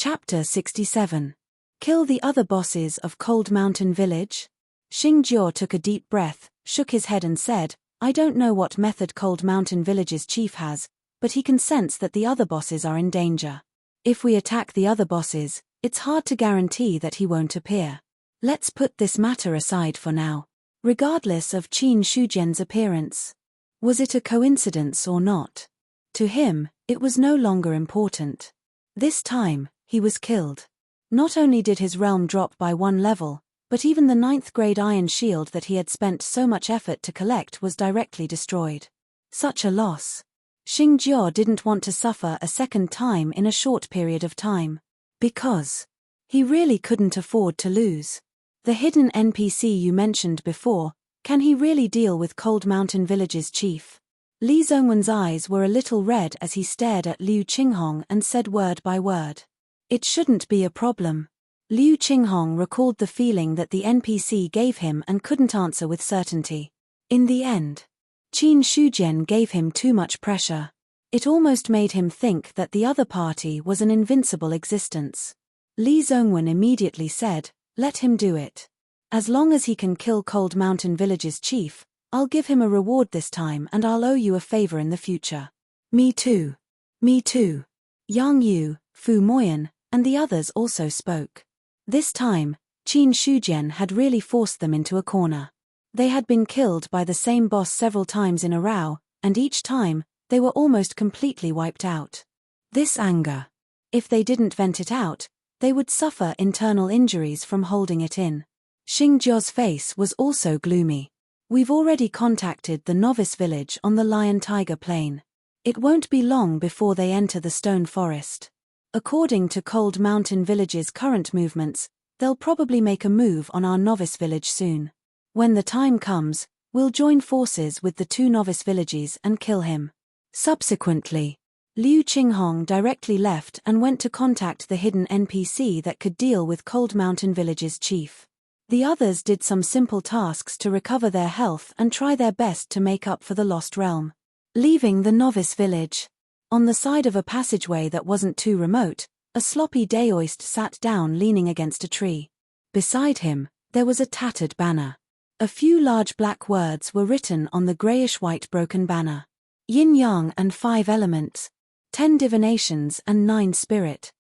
Chapter 67. Kill the other bosses of Cold Mountain Village? Xingjiao took a deep breath, shook his head and said, I don't know what method Cold Mountain Village's chief has, but he can sense that the other bosses are in danger. If we attack the other bosses, it's hard to guarantee that he won't appear. Let's put this matter aside for now. Regardless of Qin Shujian's appearance. Was it a coincidence or not? To him, it was no longer important. This time, he was killed. Not only did his realm drop by 1 level, but even the 9th grade iron shield that he had spent so much effort to collect was directly destroyed. Such a loss. Xingjiao didn't want to suffer a second time in a short period of time. Because he really couldn't afford to lose. The hidden NPC you mentioned before, can he really deal with Cold Mountain Village's chief? Li Zhongwen's eyes were a little red as he stared at Liu Qinghong and said word by word. It shouldn't be a problem. Liu Qinghong recalled the feeling that the NPC gave him and couldn't answer with certainty. In the end, Qin Shujian gave him too much pressure. It almost made him think that the other party was an invincible existence. Li Zhongwen immediately said, let him do it. As long as he can kill Cold Mountain Village's chief, I'll give him a reward this time and I'll owe you a favor in the future. Me too. Me too. Yang Yu, Fu Moyan, and the others also spoke. This time, Qin Shujian had really forced them into a corner. They had been killed by the same boss several times in a row, and each time, they were almost completely wiped out. This anger. If they didn't vent it out, they would suffer internal injuries from holding it in. Xingjiao's face was also gloomy. We've already contacted the novice village on the Lion-Tiger Plain. It won't be long before they enter the Stone Forest. According to Cold Mountain Village's current movements, they'll probably make a move on our novice village soon. When the time comes, we'll join forces with the 2 novice villages and kill him. Subsequently, Liu Qinghong directly left and went to contact the hidden NPC that could deal with Cold Mountain Village's chief. The others did some simple tasks to recover their health and try their best to make up for the lost realm. Leaving the novice village. On the side of a passageway that wasn't too remote, a sloppy daoist sat down leaning against a tree. Beside him, there was a tattered banner. A few large black words were written on the grayish-white broken banner. Yin-yang and 5 elements, 10 divinations and 9 spirit.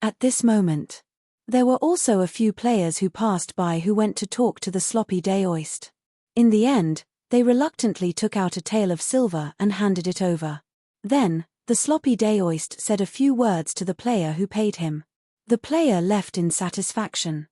At this moment, there were also a few players who passed by who went to talk to the sloppy daoist. In the end, they reluctantly took out a tael of silver and handed it over. Then, the sloppy daoist said a few words to the player who paid him. The player left in satisfaction.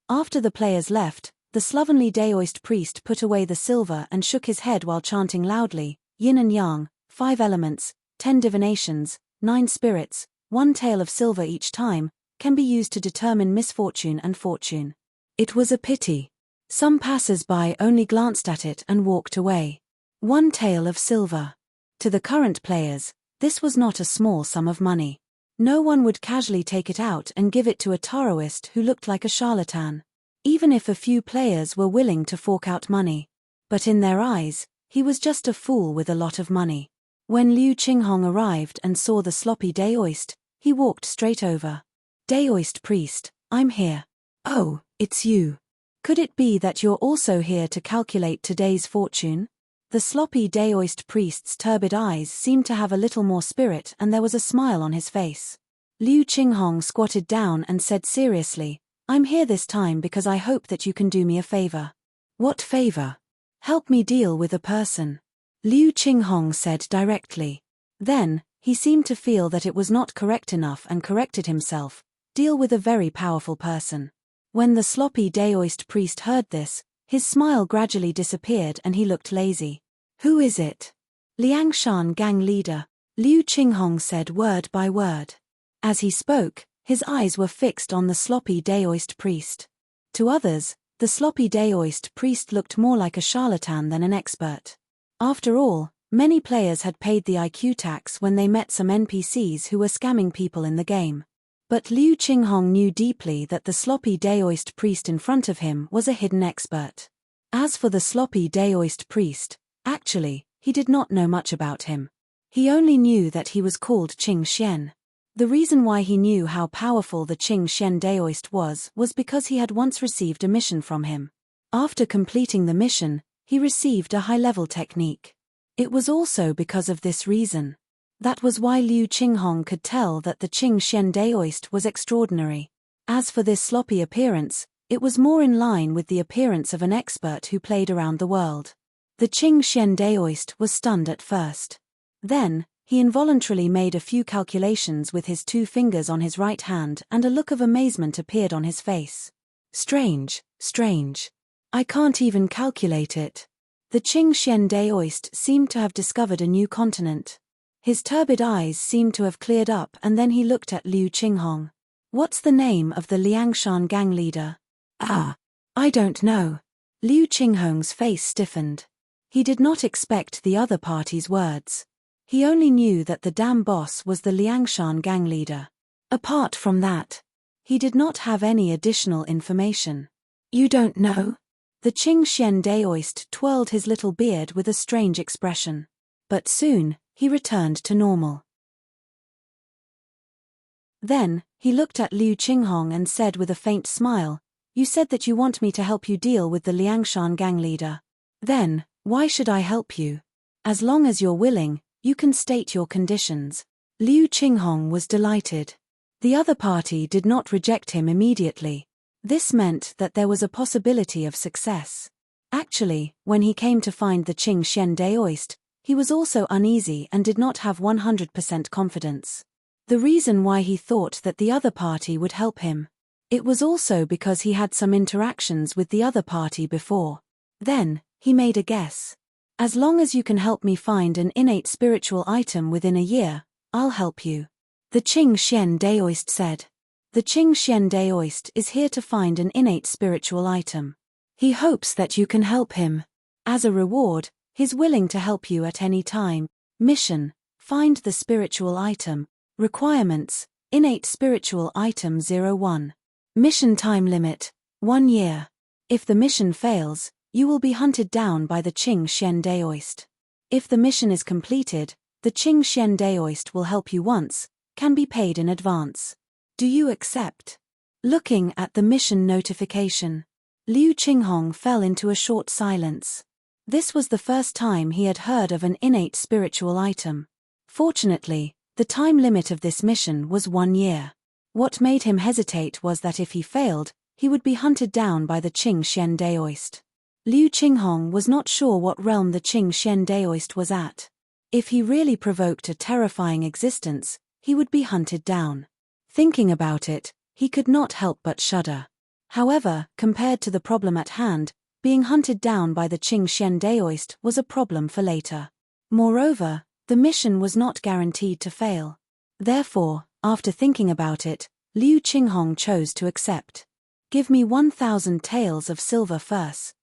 After the players left, the slovenly daoist priest put away the silver and shook his head while chanting loudly, Yin and Yang, 5 elements, 10 divinations, 9 spirits, 1 tael of silver each time, can be used to determine misfortune and fortune. It was a pity. Some passers-by only glanced at it and walked away. 1 tael of silver. To the current players, this was not a small sum of money. No one would casually take it out and give it to a taoist who looked like a charlatan. Even if a few players were willing to fork out money. But in their eyes, he was just a fool with a lot of money. When Liu Qinghong arrived and saw the sloppy daoist, he walked straight over. Daoist priest, I'm here. Oh, it's you. Could it be that you're also here to calculate today's fortune? The sloppy daoist priest's turbid eyes seemed to have a little more spirit and there was a smile on his face. Liu Qinghong squatted down and said seriously, I'm here this time because I hope that you can do me a favor. What favor? Help me deal with a person. Liu Qinghong said directly. Then, he seemed to feel that it was not correct enough and corrected himself, deal with a very powerful person. When the sloppy daoist priest heard this, his smile gradually disappeared and he looked lazy. Who is it? Liangshan gang leader, Liu Qinghong said word by word. As he spoke, his eyes were fixed on the sloppy daoist priest. To others, the sloppy daoist priest looked more like a charlatan than an expert. After all, many players had paid the IQ tax when they met some NPCs who were scamming people in the game. But Liu Qinghong knew deeply that the sloppy daoist priest in front of him was a hidden expert. As for the sloppy daoist priest, actually, he did not know much about him. He only knew that he was called Qing Xian. The reason why he knew how powerful the Qing Xian Daoist was because he had once received a mission from him. After completing the mission, he received a high-level technique. It was also because of this reason. That was why Liu Qinghong could tell that the Qing Xian Daoist was extraordinary. As for this sloppy appearance, it was more in line with the appearance of an expert who played around the world. The Qing Xian Daoist was stunned at first. Then, he involuntarily made a few calculations with his 2 fingers on his right hand and a look of amazement appeared on his face. Strange, strange. I can't even calculate it. The Qing Xian Daoist seemed to have discovered a new continent. His turbid eyes seemed to have cleared up and then he looked at Liu Qinghong. What's the name of the Liangshan gang leader? I don't know. Liu Qinghong's face stiffened. He did not expect the other party's words. He only knew that the damn boss was the Liangshan gang leader. Apart from that, he did not have any additional information. You don't know? The Qing Xian Daoist twirled his little beard with a strange expression. But soon, he returned to normal. Then, he looked at Liu Qinghong and said with a faint smile, "You said that you want me to help you deal with the Liangshan gang leader. Then, why should I help you? As long as you're willing, you can state your conditions." Liu Qinghong was delighted. The other party did not reject him immediately. This meant that there was a possibility of success. Actually, when he came to find the Qing Xian Daoist, he was also uneasy and did not have 100% confidence. The reason why he thought that the other party would help him. It was also because he had some interactions with the other party before. Then, he made a guess. As long as you can help me find an innate spiritual item within a year, I'll help you. The Qing Xian Daoist said. The Qing Xian Daoist is here to find an innate spiritual item. He hopes that you can help him. As a reward, he's willing to help you at any time. Mission: find the spiritual item. Requirements: innate spiritual item 01. Mission time limit: 1 year. If the mission fails, you will be hunted down by the Qing Xian Daoist. If the mission is completed, the Qing Xian Daoist will help you once, can be paid in advance. Do you accept? Looking at the mission notification, Liu Qinghong fell into a short silence. This was the first time he had heard of an innate spiritual item. Fortunately, the time limit of this mission was 1 year. What made him hesitate was that if he failed, he would be hunted down by the Qing Xian Daoist. Liu Qinghong was not sure what realm the Qing Xian Daoist was at. If he really provoked a terrifying existence, he would be hunted down. Thinking about it, he could not help but shudder. However, compared to the problem at hand, being hunted down by the Qing Xian Daoist was a problem for later. Moreover, the mission was not guaranteed to fail. Therefore, after thinking about it, Liu Qinghong chose to accept. Give me 1,000 taels of silver first.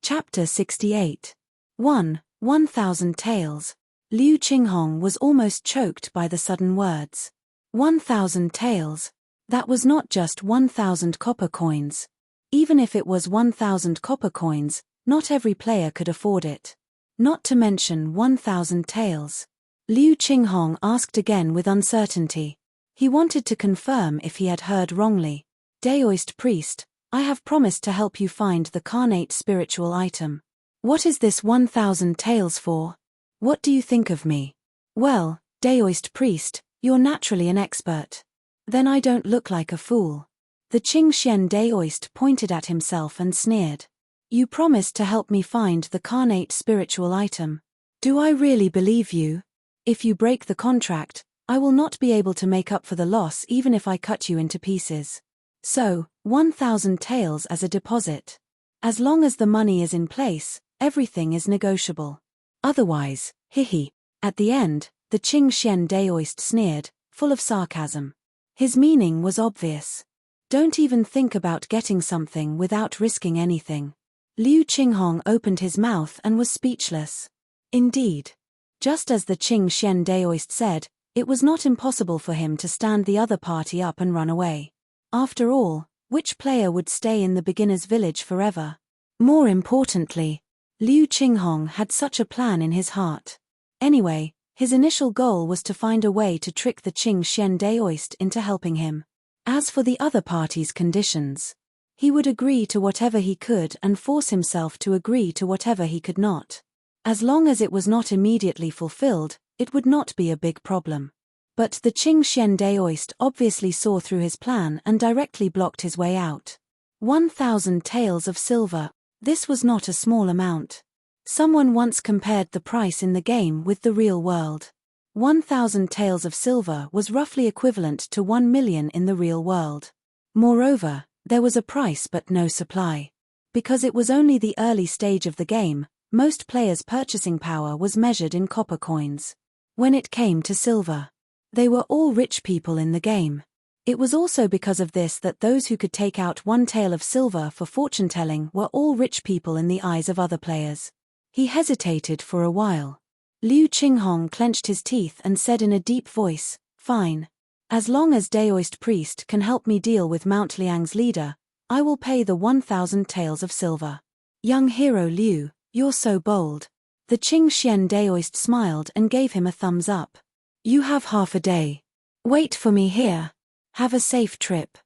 Chapter 68. 1,000 taels. Liu Qinghong was almost choked by the sudden words. 1,000 taels. That was not just 1,000 copper coins. Even if it was 1,000 copper coins, not every player could afford it. Not to mention 1,000 taels. Liu Qinghong asked again with uncertainty. He wanted to confirm if he had heard wrongly. Daoist priest, I have promised to help you find the carnate spiritual item. What is this 1,000 taels for? What do you think of me? Well, Daoist priest, you're naturally an expert. Then I don't look like a fool. The Qing Xian Daoist pointed at himself and sneered. You promised to help me find the carnate spiritual item. Do I really believe you? If you break the contract, I will not be able to make up for the loss even if I cut you into pieces. So, 1,000 taels as a deposit. As long as the money is in place, everything is negotiable. Otherwise, hihi. At the end, the Qing Xian Daoist sneered, full of sarcasm. His meaning was obvious. Don't even think about getting something without risking anything. Liu Qinghong opened his mouth and was speechless. Indeed. Just as the Qing Xian Daoist said, it was not impossible for him to stand the other party up and run away. After all, which player would stay in the beginner's village forever? More importantly, Liu Qinghong had such a plan in his heart. Anyway, his initial goal was to find a way to trick the Qing Xian Daoist into helping him. As for the other party's conditions, he would agree to whatever he could and force himself to agree to whatever he could not. As long as it was not immediately fulfilled, it would not be a big problem. But the Qing Xian Daoist obviously saw through his plan and directly blocked his way out. 1,000 taels of silver. This was not a small amount. Someone once compared the price in the game with the real world. 1,000 taels of silver was roughly equivalent to 1 million in the real world. Moreover, there was a price but no supply. Because it was only the early stage of the game, most players' purchasing power was measured in copper coins. When it came to silver, they were all rich people in the game. It was also because of this that those who could take out 1 tael of silver for fortune-telling were all rich people in the eyes of other players. He hesitated for a while. Liu Qinghong clenched his teeth and said in a deep voice, "Fine. As long as Daoist priest can help me deal with Mount Liang's leader, I will pay the 1,000 taels of silver." "Young hero Liu, you're so bold." The Qing Xian Daoist smiled and gave him a thumbs up. "You have half a day. Wait for me here. Have a safe trip.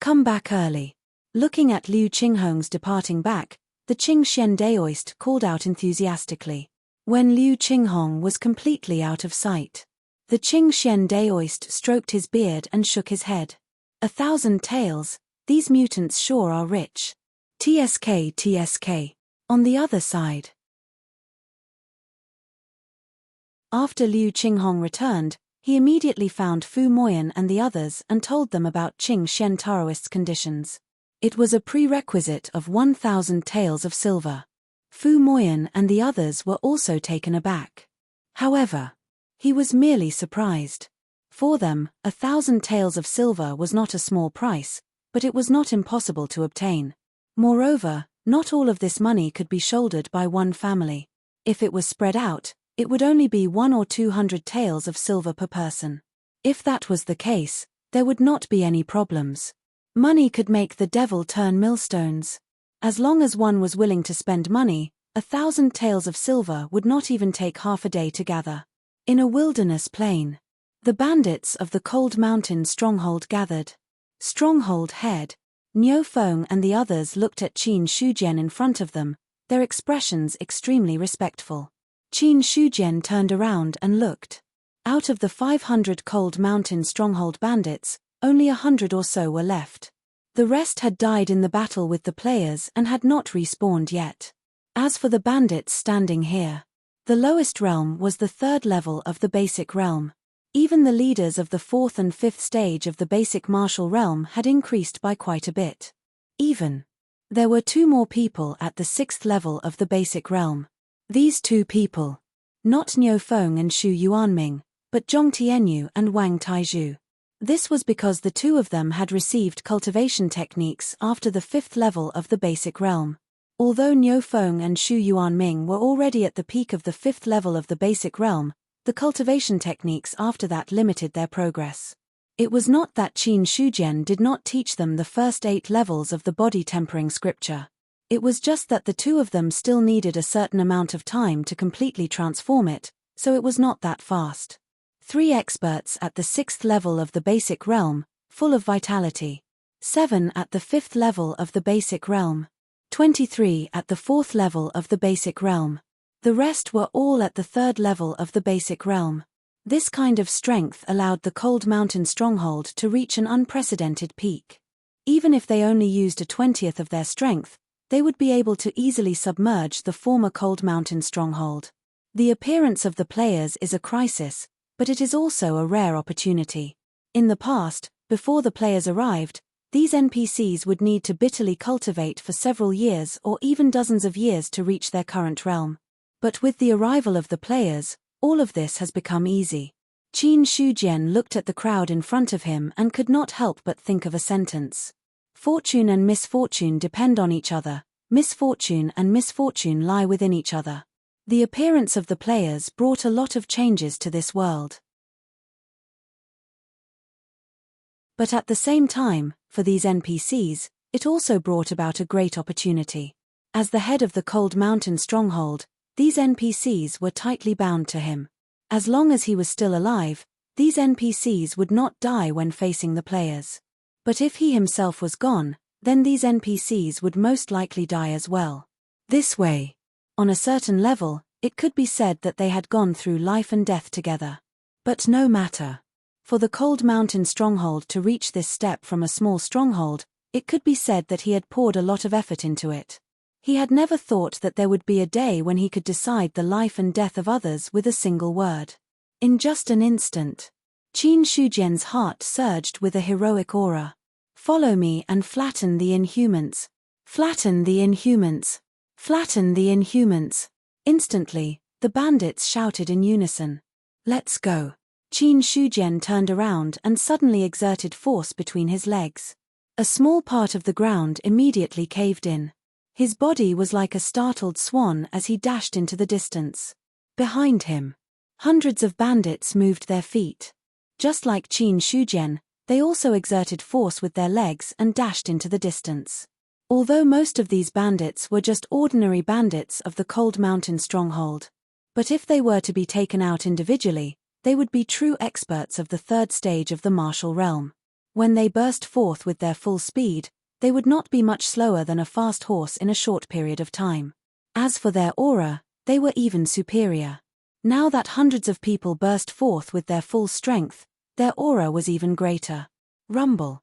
Come back early." Looking at Liu Qinghong's departing back, the Qing Xian Daoist called out enthusiastically. When Liu Qinghong was completely out of sight, the Qing Xian Daoist stroked his beard and shook his head. 1,000 taels, these mutants sure are rich. TSK. On the other side. After Liu Qinghong returned, he immediately found Fu Moyan and the others and told them about Qing Xian Taoist's conditions. It was a prerequisite of 1,000 taels of silver. Fu Moyan and the others were also taken aback. However, he was merely surprised. For them, 1,000 taels of silver was not a small price, but it was not impossible to obtain. Moreover, not all of this money could be shouldered by one family. If it was spread out, it would only be 100 or 200 taels of silver per person. If that was the case, there would not be any problems. Money could make the devil turn millstones. As long as one was willing to spend money, 1,000 taels of silver would not even take half a day to gather. In a wilderness plain, the bandits of the Cold Mountain stronghold gathered. Stronghold head, Niu Feng and the others looked at Qin Shujian in front of them, their expressions extremely respectful. Qin Shujian turned around and looked. Out of the 500 Cold Mountain stronghold bandits, only 100 or so were left. The rest had died in the battle with the players and had not respawned yet. As for the bandits standing here, the lowest realm was the 3rd level of the basic realm. Even the leaders of the 4th and 5th stage of the basic martial realm had increased by quite a bit. There were 2 more people at the 6th level of the basic realm. These 2 people. Not Niu Feng and Xu Yuanming, but Zhong Tianyu and Wang Taizhu. This was because the 2 of them had received cultivation techniques after the 5th level of the basic realm. Although Niu Feng and Xu Yuanming were already at the peak of the 5th level of the basic realm, the cultivation techniques after that limited their progress. It was not that Qin Shujian did not teach them the first 8 levels of the body tempering scripture. It was just that the 2 of them still needed a certain amount of time to completely transform it, so it was not that fast. 3 experts at the 6th level of the basic realm, full of vitality. 7 at the 5th level of the basic realm. 23 at the 4th level of the basic realm. The rest were all at the 3rd level of the basic realm. This kind of strength allowed the Cold Mountain stronghold to reach an unprecedented peak. Even if they only used a 20th of their strength, they would be able to easily submerge the former Cold Mountain stronghold. The appearance of the players is a crisis, but it is also a rare opportunity. In the past, before the players arrived, these NPCs would need to bitterly cultivate for several years or even dozens of years to reach their current realm. But with the arrival of the players, all of this has become easy. Qin Shujian looked at the crowd in front of him and could not help but think of a sentence. Fortune and misfortune depend on each other, misfortune and misfortune lie within each other. The appearance of the players brought a lot of changes to this world. But at the same time, for these NPCs, it also brought about a great opportunity. As the head of the Cold Mountain stronghold, these NPCs were tightly bound to him. As long as he was still alive, these NPCs would not die when facing the players. But if he himself was gone, then these NPCs would most likely die as well. This way, on a certain level, it could be said that they had gone through life and death together. But no matter. For the Cold Mountain stronghold to reach this step from a small stronghold, it could be said that he had poured a lot of effort into it. He had never thought that there would be a day when he could decide the life and death of others with a single word. In just an instant, Qin Shujian's heart surged with a heroic aura. Follow me and flatten the inhumans. Flatten the inhumans. Flatten the inhumans. Instantly, the bandits shouted in unison. Let's go. Qin Shujian turned around and suddenly exerted force between his legs. A small part of the ground immediately caved in. His body was like a startled swan as he dashed into the distance. Behind him, hundreds of bandits moved their feet. Just like Qin Shujian, they also exerted force with their legs and dashed into the distance. Although most of these bandits were just ordinary bandits of the Cold Mountain stronghold. But if they were to be taken out individually, they would be true experts of the third stage of the martial realm. When they burst forth with their full speed, they would not be much slower than a fast horse in a short period of time. As for their aura, they were even superior. Now that hundreds of people burst forth with their full strength, their aura was even greater. Rumble.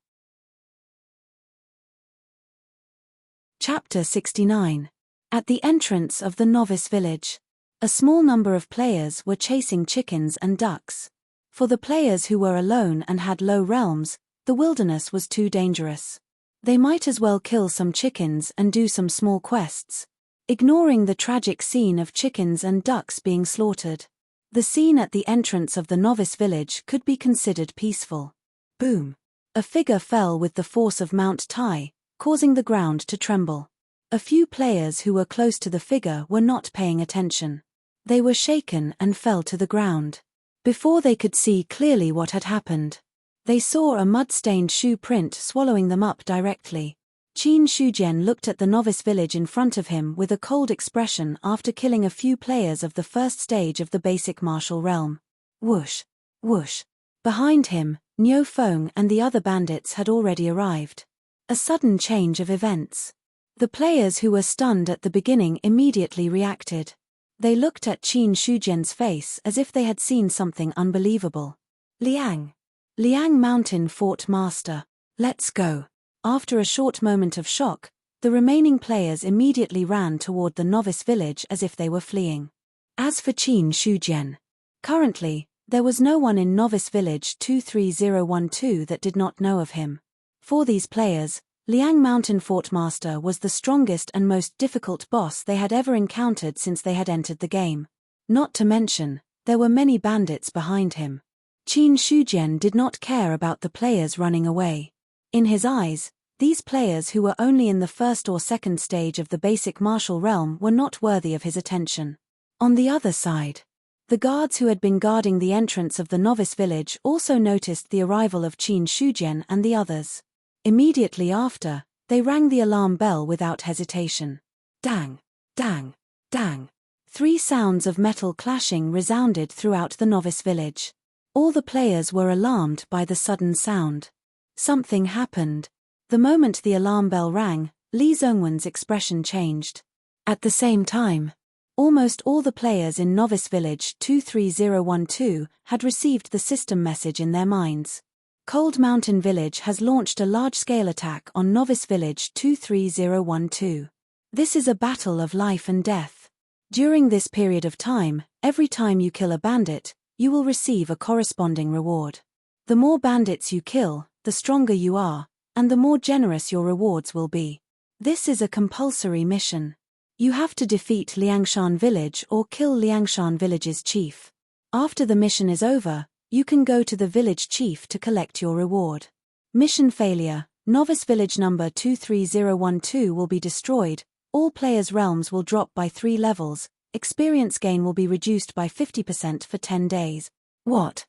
Chapter 69. At the entrance of the novice village, a small number of players were chasing chickens and ducks. For the players who were alone and had low realms, the wilderness was too dangerous. They might as well kill some chickens and do some small quests, ignoring the tragic scene of chickens and ducks being slaughtered. The scene at the entrance of the novice village could be considered peaceful. Boom! A figure fell with the force of Mount Tai, causing the ground to tremble. A few players who were close to the figure were not paying attention. They were shaken and fell to the ground. Before they could see clearly what had happened, they saw a mud-stained shoe print swallowing them up directly. Qin Shujian looked at the novice village in front of him with a cold expression after killing a few players of the first stage of the basic martial realm. Whoosh! Whoosh! Behind him, Niu Feng and the other bandits had already arrived. A sudden change of events. The players who were stunned at the beginning immediately reacted. They looked at Qin Shujian's face as if they had seen something unbelievable. Liang Mountain Fort Master. Let's go. After a short moment of shock, the remaining players immediately ran toward the novice village as if they were fleeing. As for Qin Shujian, currently, there was no one in novice village 23012 that did not know of him. For these players, Liang Mountain Fort Master was the strongest and most difficult boss they had ever encountered since they had entered the game. Not to mention, there were many bandits behind him. Qin Shujian did not care about the players running away. In his eyes, these players who were only in the first or second stage of the basic martial realm were not worthy of his attention. On the other side, the guards who had been guarding the entrance of the novice village also noticed the arrival of Qin Shujian and the others. Immediately after, they rang the alarm bell without hesitation. Dang! Dang! Dang! 3 sounds of metal clashing resounded throughout the novice village. All the players were alarmed by the sudden sound. Something happened. The moment the alarm bell rang, Li Zhongwen's expression changed. At the same time, almost all the players in Novice Village 23012 had received the system message in their minds. Cold Mountain Village has launched a large-scale attack on Novice Village 23012. This is a battle of life and death. During this period of time, every time you kill a bandit, you will receive a corresponding reward. The more bandits you kill, the stronger you are, and the more generous your rewards will be. This is a compulsory mission. You have to defeat Liangshan Village or kill Liangshan Village's chief. After the mission is over, you can go to the village chief to collect your reward. Mission failure, Novice Village number 23012 will be destroyed, all players' realms will drop by 3 levels, experience gain will be reduced by 50% for 10 days. What?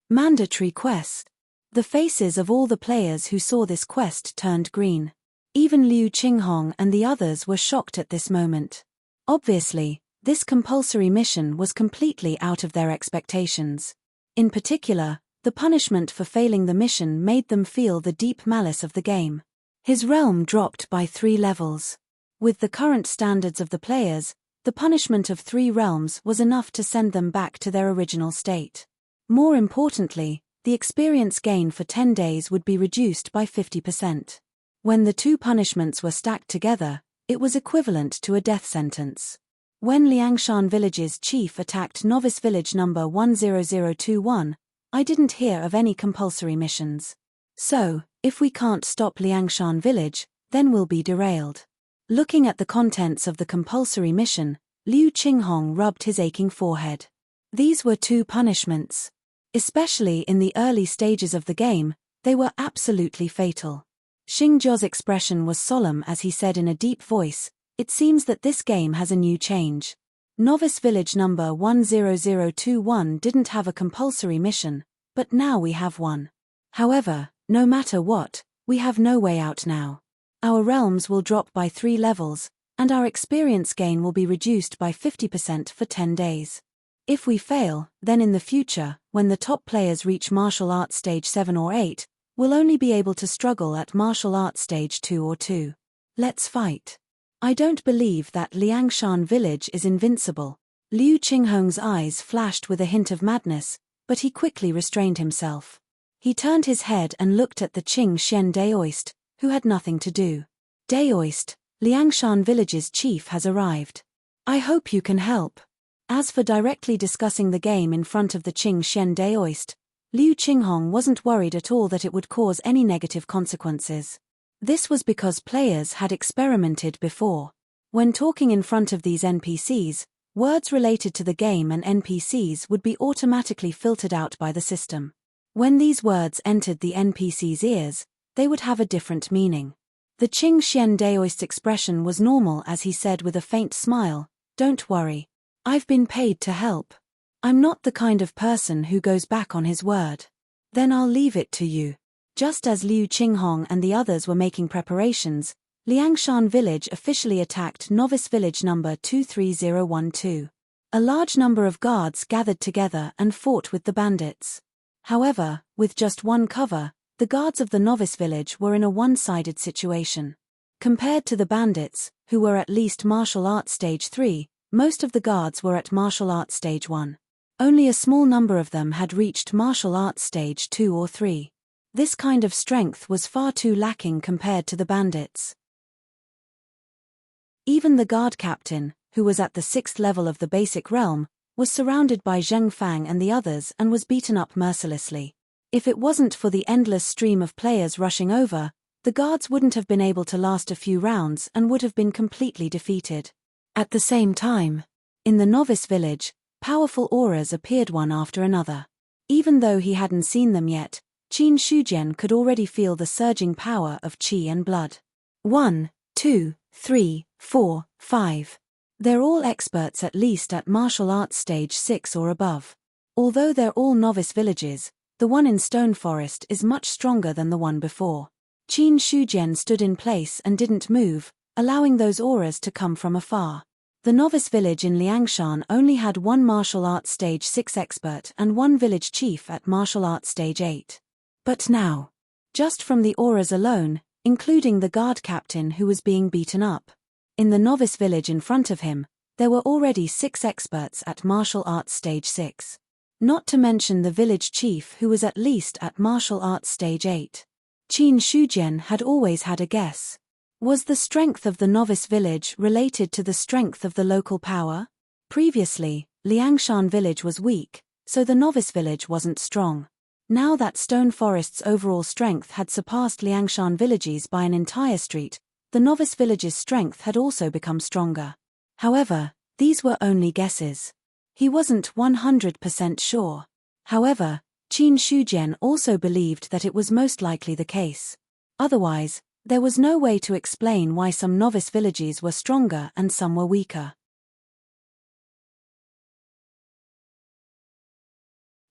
Mandatory quest. The faces of all the players who saw this quest turned green. Even Liu Qinghong and the others were shocked at this moment. Obviously, this compulsory mission was completely out of their expectations. In particular, the punishment for failing the mission made them feel the deep malice of the game. His realm dropped by 3 levels. With the current standards of the players, the punishment of 3 realms was enough to send them back to their original state. More importantly, the experience gain for 10 days would be reduced by 50%. When the 2 punishments were stacked together, it was equivalent to a death sentence. When Liangshan Village's chief attacked Novice Village number 10021, I didn't hear of any compulsory missions. So, if we can't stop Liangshan Village, then we'll be derailed. Looking at the contents of the compulsory mission, Liu Qinghong rubbed his aching forehead. These were 2 punishments. Especially in the early stages of the game, they were absolutely fatal. Xing Jia's expression was solemn as he said in a deep voice, "It seems that this game has a new change. Novice Village number 10021 didn't have a compulsory mission, but now we have one. However, no matter what, we have no way out now. Our realms will drop by 3 levels, and our experience gain will be reduced by 50% for 10 days. If we fail, then in the future, when the top players reach martial arts stage 7 or 8, we'll only be able to struggle at martial arts stage 2 or 2. Let's fight." I don't believe that Liangshan Village is invincible. Liu Qinghong's eyes flashed with a hint of madness, but he quickly restrained himself. He turned his head and looked at the Qing Xian Daoist, who had nothing to do. "Daoist, Liangshan Village's chief has arrived. I hope you can help." As for directly discussing the game in front of the Qing Xian Daoist, Liu Qinghong wasn't worried at all that it would cause any negative consequences. This was because players had experimented before. When talking in front of these NPCs, words related to the game and NPCs would be automatically filtered out by the system. When these words entered the NPC's ears, they would have a different meaning. The Qing Xian Daoist's expression was normal as he said with a faint smile, "Don't worry. I've been paid to help. I'm not the kind of person who goes back on his word." "Then I'll leave it to you." Just as Liu Qinghong and the others were making preparations, Liangshan Village officially attacked Novice Village number 23012. A large number of guards gathered together and fought with the bandits. However, with just one cover, the guards of the Novice Village were in a one-sided situation. Compared to the bandits, who were at least martial arts stage 3, most of the guards were at martial arts stage 1. Only a small number of them had reached martial arts stage 2 or 3. This kind of strength was far too lacking compared to the bandits. Even the guard captain, who was at the 6th level of the basic realm, was surrounded by Zheng Fang and the others and was beaten up mercilessly. If it wasn't for the endless stream of players rushing over, the guards wouldn't have been able to last a few rounds and would have been completely defeated. At the same time, in the Novice Village, powerful auras appeared one after another. Even though he hadn't seen them yet, Qin Shujian could already feel the surging power of qi and blood. 1, 2, 3, 4, 5. They're all experts at least at martial arts stage 6 or above. Although they're all novice villages, the one in Stone Forest is much stronger than the one before. Qin Shujian stood in place and didn't move, allowing those auras to come from afar. The novice village in Liangshan only had one martial arts stage 6 expert and one village chief at martial arts stage 8. But now, just from the auras alone, including the guard captain who was being beaten up, in the novice village in front of him, there were already 6 experts at martial arts stage 6. Not to mention the village chief who was at least at martial arts stage 8. Qin Shujian had always had a guess. Was the strength of the novice village related to the strength of the local power? Previously, Liangshan village was weak, so the novice village wasn't strong. Now that Stone Forest's overall strength had surpassed Liangshan villages by an entire street, the novice village's strength had also become stronger. However, these were only guesses. He wasn't 100% sure. However, Qin Shujian also believed that it was most likely the case. Otherwise, there was no way to explain why some novice villages were stronger and some were weaker.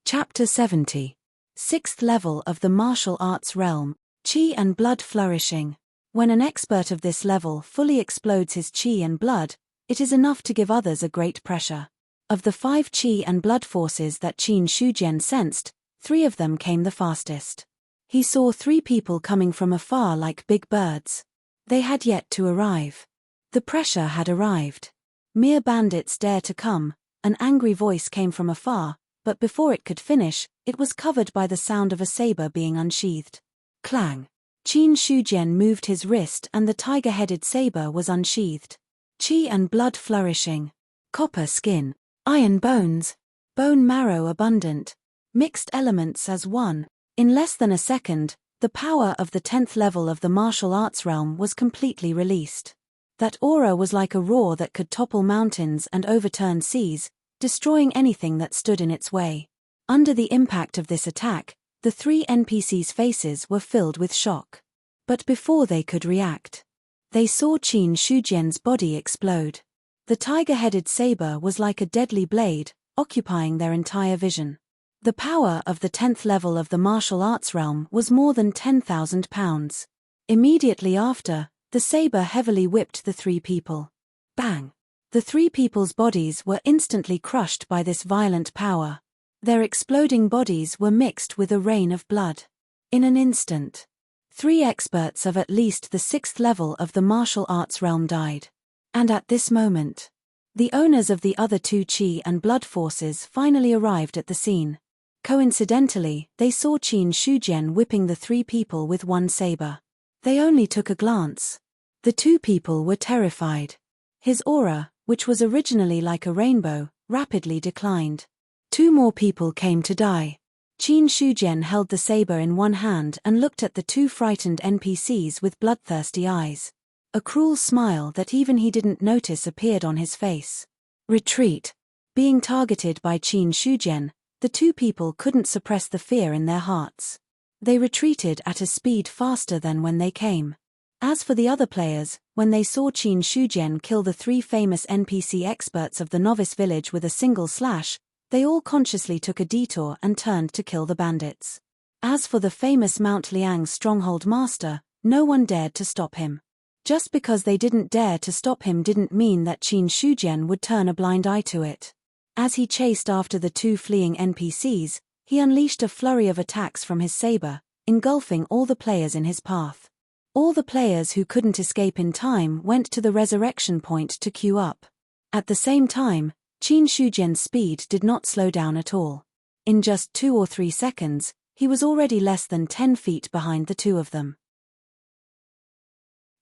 Chapter 70. 6th level of the martial arts realm, Qi and blood flourishing. When an expert of this level fully explodes his qi and blood, it is enough to give others a great pressure. Of the 5 qi and blood forces that Qin Shujian sensed, 3 of them came the fastest. He saw 3 people coming from afar like big birds. They had yet to arrive. The pressure had arrived. Mere bandits dare to come, an angry voice came from afar, but before it could finish, it was covered by the sound of a saber being unsheathed. Clang! Qin Shujian moved his wrist and the tiger-headed saber was unsheathed. Qi and blood flourishing. Copper skin. Iron bones. Bone marrow abundant. Mixed elements as one. In less than a second, the power of the 10th level of the martial arts realm was completely released. That aura was like a roar that could topple mountains and overturn seas, destroying anything that stood in its way. Under the impact of this attack, the 3 NPCs' faces were filled with shock. But before they could react, they saw Qin Shujian's body explode. The tiger-headed saber was like a deadly blade, occupying their entire vision. The power of the 10th level of the martial arts realm was more than 10,000 pounds. Immediately after, the saber heavily whipped the 3 people. Bang! The 3 people's bodies were instantly crushed by this violent power. Their exploding bodies were mixed with a rain of blood. In an instant, 3 experts of at least the 6th level of the martial arts realm died. And at this moment, the owners of the other 2 qi and blood forces finally arrived at the scene. Coincidentally, they saw Qin Shujian whipping the 3 people with one saber. They only took a glance. The 2 people were terrified. His aura, which was originally like a rainbow, rapidly declined. 2 more people came to die. Qin Shujian held the saber in one hand and looked at the 2 frightened NPCs with bloodthirsty eyes. A cruel smile that even he didn't notice appeared on his face. Retreat. Being targeted by Qin Shujian, the 2 people couldn't suppress the fear in their hearts. They retreated at a speed faster than when they came. As for the other players, when they saw Qin Shujian kill the 3 famous NPC experts of the novice village with a single slash, they all consciously took a detour and turned to kill the bandits. As for the famous Mount Liang's stronghold master, no one dared to stop him. Just because they didn't dare to stop him didn't mean that Qin Shujian would turn a blind eye to it. As he chased after the 2 fleeing NPCs, he unleashed a flurry of attacks from his saber, engulfing all the players in his path. All the players who couldn't escape in time went to the resurrection point to queue up. At the same time, Qin Shujian's speed did not slow down at all. In just 2 or 3 seconds, he was already less than 10 feet behind the 2 of them.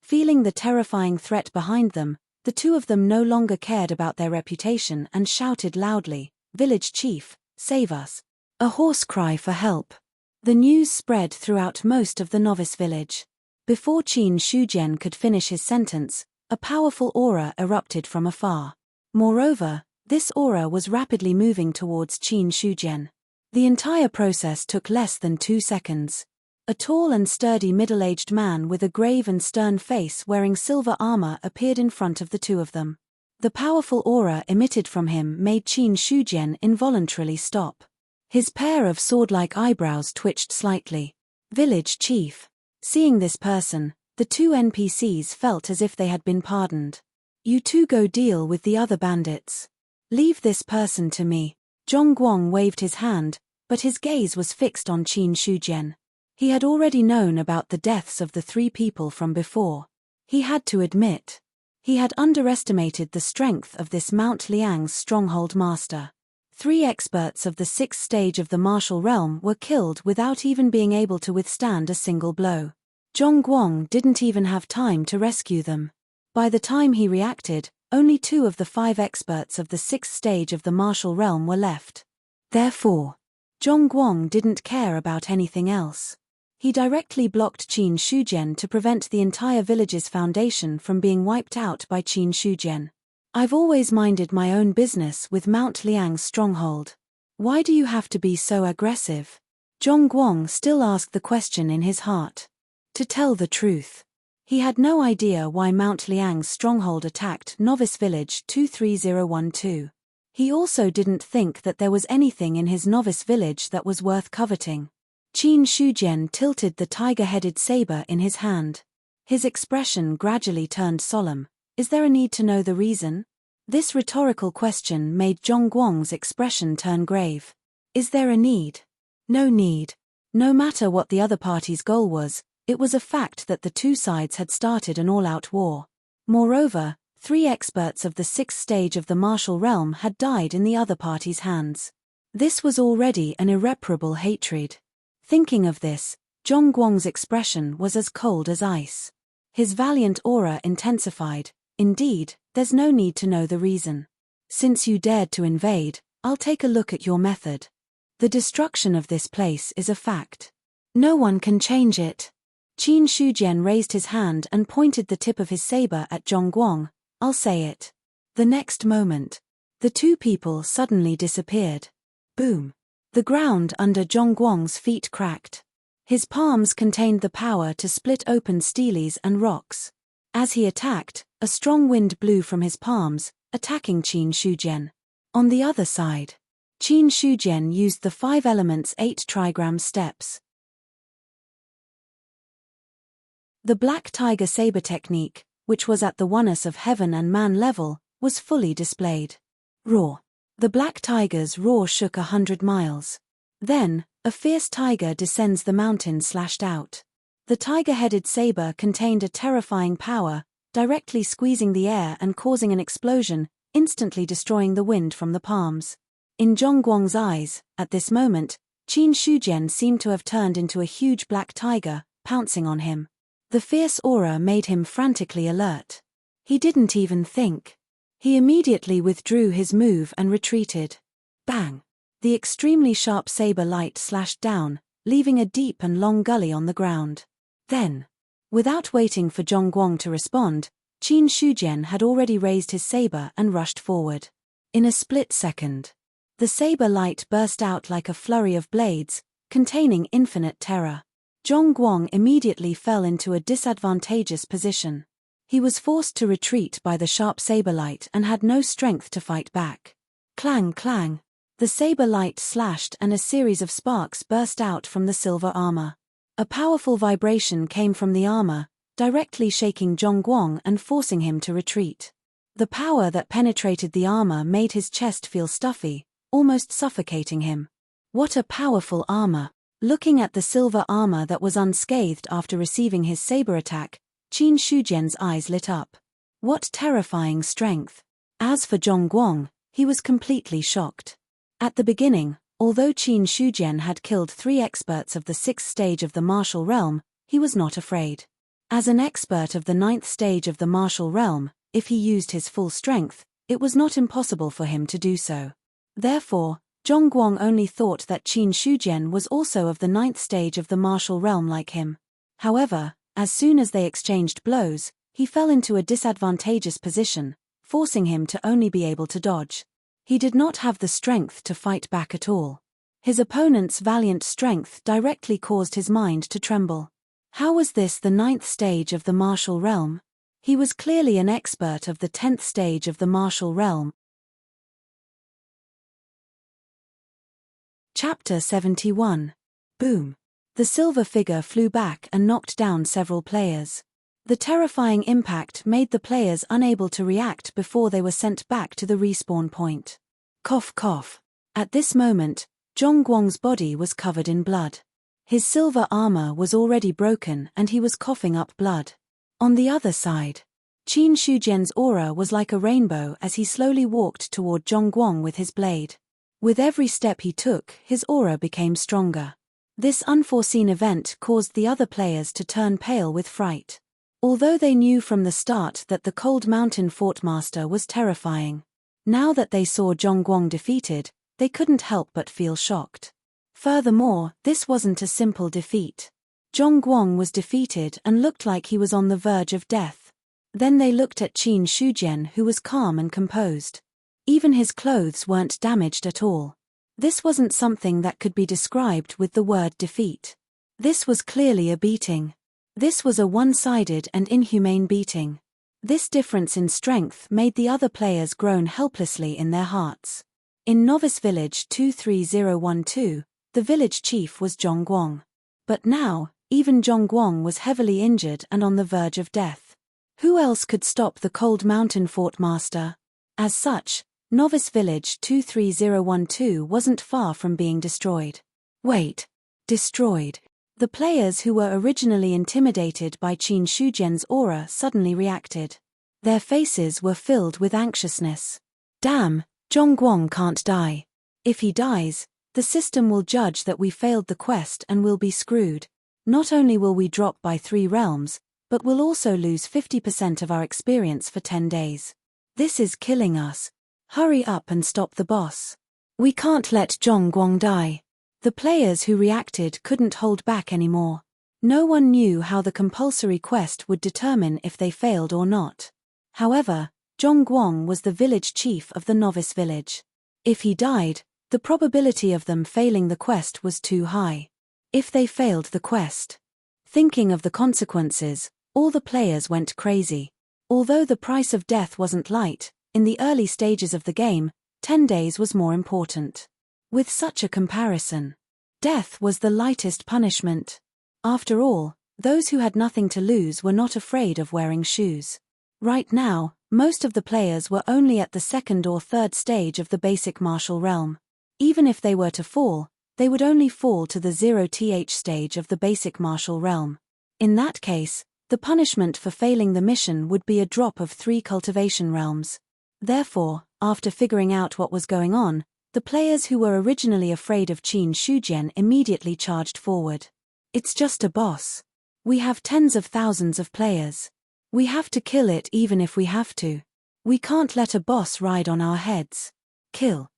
Feeling the terrifying threat behind them, the 2 of them no longer cared about their reputation and shouted loudly, "Village chief, save us!" A hoarse cry for help. The news spread throughout most of the novice village. Before Qin Shujian could finish his sentence, a powerful aura erupted from afar. Moreover, this aura was rapidly moving towards Qin Shujian. The entire process took less than 2 seconds. A tall and sturdy middle-aged man with a grave and stern face wearing silver armor appeared in front of the 2 of them. The powerful aura emitted from him made Qin Shujian involuntarily stop. His pair of sword-like eyebrows twitched slightly. Village chief. Seeing this person, the 2 NPCs felt as if they had been pardoned. "You 2 go deal with the other bandits. Leave this person to me." Zhongguang waved his hand, but his gaze was fixed on Qin Shujian. He had already known about the deaths of the 3 people from before. He had to admit, he had underestimated the strength of this Mount Liang's stronghold master. 3 experts of the 6th stage of the martial realm were killed without even being able to withstand a single blow. Zhongguang didn't even have time to rescue them. By the time he reacted, only 2 of the 5 experts of the 6th stage of the martial realm were left. Therefore, Zhongguang didn't care about anything else. He directly blocked Qin Shujian to prevent the entire village's foundation from being wiped out by Qin Shujian. "I've always minded my own business with Mount Liang's stronghold. Why do you have to be so aggressive?" Zhongguang still asked the question in his heart. To tell the truth, he had no idea why Mount Liang's stronghold attacked Novice Village 23012. He also didn't think that there was anything in his novice village that was worth coveting. Qin Shujian tilted the tiger-headed saber in his hand. His expression gradually turned solemn. Is there a need to know the reason? This rhetorical question made Zhongguang's expression turn grave. Is there a need? No need. No matter what the other party's goal was, it was a fact that the two sides had started an all-out war. Moreover, 3 experts of the 6th stage of the martial realm had died in the other party's hands. This was already an irreparable hatred. Thinking of this, Zhongguang's expression was as cold as ice. His valiant aura intensified. Indeed, there's no need to know the reason. Since you dared to invade, I'll take a look at your method. The destruction of this place is a fact. No one can change it. Qin Shujian raised his hand and pointed the tip of his saber at Zhongguang. I'll say it. The next moment, the two people suddenly disappeared. Boom. The ground under Zhongguang's feet cracked. His palms contained the power to split open steles and rocks. As he attacked, a strong wind blew from his palms, attacking Qin Shujian. On the other side, Qin Shujian used the 5 elements 8 trigram steps. The Black Tiger Saber technique, which was at the oneness of heaven and man level, was fully displayed. Roar. The black tiger's roar shook 100 miles. Then, a fierce tiger descends the mountain slashed out. The tiger-headed saber contained a terrifying power, directly squeezing the air and causing an explosion, instantly destroying the wind from the palms. In Zhongguang's eyes, at this moment, Qin Shujian seemed to have turned into a huge black tiger, pouncing on him. The fierce aura made him frantically alert. He didn't even think. He immediately withdrew his move and retreated. Bang! The extremely sharp saber light slashed down, leaving a deep and long gully on the ground. Then, without waiting for Zhongguang to respond, Qin Shujian had already raised his saber and rushed forward. In a split second, the saber light burst out like a flurry of blades, containing infinite terror. Zhongguang immediately fell into a disadvantageous position. He was forced to retreat by the sharp saber light and had no strength to fight back. Clang, clang. The saber light slashed and a series of sparks burst out from the silver armor. A powerful vibration came from the armor, directly shaking Zhongguang and forcing him to retreat. The power that penetrated the armor made his chest feel stuffy, almost suffocating him. What a powerful armor! Looking at the silver armor that was unscathed after receiving his saber attack, Qin Shujian's eyes lit up. What terrifying strength! As for Zhongguang, he was completely shocked. At the beginning, although Qin Shujian had killed 3 experts of the 6th stage of the martial realm, he was not afraid. As an expert of the 9th stage of the martial realm, if he used his full strength, it was not impossible for him to do so. Therefore, Zhongguang only thought that Qin Shujian was also of the 9th stage of the martial realm like him. However, as soon as they exchanged blows, he fell into a disadvantageous position, forcing him to only be able to dodge. He did not have the strength to fight back at all. His opponent's valiant strength directly caused his mind to tremble. How was this the 9th stage of the martial realm? He was clearly an expert of the 10th stage of the martial realm. Chapter 71. Boom. The silver figure flew back and knocked down several players. The terrifying impact made the players unable to react before they were sent back to the respawn point. Cough cough. At this moment, Zhongguang's body was covered in blood. His silver armor was already broken and he was coughing up blood. On the other side, Qin Shujian's aura was like a rainbow as he slowly walked toward Zhongguang with his blade. With every step he took, his aura became stronger. This unforeseen event caused the other players to turn pale with fright. Although they knew from the start that the Cold Mountain Fort Master was terrifying, now that they saw Zhongguang defeated, they couldn't help but feel shocked. Furthermore, this wasn't a simple defeat. Zhongguang was defeated and looked like he was on the verge of death. Then they looked at Qin Shujian, who was calm and composed. Even his clothes weren't damaged at all. This wasn't something that could be described with the word defeat. This was clearly a beating. This was a one-sided and inhumane beating. This difference in strength made the other players groan helplessly in their hearts. In Novice Village 23012, the village chief was Zhongguang. But now, Even Zhongguang was heavily injured and on the verge of death. Who else could stop the Cold Mountain Fort Master? As such, Novice Village 23012 wasn't far from being destroyed. Wait. Destroyed. The players who were originally intimidated by Qin Shujian's aura suddenly reacted. Their faces were filled with anxiousness. Damn, Zhongguang can't die. If he dies, the system will judge that we failed the quest and we'll be screwed. Not only will we drop by 3 realms, but we'll also lose 50% of our experience for 10 days. This is killing us. Hurry up and stop the boss. We can't let Zhongguang die. The players who reacted couldn't hold back anymore. No one knew how the compulsory quest would determine if they failed or not. However, Zhongguang was the village chief of the novice village. If he died, the probability of them failing the quest was too high. If they failed the quest. Thinking of the consequences, all the players went crazy. Although the price of death wasn't light, in the early stages of the game, 10 days was more important. With such a comparison, death was the lightest punishment. After all, those who had nothing to lose were not afraid of wearing shoes. Right now, most of the players were only at the 2nd or 3rd stage of the basic martial realm. Even if they were to fall, they would only fall to the 0th stage of the basic martial realm. In that case, the punishment for failing the mission would be a drop of 3 cultivation realms. Therefore, after figuring out what was going on, the players who were originally afraid of Qin Shujian immediately charged forward. It's just a boss. We have tens of thousands of players. We have to kill it even if we have to. We can't let a boss ride on our heads. Kill.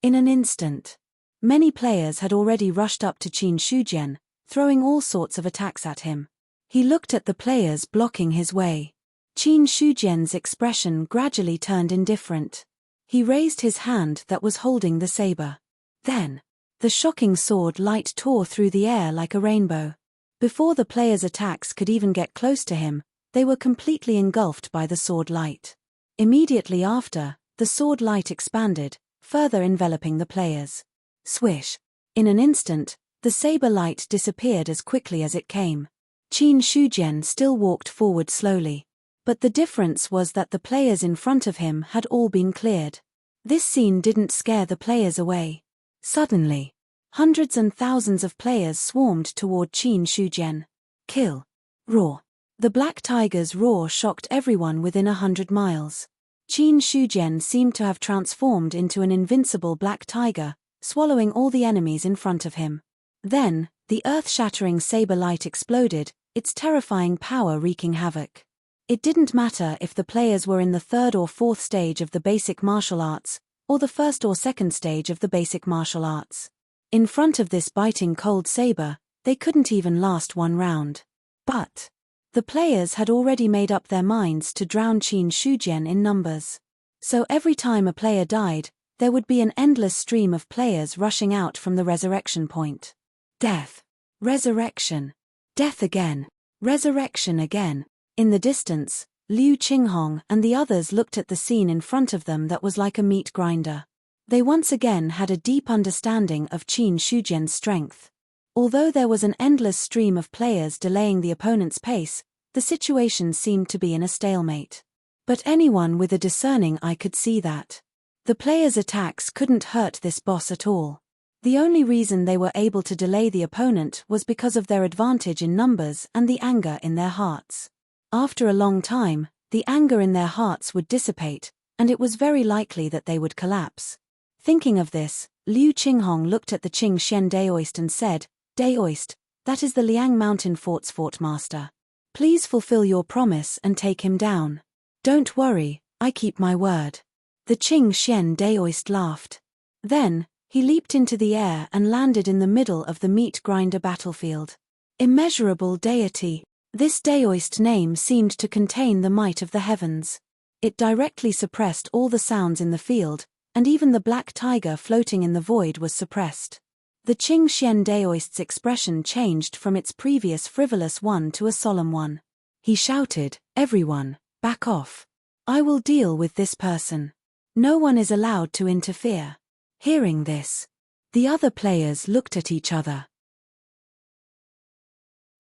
In an instant, many players had already rushed up to Qin Shujian, throwing all sorts of attacks at him. He looked at the players blocking his way. Qin Shujian's expression gradually turned indifferent. He raised his hand that was holding the saber. Then, the shocking sword light tore through the air like a rainbow. Before the players' attacks could even get close to him, they were completely engulfed by the sword light. Immediately after, the sword light expanded, further enveloping the players. Swish. In an instant, the saber light disappeared as quickly as it came. Qin Shujian still walked forward slowly. But the difference was that the players in front of him had all been cleared. This scene didn't scare the players away. Suddenly, hundreds and thousands of players swarmed toward Qin Shujian. Kill. Roar. The black tiger's roar shocked everyone within 100 miles. Qin Shujian seemed to have transformed into an invincible black tiger, swallowing all the enemies in front of him. Then, the earth-shattering saber light exploded, its terrifying power wreaking havoc. It didn't matter if the players were in the 3rd or 4th stage of the basic martial arts, or the 1st or 2nd stage of the basic martial arts. In front of this biting cold saber, they couldn't even last 1 round. But the players had already made up their minds to drown Qin Shujian in numbers. So every time a player died, there would be an endless stream of players rushing out from the resurrection point. Death. Resurrection. Death again. Resurrection again. In the distance, Liu Qinghong and the others looked at the scene in front of them that was like a meat grinder. They once again had a deep understanding of Qin Shujian's strength. Although there was an endless stream of players delaying the opponent's pace, the situation seemed to be in a stalemate. But anyone with a discerning eye could see that the players' attacks couldn't hurt this boss at all. The only reason they were able to delay the opponent was because of their advantage in numbers and the anger in their hearts. After a long time, the anger in their hearts would dissipate, and it was very likely that they would collapse. Thinking of this, Liu Qinghong looked at the Qingxian Daoist and said, "Daoist, that is the Liang Mountain Fort's fort master. Please fulfill your promise and take him down." "Don't worry, I keep my word." The Qingxian Daoist laughed. Then, he leaped into the air and landed in the middle of the meat grinder battlefield. Immeasurable deity. This Daoist name seemed to contain the might of the heavens. It directly suppressed all the sounds in the field, and even the black tiger floating in the void was suppressed. The Qingxian Daoist's expression changed from its previous frivolous one to a solemn one. He shouted, "Everyone, back off. I will deal with this person. No one is allowed to interfere." Hearing this, the other players looked at each other.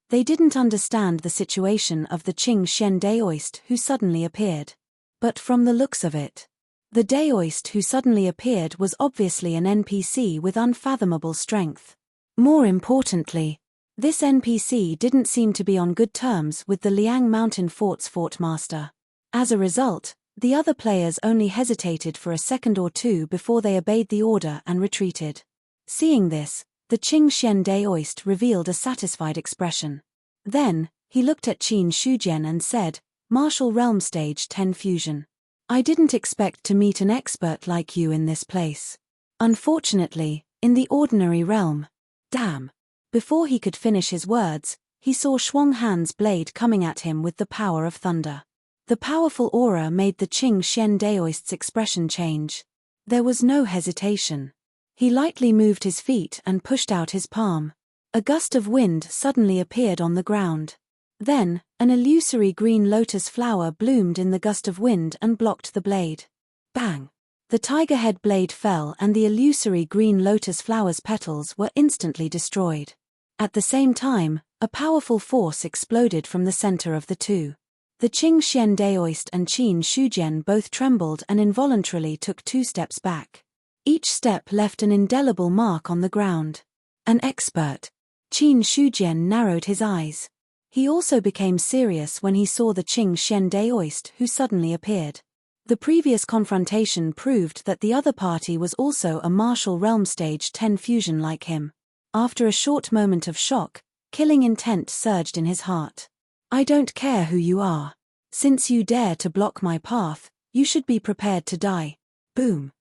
They didn't understand the situation of the Qing Xian Daoist who suddenly appeared. But from the looks of it, the Daoist who suddenly appeared was obviously an NPC with unfathomable strength. More importantly, this NPC didn't seem to be on good terms with the Liang Mountain Fort's fort master. As a result, the other players only hesitated for a second or two before they obeyed the order and retreated. Seeing this, the Qing Xian Daoist revealed a satisfied expression. Then, he looked at Qin Shujian and said, "Martial Realm Stage 10 Fusion. I didn't expect to meet an expert like you in this place. Unfortunately, in the ordinary realm." Damn. Before he could finish his words, he saw Shuang Han's blade coming at him with the power of thunder. The powerful aura made the Qing Xian Daoist's expression change. There was no hesitation. He lightly moved his feet and pushed out his palm. A gust of wind suddenly appeared on the ground. Then, an illusory green lotus flower bloomed in the gust of wind and blocked the blade. Bang! The tigerhead blade fell and the illusory green lotus flower's petals were instantly destroyed. At the same time, a powerful force exploded from the center of the two. The Qing Xian Daoist and Qin Shujian both trembled and involuntarily took 2 steps back. Each step left an indelible mark on the ground. An expert. Qin Shujian narrowed his eyes. He also became serious when he saw the Qing Xian Daoist who suddenly appeared. The previous confrontation proved that the other party was also a martial realm stage 10 fusion like him. After a short moment of shock, killing intent surged in his heart. "I don't care who you are. Since you dare to block my path, you should be prepared to die." Boom.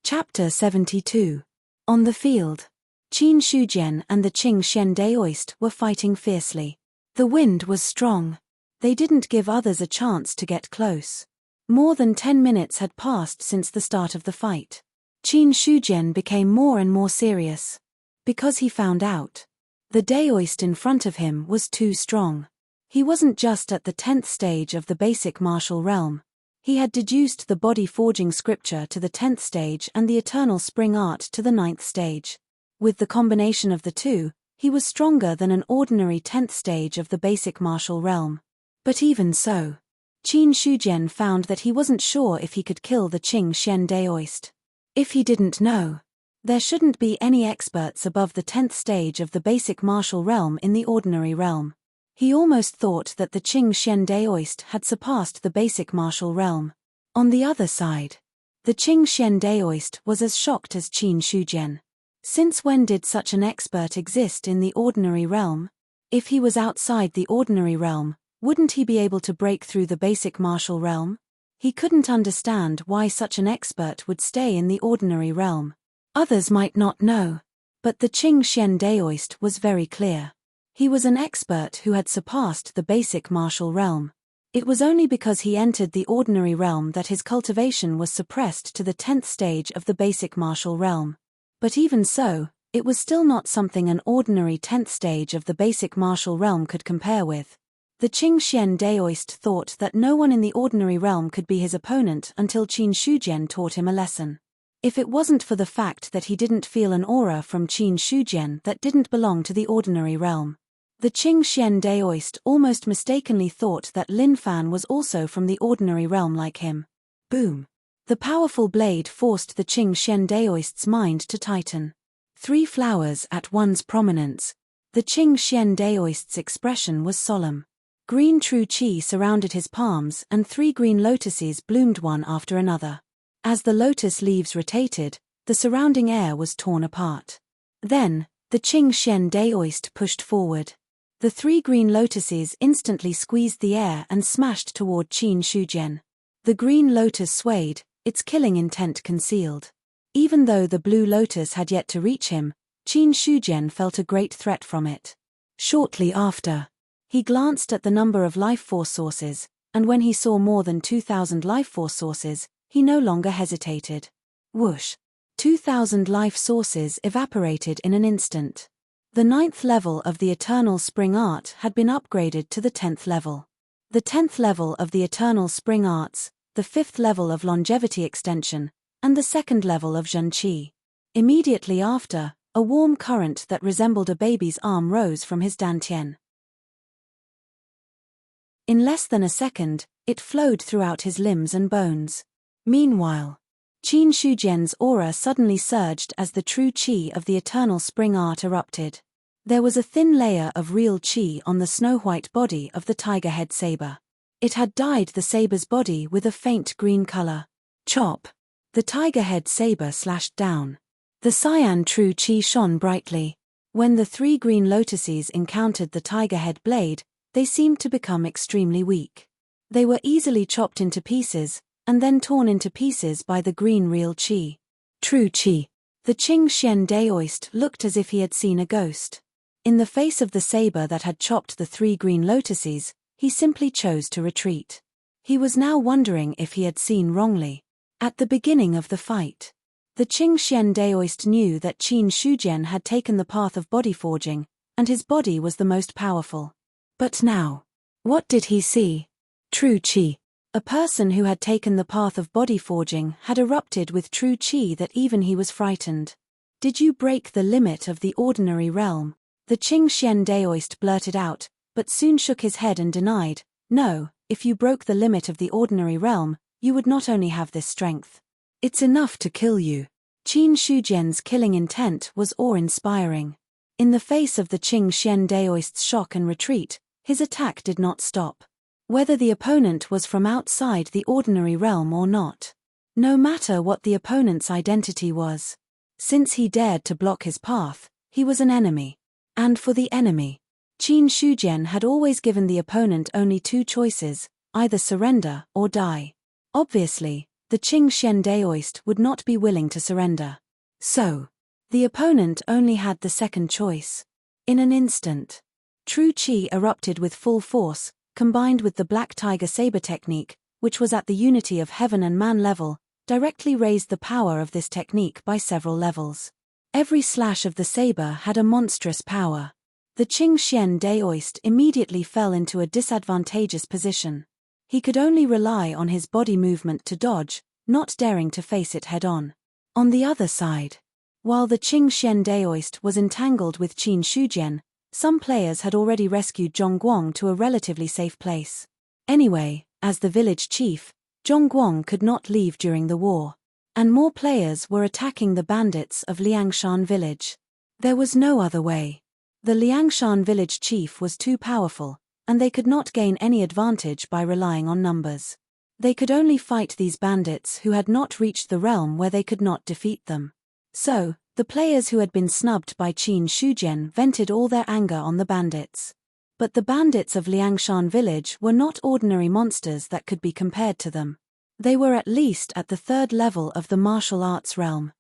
Chapter 72. On the field. Qin Shujian and the Qing Xian Daoist were fighting fiercely. The wind was strong. They didn't give others a chance to get close. More than 10 minutes had passed since the start of the fight. Qin Shujian became more and more serious. Because he found out. The Daoist in front of him was too strong. He wasn't just at the 10th stage of the basic martial realm. He had deduced the body forging scripture to the 10th stage and the eternal spring art to the 9th stage. With the combination of the two, he was stronger than an ordinary 10th stage of the basic martial realm. But even so, Qin Shujian found that he wasn't sure if he could kill the Qing Xian Daoist. If he didn't know, there shouldn't be any experts above the 10th stage of the basic martial realm in the ordinary realm. He almost thought that the Qing Xian Daoist had surpassed the basic martial realm. On the other side, the Qing Xian Daoist was as shocked as Qin Shujian. Since when did such an expert exist in the ordinary realm? If he was outside the ordinary realm, wouldn't he be able to break through the basic martial realm? He couldn't understand why such an expert would stay in the ordinary realm. Others might not know, but the Qing Xian Daoist was very clear. He was an expert who had surpassed the basic martial realm. It was only because he entered the ordinary realm that his cultivation was suppressed to the 10th stage of the basic martial realm. But even so, it was still not something an ordinary 10th stage of the basic martial realm could compare with. The Qing Xian Daoist thought that no one in the ordinary realm could be his opponent until Qin Shujian taught him a lesson. If it wasn't for the fact that he didn't feel an aura from Qin Shujian that didn't belong to the ordinary realm, the Qing Xian Daoist almost mistakenly thought that Lin Fan was also from the ordinary realm like him. Boom. The powerful blade forced the Qing Xian Daoist's mind to tighten. 3 flowers at one's prominence. The Qing Xian Daoist's expression was solemn. Green true qi surrounded his palms and 3 green lotuses bloomed one after another. As the lotus leaves rotated, the surrounding air was torn apart. Then, the Qing Xian Daoist pushed forward. The 3 green lotuses instantly squeezed the air and smashed toward Qin Shujian. The green lotus swayed, its killing intent concealed. Even though the blue lotus had yet to reach him, Qin Shujian felt a great threat from it. Shortly after, he glanced at the number of life force sources, and when he saw more than 2,000 life force sources, he no longer hesitated. Whoosh! 2,000 life sources evaporated in an instant. The 9th level of the Eternal Spring Art had been upgraded to the 10th level. The 10th level of the Eternal Spring Arts, the 5th level of Longevity Extension, and the 2nd level of Zhen Qi. Immediately after, A warm current that resembled a baby's arm rose from his dantian. In less than a second, it flowed throughout his limbs and bones. Meanwhile, Qin Shujian's aura suddenly surged as the true qi of the eternal spring art erupted. There was a thin layer of real qi on the snow-white body of the tiger-head saber. It had dyed the saber's body with a faint green color. Chop! The tiger-head saber slashed down. The cyan true qi shone brightly. When the 3 green lotuses encountered the tiger-head blade, they seemed to become extremely weak. They were easily chopped into pieces, and then torn into pieces by the green real qi. True qi. The Qing Xian Daoist looked as if he had seen a ghost. In the face of the saber that had chopped the 3 green lotuses, he simply chose to retreat. He was now wondering if he had seen wrongly. At the beginning of the fight, the Qing Xian Daoist knew that Qin Shujian had taken the path of body forging, and his body was the most powerful. But now, what did he see? True qi. A person who had taken the path of body forging had erupted with true qi that even he was frightened. Did you break the limit of the ordinary realm? The Qing Xian Daoist blurted out, but soon shook his head and denied, no, if you broke the limit of the ordinary realm, you would not only have this strength. It's enough to kill you. Qin Shujian's killing intent was awe-inspiring. In the face of the Qing Xian Daoist's shock and retreat, his attack did not stop. Whether the opponent was from outside the ordinary realm or not. No matter what the opponent's identity was. Since he dared to block his path, he was an enemy. And for the enemy, Qin Shujian had always given the opponent only 2 choices, either surrender or die. Obviously, the Qing Xian Daoist would not be willing to surrender. So, the opponent only had the second choice. In an instant, true qi erupted with full force, combined with the Black Tiger Saber technique, which was at the unity of heaven and man level, directly raised the power of this technique by several levels. Every slash of the saber had a monstrous power. The Qing Xian Daoist immediately fell into a disadvantageous position. He could only rely on his body movement to dodge, not daring to face it head-on. On the other side, while the Qing Xian Daoist was entangled with Qin Shujian, some players had already rescued Zhongguang to a relatively safe place. Anyway, as the village chief, Zhongguang could not leave during the war. And more players were attacking the bandits of Liangshan village. There was no other way. The Liangshan village chief was too powerful, and they could not gain any advantage by relying on numbers. They could only fight these bandits who had not reached the realm where they could not defeat them. So, the players who had been snubbed by Qin Shujian vented all their anger on the bandits. But the bandits of Liangshan village were not ordinary monsters that could be compared to them. They were at least at the 3rd level of the martial arts realm.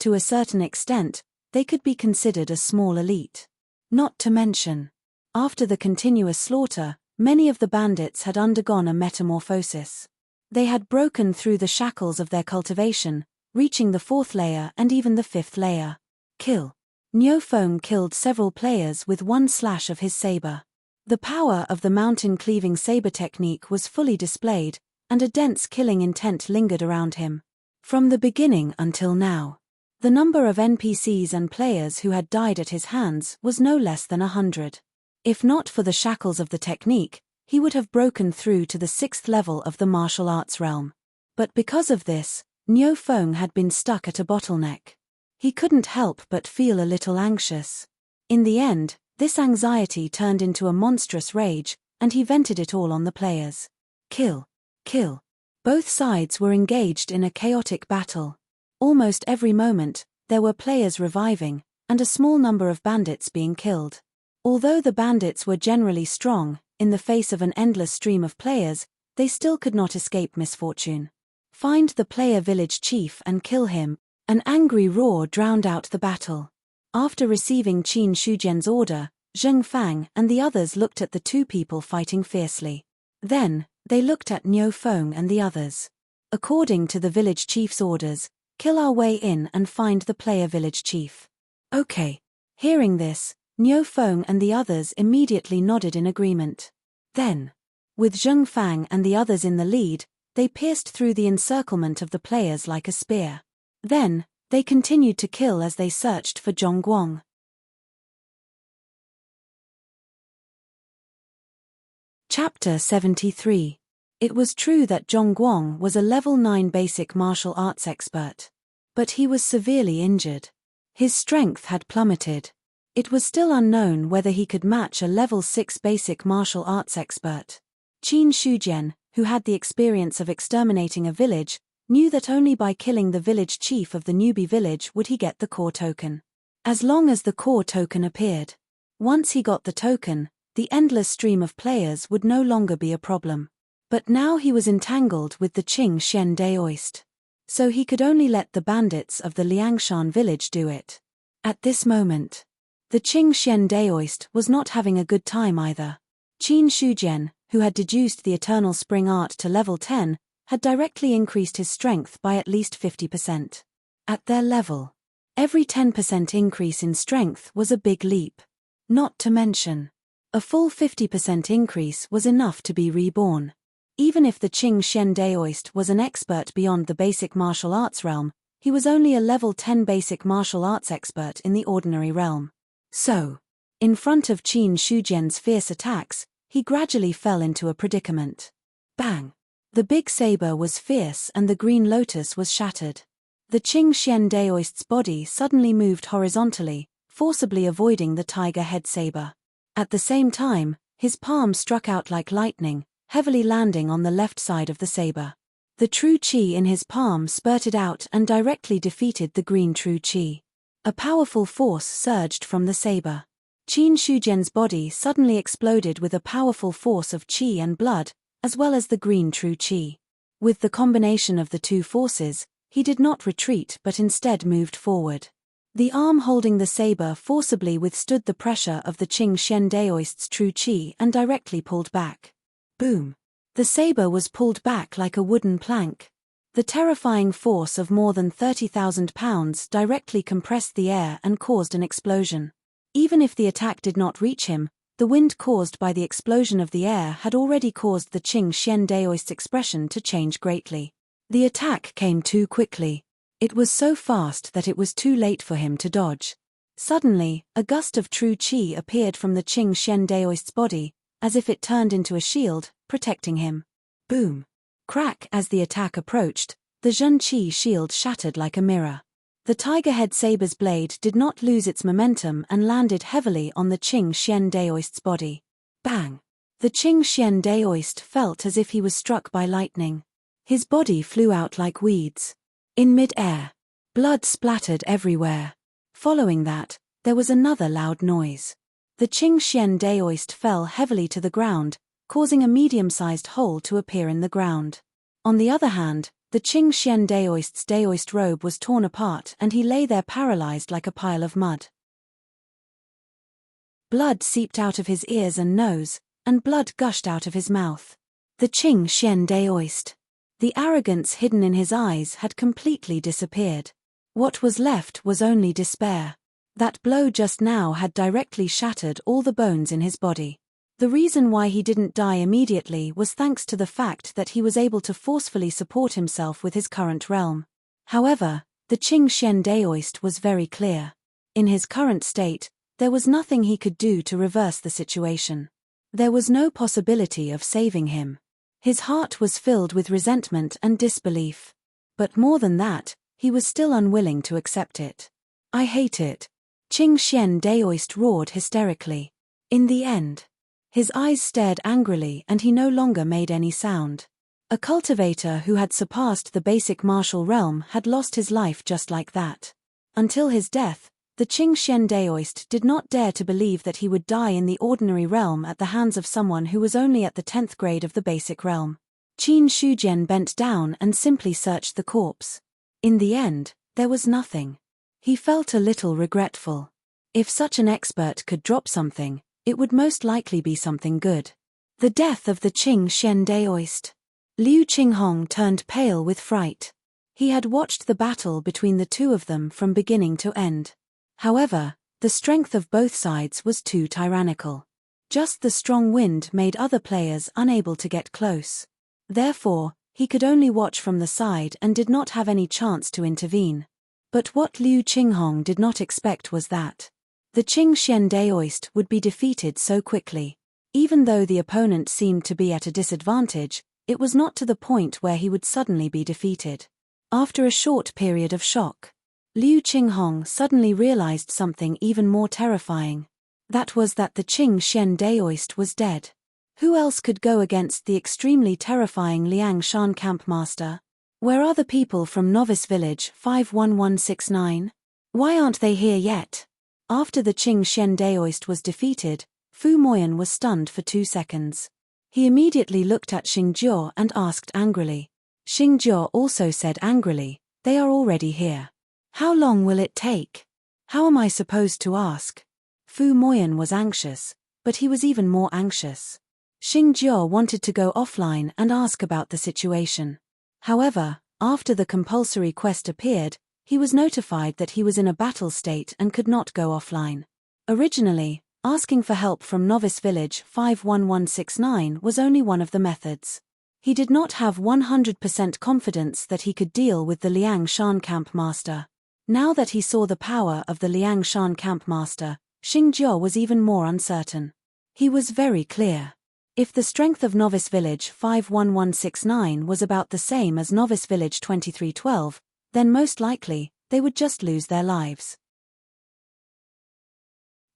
To a certain extent, they could be considered a small elite. Not to mention, after the continuous slaughter, many of the bandits had undergone a metamorphosis. They had broken through the shackles of their cultivation, reaching the 4th layer and even the 5th layer. Kill. Niu Feng killed several players with one slash of his saber. The power of the mountain-cleaving saber technique was fully displayed, and a dense killing intent lingered around him. From the beginning until now, the number of NPCs and players who had died at his hands was no less than 100. If not for the shackles of the technique, he would have broken through to the 6th level of the martial arts realm. But because of this, Niu Feng had been stuck at a bottleneck. He couldn't help but feel a little anxious. In the end, this anxiety turned into a monstrous rage, and he vented it all on the players. Kill. Kill. Both sides were engaged in a chaotic battle. Almost every moment, there were players reviving, and a small number of bandits being killed. Although the bandits were generally strong, in the face of an endless stream of players, they still could not escape misfortune. Find the player village chief and kill him. An angry roar drowned out the battle. After receiving Qin Shujian's order, Zheng Fang and the others looked at the 2 people fighting fiercely. Then, they looked at Niu Feng and the others. According to the village chief's orders, kill our way in and find the player village chief. Okay. Hearing this, Niu Feng and the others immediately nodded in agreement. Then, with Zheng Fang and the others in the lead, they pierced through the encirclement of the players like a spear. Then, They continued to kill as they searched for Zhongguang. Chapter 73. It was true that Zhongguang was a level 9 basic martial arts expert. But he was severely injured. His strength had plummeted. It was still unknown whether he could match a level 6 basic martial arts expert. Qin Shujian, who had the experience of exterminating a village, knew that only by killing the village chief of the newbie village would he get the core token. As long as the core token appeared. Once he got the token, the endless stream of players would no longer be a problem. But now he was entangled with the Qing Xian Daoist. So he could only let the bandits of the Liangshan village do it. At this moment, the Qing Xian Daoist was not having a good time either. Qin Shujian, who had deduced the Eternal Spring Art to level 10, had directly increased his strength by at least 50%. At their level, every 10% increase in strength was a big leap. Not to mention, a full 50% increase was enough to be reborn. Even if the Qing Xian Daoist was an expert beyond the basic martial arts realm, he was only a level 10 basic martial arts expert in the ordinary realm. So, in front of Qin Shujian's fierce attacks, he gradually fell into a predicament. Bang! The big saber was fierce and the green lotus was shattered. The Qing Xian Daoist's body suddenly moved horizontally, forcibly avoiding the tiger head saber. At the same time, his palm struck out like lightning, heavily landing on the left side of the saber. The true qi in his palm spurted out and directly defeated the green true qi. A powerful force surged from the saber. Qin Shujian's body suddenly exploded with a powerful force of qi and blood, as well as the green true qi. With the combination of the two forces, he did not retreat but instead moved forward. The arm holding the saber forcibly withstood the pressure of the Qing Xian Daoist's true qi and directly pulled back. Boom! The saber was pulled back like a wooden plank. The terrifying force of more than 30,000 pounds directly compressed the air and caused an explosion. Even if the attack did not reach him, the wind caused by the explosion of the air had already caused the Qing Xian Daoist's expression to change greatly. The attack came too quickly. It was so fast that it was too late for him to dodge. Suddenly, a gust of true qi appeared from the Qing Xian Daoist's body, as if it turned into a shield, protecting him. Boom! Crack! As the attack approached, the Zhen Qi shield shattered like a mirror. The tiger head saber's blade did not lose its momentum and landed heavily on the Qing Xian Daoist's body. Bang! The Qing Xian Daoist felt as if he was struck by lightning. His body flew out like weeds. In mid-air, blood splattered everywhere. Following that, there was another loud noise. The Qing Xian Daoist fell heavily to the ground, causing a medium-sized hole to appear in the ground. On the other hand, the Qing Xian Daoist's Daoist robe was torn apart and he lay there paralyzed like a pile of mud. Blood seeped out of his ears and nose, and blood gushed out of his mouth. The Qing Xian Daoist. The arrogance hidden in his eyes had completely disappeared. What was left was only despair. That blow just now had directly shattered all the bones in his body. The reason why he didn't die immediately was thanks to the fact that he was able to forcefully support himself with his current realm. However, the Qing Xian Daoist was very clear. In his current state, there was nothing he could do to reverse the situation. There was no possibility of saving him. His heart was filled with resentment and disbelief. But more than that, he was still unwilling to accept it. "I hate it," Qing Xian Daoist roared hysterically. In the end, his eyes stared angrily and he no longer made any sound. A cultivator who had surpassed the basic martial realm had lost his life just like that. Until his death, the Qing Xian Daoist did not dare to believe that he would die in the ordinary realm at the hands of someone who was only at the 10th grade of the basic realm. Qin Shujian bent down and simply searched the corpse. In the end, there was nothing. He felt a little regretful. If such an expert could drop something, it would most likely be something good. The death of the Qing Xian Daoist. Liu Qinghong turned pale with fright. He had watched the battle between the two of them from beginning to end. However, the strength of both sides was too tyrannical. Just the strong wind made other players unable to get close. Therefore, he could only watch from the side and did not have any chance to intervene. But what Liu Qinghong did not expect was that the Qing Xian Daoist would be defeated so quickly. Even though the opponent seemed to be at a disadvantage, it was not to the point where he would suddenly be defeated. After a short period of shock, Liu Qinghong suddenly realized something even more terrifying. That was that the Qing Xian Daoist was dead. Who else could go against the extremely terrifying Liang Shan campmaster? Where are the people from Novice Village 51169? Why aren't they here yet? After the Qing Xian Daoist was defeated, Fu Moyan was stunned for 2 seconds. He immediately looked at Xingjiao and asked angrily. Xingjiao also said angrily, "They are already here. How long will it take? How am I supposed to ask?" Fu Moyan was anxious, but he was even more anxious. Xingjiao wanted to go offline and ask about the situation. However, after the compulsory quest appeared, he was notified that he was in a battle state and could not go offline. Originally, asking for help from Novice Village 51169 was only one of the methods. He did not have 100% confidence that he could deal with the Liang Shan campmaster. Now that he saw the power of the Liang Shan campmaster, Xingjiao was even more uncertain. He was very clear. If the strength of Novice Village 51169 was about the same as Novice Village 2312, then most likely, they would just lose their lives.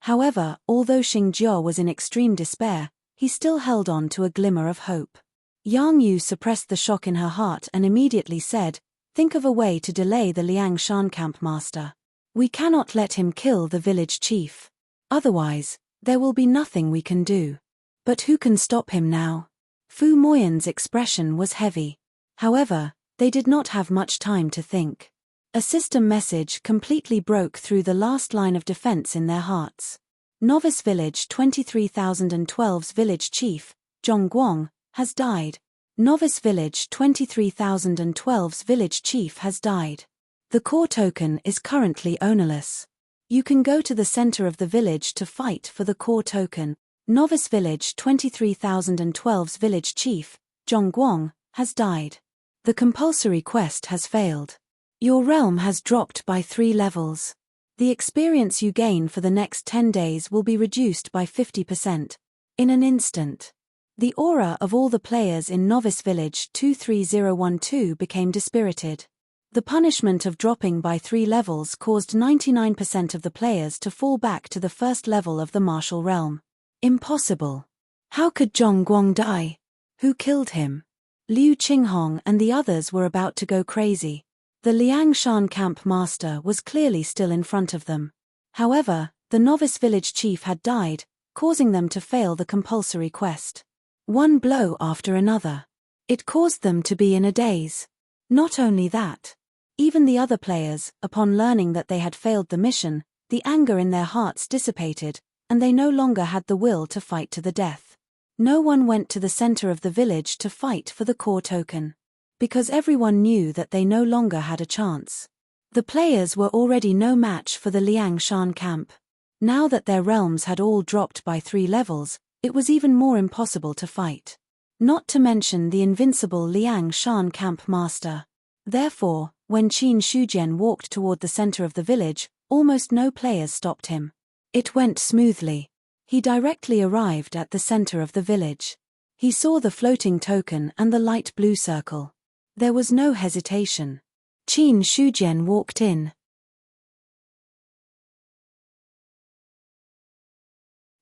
However, although Xingjiao was in extreme despair, he still held on to a glimmer of hope. Yang Yu suppressed the shock in her heart and immediately said, "Think of a way to delay the Liang Shan campmaster. We cannot let him kill the village chief. Otherwise, there will be nothing we can do. But who can stop him now?" Fu Moyan's expression was heavy. However, they did not have much time to think. A system message completely broke through the last line of defense in their hearts. Novice Village 23012's village chief, Zhong Guang, has died. Novice Village 23012's village chief has died. The core token is currently ownerless. You can go to the center of the village to fight for the core token. Novice Village 23012's village chief, Zhong Guang, has died. The compulsory quest has failed. Your realm has dropped by 3 levels. The experience you gain for the next 10 days will be reduced by 50%. In an instant, the aura of all the players in Novice Village 23012 became dispirited. The punishment of dropping by 3 levels caused 99% of the players to fall back to the first level of the martial realm. Impossible. How could Zhong Guang die? Who killed him? Liu Qinghong and the others were about to go crazy. The Liang Shan camp master was clearly still in front of them. However, the Novice Village chief had died, causing them to fail the compulsory quest. One blow after another. It caused them to be in a daze. Not only that, even the other players, upon learning that they had failed the mission, the anger in their hearts dissipated, and they no longer had the will to fight to the death. No one went to the center of the village to fight for the core token. Because everyone knew that they no longer had a chance. The players were already no match for the Liang Shan camp. Now that their realms had all dropped by 3 levels, it was even more impossible to fight. Not to mention the invincible Liang Shan camp master. Therefore, when Qin Shujian walked toward the center of the village, almost no players stopped him. It went smoothly. He directly arrived at the center of the village. He saw the floating token and the light blue circle. There was no hesitation. Qin Shujian walked in.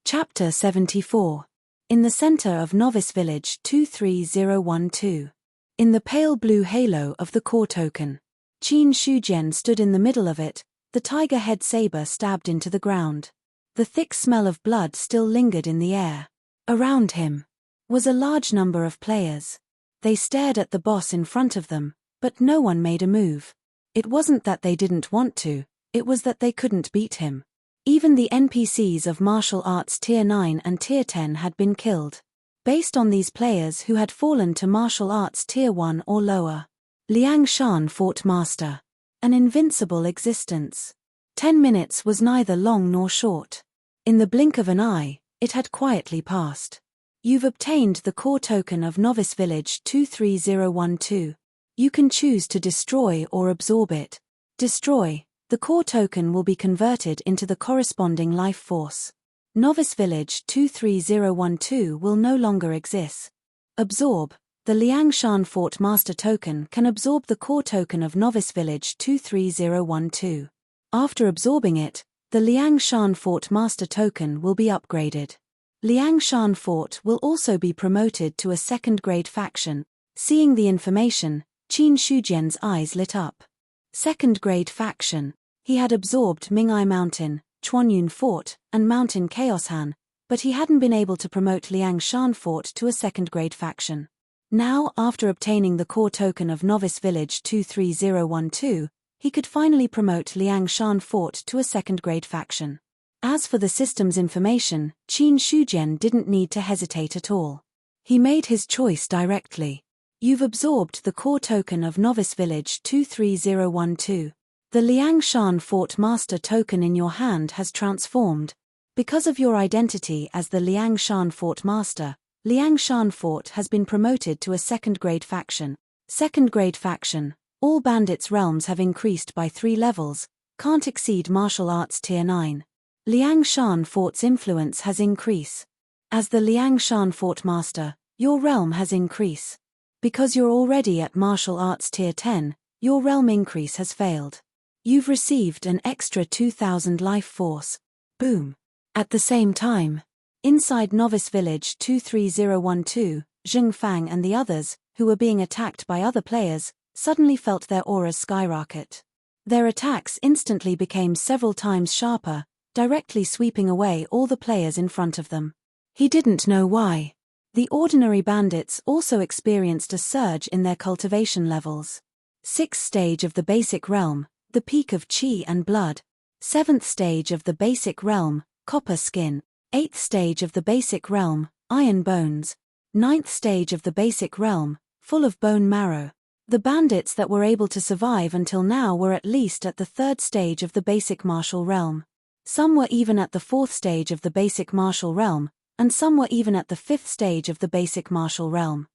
Chapter 74. In the center of Novice Village 23012. In the pale blue halo of the core token. Qin Shujian stood in the middle of it, the tiger head saber stabbed into the ground. The thick smell of blood still lingered in the air. Around him was a large number of players. They stared at the boss in front of them, but no one made a move. It wasn't that they didn't want to, it was that they couldn't beat him. Even the NPCs of martial arts Tier 9 and Tier 10 had been killed. Based on these players who had fallen to martial arts Tier 1 or lower. Liang Shan fought master. An invincible existence. 10 minutes was neither long nor short. In the blink of an eye, it had quietly passed. You've obtained the core token of Novice Village 23012. You can choose to destroy or absorb it. Destroy. The core token will be converted into the corresponding life force. Novice Village 23012 will no longer exist. Absorb. The Liangshan Fort Master token can absorb the core token of Novice Village 23012. After absorbing it, the Liangshan Fort Master token will be upgraded. Liangshan Fort will also be promoted to a second-grade faction. Seeing the information, Qin Shujian's eyes lit up. Second-grade faction. He had absorbed Mingai Mountain, Chuanyun Fort, and Mountain Chaoshan, but he hadn't been able to promote Liangshan Fort to a second-grade faction. Now, after obtaining the core token of Novice Village 23012, he could finally promote Liangshan Fort to a second-grade faction. As for the system's information, Qin Shujian didn't need to hesitate at all. He made his choice directly. You've absorbed the core token of Novice Village 23012. The Liangshan Fort Master token in your hand has transformed. Because of your identity as the Liangshan Fort Master, Liangshan Fort has been promoted to a second-grade faction. Second-grade faction. All bandits' realms have increased by 3 levels, can't exceed martial arts tier 9. Liangshan Fort's influence has increased. As the Liangshan Fort Master, your realm has increased. Because you're already at martial arts tier 10, your realm increase has failed. You've received an extra 2000 life force. Boom. At the same time, inside Novice Village 23012, Zheng Fang and the others, who were being attacked by other players, suddenly felt their auras skyrocket. Their attacks instantly became several times sharper, directly sweeping away all the players in front of them. He didn't know why. The ordinary bandits also experienced a surge in their cultivation levels. 6th stage of the basic realm, the peak of Qi and blood. 7th stage of the basic realm, copper skin. 8th stage of the basic realm, iron bones. 9th stage of the basic realm, full of bone marrow. The bandits that were able to survive until now were at least at the 3rd stage of the basic martial realm. Some were even at the 4th stage of the basic martial realm, and some were even at the 5th stage of the basic martial realm.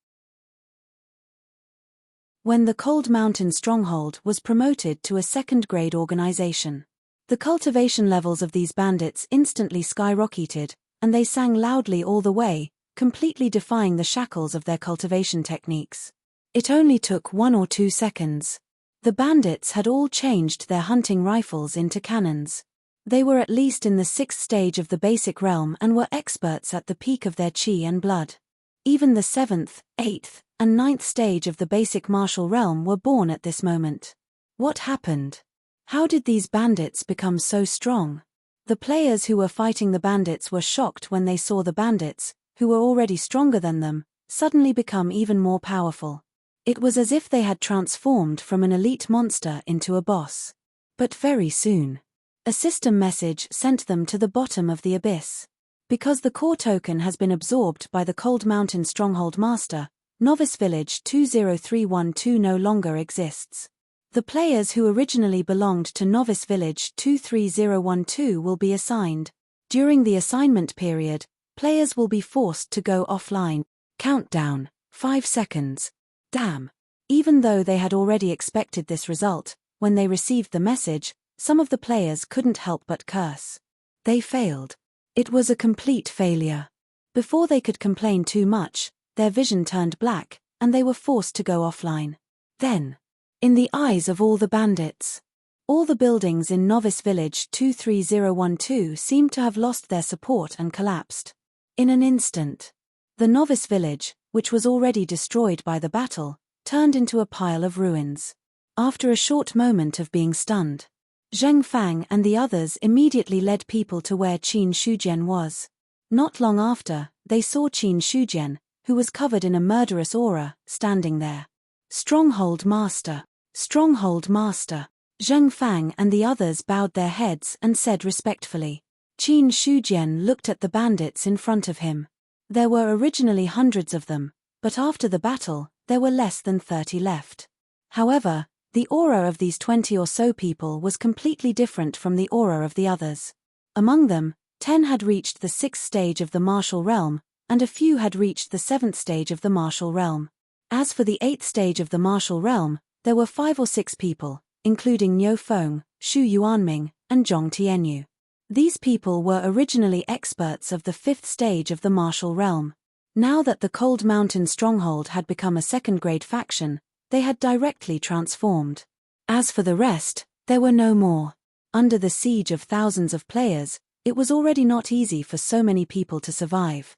When the Cold Mountain Stronghold was promoted to a second-grade organization, the cultivation levels of these bandits instantly skyrocketed, and they sang loudly all the way, completely defying the shackles of their cultivation techniques. It only took 1 or 2 seconds. The bandits had all changed their hunting rifles into cannons. They were at least in the 6th stage of the basic realm and were experts at the peak of their qi and blood. Even the 7th, 8th, and 9th stage of the basic martial realm were born at this moment. What happened? How did these bandits become so strong? The players who were fighting the bandits were shocked when they saw the bandits, who were already stronger than them, suddenly become even more powerful. It was as if they had transformed from an elite monster into a boss. But very soon, a system message sent them to the bottom of the abyss. Because the core token has been absorbed by the Cold Mountain Stronghold Master, Novice Village 20312 no longer exists. The players who originally belonged to Novice Village 23012 will be assigned. During the assignment period, players will be forced to go offline. Countdown, 5 seconds. Damn. Even though they had already expected this result, when they received the message, some of the players couldn't help but curse. They failed. It was a complete failure. Before they could complain too much, their vision turned black, and they were forced to go offline. Then, in the eyes of all the bandits, all the buildings in Novice Village 23012 seemed to have lost their support and collapsed. In an instant, the Novice Village, which was already destroyed by the battle, turned into a pile of ruins. After a short moment of being stunned, Zheng Fang and the others immediately led people to where Qin Shujian was. Not long after, they saw Qin Shujian, who was covered in a murderous aura, standing there. Stronghold Master. Stronghold Master. Zheng Fang and the others bowed their heads and said respectfully. Qin Shujian looked at the bandits in front of him. There were originally hundreds of them, but after the battle, there were less than 30 left. However, the aura of these 20 or so people was completely different from the aura of the others. Among them, 10 had reached the 6th stage of the martial realm, and a few had reached the 7th stage of the martial realm. As for the 8th stage of the martial realm, there were 5 or 6 people, including Niu Feng, Xu Yuanming, and Zhong Tianyu. These people were originally experts of the 5th stage of the martial realm. Now that the Cold Mountain stronghold had become a second-grade faction, they had directly transformed. As for the rest, there were no more. Under the siege of thousands of players, it was already not easy for so many people to survive.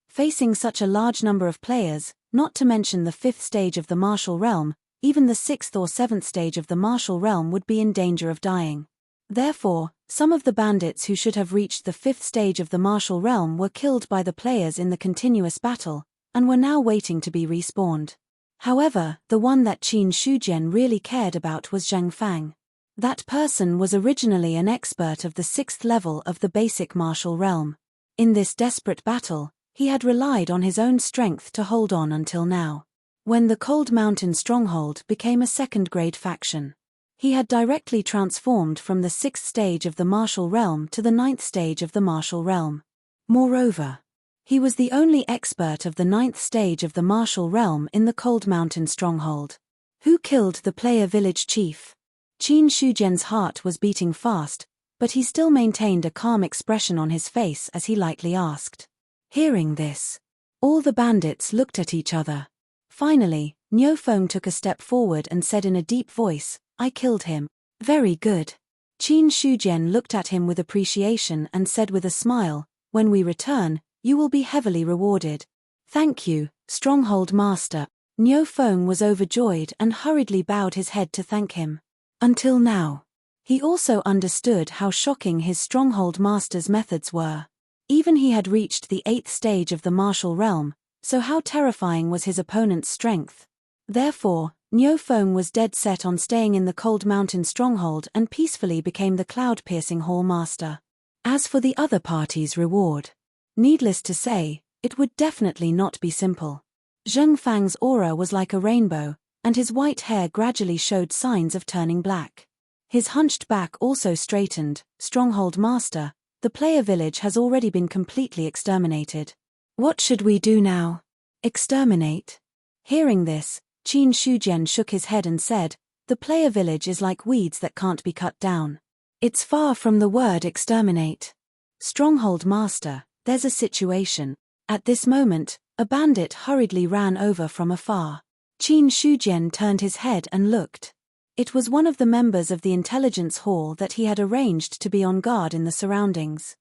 Facing such a large number of players, not to mention the 5th stage of the martial realm, even the 6th or 7th stage of the martial realm would be in danger of dying. Therefore, some of the bandits who should have reached the 5th stage of the martial realm were killed by the players in the continuous battle, and were now waiting to be respawned. However, the one that Qin Shujian really cared about was Zhang Fang. That person was originally an expert of the 6th level of the basic martial realm. In this desperate battle, he had relied on his own strength to hold on until now. When the Cold Mountain stronghold became a second-grade faction, he had directly transformed from the 6th stage of the martial realm to the 9th stage of the martial realm. Moreover, he was the only expert of the 9th stage of the martial realm in the Cold Mountain stronghold. Who killed the player village chief? Qin Shujian's heart was beating fast, but he still maintained a calm expression on his face as he lightly asked. Hearing this, all the bandits looked at each other. Finally, Niu Feng took a step forward and said in a deep voice, "I killed him." Very good. Qin Shujian looked at him with appreciation and said with a smile, "When we return, you will be heavily rewarded." "Thank you, Stronghold Master." Niu Feng was overjoyed and hurriedly bowed his head to thank him. Until now, he also understood how shocking his Stronghold Master's methods were. Even he had reached the 8th stage of the martial realm, so how terrifying was his opponent's strength. Therefore, Niu Feng was dead set on staying in the Cold Mountain stronghold and peacefully became the cloud-piercing Hall Master. As for the other party's reward, needless to say, it would definitely not be simple. Zheng Fang's aura was like a rainbow, and his white hair gradually showed signs of turning black. His hunched back also straightened. Stronghold Master, the player village has already been completely exterminated. What should we do now? Exterminate? Hearing this, Qin Shujian shook his head and said, "The player village is like weeds that can't be cut down. It's far from the word exterminate." Stronghold Master, there's a situation. At this moment, a bandit hurriedly ran over from afar. Qin Shujian turned his head and looked. It was one of the members of the intelligence hall that he had arranged to be on guard in the surroundings.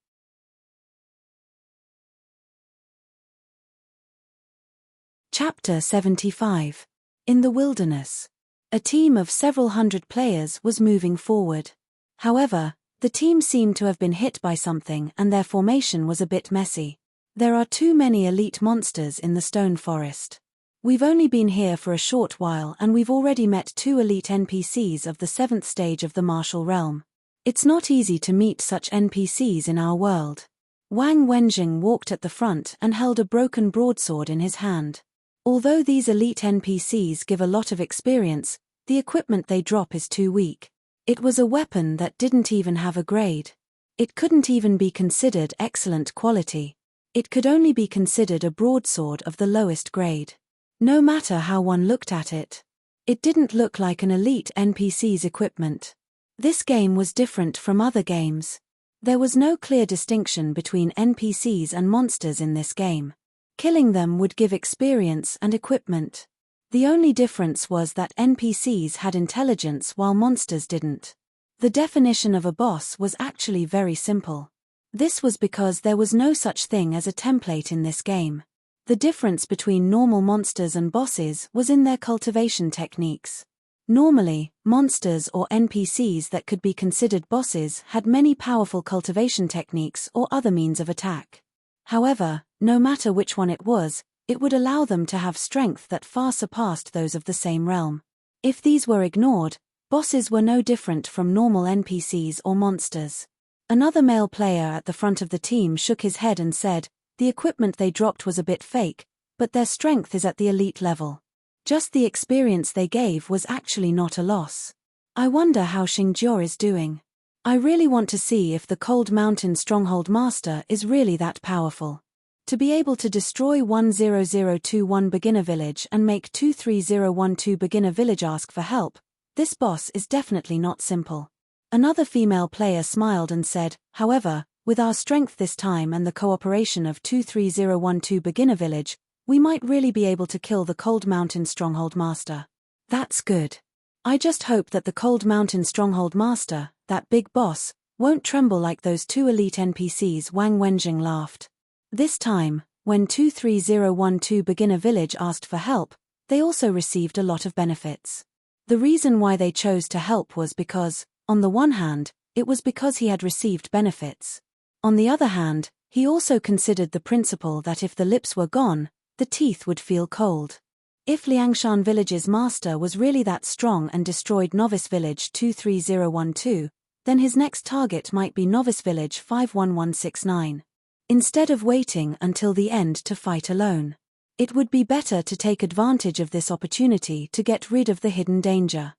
Chapter 75. In the wilderness. A team of several hundred players was moving forward. However, the team seemed to have been hit by something and their formation was a bit messy. There are too many elite monsters in the stone forest. We've only been here for a short while and we've already met 2 elite NPCs of the 7th stage of the martial realm. It's not easy to meet such NPCs in our world. Wang Wenjing walked at the front and held a broken broadsword in his hand. Although these elite NPCs give a lot of experience, the equipment they drop is too weak. It was a weapon that didn't even have a grade. It couldn't even be considered excellent quality. It could only be considered a broadsword of the lowest grade. No matter how one looked at it, it didn't look like an elite NPC's equipment. This game was different from other games. There was no clear distinction between NPCs and monsters in this game. Killing them would give experience and equipment. The only difference was that NPCs had intelligence while monsters didn't. The definition of a boss was actually very simple. This was because there was no such thing as a template in this game. The difference between normal monsters and bosses was in their cultivation techniques. Normally, monsters or NPCs that could be considered bosses had many powerful cultivation techniques or other means of attack. However, no matter which one it would allow them to have strength that far surpassed those of the same realm. If these were ignored, bosses were no different from normal NPCs or monsters. Another male player at the front of the team shook his head and said, "The equipment they dropped was a bit fake, but their strength is at the elite level. Just the experience they gave was actually not a loss. I wonder how Xingjiao is doing. I really want to see if the Cold Mountain Stronghold Master is really that powerful. To be able to destroy 10021 beginner village and make 23012 beginner village ask for help, This boss is definitely not simple. Another female player smiled and said, however, with our strength this time and the cooperation of 23012 Beginner Village, we might really be able to kill the Cold Mountain Stronghold Master. That's good. I just hope that the Cold Mountain Stronghold Master, that big boss, won't tremble like those two elite NPCs. Wang Wenjing laughed. This time, when 23012 Beginner Village asked for help, they also received a lot of benefits. The reason why they chose to help was because, on the one hand, it was because he had received benefits. On the other hand, he also considered the principle that if the lips were gone, the teeth would feel cold. If Liangshan Village's master was really that strong and destroyed Novice Village 23012, then his next target might be Novice Village 51169. Instead of waiting until the end to fight alone, it would be better to take advantage of this opportunity to get rid of the hidden danger.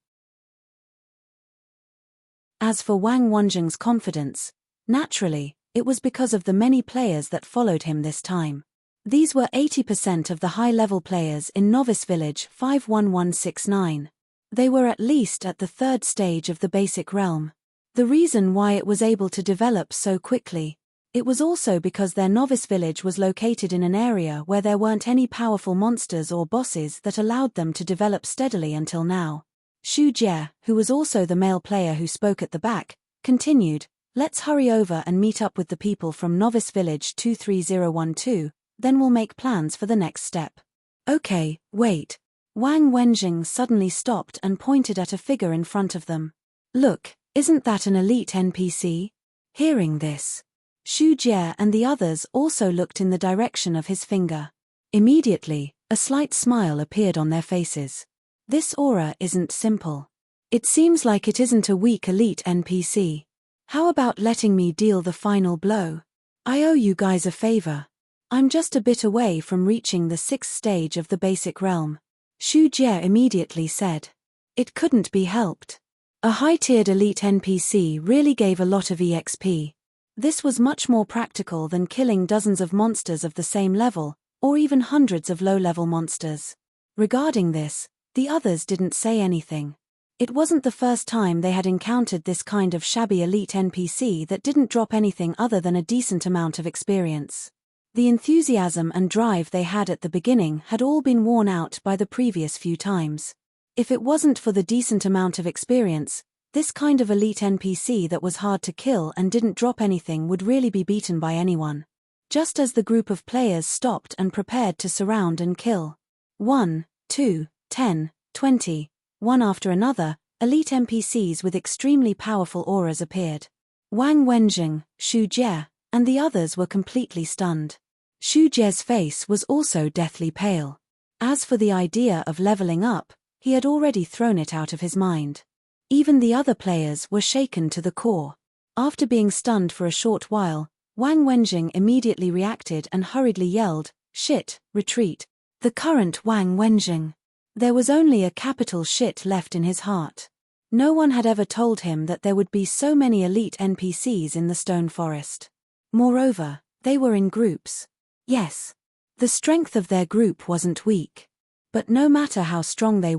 As for Wang Wenjing's confidence, naturally, it was because of the many players that followed him this time. These were 80% of the high-level players in Novice Village 51169. They were at least at the third stage of the basic realm. The reason why it was able to develop so quickly, it was also because their Novice Village was located in an area where there weren't any powerful monsters or bosses that allowed them to develop steadily until now. Xu Jie, who was also the male player who spoke at the back, continued, "Let's hurry over and meet up with the people from Novice Village 23012. Then we'll make plans for the next step." Okay, wait. Wang Wenjing suddenly stopped and pointed at a figure in front of them. Look, isn't that an elite NPC? Hearing this, Xu Jie and the others also looked in the direction of his finger. Immediately, a slight smile appeared on their faces. This aura isn't simple. It seems like it isn't a weak elite NPC. How about letting me deal the final blow? I owe you guys a favor. I'm just a bit away from reaching the 6th stage of the basic realm. Xu Jie immediately said. It couldn't be helped. A high-tiered elite NPC really gave a lot of EXP. This was much more practical than killing dozens of monsters of the same level, or even hundreds of low-level monsters. Regarding this, the others didn't say anything. It wasn't the first time they had encountered this kind of shabby elite NPC that didn't drop anything other than a decent amount of experience. The enthusiasm and drive they had at the beginning had all been worn out by the previous few times. If it wasn't for the decent amount of experience, this kind of elite NPC that was hard to kill and didn't drop anything would really be beaten by anyone. Just as the group of players stopped and prepared to surround and kill. 1, 2, 10, 20, one after another, elite NPCs with extremely powerful auras appeared. Wang Wenjing, Xu Jie, and the others were completely stunned. Xu Jie's face was also deathly pale. As for the idea of leveling up, he had already thrown it out of his mind. Even the other players were shaken to the core. After being stunned for a short while, Wang Wenjing immediately reacted and hurriedly yelled, "Shit, retreat." The current Wang Wenjing. There was only a capital shit left in his heart. No one had ever told him that there would be so many elite NPCs in the Stone Forest. Moreover, they were in groups. Yes. The strength of their group wasn't weak. But no matter how strong they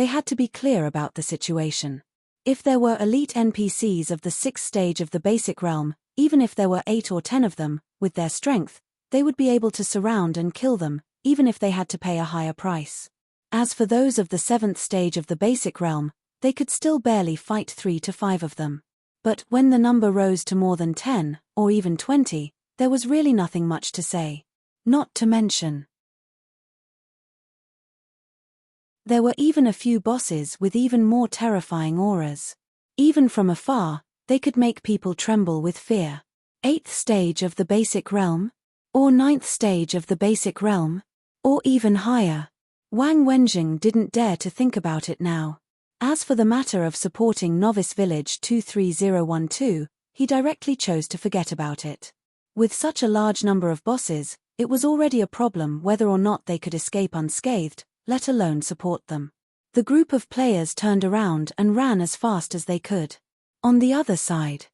had to be clear about the situation. If there were elite NPCs of the 6th stage of the basic realm, even if there were 8 or 10 of them, with their strength, they would be able to surround and kill them, even if they had to pay a higher price. As for those of the 7th stage of the basic realm, they could still barely fight 3 to 5 of them. But when the number rose to more than 10, or even 20, there was really nothing much to say. Not to mention, there were even a few bosses with even more terrifying auras. Even from afar, they could make people tremble with fear. 8th stage of the basic realm? Or 9th stage of the basic realm? Or even higher? Wang Wenjing didn't dare to think about it now. As for the matter of supporting Novice Village 23012, he directly chose to forget about it. With such a large number of bosses, it was already a problem whether or not they could escape unscathed, let alone support them. The group of players turned around and ran as fast as they could. On the other side,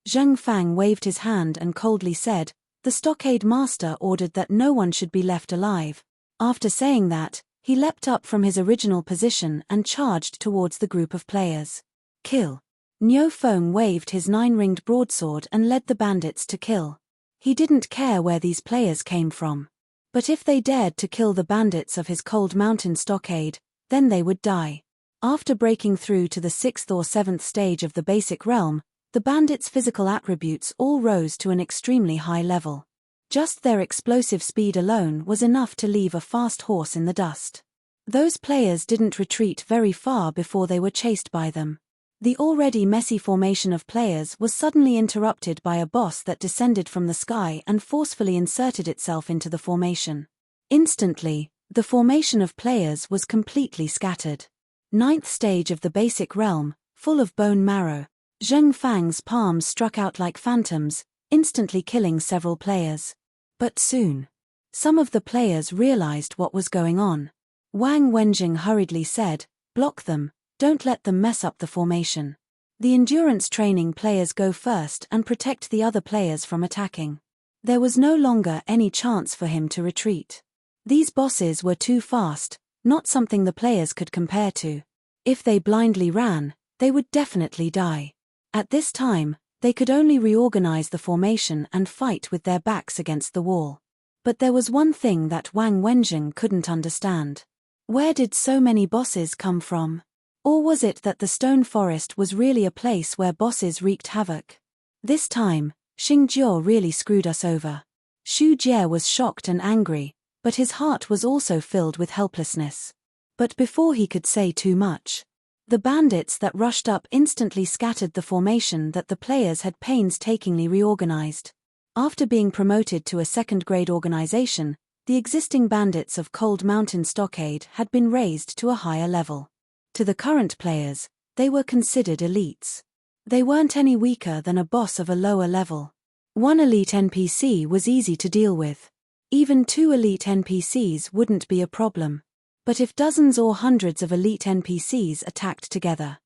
Zheng Fang waved his hand and coldly said, "The stockade master ordered that no one should be left alive." After saying that, He leapt up from his original position and charged towards the group of players. Kill. Niu Feng waved his 9-ringed broadsword and led the bandits to kill. He didn't care where these players came from. But if they dared to kill the bandits of his Cold Mountain stockade, then they would die. After breaking through to the 6th or 7th stage of the basic realm, the bandits' physical attributes all rose to an extremely high level. Just their explosive speed alone was enough to leave a fast horse in the dust. Those players didn't retreat very far before they were chased by them. The already messy formation of players was suddenly interrupted by a boss that descended from the sky and forcefully inserted itself into the formation. Instantly, the formation of players was completely scattered. 9th stage of the basic realm, full of bone marrow. Zheng Fang's palms struck out like phantoms, instantly killing several players. But soon, some of the players realized what was going on. Wang Wenjing hurriedly said, "Block them, don't let them mess up the formation." The endurance training players go first and protect the other players from attacking. There was no longer any chance for him to retreat. These bosses were too fast, not something the players could compare to. If they blindly ran, they would definitely die. At this time, they could only reorganize the formation and fight with their backs against the wall. But there was one thing that Wang Wenjing couldn't understand. Where did so many bosses come from? Or was it that the stone forest was really a place where bosses wreaked havoc? This time, Xingjiao really screwed us over. Xu Jie was shocked and angry, but his heart was also filled with helplessness. But before he could say too much, the bandits that rushed up instantly scattered the formation that the players had painstakingly reorganized. After being promoted to a second-grade organization, the existing bandits of Cold Mountain Stockade had been raised to a higher level. To the current players, they were considered elites. They weren't any weaker than a boss of a lower level. One elite NPC was easy to deal with. Even 2 elite NPCs wouldn't be a problem. But if dozens or hundreds of elite NPCs attacked together,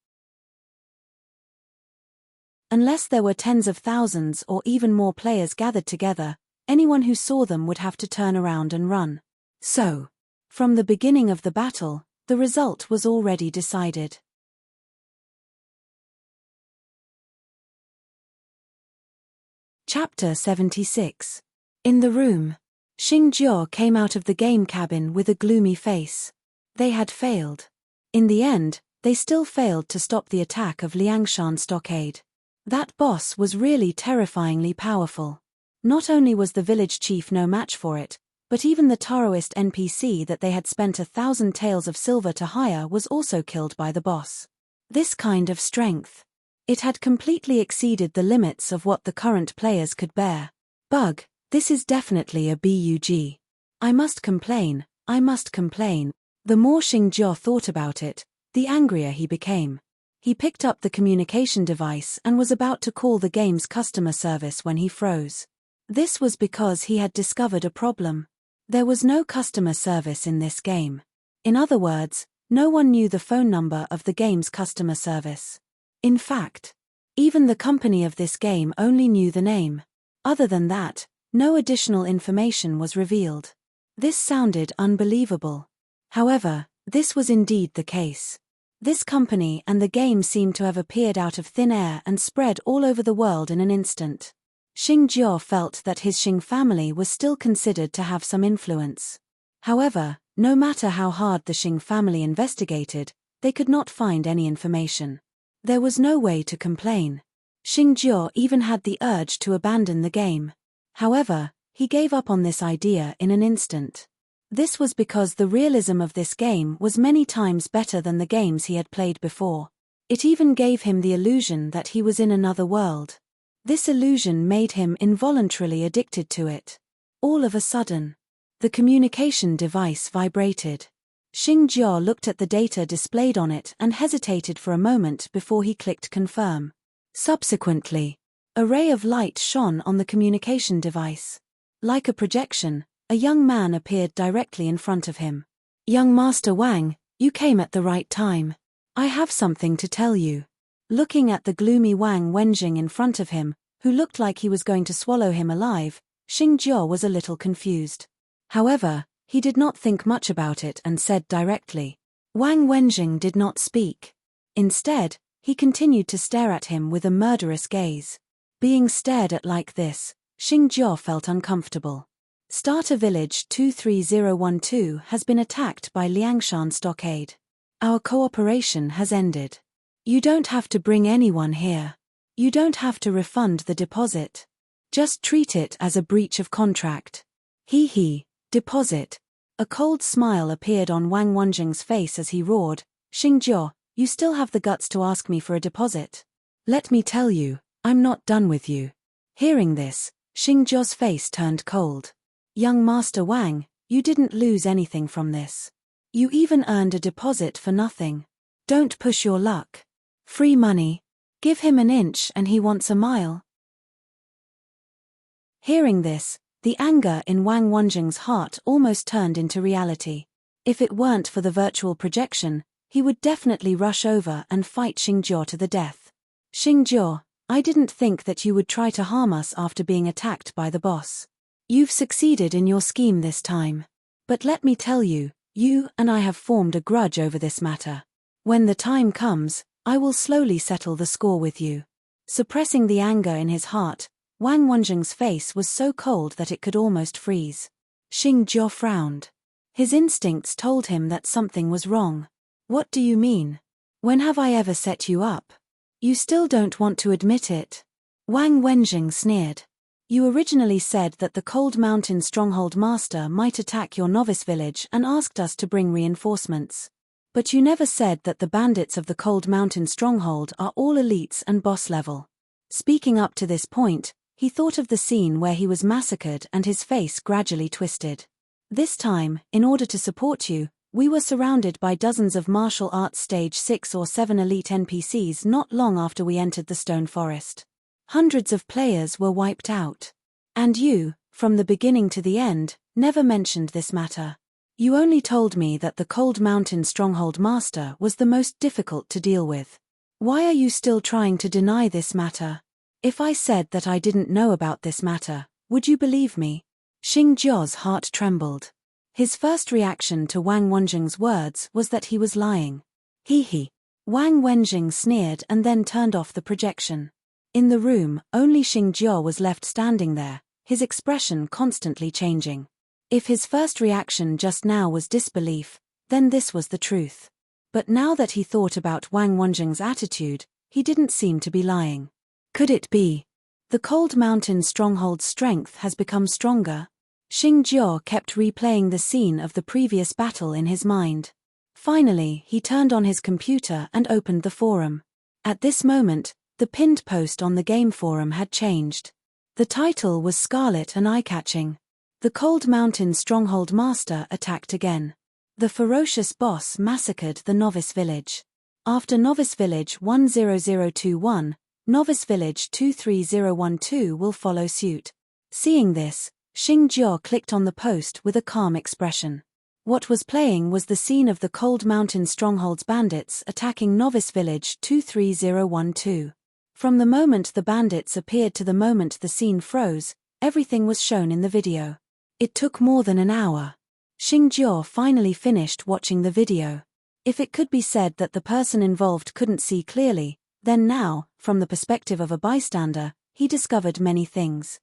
unless there were tens of thousands or even more players gathered together, anyone who saw them would have to turn around and run. So, from the beginning of the battle, the result was already decided. Chapter 76. In the room, Xingjiao came out of the game cabin with a gloomy face. They had failed. In the end, they still failed to stop the attack of Liangshan Stockade. That boss was really terrifyingly powerful. Not only was the village chief no match for it, but even the Taoist NPC that they had spent 1,000 taels of silver to hire was also killed by the boss. This kind of strength. It had completely exceeded the limits of what the current players could bear. Bug, this is definitely a bug. I must complain. The more Xingjiao thought about it, the angrier he became. He picked up the communication device and was about to call the game's customer service when he froze. This was because he had discovered a problem. There was no customer service in this game. In other words, no one knew the phone number of the game's customer service. In fact, even the company of this game only knew the name. Other than that, no additional information was revealed. This sounded unbelievable. However, this was indeed the case. This company and the game seemed to have appeared out of thin air and spread all over the world in an instant. Xingjiao felt that his Xing family was still considered to have some influence. However, no matter how hard the Xing family investigated, they could not find any information. There was no way to complain. Xingjiao even had the urge to abandon the game. However, he gave up on this idea in an instant. This was because the realism of this game was many times better than the games he had played before. It even gave him the illusion that he was in another world. This illusion made him involuntarily addicted to it. All of a sudden, the communication device vibrated. Xingjiao looked at the data displayed on it and hesitated for a moment before he clicked confirm. Subsequently, a ray of light shone on the communication device. Like a projection, a young man appeared directly in front of him. "Young Master Wang, you came at the right time. I have something to tell you." Looking at the gloomy Wang Wenjing in front of him, who looked like he was going to swallow him alive, Xingjiao was a little confused. However, He did not think much about it and said directly. Wang Wenjing did not speak. Instead, he continued to stare at him with a murderous gaze. Being stared at like this, Xingjiao felt uncomfortable. Starter Village 23012 has been attacked by Liangshan Stockade. Our cooperation has ended. You don't have to bring anyone here. You don't have to refund the deposit. Just treat it as a breach of contract. Deposit. A cold smile appeared on Wang Wenjing's face as he roared, Xingjiao, you still have the guts to ask me for a deposit? Let me tell you, I'm not done with you. Hearing this, Xingjiao's face turned cold. Young Master Wang, you didn't lose anything from this. You even earned a deposit for nothing. Don't push your luck. Free money. Give him an inch and he wants a mile. Hearing this, the anger in Wang Wenjing's heart almost turned into reality. If it weren't for the virtual projection, he would definitely rush over and fight Xingjiao to the death. Xingjiao, I didn't think that you would try to harm us after being attacked by the boss. You've succeeded in your scheme this time. But let me tell you, you and I have formed a grudge over this matter. When the time comes, I will slowly settle the score with you. Suppressing the anger in his heart, Wang Wenjing's face was so cold that it could almost freeze. Xingjiao frowned. His instincts told him that something was wrong. What do you mean? When have I ever set you up? You still don't want to admit it. Wang Wenjing sneered. You originally said that the Cold Mountain Stronghold Master might attack your novice village and asked us to bring reinforcements. But you never said that the bandits of the Cold Mountain Stronghold are all elites and boss level. Speaking up to this point, he thought of the scene where he was massacred and his face gradually twisted. This time, in order to support you, we were surrounded by dozens of martial arts stage 6 or 7 elite NPCs not long after we entered the Stone Forest. Hundreds of players were wiped out. And you, from the beginning to the end, never mentioned this matter. You only told me that the Cold Mountain Stronghold Master was the most difficult to deal with. Why are you still trying to deny this matter? If I said that I didn't know about this matter, would you believe me? Xingjiao's heart trembled. His first reaction to Wang Wenjing's words was that he was lying. Wang Wenjing sneered and then turned off the projection. In the room, only Xingjiao was left standing there, his expression constantly changing. If his first reaction just now was disbelief, then this was the truth. But now that he thought about Wang Wenjing's attitude, he didn't seem to be lying. Could it be? The Cold Mountain Stronghold's strength has become stronger. Xingjiao kept replaying the scene of the previous battle in his mind. Finally, he turned on his computer and opened the forum. At this moment, the pinned post on the game forum had changed. The title was scarlet and eye-catching. The Cold Mountain Stronghold Master attacked again. The ferocious boss massacred the Novice Village. After Novice Village 10021, Novice Village 23012 will follow suit. Seeing this, Xingjiao clicked on the post with a calm expression. What was playing was the scene of the Cold Mountain Stronghold's bandits attacking Novice Village 23012. From the moment the bandits appeared to the moment the scene froze, everything was shown in the video. It took more than an hour. Xingjiao finally finished watching the video. If it could be said that the person involved couldn't see clearly, then now, from the perspective of a bystander, he discovered many things.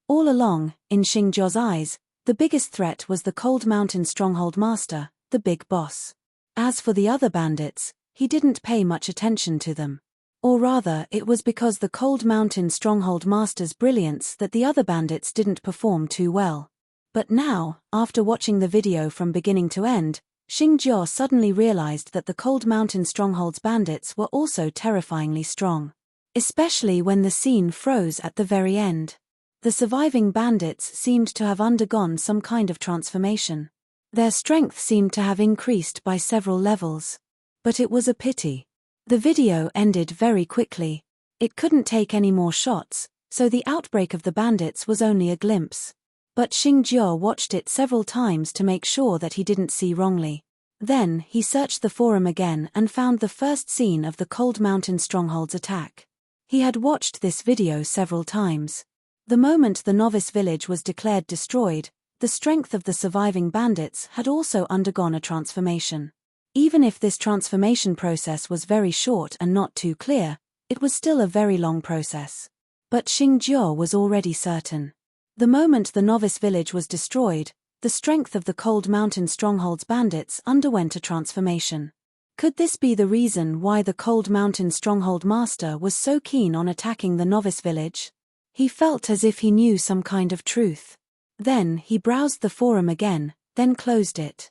All along, in Xingjiao's eyes, the biggest threat was the Cold Mountain Stronghold Master, the big boss. As for the other bandits, he didn't pay much attention to them. Or rather, it was because the Cold Mountain Stronghold Master's brilliance that the other bandits didn't perform too well. But now, after watching the video from beginning to end, Xingjiao suddenly realized that the Cold Mountain Stronghold's bandits were also terrifyingly strong. Especially when the scene froze at the very end. The surviving bandits seemed to have undergone some kind of transformation. Their strength seemed to have increased by several levels. But it was a pity. The video ended very quickly. It couldn't take any more shots, so the outbreak of the bandits was only a glimpse. But Xingjiao watched it several times to make sure that he didn't see wrongly. Then, he searched the forum again and found the first scene of the Cold Mountain Stronghold's attack. He had watched this video several times. The moment the Novice Village was declared destroyed, the strength of the surviving bandits had also undergone a transformation. Even if this transformation process was very short and not too clear, it was still a very long process. But Xingjiao was already certain. The moment the novice village was destroyed, the strength of the Cold Mountain Stronghold's bandits underwent a transformation. Could this be the reason why the Cold Mountain Stronghold master was so keen on attacking the novice village? He felt as if he knew some kind of truth. Then he browsed the forum again, then closed it.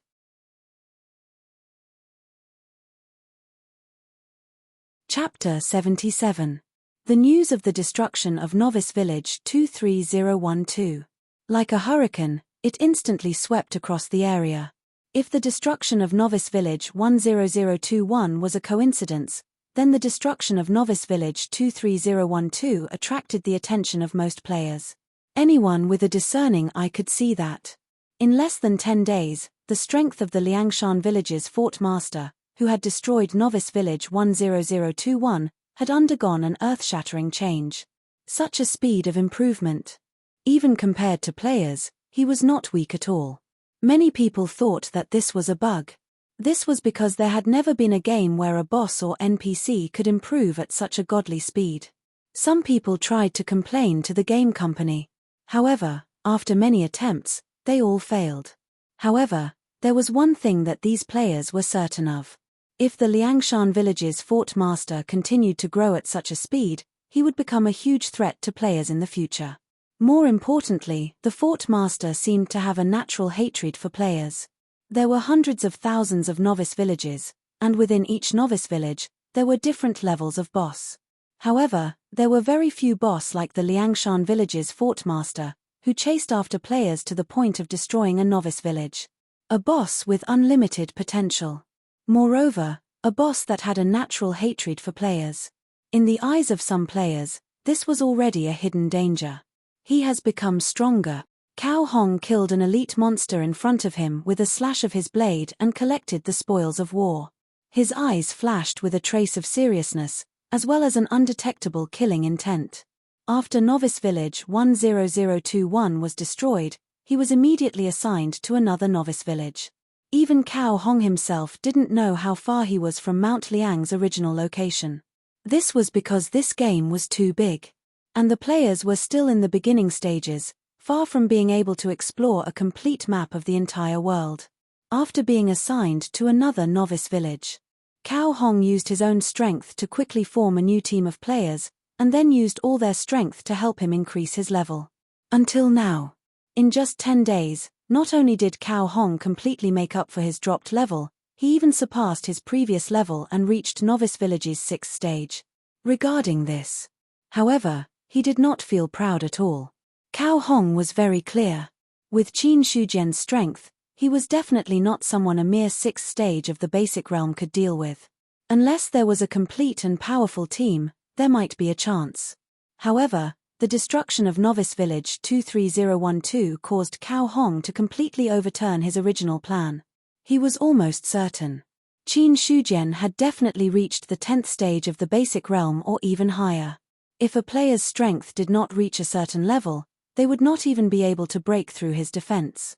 Chapter 77. The news of the destruction of Novice Village 23012. Like a hurricane, it instantly swept across the area. If the destruction of Novice Village 10021 was a coincidence, then the destruction of Novice Village 23012 attracted the attention of most players. Anyone with a discerning eye could see that. In less than 10 days, the strength of the Liangshan village's fort master, who had destroyed Novice Village 10021, had undergone an earth-shattering change. Such a speed of improvement. Even compared to players, he was not weak at all. Many people thought that this was a bug. This was because there had never been a game where a boss or NPC could improve at such a godly speed. Some people tried to complain to the game company. However, after many attempts, they all failed. However, there was one thing that these players were certain of. If the Liangshan village's fort master continued to grow at such a speed, he would become a huge threat to players in the future. More importantly, the fort master seemed to have a natural hatred for players. There were hundreds of thousands of novice villages, and within each novice village, there were different levels of boss. However, there were very few boss like the Liangshan village's fort master, who chased after players to the point of destroying a novice village. A boss with unlimited potential. Moreover, a boss that had a natural hatred for players. In the eyes of some players, this was already a hidden danger. He has become stronger. Cao Hong killed an elite monster in front of him with a slash of his blade and collected the spoils of war. His eyes flashed with a trace of seriousness, as well as an undetectable killing intent. After Novice Village 10021 was destroyed, he was immediately assigned to another novice village. Even Cao Hong himself didn't know how far he was from Mount Liang's original location. This was because this game was too big. And the players were still in the beginning stages, far from being able to explore a complete map of the entire world. After being assigned to another novice village, Cao Hong used his own strength to quickly form a new team of players, and then used all their strength to help him increase his level. Until now. In just 10 days, not only did Cao Hong completely make up for his dropped level, he even surpassed his previous level and reached Novice Village's 6th stage. Regarding this, however, he did not feel proud at all. Cao Hong was very clear. With Qin Shujian's strength, he was definitely not someone a mere 6th stage of the basic realm could deal with. Unless there was a complete and powerful team, there might be a chance. However, the destruction of Novice Village 23012 caused Cao Hong to completely overturn his original plan. He was almost certain. Qin Shujian had definitely reached the 10th stage of the basic realm or even higher. If a player's strength did not reach a certain level, they would not even be able to break through his defense.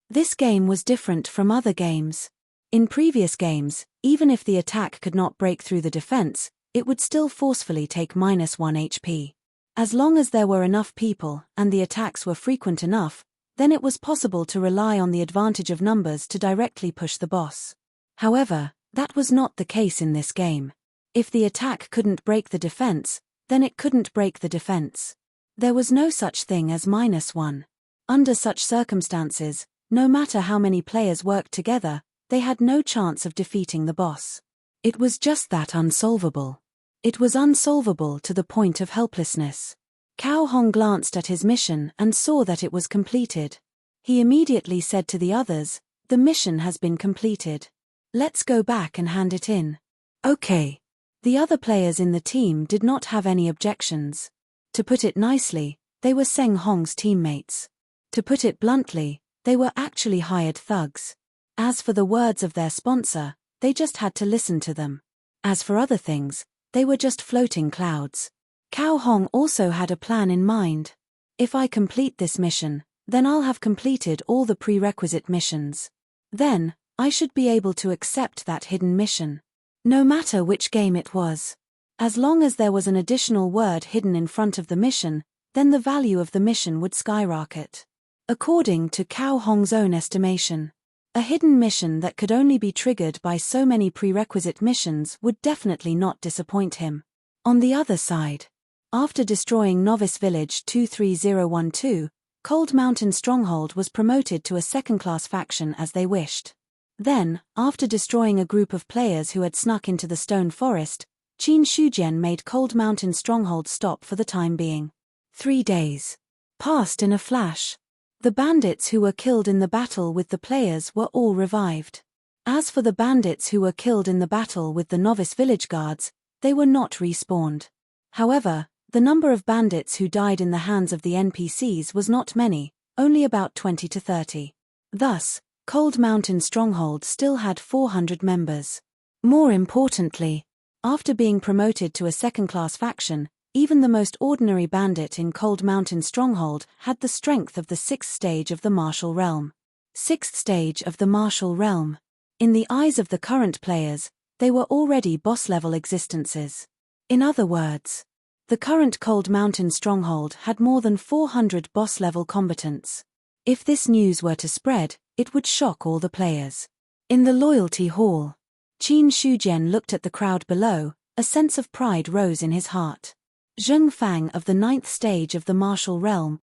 This game was different from other games. In previous games, even if the attack could not break through the defense, it would still forcefully take -1 HP. As long as there were enough people and the attacks were frequent enough, then it was possible to rely on the advantage of numbers to directly push the boss. However, that was not the case in this game. If the attack couldn't break the defense, then it couldn't break the defense. There was no such thing as -1. Under such circumstances, no matter how many players worked together, they had no chance of defeating the boss. It was just that unsolvable. It was unsolvable to the point of helplessness. Cao Hong glanced at his mission and saw that it was completed. He immediately said to the others, "The mission has been completed. Let's go back and hand it in." Okay. The other players in the team did not have any objections. To put it nicely, they were Seng Hong's teammates. To put it bluntly, they were actually hired thugs. As for the words of their sponsor, they just had to listen to them. As for other things, they were just floating clouds. Cao Hong also had a plan in mind. If I complete this mission, then I'll have completed all the prerequisite missions. Then, I should be able to accept that hidden mission. No matter which game it was. As long as there was an additional word hidden in front of the mission, then the value of the mission would skyrocket. According to Cao Hong's own estimation, a hidden mission that could only be triggered by so many prerequisite missions would definitely not disappoint him. On the other side, after destroying Novice Village 23012, Cold Mountain Stronghold was promoted to a second-class faction as they wished. Then, after destroying a group of players who had snuck into the Stone Forest, Qin Shujian made Cold Mountain Stronghold stop for the time being. 3 days passed in a flash. The bandits who were killed in the battle with the players were all revived. As for the bandits who were killed in the battle with the Novice Village guards, they were not respawned. However, the number of bandits who died in the hands of the NPCs was not many, only about 20 to 30. Thus, Cold Mountain Stronghold still had 400 members. More importantly, after being promoted to a second-class faction, even the most ordinary bandit in Cold Mountain Stronghold had the strength of the 6th stage of the Martial Realm. 6th stage of the Martial Realm. In the eyes of the current players, they were already boss-level existences. In other words, the current Cold Mountain Stronghold had more than 400 boss-level combatants. If this news were to spread, it would shock all the players. In the Loyalty Hall, Qin Shujian looked at the crowd below. A sense of pride rose in his heart. Zheng Fang of the 9th stage of the Martial Realm,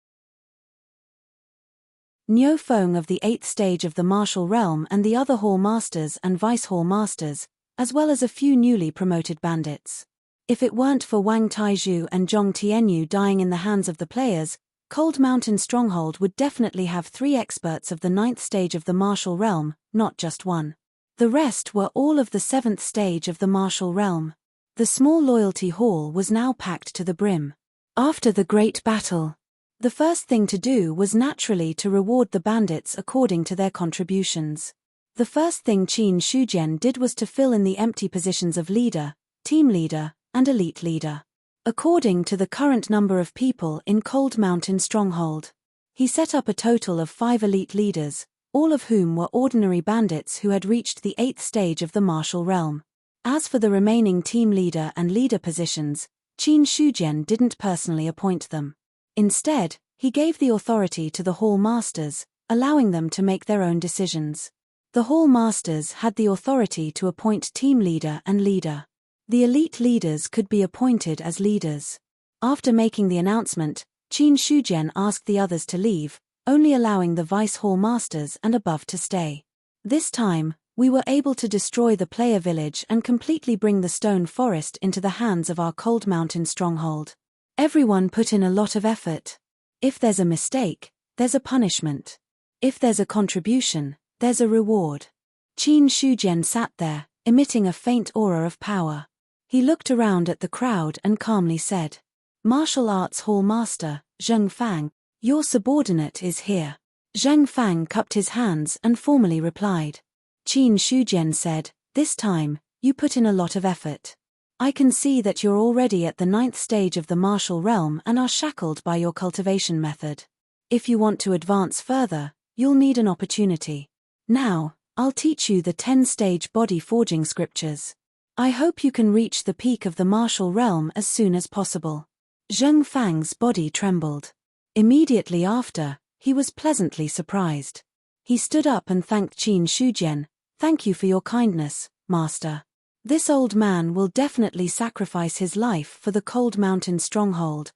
Niu Feng of the 8th stage of the Martial Realm, and the other Hall Masters and Vice Hall Masters, as well as a few newly promoted bandits. If it weren't for Wang Taizhu and Zhong Tianyu dying in the hands of the players, Cold Mountain Stronghold would definitely have 3 experts of the 9th stage of the Martial Realm, not just one. The rest were all of the 7th stage of the Martial Realm. The small Loyalty Hall was now packed to the brim. After the great battle, the first thing to do was naturally to reward the bandits according to their contributions. The first thing Qin Shujian did was to fill in the empty positions of leader, team leader, and elite leader. According to the current number of people in Cold Mountain Stronghold, he set up a total of 5 elite leaders, all of whom were ordinary bandits who had reached the 8th stage of the Martial Realm. As for the remaining team leader and leader positions, Qin Shujian didn't personally appoint them. Instead, he gave the authority to the Hall Masters, allowing them to make their own decisions. The Hall Masters had the authority to appoint team leader and leader. The elite leaders could be appointed as leaders. After making the announcement, Qin Shujian asked the others to leave, only allowing the Vice Hall Masters and above to stay. This time, we were able to destroy the player village and completely bring the Stone Forest into the hands of our Cold Mountain Stronghold. Everyone put in a lot of effort. If there's a mistake, there's a punishment. If there's a contribution, there's a reward. Qin Shujian sat there, emitting a faint aura of power. He looked around at the crowd and calmly said, "Martial Arts Hall Master, Zheng Fang, your subordinate is here." Zheng Fang cupped his hands and formally replied. Qin Shujian said, "This time, you put in a lot of effort. I can see that you're already at the 9th stage of the Martial Realm and are shackled by your cultivation method. If you want to advance further, you'll need an opportunity. Now, I'll teach you the 10-stage body forging scriptures. I hope you can reach the peak of the Martial Realm as soon as possible." Zheng Fang's body trembled. Immediately after, he was pleasantly surprised. He stood up and thanked Qin Shujian. "Thank you for your kindness, Master. This old man will definitely sacrifice his life for the Cold Mountain Stronghold."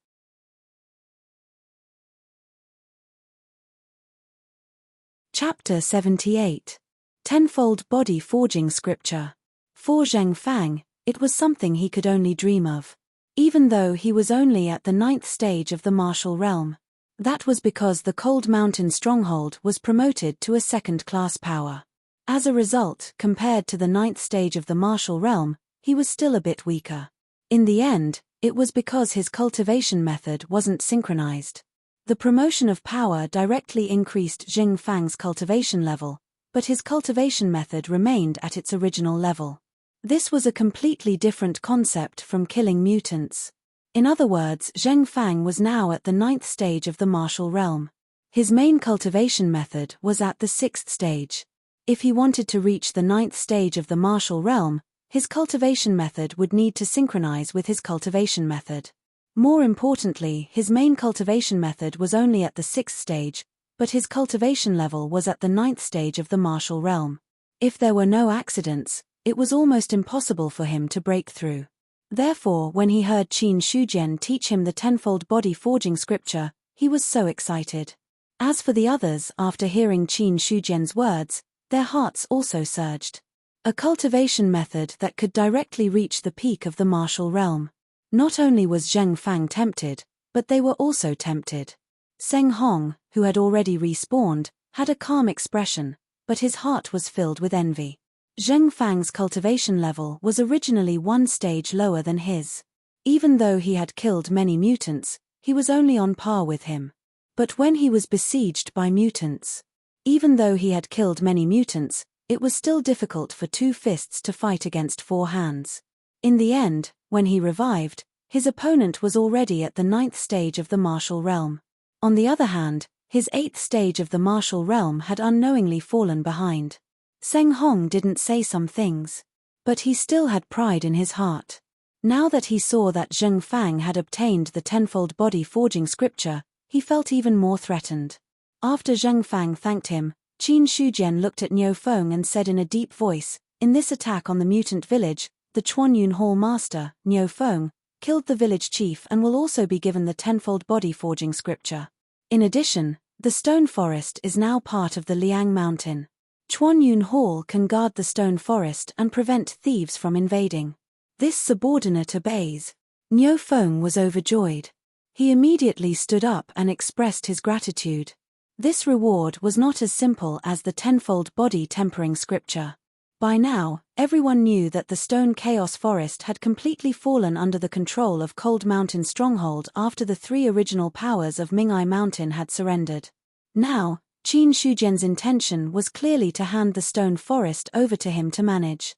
Chapter 78. Tenfold Body Forging Scripture. For Zheng Fang, it was something he could only dream of. Even though he was only at the 9th stage of the Martial Realm. That was because the Cold Mountain Stronghold was promoted to a second-class power. As a result, compared to the 9th stage of the Martial Realm, he was still a bit weaker. In the end, it was because his cultivation method wasn't synchronized. The promotion of power directly increased Zheng Fang's cultivation level, but his cultivation method remained at its original level. This was a completely different concept from killing mutants. In other words, Zheng Fang was now at the 9th stage of the martial realm. His main cultivation method was at the 6th stage. If he wanted to reach the 9th stage of the martial realm, his cultivation method would need to synchronize with his cultivation method. More importantly, his main cultivation method was only at the 6th stage, but his cultivation level was at the 9th stage of the martial realm. If there were no accidents, it was almost impossible for him to break through. Therefore, when he heard Qin Shujian teach him the tenfold body forging scripture, he was so excited. As for the others, after hearing Qin Shujian's words, their hearts also surged. A cultivation method that could directly reach the peak of the martial realm. Not only was Zheng Fang tempted, but they were also tempted. Seng Hong, who had already respawned, had a calm expression, but his heart was filled with envy. Zheng Fang's cultivation level was originally 1 stage lower than his. Even though he had killed many mutants, he was only on par with him. But when he was besieged by mutants, even though he had killed many mutants, it was still difficult for 2 fists to fight against 4 hands. In the end, when he revived, his opponent was already at the 9th stage of the martial realm. On the other hand, his 8th stage of the martial realm had unknowingly fallen behind. Seng Hong didn't say some things, but he still had pride in his heart. Now that he saw that Zheng Fang had obtained the tenfold body forging scripture, he felt even more threatened. After Zheng Fang thanked him, Qin Shujian looked at Niu Feng and said in a deep voice, "In this attack on the mutant village, the Chuanyun Hall master, Niu Feng, killed the village chief and will also be given the tenfold body forging scripture. In addition, the stone forest is now part of the Liang Mountain. Chuanyun Hall can guard the stone forest and prevent thieves from invading. This subordinate obeys." Niu Feng was overjoyed. He immediately stood up and expressed his gratitude. This reward was not as simple as the tenfold body tempering scripture. By now, everyone knew that the stone chaos forest had completely fallen under the control of Cold Mountain Stronghold after the 3 original powers of Mingai Mountain had surrendered. Now, Qin Shujian's intention was clearly to hand the stone forest over to him to manage.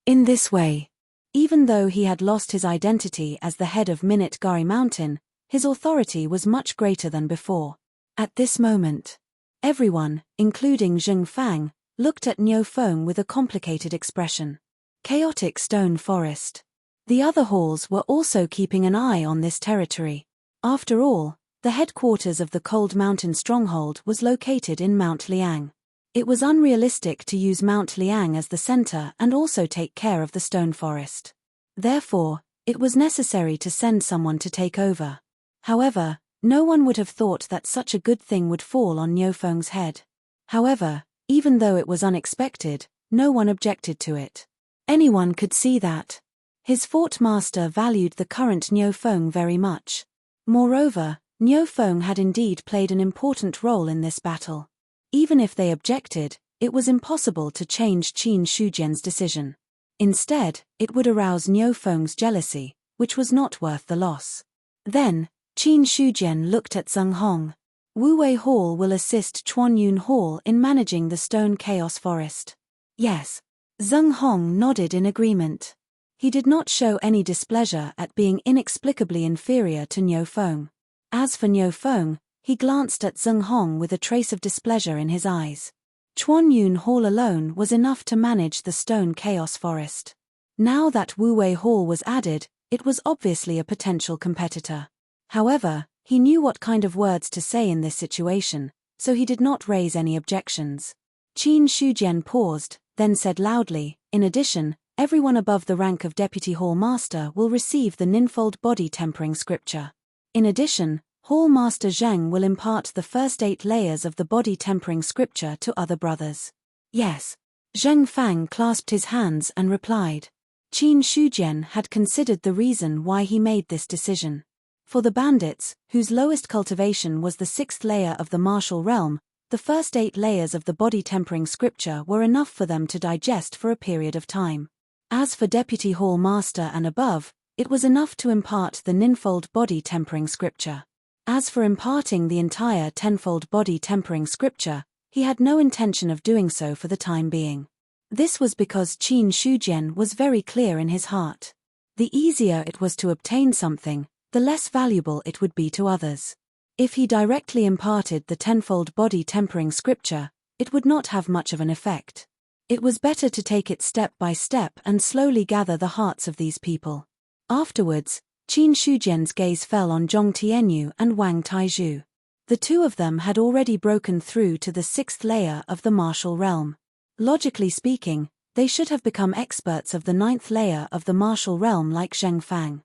In this way, even though he had lost his identity as the head of Minute Gari Mountain, his authority was much greater than before. At this moment, everyone, including Zheng Fang, looked at Niu Feng with a complicated expression. Chaotic stone forest. The other halls were also keeping an eye on this territory. After all, the headquarters of the Cold Mountain Stronghold was located in Mount Liang. It was unrealistic to use Mount Liang as the center and also take care of the stone forest. Therefore, it was necessary to send someone to take over. However, no one would have thought that such a good thing would fall on Niu Feng's head. However, even though it was unexpected, no one objected to it. Anyone could see that his fort master valued the current Niu Feng very much. Moreover, Niu Feng had indeed played an important role in this battle. Even if they objected, it was impossible to change Qin Shujian's decision. Instead, it would arouse Niu Feng's jealousy, which was not worth the loss. Then, Qin Shujian looked at Zheng Hong. Wu Wei Hall will assist Chuanyun Hall in managing the stone chaos forest. Yes. Zheng Hong nodded in agreement. He did not show any displeasure at being inexplicably inferior to Niu Feng. As for Niu Feng, he glanced at Zheng Hong with a trace of displeasure in his eyes. Chuanyun Hall alone was enough to manage the stone chaos forest. Now that Wu Wei Hall was added, it was obviously a potential competitor. However, he knew what kind of words to say in this situation, so he did not raise any objections. Qin Shujian paused, then said loudly, "In addition, everyone above the rank of Deputy Hall Master will receive the ninfold body tempering scripture. In addition, Hall Master Zheng will impart the first 8 layers of the body tempering scripture to other brothers." Yes. Zheng Fang clasped his hands and replied. Qin Shujian had considered the reason why he made this decision. For the bandits, whose lowest cultivation was the 6th layer of the martial realm, the first 8 layers of the body tempering scripture were enough for them to digest for a period of time. As for Deputy Hall Master and above, it was enough to impart the ninfold body tempering scripture. As for imparting the entire tenfold body tempering scripture, he had no intention of doing so for the time being. This was because Qin Shujian was very clear in his heart. The easier it was to obtain something, the less valuable it would be to others. If he directly imparted the tenfold body tempering scripture, it would not have much of an effect. It was better to take it step by step and slowly gather the hearts of these people. Afterwards, Qin Shujian's gaze fell on Zhong Tianyu and Wang Taizhu. The two of them had already broken through to the 6th layer of the martial realm. Logically speaking, they should have become experts of the 9th layer of the martial realm like Zheng Fang.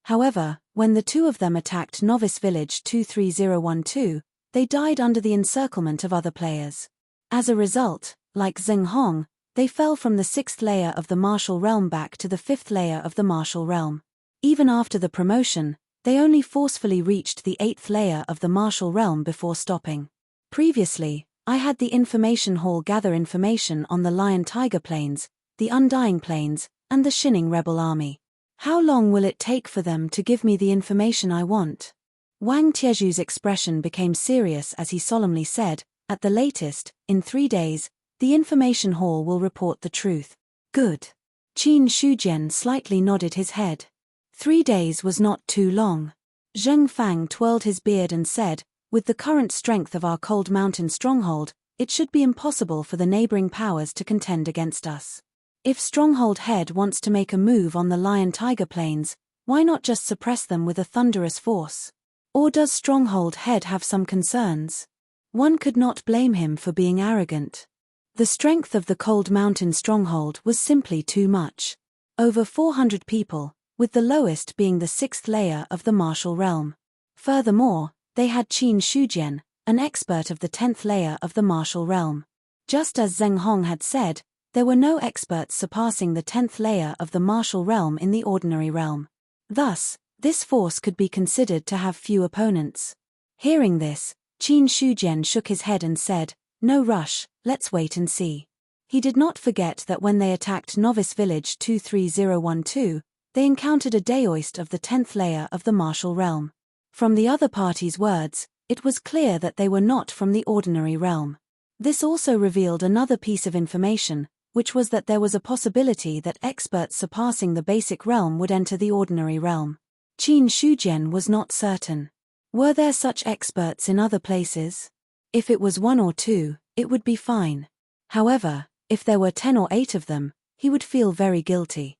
However, when the two of them attacked Novice Village 23012, they died under the encirclement of other players. As a result, like Zheng Hong, they fell from the 6th layer of the martial realm back to the 5th layer of the martial realm. Even after the promotion, they only forcefully reached the 8th layer of the martial realm before stopping. Previously, I had the information hall gather information on the Lion-Tiger Plains, the Undying Plains, and the Shining Rebel Army. How long will it take for them to give me the information I want? Wang Tiezhu's expression became serious as he solemnly said, at the latest, in 3 days, the information hall will report the truth. Good. Qin Shujian slightly nodded his head. 3 days was not too long. Zheng Fang twirled his beard and said, with the current strength of our Cold Mountain stronghold, it should be impossible for the neighboring powers to contend against us. If Stronghold Head wants to make a move on the Lion-Tiger Plains, why not just suppress them with a thunderous force? Or does Stronghold Head have some concerns? One could not blame him for being arrogant. The strength of the Cold Mountain stronghold was simply too much. Over 400 people, with the lowest being the 6th layer of the martial realm. Furthermore, they had Qin Shujian, an expert of the 10th layer of the martial realm. Just as Zheng Hong had said, there were no experts surpassing the 10th layer of the martial realm in the ordinary realm. Thus, this force could be considered to have few opponents. Hearing this, Qin Shujian shook his head and said, "No rush, let's wait and see." He did not forget that when they attacked Novice Village 23012, they encountered a daoist of the 10th layer of the martial realm. From the other party's words, it was clear that they were not from the ordinary realm. This also revealed another piece of information, which was that there was a possibility that experts surpassing the basic realm would enter the ordinary realm. Qin Shujian was not certain. Were there such experts in other places? If it was 1 or 2, it would be fine. However, if there were 10 or 8 of them, he would feel very guilty.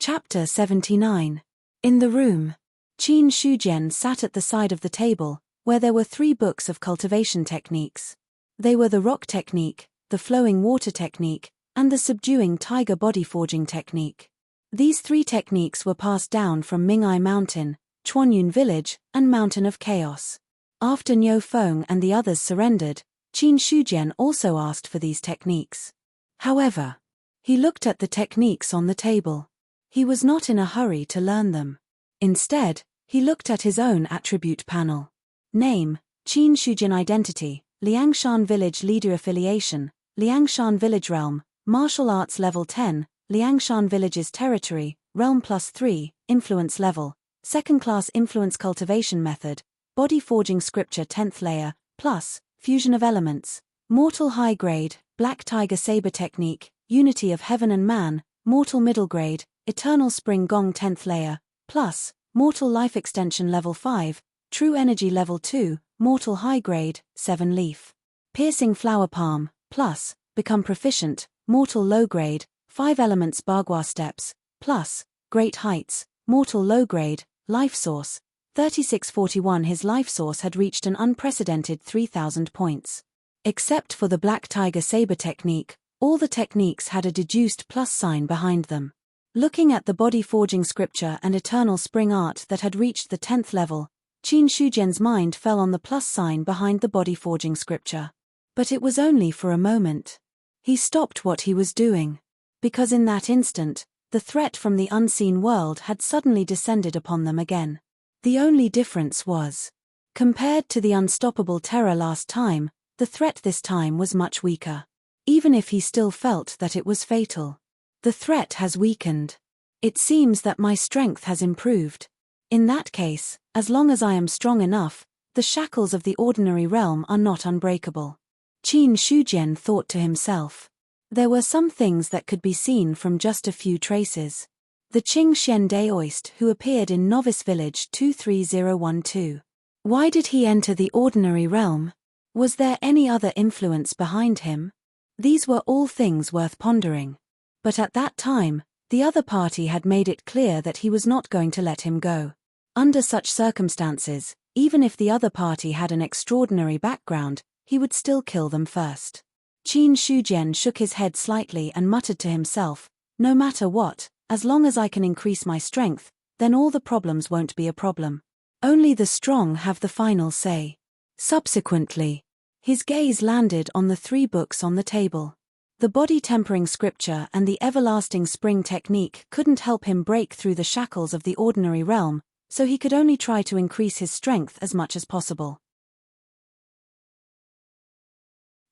Chapter 79. In the room. Qin Shujian sat at the side of the table, where there were 3 books of cultivation techniques. They were the rock technique, the flowing water technique, and the subduing tiger body forging technique. These 3 techniques were passed down from Mingai Mountain, Chuanyun Village, and Mountain of Chaos. After Niu Feng and the others surrendered, Qin Shujian also asked for these techniques. However, he looked at the techniques on the table. He was not in a hurry to learn them. Instead, he looked at his own attribute panel. Name, Qin Shujian Identity, Liangshan Village Leader Affiliation, Liangshan Village Realm, Martial Arts Level 10, Liangshan Village's Territory, Realm +3, Influence Level, 2nd Class Influence Cultivation Method, Body Forging Scripture 10th Layer, plus, Fusion of Elements, Mortal High Grade, Black Tiger Saber Technique, Unity of Heaven and Man, Mortal Middle Grade, Eternal Spring Gong 10th Layer, plus, Mortal Life Extension Level 5, True Energy Level 2, Mortal High Grade, 7 Leaf. Piercing Flower Palm, plus, Become Proficient, Mortal Low Grade, 5 Elements Bagua Steps, plus, Great Heights, Mortal Low Grade, Life Source, 3641. His life source had reached an unprecedented 3000 points. Except for the Black Tiger Saber technique, all the techniques had a deduced plus sign behind them. Looking at the body forging scripture and eternal spring art that had reached the 10th level, Qin Shujian's mind fell on the plus sign behind the body forging scripture. But it was only for a moment. He stopped what he was doing. Because in that instant, the threat from the unseen world had suddenly descended upon them again. The only difference was, compared to the unstoppable terror last time, the threat this time was much weaker. Even if he still felt that it was fatal. The threat has weakened. It seems that my strength has improved. In that case, as long as I am strong enough, the shackles of the ordinary realm are not unbreakable. Qin Shujian thought to himself. There were some things that could be seen from just a few traces. The Qing Xian Daoist who appeared in Novice Village 23012. Why did he enter the ordinary realm? Was there any other influence behind him? These were all things worth pondering. But at that time, the other party had made it clear that he was not going to let him go. Under such circumstances, even if the other party had an extraordinary background, he would still kill them first. Qin Shujian shook his head slightly and muttered to himself, no matter what, as long as I can increase my strength, then all the problems won't be a problem. Only the strong have the final say. Subsequently, his gaze landed on the 3 books on the table. The body tempering scripture and the everlasting spring technique couldn't help him break through the shackles of the ordinary realm, so he could only try to increase his strength as much as possible.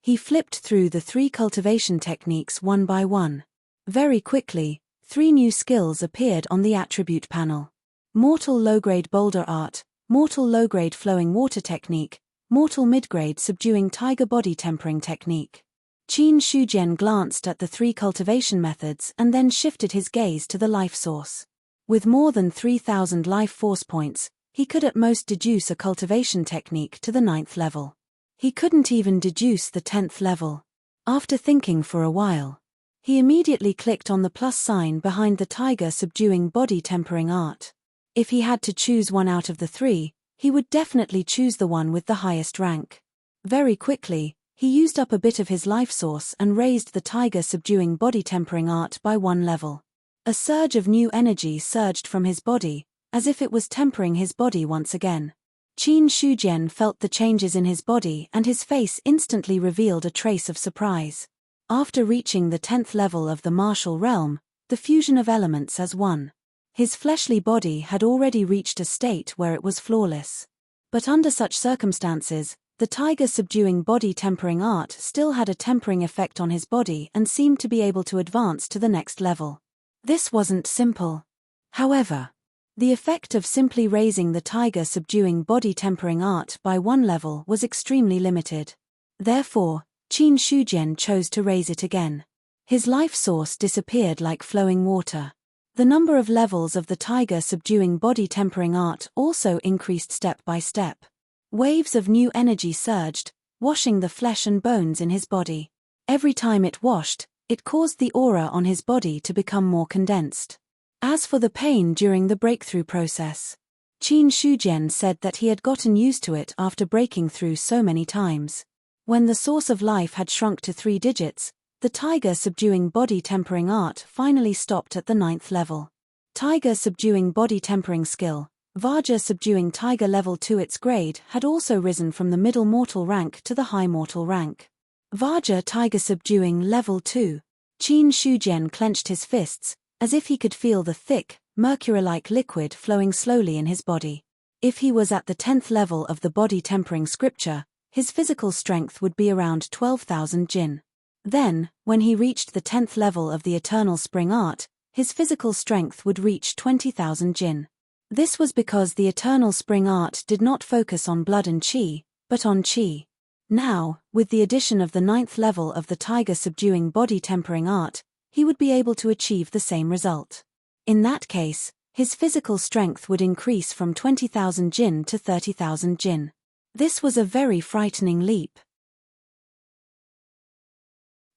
He flipped through the 3 cultivation techniques one by one. Very quickly, 3 new skills appeared on the attribute panel. Mortal low-grade boulder art, mortal low-grade flowing water technique, mortal mid-grade subduing tiger body tempering technique. Qin Shujian glanced at the 3 cultivation methods and then shifted his gaze to the life source. With more than 3,000 life force points, he could at most deduce a cultivation technique to the 9th level. He couldn't even deduce the 10th level. After thinking for a while, he immediately clicked on the plus sign behind the tiger subduing body tempering art. If he had to choose one out of the 3, he would definitely choose the one with the highest rank. Very quickly, he used up a bit of his life source and raised the tiger subduing body tempering art by 1 level. A surge of new energy surged from his body, as if it was tempering his body once again. Qin Shujian felt the changes in his body and his face instantly revealed a trace of surprise. After reaching the 10th level of the martial realm, the fusion of elements as one, his fleshly body had already reached a state where it was flawless. But under such circumstances, the tiger subduing body tempering art still had a tempering effect on his body and seemed to be able to advance to the next level. This wasn't simple. However, the effect of simply raising the tiger subduing body tempering art by 1 level was extremely limited. Therefore, Qin Shujian chose to raise it again. His life source disappeared like flowing water. The number of levels of the tiger subduing body tempering art also increased step by step. Waves of new energy surged, washing the flesh and bones in his body. Every time it washed, it caused the aura on his body to become more condensed. As for the pain during the breakthrough process, Qin Shujian said that he had gotten used to it after breaking through so many times. When the source of life had shrunk to 3 digits, the tiger subduing body tempering art finally stopped at the 9th level. Tiger subduing body tempering skill, Vajra subduing tiger level 2. Its grade had also risen from the middle mortal rank to the high mortal rank. Vajra tiger subduing level 2. Qin Shujian clenched his fists, as if he could feel the thick, mercury-like liquid flowing slowly in his body. If he was at the 10th level of the body tempering scripture, his physical strength would be around 12,000 jin. Then, when he reached the 10th level of the eternal spring art, his physical strength would reach 20,000 jin. This was because the eternal spring art did not focus on blood and qi, but on qi. Now, with the addition of the 9th level of the tiger subduing body tempering art, he would be able to achieve the same result. In that case, his physical strength would increase from 20,000 jin to 30,000 jin. This was a very frightening leap.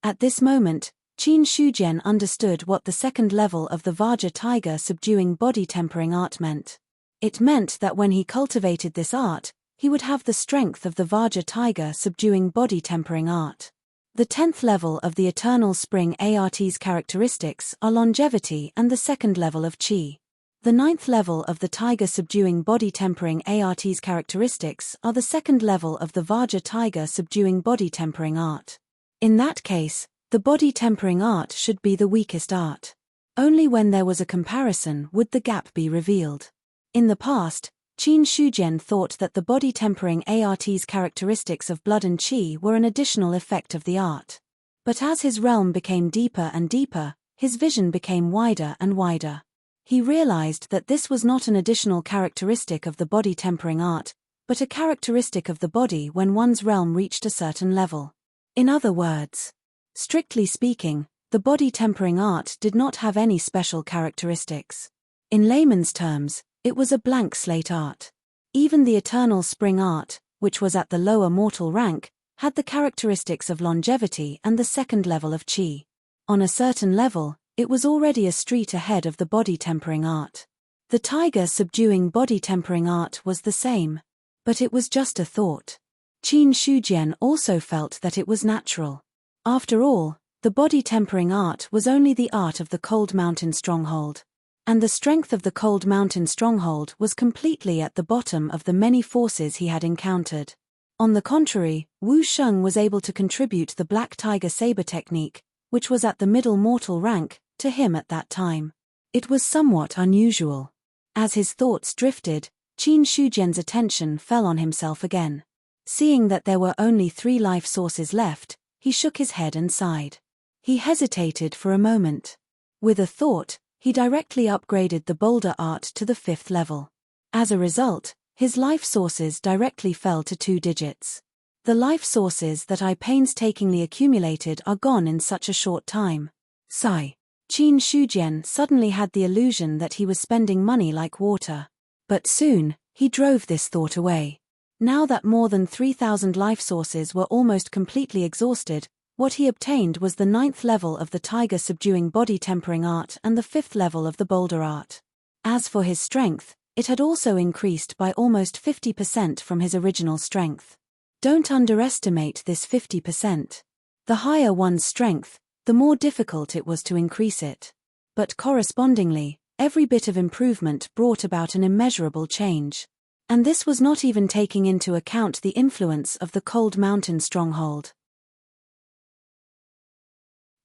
At this moment, Qin Shujian understood what the 2nd level of the Vajra tiger subduing body tempering art meant. It meant that when he cultivated this art, he would have the strength of the Vajra tiger subduing body tempering art. The 10th level of the Eternal Spring ART's characteristics are longevity and the 2nd level of Qi. The 9th level of the Tiger Subduing Body Tempering ART's characteristics are the 2nd level of the Vajra Tiger Subduing Body Tempering art. In that case, the body tempering art should be the weakest art. Only when there was a comparison would the gap be revealed. In the past, Qin Shujian thought that the body tempering ART's characteristics of blood and qi were an additional effect of the art. But as his realm became deeper and deeper, his vision became wider and wider. He realized that this was not an additional characteristic of the body tempering art, but a characteristic of the body when one's realm reached a certain level. In other words, strictly speaking, the body tempering art did not have any special characteristics. In layman's terms, it was a blank slate art. Even the eternal spring art, which was at the lower mortal rank, had the characteristics of longevity and the second level of qi. On a certain level, it was already a street ahead of the body tempering art. The tiger subduing body tempering art was the same. But it was just a thought. Qin Shujian also felt that it was natural. After all, the body tempering art was only the art of the Cold Mountain stronghold. And the strength of the Cold Mountain stronghold was completely at the bottom of the many forces he had encountered. On the contrary, Wu Sheng was able to contribute the Black Tiger Saber technique, which was at the middle mortal rank, to him at that time. It was somewhat unusual. As his thoughts drifted, Qin Shujian's attention fell on himself again. Seeing that there were only 3 life sources left, he shook his head and sighed. He hesitated for a moment. With a thought, he directly upgraded the boulder art to the 5th level. As a result, his life sources directly fell to 2 digits. The life sources that I painstakingly accumulated are gone in such a short time. Sigh. Qin Shujian suddenly had the illusion that he was spending money like water. But soon, he drove this thought away. Now that more than 3,000 life sources were almost completely exhausted, what he obtained was the 9th level of the tiger subduing body tempering art and the 5th level of the boulder art. As for his strength, it had also increased by almost 50% from his original strength. Don't underestimate this 50%. The higher one's strength, the more difficult it was to increase it. But correspondingly, every bit of improvement brought about an immeasurable change. And this was not even taking into account the influence of the Cold Mountain stronghold.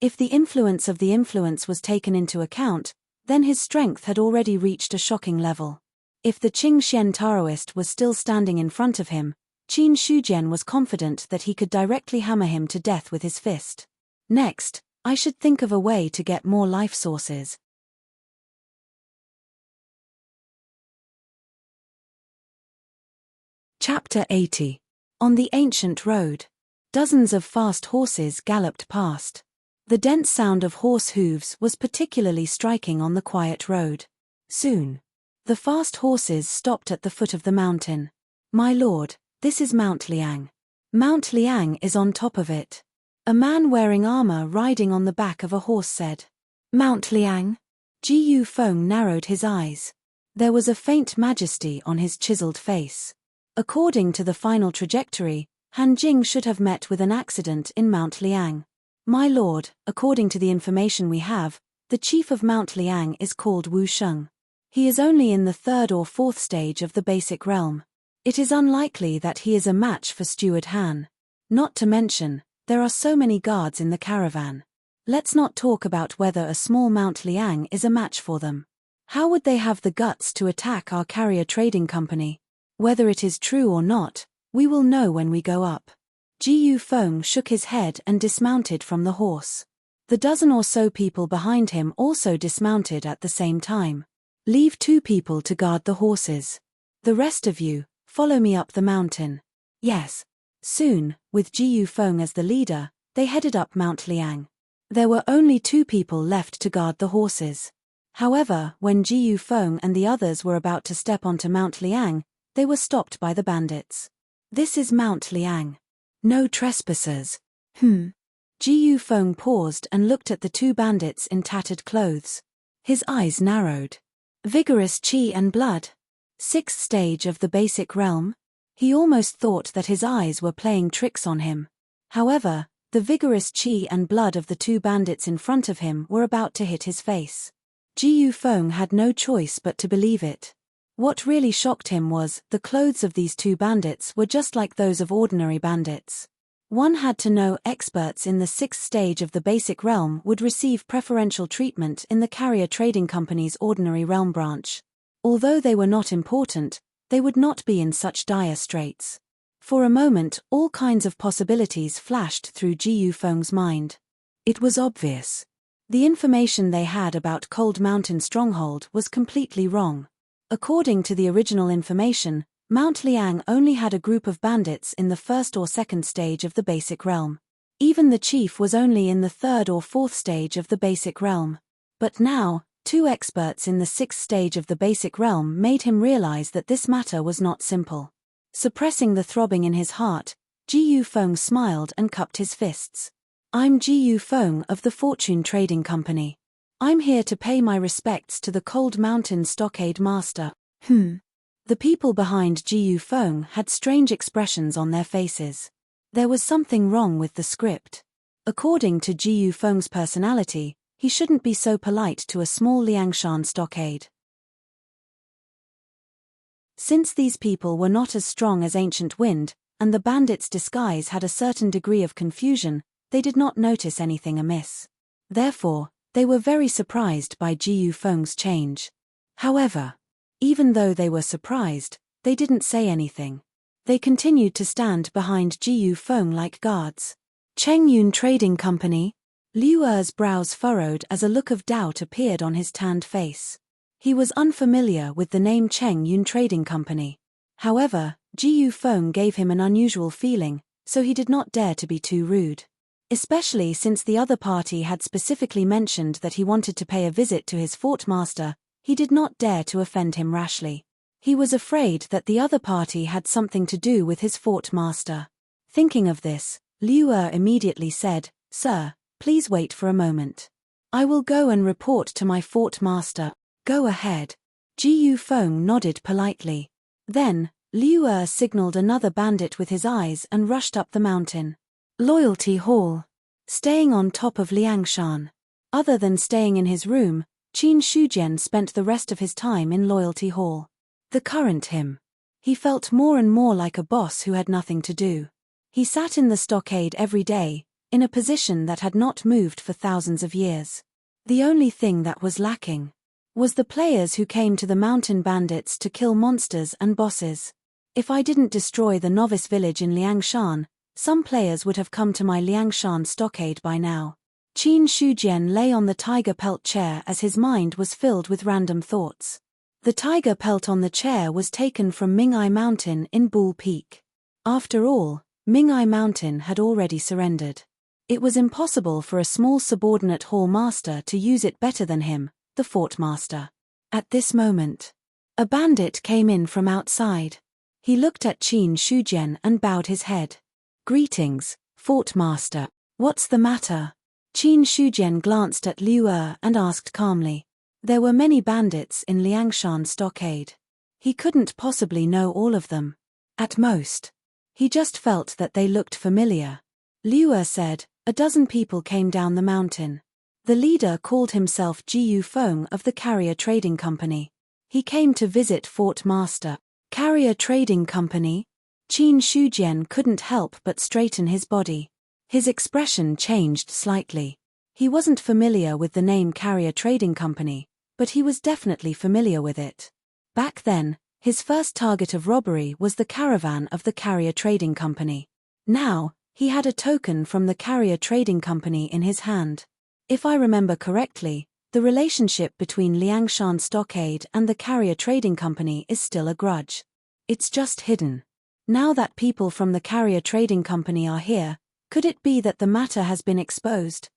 If the influence of the influence was taken into account, then his strength had already reached a shocking level. If the Qingxian Taoist was still standing in front of him, Qin Shujian was confident that he could directly hammer him to death with his fist. Next, I should think of a way to get more life sources. Chapter 80. On the ancient road. Dozens of fast horses galloped past. The dense sound of horse hooves was particularly striking on the quiet road. Soon, the fast horses stopped at the foot of the mountain. My lord, this is Mount Liang. Mount Liang is on top of it. A man wearing armor riding on the back of a horse said. Mount Liang? Ji Yufeng narrowed his eyes. There was a faint majesty on his chiseled face. According to the final trajectory, Han Jing should have met with an accident in Mount Liang. My lord, according to the information we have, the chief of Mount Liang is called Wu Sheng. He is only in the 3rd or 4th stage of the basic realm. It is unlikely that he is a match for Steward Han. Not to mention, there are so many guards in the caravan. Let's not talk about whether a small Mount Liang is a match for them. How would they have the guts to attack our carrier trading company? Whether it is true or not, we will know when we go up. Ji Yufeng shook his head and dismounted from the horse. The dozen or so people behind him also dismounted at the same time. Leave 2 people to guard the horses. The rest of you, follow me up the mountain. Yes. Soon, with Ji Yufeng as the leader, they headed up Mount Liang. There were only 2 people left to guard the horses. However, when Ji Yufeng and the others were about to step onto Mount Liang, they were stopped by the bandits. This is Mount Liang. No trespassers. Ji Yufeng paused and looked at the 2 bandits in tattered clothes. His eyes narrowed. Vigorous qi and blood. 6th stage of the basic realm? He almost thought that his eyes were playing tricks on him. However, the vigorous qi and blood of the 2 bandits in front of him were about to hit his face. Ji Yufeng had no choice but to believe it. What really shocked him was, the clothes of these 2 bandits were just like those of ordinary bandits. One had to know experts in the 6th stage of the basic realm would receive preferential treatment in the carrier trading company's ordinary realm branch. Although they were not important, they would not be in such dire straits. For a moment, all kinds of possibilities flashed through Ji Yufeng's mind. It was obvious. The information they had about Cold Mountain Stronghold was completely wrong. According to the original information, Mount Liang only had a group of bandits in the 1st or 2nd stage of the basic realm. Even the chief was only in the 3rd or 4th stage of the basic realm. But now, 2 experts in the 6th stage of the basic realm made him realize that this matter was not simple. Suppressing the throbbing in his heart, Ji Yufeng smiled and cupped his fists. I'm Ji Yufeng of the Fortune Trading Company. I'm here to pay my respects to the Cold Mountain Stockade Master. The people behind Ji Yufeng had strange expressions on their faces. There was something wrong with the script. According to Ji Yufeng's personality, he shouldn't be so polite to a small Liangshan stockade. Since these people were not as strong as Ancient Wind, and the bandits' disguise had a certain degree of confusion, they did not notice anything amiss. Therefore, they were very surprised by Ji Yufeng's change. However, even though they were surprised, they didn't say anything. They continued to stand behind Ji Yufeng like guards. Cheng Yun Trading Company? Liu Er's brows furrowed as a look of doubt appeared on his tanned face. He was unfamiliar with the name Cheng Yun Trading Company. However, Ji Yufeng gave him an unusual feeling, so he did not dare to be too rude. Especially since the other party had specifically mentioned that he wanted to pay a visit to his fort master, he did not dare to offend him rashly. He was afraid that the other party had something to do with his fort master. Thinking of this, Liu Er immediately said, "Sir, please wait for a moment. I will go and report to my fort master." "Go ahead." Ji Yufeng nodded politely. Then, Liu Er signaled another bandit with his eyes and rushed up the mountain. Loyalty Hall. Staying on top of Liangshan. Other than staying in his room, Qin Shujian spent the rest of his time in Loyalty Hall. The current him. He felt more and more like a boss who had nothing to do. He sat in the stockade every day, in a position that had not moved for thousands of years. The only thing that was lacking was the players who came to the mountain bandits to kill monsters and bosses. If I didn't destroy the novice village in Liangshan, some players would have come to my Liangshan stockade by now. Qin Shujian lay on the tiger pelt chair as his mind was filled with random thoughts. The tiger pelt on the chair was taken from Ming'ai Mountain in Bull Peak. After all, Ming'ai Mountain had already surrendered. It was impossible for a small subordinate hall master to use it better than him, the fort master. At this moment, a bandit came in from outside. He looked at Qin Shujian and bowed his head. "Greetings, fort master. What's the matter?" Qin Shujian glanced at Liu Er and asked calmly. There were many bandits in Liangshan stockade. He couldn't possibly know all of them. At most, he just felt that they looked familiar. Liu Er said, "A dozen people came down the mountain. The leader called himself Ji Yufeng of the Carrier Trading Company. He came to visit Fort Master." Carrier Trading Company? Qin Shujian couldn't help but straighten his body. His expression changed slightly. He wasn't familiar with the name Carrier Trading Company, but he was definitely familiar with it. Back then, his first target of robbery was the caravan of the Carrier Trading Company. Now, he had a token from the Carrier Trading Company in his hand. If I remember correctly, the relationship between Liangshan Stockade and the Carrier Trading Company is still a grudge. It's just hidden. Now that people from the Carrier Trading Company are here, could it be that the matter has been exposed?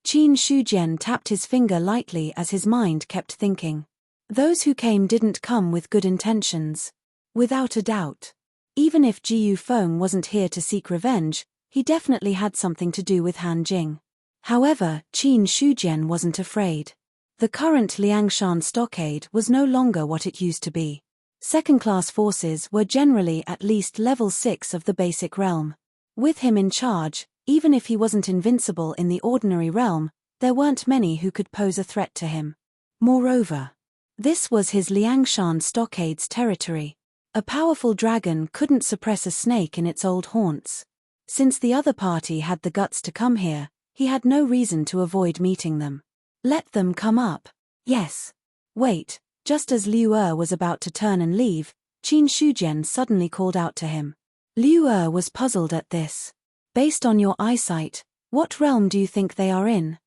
Qin Shujian tapped his finger lightly as his mind kept thinking. Those who came didn't come with good intentions. Without a doubt. Even if Ji Yufeng wasn't here to seek revenge, he definitely had something to do with Han Jing. However, Qin Shujian wasn't afraid. The current Liangshan stockade was no longer what it used to be. Second-class forces were generally at least level 6 of the basic realm. With him in charge, even if he wasn't invincible in the ordinary realm, there weren't many who could pose a threat to him. Moreover, this was his Liangshan stockade's territory. A powerful dragon couldn't suppress a snake in its old haunts. Since the other party had the guts to come here, he had no reason to avoid meeting them. Let them come up. Yes. Wait, just as Liu Er was about to turn and leave, Qin Shujian suddenly called out to him. Liu Er was puzzled at this. Based on your eyesight, what realm do you think they are in?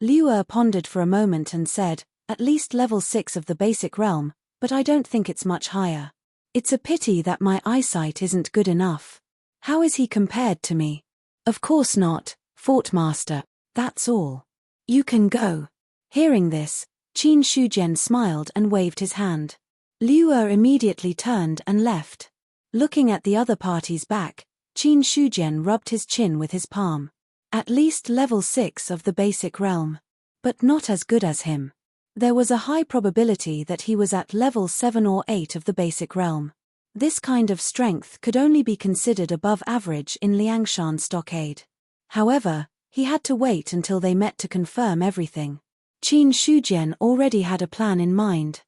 Liu Er pondered for a moment and said, at least level 6 of the basic realm, but I don't think it's much higher. It's a pity that my eyesight isn't good enough. How is he compared to me? Of course not, Fort Master, that's all. You can go. Hearing this, Qin Shujian smiled and waved his hand. Liu Er immediately turned and left. Looking at the other party's back, Qin Shujian rubbed his chin with his palm. At least level 6 of the basic realm. But not as good as him. There was a high probability that he was at level 7 or 8 of the basic realm. This kind of strength could only be considered above average in Liangshan Stockade. However, he had to wait until they met to confirm everything. Qin Shujian already had a plan in mind.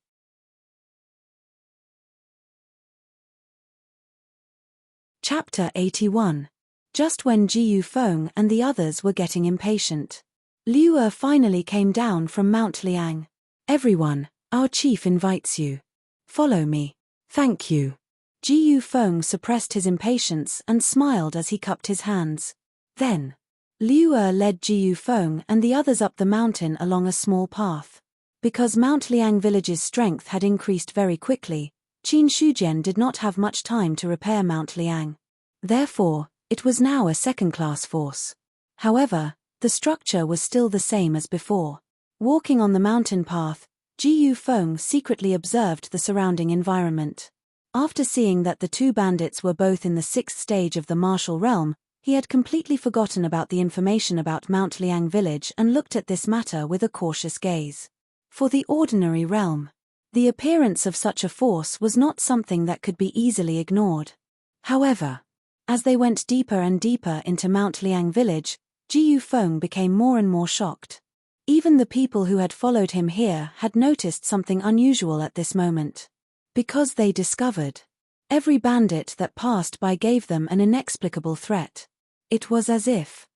Chapter 81. Just when Ji Yufeng and the others were getting impatient, Liu Er finally came down from Mount Liang. Everyone, our chief invites you. Follow me. Thank you. Ji Yufeng suppressed his impatience and smiled as he cupped his hands. Then, Liu Er led Ji Yufeng and the others up the mountain along a small path. Because Mount Liang village's strength had increased very quickly, Qin Shujian did not have much time to repair Mount Liang. Therefore, it was now a second-class force. However, the structure was still the same as before. Walking on the mountain path, Ji Yufeng secretly observed the surrounding environment. After seeing that the two bandits were both in the 6th stage of the martial realm, he had completely forgotten about the information about Mount Liang village and looked at this matter with a cautious gaze. For the ordinary realm, the appearance of such a force was not something that could be easily ignored. However, as they went deeper and deeper into Mount Liang village, Ji Yufeng became more and more shocked. Even the people who had followed him here had noticed something unusual at this moment. Because they discovered, every bandit that passed by gave them an inexplicable threat. It was as if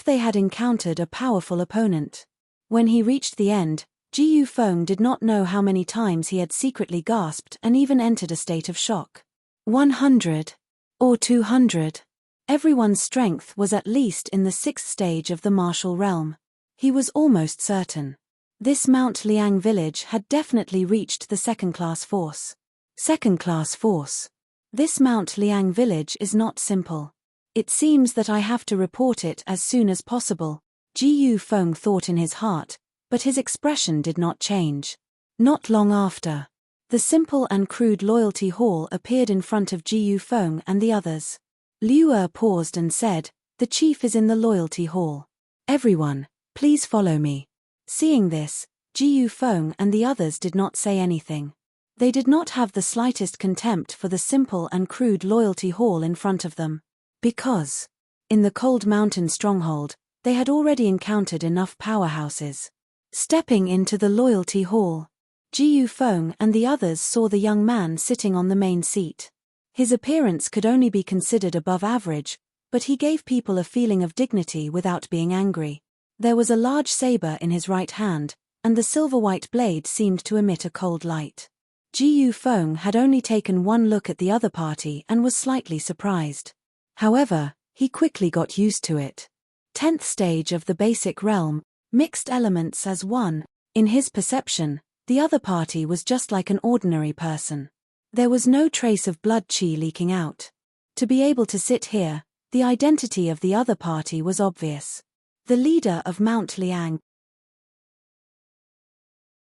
they had encountered a powerful opponent. When he reached the end, Ji Yufeng did not know how many times he had secretly gasped and even entered a state of shock. 100. Or 200. Everyone's strength was at least in the 6th stage of the martial realm. He was almost certain. This Mount Liang village had definitely reached the second-class force. Second-class force. This Mount Liang village is not simple. It seems that I have to report it as soon as possible, Ji Yufeng thought in his heart, but his expression did not change. Not long after, the simple and crude loyalty hall appeared in front of Ji Yufeng and the others. Liu Er paused and said, "The chief is in the loyalty hall. Everyone, please follow me." Seeing this, Ji Yufeng and the others did not say anything. They did not have the slightest contempt for the simple and crude loyalty hall in front of them. Because, in the Cold Mountain stronghold, they had already encountered enough powerhouses. Stepping into the loyalty hall, Ji Yufeng and the others saw the young man sitting on the main seat. His appearance could only be considered above average, but he gave people a feeling of dignity without being angry. There was a large saber in his right hand, and the silver-white blade seemed to emit a cold light. Ji Yufeng had only taken one look at the other party and was slightly surprised. However, he quickly got used to it. 10th stage of the basic realm, mixed elements as one. In his perception, the other party was just like an ordinary person. There was no trace of blood qi leaking out. To be able to sit here, the identity of the other party was obvious. The leader of Mount Liang.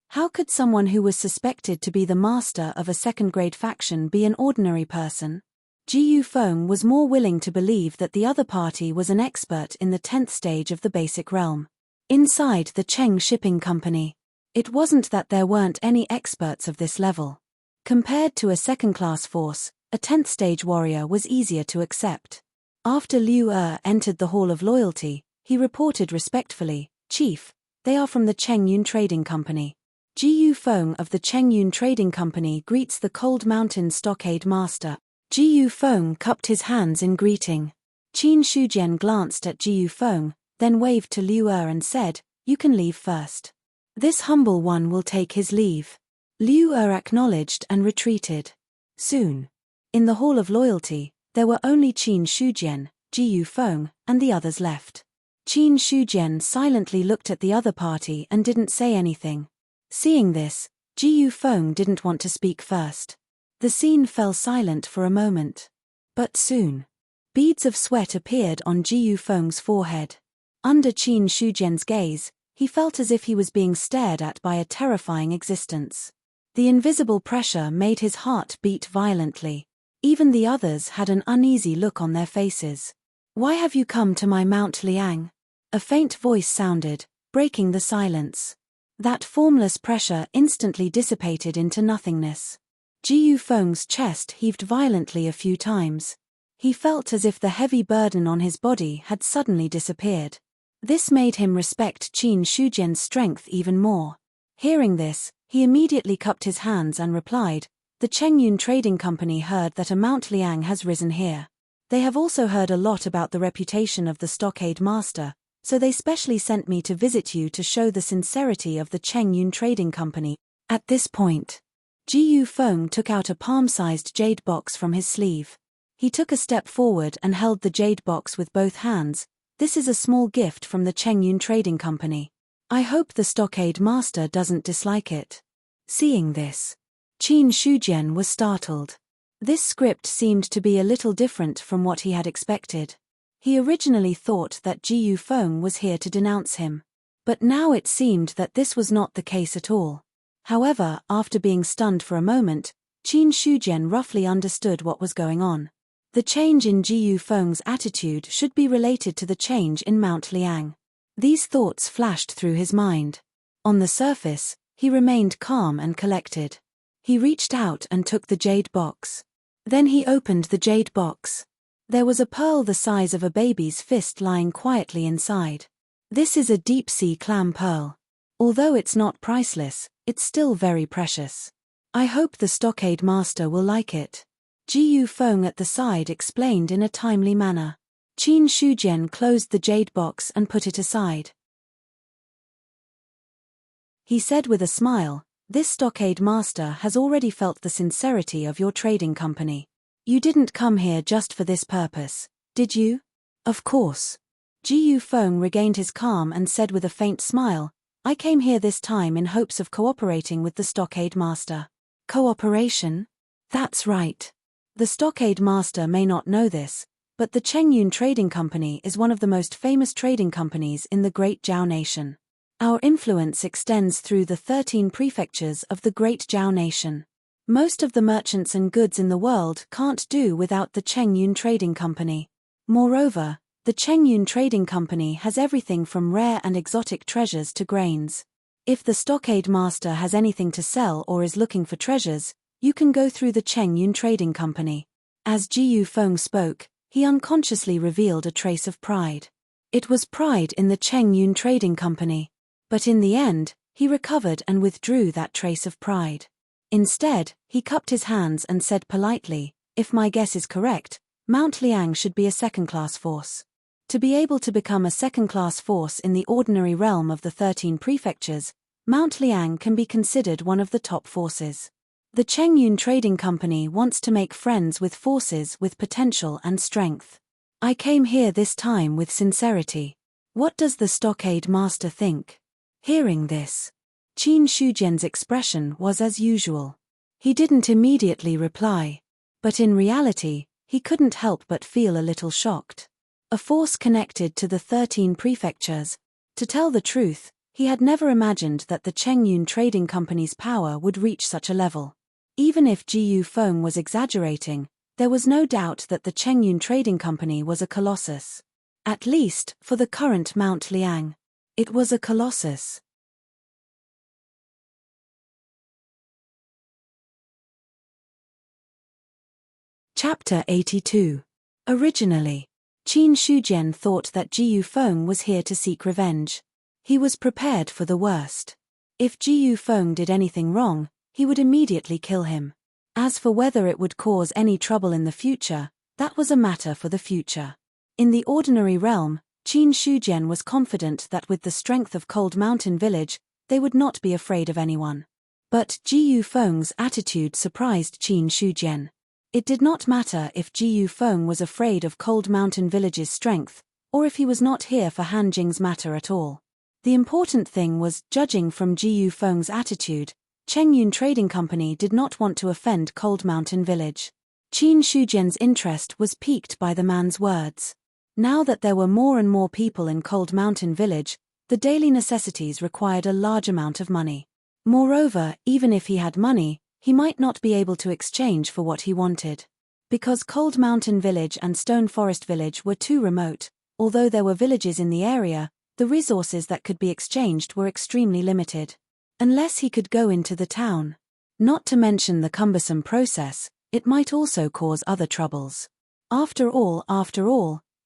How could someone who was suspected to be the master of a second-grade faction be an ordinary person? Ji Yufeng was more willing to believe that the other party was an expert in the 10th stage of the basic realm. Inside the Cheng Shipping Company, it wasn't that there weren't any experts of this level. Compared to a second-class force, a 10th stage warrior was easier to accept. After Liu Er entered the Hall of Loyalty, he reported respectfully, "Chief, they are from the Cheng Yun Trading Company." Ji Yufeng of the Cheng Yun Trading Company greets the Cold Mountain Stockade Master. Ji Yufeng cupped his hands in greeting. Qin Shujian glanced at Ji Yufeng, then waved to Liu Er and said, "You can leave first. This humble one will take his leave." Liu Er acknowledged and retreated. Soon, in the Hall of Loyalty, there were only Qin Shujian, Ji Yufeng, and the others left. Qin Shujian silently looked at the other party and didn't say anything. Seeing this, Ji Yufeng didn't want to speak first. The scene fell silent for a moment. But soon, Beads of sweat appeared on Ji Yufeng's forehead. Under Qin Shujian's gaze, he felt as if he was being stared at by a terrifying existence. The invisible pressure made his heart beat violently. Even the others had an uneasy look on their faces. "Why have you come to my Mount Liang?" A faint voice sounded, breaking the silence. That formless pressure instantly dissipated into nothingness. Ji Yufeng's chest heaved violently a few times. He felt as if the heavy burden on his body had suddenly disappeared. This made him respect Qin Shujian's strength even more. Hearing this, he immediately cupped his hands and replied, "The Chengyun Trading Company heard that a Mount Liang has risen here. They have also heard a lot about the reputation of the Stockade Master, so they specially sent me to visit you to show the sincerity of the Chengyun Trading Company." At this point, Ji Yufeng took out a palm-sized jade box from his sleeve. He took a step forward and held the jade box with both hands. "This is a small gift from the Chengyun Trading Company. I hope the Stockade Master doesn't dislike it." Seeing this, Qin Shujian was startled. This script seemed to be a little different from what he had expected. He originally thought that Ji Yufeng was here to denounce him. But now it seemed that this was not the case at all. However, after being stunned for a moment, Qin Shujian roughly understood what was going on. The change in Ji Yufeng's attitude should be related to the change in Mount Liang. These thoughts flashed through his mind. On the surface, he remained calm and collected. He reached out and took the jade box. Then he opened the jade box. There was a pearl the size of a baby's fist lying quietly inside. This is a deep-sea clam pearl. Although it's not priceless, it's still very precious. I hope the Stockade Master will like it. Ji Yufeng at the side explained in a timely manner. Qin Shujian closed the jade box and put it aside. He said with a smile, "This Stockade Master has already felt the sincerity of your trading company. You didn't come here just for this purpose, did you?" "Of course." Ji Yufeng regained his calm and said with a faint smile, "I came here this time in hopes of cooperating with the Stockade Master." "Cooperation?" "That's right. The Stockade Master may not know this, but the Chengyun Trading Company is one of the most famous trading companies in the Great Zhao Nation. Our influence extends through the 13 prefectures of the Great Zhao Nation. Most of the merchants and goods in the world can't do without the Chengyun Trading Company. Moreover, the Chengyun Trading Company has everything from rare and exotic treasures to grains. If the Stockade Master has anything to sell or is looking for treasures, you can go through the Chengyun Trading Company." As Ji Yufeng spoke, he unconsciously revealed a trace of pride. It was pride in the Chengyun Trading Company. But in the end, he recovered and withdrew that trace of pride. Instead, he cupped his hands and said politely, "If my guess is correct, Mount Liang should be a second-class force. To be able to become a second-class force in the ordinary realm of the 13 prefectures, Mount Liang can be considered one of the top forces. The Chengyun Trading Company wants to make friends with forces with potential and strength. I came here this time with sincerity. What does the Stockade Master think?" Hearing this, Qin Shujian's expression was as usual. He didn't immediately reply. But in reality, he couldn't help but feel a little shocked. A force connected to the 13 prefectures. To tell the truth, he had never imagined that the Chengyun Trading Company's power would reach such a level. Even if Ji Yufeng was exaggerating, there was no doubt that the Chengyun Trading Company was a colossus. At least, for the current Mount Liang. It was a colossus. Chapter 82. Originally, Qin Shujian thought that Ji Yufeng was here to seek revenge. He was prepared for the worst. If Ji Yufeng did anything wrong, he would immediately kill him. As for whether it would cause any trouble in the future, that was a matter for the future. In the ordinary realm, Qin Shujian was confident that with the strength of Cold Mountain Village, they would not be afraid of anyone. But Ji Yufeng's attitude surprised Qin Shujian. It did not matter if Ji Yufeng was afraid of Cold Mountain Village's strength, or if he was not here for Han Jing's matter at all. The important thing was, judging from Ji Yufeng's attitude, Chengyun Trading Company did not want to offend Cold Mountain Village. Qin Shujian's interest was piqued by the man's words. Now that there were more and more people in Cold Mountain Village, the daily necessities required a large amount of money. Moreover, even if he had money, he might not be able to exchange for what he wanted. Because Cold Mountain Village and Stone Forest Village were too remote, although there were villages in the area, the resources that could be exchanged were extremely limited. Unless he could go into the town. Not to mention the cumbersome process, it might also cause other troubles. After all,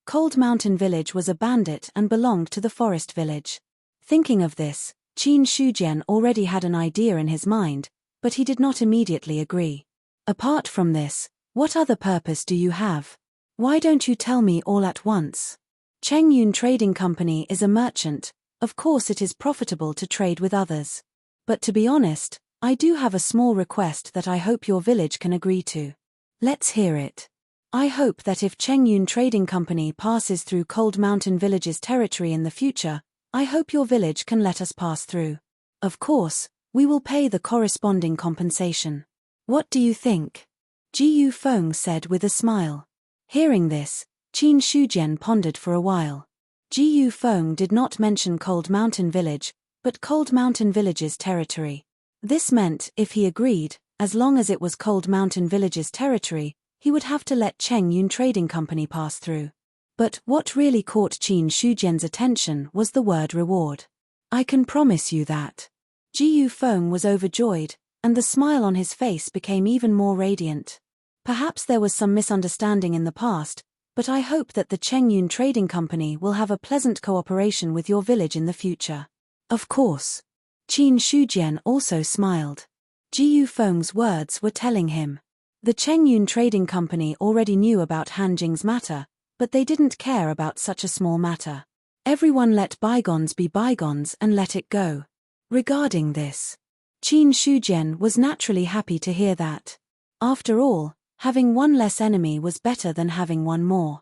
Cold Mountain Village was a bandit and belonged to the Forest Village. Thinking of this, Qin Shujian already had an idea in his mind, but he did not immediately agree. Apart from this, what other purpose do you have? Why don't you tell me all at once? Chengyun Trading Company is a merchant, of course it is profitable to trade with others. But to be honest, I do have a small request that I hope your village can agree to. Let's hear it. I hope that if Chengyun Trading Company passes through Cold Mountain Village's territory in the future, I hope your village can let us pass through. Of course, we will pay the corresponding compensation. What do you think? Ji Yufeng said with a smile. Hearing this, Qin Shujian pondered for a while. Ji Yufeng did not mention Cold Mountain Village, but Cold Mountain Village's territory. This meant, if he agreed, as long as it was Cold Mountain Village's territory, he would have to let Chengyun Trading Company pass through. But what really caught Qin Shujian's attention was the word reward. I can promise you that. Ji Yufeng was overjoyed, and the smile on his face became even more radiant. Perhaps there was some misunderstanding in the past, but I hope that the Chengyun Trading Company will have a pleasant cooperation with your village in the future. Of course. Qin Shujian also smiled. Ji Yufeng's words were telling him. The Chengyun Trading Company already knew about Han Jing's matter, but they didn't care about such a small matter. Everyone let bygones be bygones and let it go. Regarding this, Qin Shujian was naturally happy to hear that. After all, having one less enemy was better than having one more.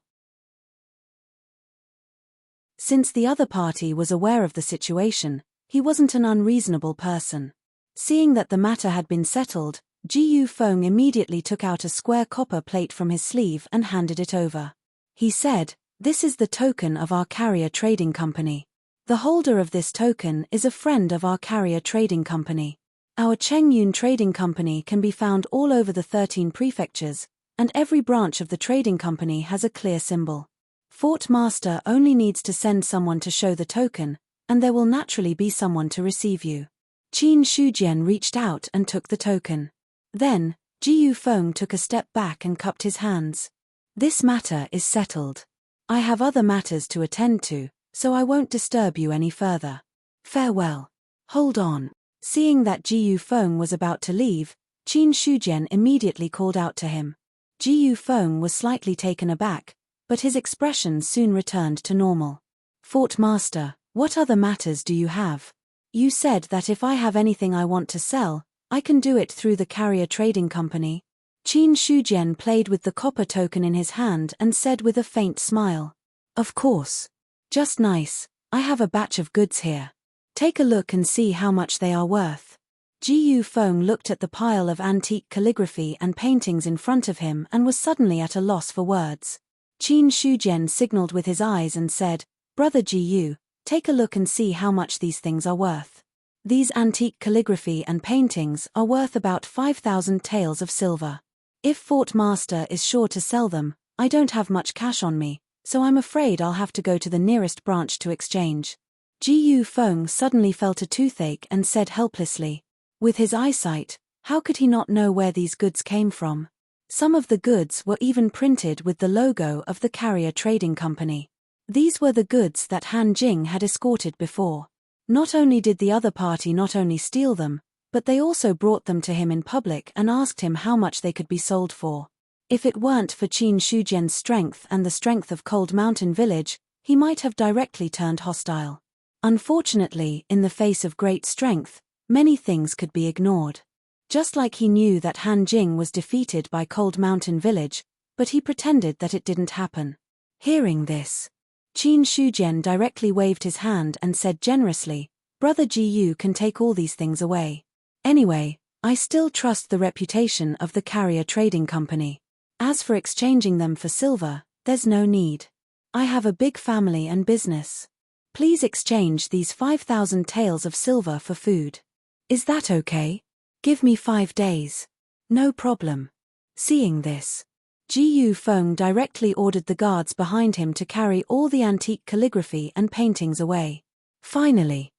Since the other party was aware of the situation, he wasn't an unreasonable person. Seeing that the matter had been settled, Ji Yufeng immediately took out a square copper plate from his sleeve and handed it over. He said, "This is the token of our carrier trading company. The holder of this token is a friend of our carrier trading company. Our Chengyun Trading Company can be found all over the 13 prefectures, and every branch of the trading company has a clear symbol. Fort Master only needs to send someone to show the token, and there will naturally be someone to receive you." Qin Shujian reached out and took the token. Then, Ji Yufeng took a step back and cupped his hands. "This matter is settled. I have other matters to attend to, so I won't disturb you any further. Farewell." Hold on. Seeing that Ji Yufeng was about to leave, Qin Shujian immediately called out to him. Ji Yufeng was slightly taken aback, but his expression soon returned to normal. "Fort Master, what other matters do you have? You said that if I have anything I want to sell, I can do it through the carrier trading company." Qin Shujian played with the copper token in his hand and said with a faint smile. "Of course. Just nice, I have a batch of goods here. Take a look and see how much they are worth." Ji Yufeng looked at the pile of antique calligraphy and paintings in front of him and was suddenly at a loss for words. Qin Shujian signaled with his eyes and said, "Brother Ji Yu, take a look and see how much these things are worth. These antique calligraphy and paintings are worth about 5,000 taels of silver. If Fort Master is sure to sell them, I don't have much cash on me, so I'm afraid I'll have to go to the nearest branch to exchange." Ji Yufeng suddenly felt a toothache and said helplessly. With his eyesight, how could he not know where these goods came from? Some of the goods were even printed with the logo of the carrier trading company. These were the goods that Han Jing had escorted before. Not only did the other party not only steal them, but they also brought them to him in public and asked him how much they could be sold for. If it weren't for Qin Shujian's strength and the strength of Cold Mountain Village, he might have directly turned hostile. Unfortunately, in the face of great strength, many things could be ignored. Just like he knew that Han Jing was defeated by Cold Mountain Village, but he pretended that it didn't happen. Hearing this, Qin Shujian directly waved his hand and said generously, "Brother Ji Yu can take all these things away. Anyway, I still trust the reputation of the carrier trading company. As for exchanging them for silver, there's no need. I have a big family and business. Please exchange these 5,000 taels of silver for food. Is that okay? Give me 5 days. No problem. Seeing this, Ji Feng directly ordered the guards behind him to carry all the antique calligraphy and paintings away. Finally,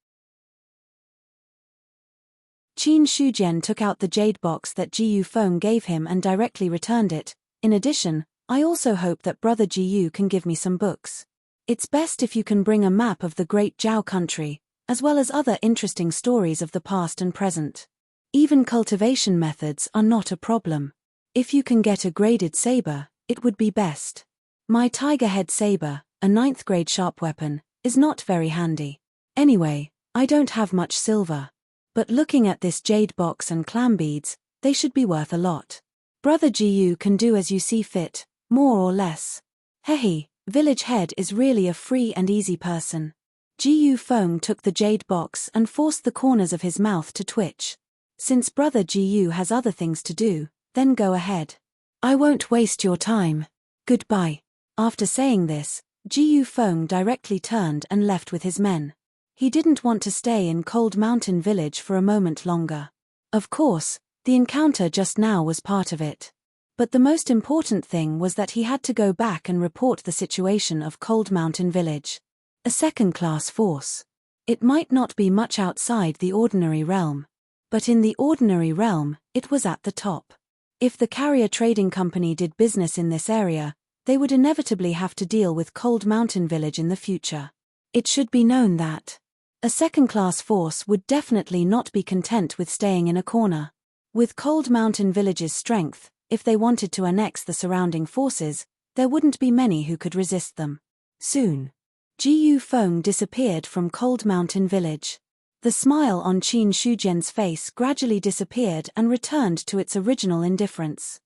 Qin Shujian took out the jade box that Ji Feng gave him and directly returned it. In addition, I also hope that Brother Ji can give me some books. It's best if you can bring a map of the great Zhao country, as well as other interesting stories of the past and present. Even cultivation methods are not a problem. If you can get a graded saber, it would be best. My tiger head saber, a 9th grade sharp weapon, is not very handy. Anyway, I don't have much silver. But looking at this jade box and clam beads, they should be worth a lot. Brother Ji can do as you see fit, more or less. Hehe, village head is really a free and easy person. Ji Feng took the jade box and forced the corners of his mouth to twitch. Since Brother Ji has other things to do, then go ahead. I won't waste your time. Goodbye. After saying this, Ji Feng directly turned and left with his men. He didn't want to stay in Cold Mountain Village for a moment longer. Of course, the encounter just now was part of it. But the most important thing was that he had to go back and report the situation of Cold Mountain Village. A second-class force. It might not be much outside the ordinary realm. But in the ordinary realm, it was at the top. If the carrier trading company did business in this area, they would inevitably have to deal with Cold Mountain Village in the future. It should be known that a second-class force would definitely not be content with staying in a corner. With Cold Mountain Village's strength, if they wanted to annex the surrounding forces, there wouldn't be many who could resist them. Soon, Ji Feng disappeared from Cold Mountain Village. The smile on Qin Shujian's face gradually disappeared and returned to its original indifference.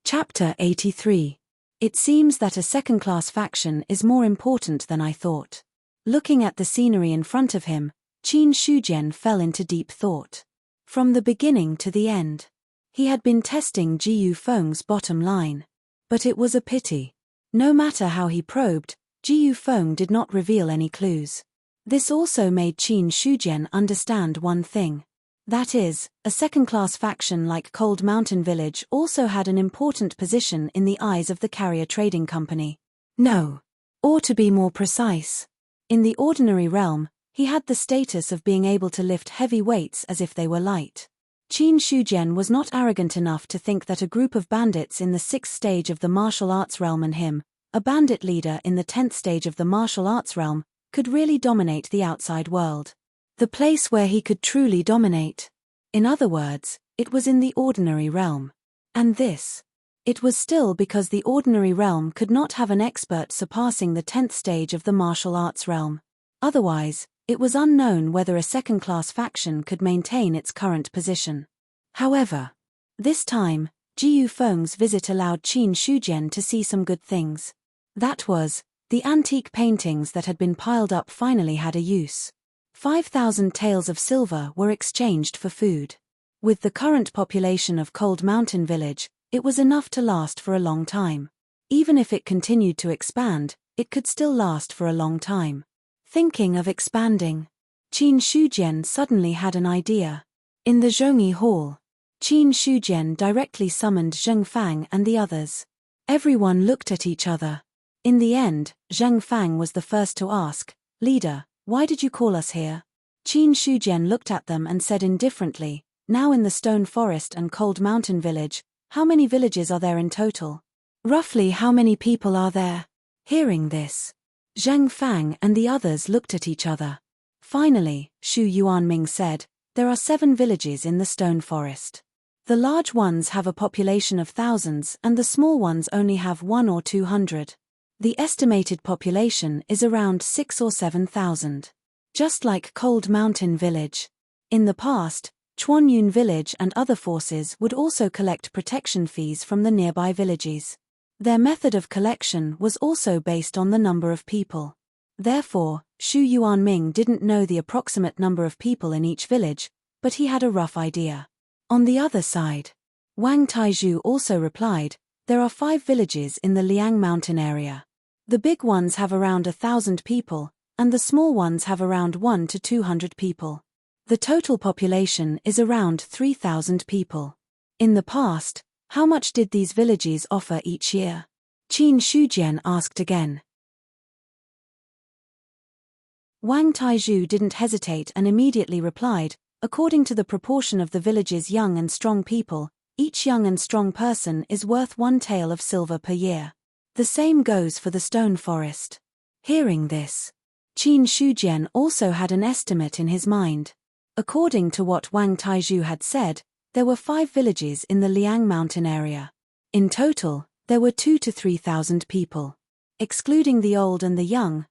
Chapter 83. It seems that a second-class faction is more important than I thought. Looking at the scenery in front of him, Qin Shujian fell into deep thought. From the beginning to the end, he had been testing Ji Feng's bottom line. But it was a pity. No matter how he probed, Ji Feng did not reveal any clues. This also made Qin Shujian understand one thing. That is, a second-class faction like Cold Mountain Village also had an important position in the eyes of the carrier trading company. No. Or to be more precise, in the ordinary realm, he had the status of being able to lift heavy weights as if they were light. Qin Shujian was not arrogant enough to think that a group of bandits in the 6th stage of the martial arts realm and him, a bandit leader in the 10th stage of the martial arts realm, could really dominate the outside world. The place where he could truly dominate. In other words, it was in the ordinary realm. And this. It was still because the ordinary realm could not have an expert surpassing the 10th stage of the martial arts realm. Otherwise, it was unknown whether a second-class faction could maintain its current position. However, this time, Ji Feng's visit allowed Qin Shujian to see some good things. That was, the antique paintings that had been piled up finally had a use. 5,000 taels of silver were exchanged for food. With the current population of Cold Mountain Village, it was enough to last for a long time. Even if it continued to expand, it could still last for a long time. Thinking of expanding, Qin Shujian suddenly had an idea. In the Zhongyi Hall, Qin Shujian directly summoned Zheng Fang and the others. Everyone looked at each other. In the end, Zheng Fang was the first to ask, "Leader, why did you call us here?" Qin Shujian looked at them and said indifferently, "Now in the Stone Forest and Cold Mountain Village, how many villages are there in total? Roughly how many people are there?" Hearing this, Zheng Fang and the others looked at each other. Finally, Xu Yuanming said, "There are 7 villages in the Stone Forest. The large ones have a population of thousands and the small ones only have 1 or 200. The estimated population is around 6 or 7,000. Just like Cold Mountain Village. In the past, Chuanyun Village and other forces would also collect protection fees from the nearby villages. Their method of collection was also based on the number of people. Therefore, Xu Yuanming didn't know the approximate number of people in each village, but he had a rough idea. On the other side, Wang Taizhu also replied, there are 5 villages in the Liang mountain area. The big ones have around 1,000 people, and the small ones have around 1 to 200 people. The total population is around 3,000 people. In the past, how much did these villages offer each year? Qin Shujian asked again. Wang Taizhu didn't hesitate and immediately replied, according to the proportion of the village's young and strong people, each young and strong person is worth 1 tael of silver per year. The same goes for the stone forest. Hearing this, Qin Shujian also had an estimate in his mind. According to what Wang Taizhu had said, there were 5 villages in the Liang mountain area. In total, there were 2 to 3,000 people. Excluding the old and the young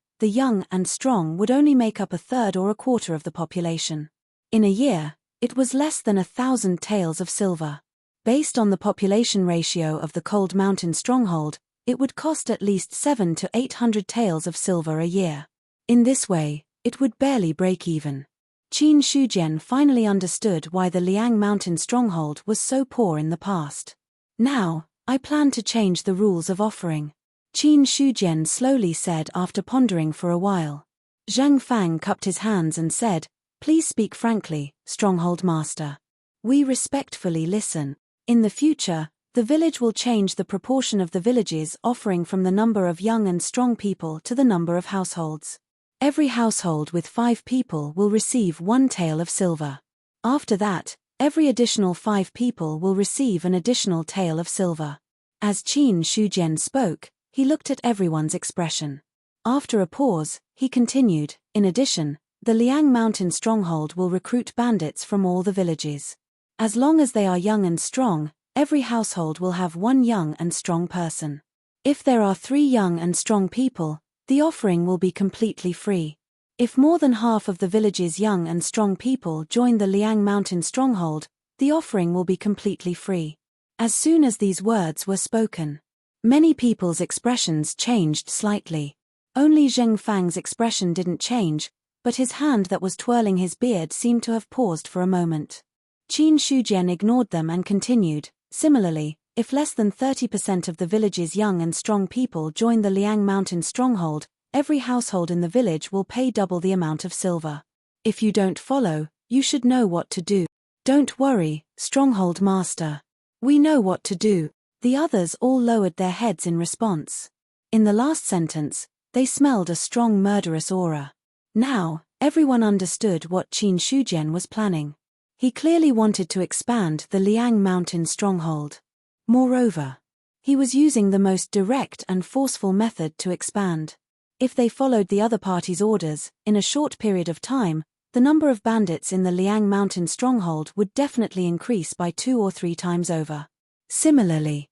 and strong would only make up 1/3 or 1/4 of the population. In a year, it was less than 1,000 taels of silver. Based on the population ratio of the Cold Mountain stronghold, it would cost at least 700 to 800 taels of silver a year. In this way, it would barely break even. Qin Shujian finally understood why the Liang mountain stronghold was so poor in the past. Now, I plan to change the rules of offering, Qin Shujian slowly said after pondering for a while. Zheng Fang cupped his hands and said, please speak frankly, Stronghold Master. We respectfully listen. In the future, the village will change the proportion of the villages offering from the number of young and strong people to the number of households. Every household with 5 people will receive 1 tael of silver. After that, every additional 5 people will receive an additional tael of silver. As Qin Shujian spoke, he looked at everyone's expression. After a pause, he continued, in addition, the Liang mountain stronghold will recruit bandits from all the villages. As long as they are young and strong, every household will have 1 young and strong person. If there are 3 young and strong people, the offering will be completely free. If more than half of the village's young and strong people join the Liang mountain stronghold, the offering will be completely free. As soon as these words were spoken, many people's expressions changed slightly. Only Zheng Fang's expression didn't change, but his hand that was twirling his beard seemed to have paused for a moment. Qin Shujian ignored them and continued, similarly, if less than 30% of the village's young and strong people join the Liang mountain stronghold, every household in the village will pay double the amount of silver. If you don't follow, you should know what to do. Don't worry, Stronghold Master. We know what to do. The others all lowered their heads in response. In the last sentence, they smelled a strong murderous aura. Now, everyone understood what Qin Shujian was planning. He clearly wanted to expand the Liang mountain stronghold. Moreover, he was using the most direct and forceful method to expand. If they followed the other party's orders, in a short period of time, the number of bandits in the Liang mountain stronghold would definitely increase by 2 or 3 times over. Similarly,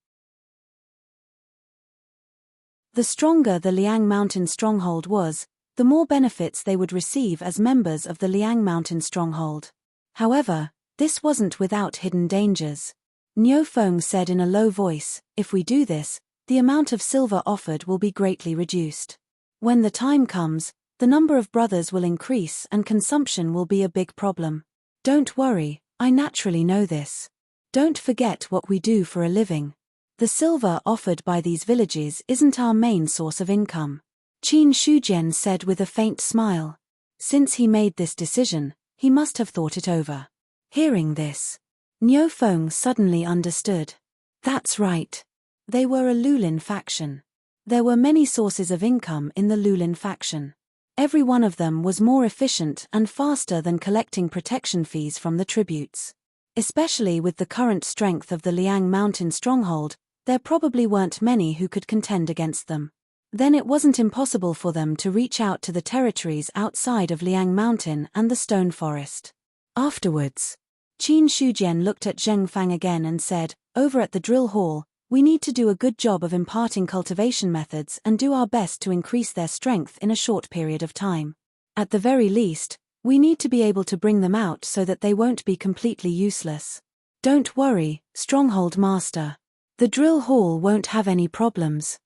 the stronger the Liang mountain stronghold was, the more benefits they would receive as members of the Liang mountain stronghold. However, this wasn't without hidden dangers. Niu Feng said in a low voice, if we do this, the amount of silver offered will be greatly reduced. When the time comes, the number of brothers will increase and consumption will be a big problem. Don't worry, I naturally know this. Don't forget what we do for a living. The silver offered by these villages isn't our main source of income, Qin Shujian said with a faint smile. Since he made this decision, he must have thought it over. Hearing this, Niu Feng suddenly understood. That's right. They were a Lulin faction. There were many sources of income in the Lulin faction. Every one of them was more efficient and faster than collecting protection fees from the tributes. Especially with the current strength of the Liang mountain stronghold, there probably weren't many who could contend against them. Then it wasn't impossible for them to reach out to the territories outside of Liang mountain and the stone forest. Afterwards, Qin Shujian looked at Zheng Fang again and said, over at the drill hall, we need to do a good job of imparting cultivation methods and do our best to increase their strength in a short period of time. At the very least, we need to be able to bring them out so that they won't be completely useless. Don't worry, Stronghold Master. The drill hall won't have any problems.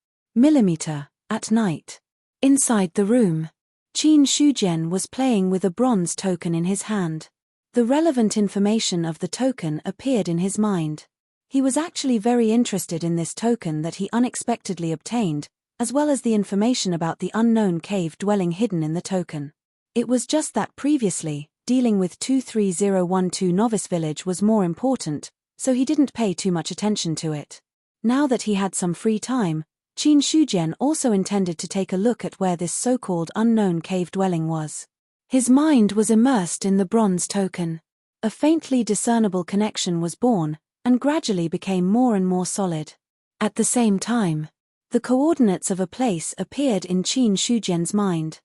At night. Inside the room, Qin Shujian was playing with a bronze token in his hand. The relevant information of the token appeared in his mind. He was actually very interested in this token that he unexpectedly obtained, as well as the information about the unknown cave dwelling hidden in the token. It was just that previously, dealing with 23012 Novice Village was more important, so he didn't pay too much attention to it. Now that he had some free time, Qin Shujian also intended to take a look at where this so-called unknown cave dwelling was. His mind was immersed in the bronze token. A faintly discernible connection was born, and gradually became more and more solid. At the same time, the coordinates of a place appeared in Qin Shujian's mind.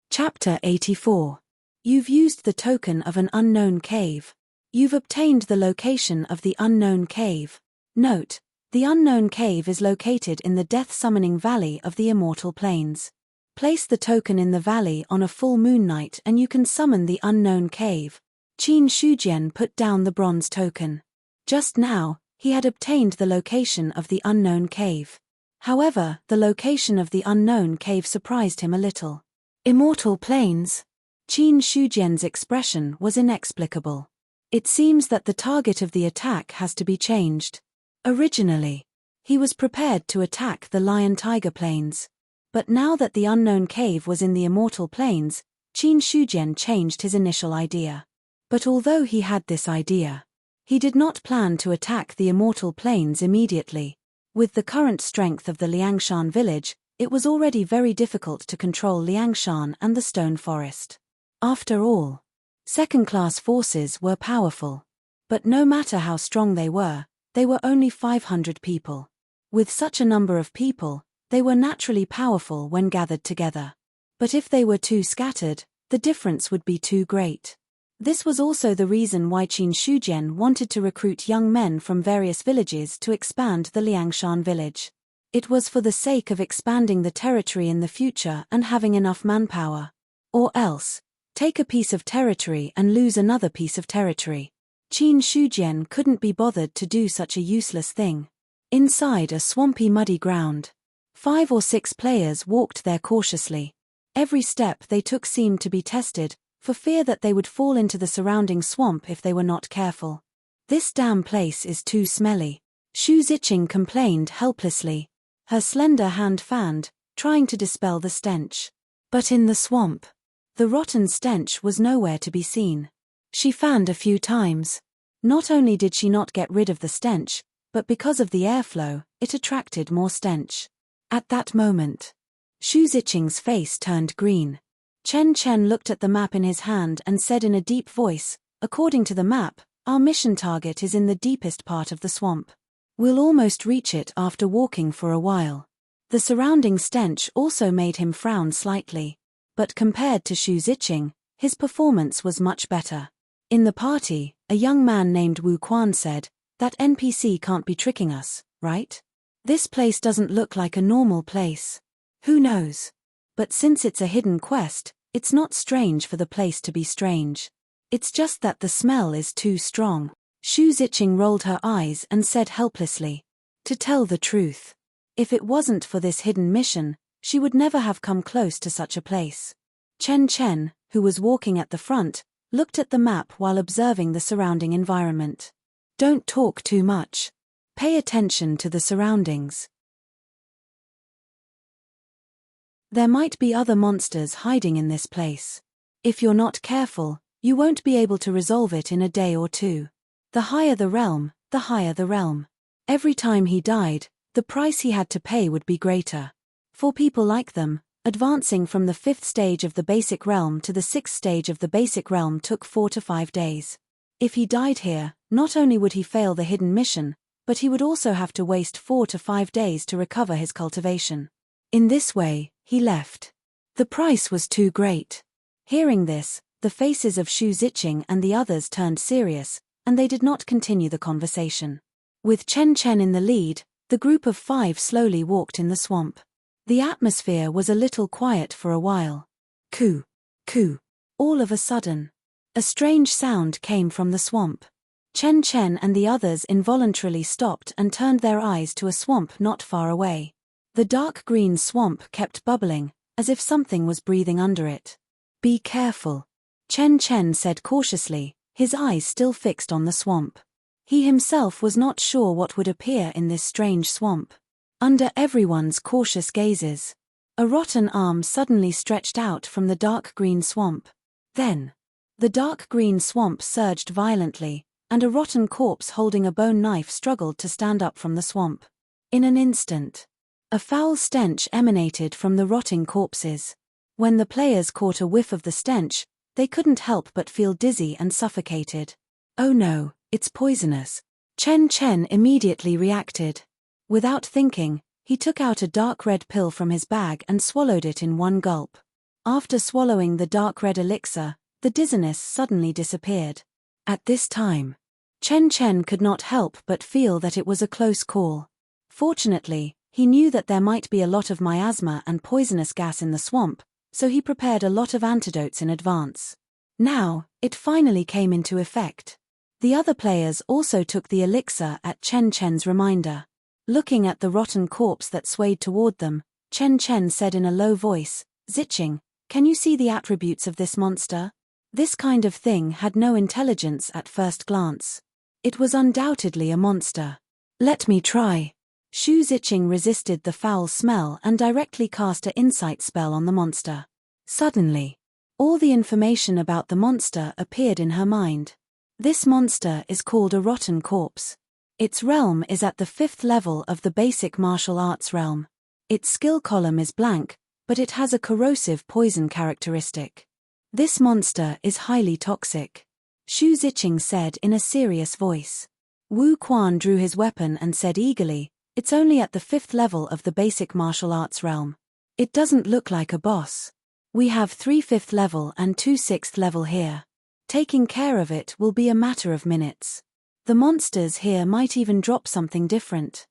Chapter 84. You've used the token of an unknown cave. You've obtained the location of the unknown cave. Note: the unknown cave is located in the death-summoning valley of the Immortal Plains. Place the token in the valley on a full moon night and you can summon the unknown cave. Qin Shujian put down the bronze token. Just now, he had obtained the location of the unknown cave. However, the location of the unknown cave surprised him a little. Immortal Plains? Qin Shujian's expression was inexplicable. It seems that the target of the attack has to be changed. Originally, he was prepared to attack the Lion-Tiger Plains. But now that the unknown cave was in the Immortal Plains, Qin Shujian changed his initial idea. But although he had this idea, he did not plan to attack the Immortal Plains immediately. With the current strength of the Liangshan village, it was already very difficult to control Liangshan and the Stone Forest. After all, second-class forces were powerful. But no matter how strong they were only 500 people. With such a number of people, they were naturally powerful when gathered together. But if they were too scattered, the difference would be too great. This was also the reason why Qin Shujian wanted to recruit young men from various villages to expand the Liangshan village. It was for the sake of expanding the territory in the future and having enough manpower. Or else, take a piece of territory and lose another piece of territory. Qin Shujian couldn't be bothered to do such a useless thing. Inside a swampy muddy ground, 5 or 6 players walked there cautiously. Every step they took seemed to be tested, for fear that they would fall into the surrounding swamp if they were not careful. This damn place is too smelly. Shu Ziqing complained helplessly. Her slender hand fanned, trying to dispel the stench. But in the swamp, the rotten stench was nowhere to be seen. She fanned a few times. Not only did she not get rid of the stench, but because of the airflow, it attracted more stench. At that moment, Shu Ziqing's face turned green. Chen looked at the map in his hand and said in a deep voice, "According to the map, our mission target is in the deepest part of the swamp. We'll almost reach it after walking for a while." The surrounding stench also made him frown slightly. But compared to Shu Ziqing, his performance was much better. In the party, a young man named Wu Quan said, "That NPC can't be tricking us, right? This place doesn't look like a normal place. Who knows? But since it's a hidden quest, it's not strange for the place to be strange. It's just that the smell is too strong." Shu Ziqing rolled her eyes and said helplessly, "To tell the truth, if it wasn't for this hidden mission, she would never have come close to such a place." Chen, who was walking at the front, looked at the map while observing the surrounding environment. "Don't talk too much. Pay attention to the surroundings. There might be other monsters hiding in this place. If you're not careful, you won't be able to resolve it in a day or two. The higher the realm, the higher the realm. Every time he died, the price he had to pay would be greater. For people like them, advancing from the 5th stage of the basic realm to the 6th stage of the basic realm took 4 to 5 days. If he died here, not only would he fail the hidden mission, but he would also have to waste 4 to 5 days to recover his cultivation. In this way, he left. The price was too great. Hearing this, the faces of Shu Ziqing and the others turned serious, and they did not continue the conversation. With Chen in the lead, the group of 5 slowly walked in the swamp. The atmosphere was a little quiet for a while. Coo, coo. All of a sudden, a strange sound came from the swamp. Chen and the others involuntarily stopped and turned their eyes to a swamp not far away. The dark green swamp kept bubbling, as if something was breathing under it. "Be careful," Chen Chen said cautiously, his eyes still fixed on the swamp. He himself was not sure what would appear in this strange swamp. Under everyone's cautious gazes, a rotten arm suddenly stretched out from the dark green swamp. Then, the dark green swamp surged violently, and a rotten corpse holding a bone knife struggled to stand up from the swamp. In an instant, a foul stench emanated from the rotting corpses. When the players caught a whiff of the stench, they couldn't help but feel dizzy and suffocated. "Oh no, it's poisonous," Chen Chen immediately reacted. Without thinking, he took out a dark red pill from his bag and swallowed it in one gulp. After swallowing the dark red elixir, the dizziness suddenly disappeared. At this time, Chen Chen could not help but feel that it was a close call. Fortunately, he knew that there might be a lot of miasma and poisonous gas in the swamp, so he prepared a lot of antidotes in advance. Now, it finally came into effect. The other players also took the elixir at Chen Chen's reminder. Looking at the rotten corpse that swayed toward them, Chen Chen said in a low voice, "Zicheng, can you see the attributes of this monster?" This kind of thing had no intelligence at first glance. It was undoubtedly a monster. "Let me try." Shu Zicheng resisted the foul smell and directly cast an insight spell on the monster. Suddenly, all the information about the monster appeared in her mind. This monster is called a rotten corpse. Its realm is at the 5th level of the basic martial arts realm. Its skill column is blank, but it has a corrosive poison characteristic. This monster is highly toxic, Shu Zicheng said in a serious voice. Wu Quan drew his weapon and said eagerly, "It's only at the 5th level of the basic martial arts realm. It doesn't look like a boss. We have 3 5th level and 2 6th level here. Taking care of it will be a matter of minutes. The monsters here might even drop something different.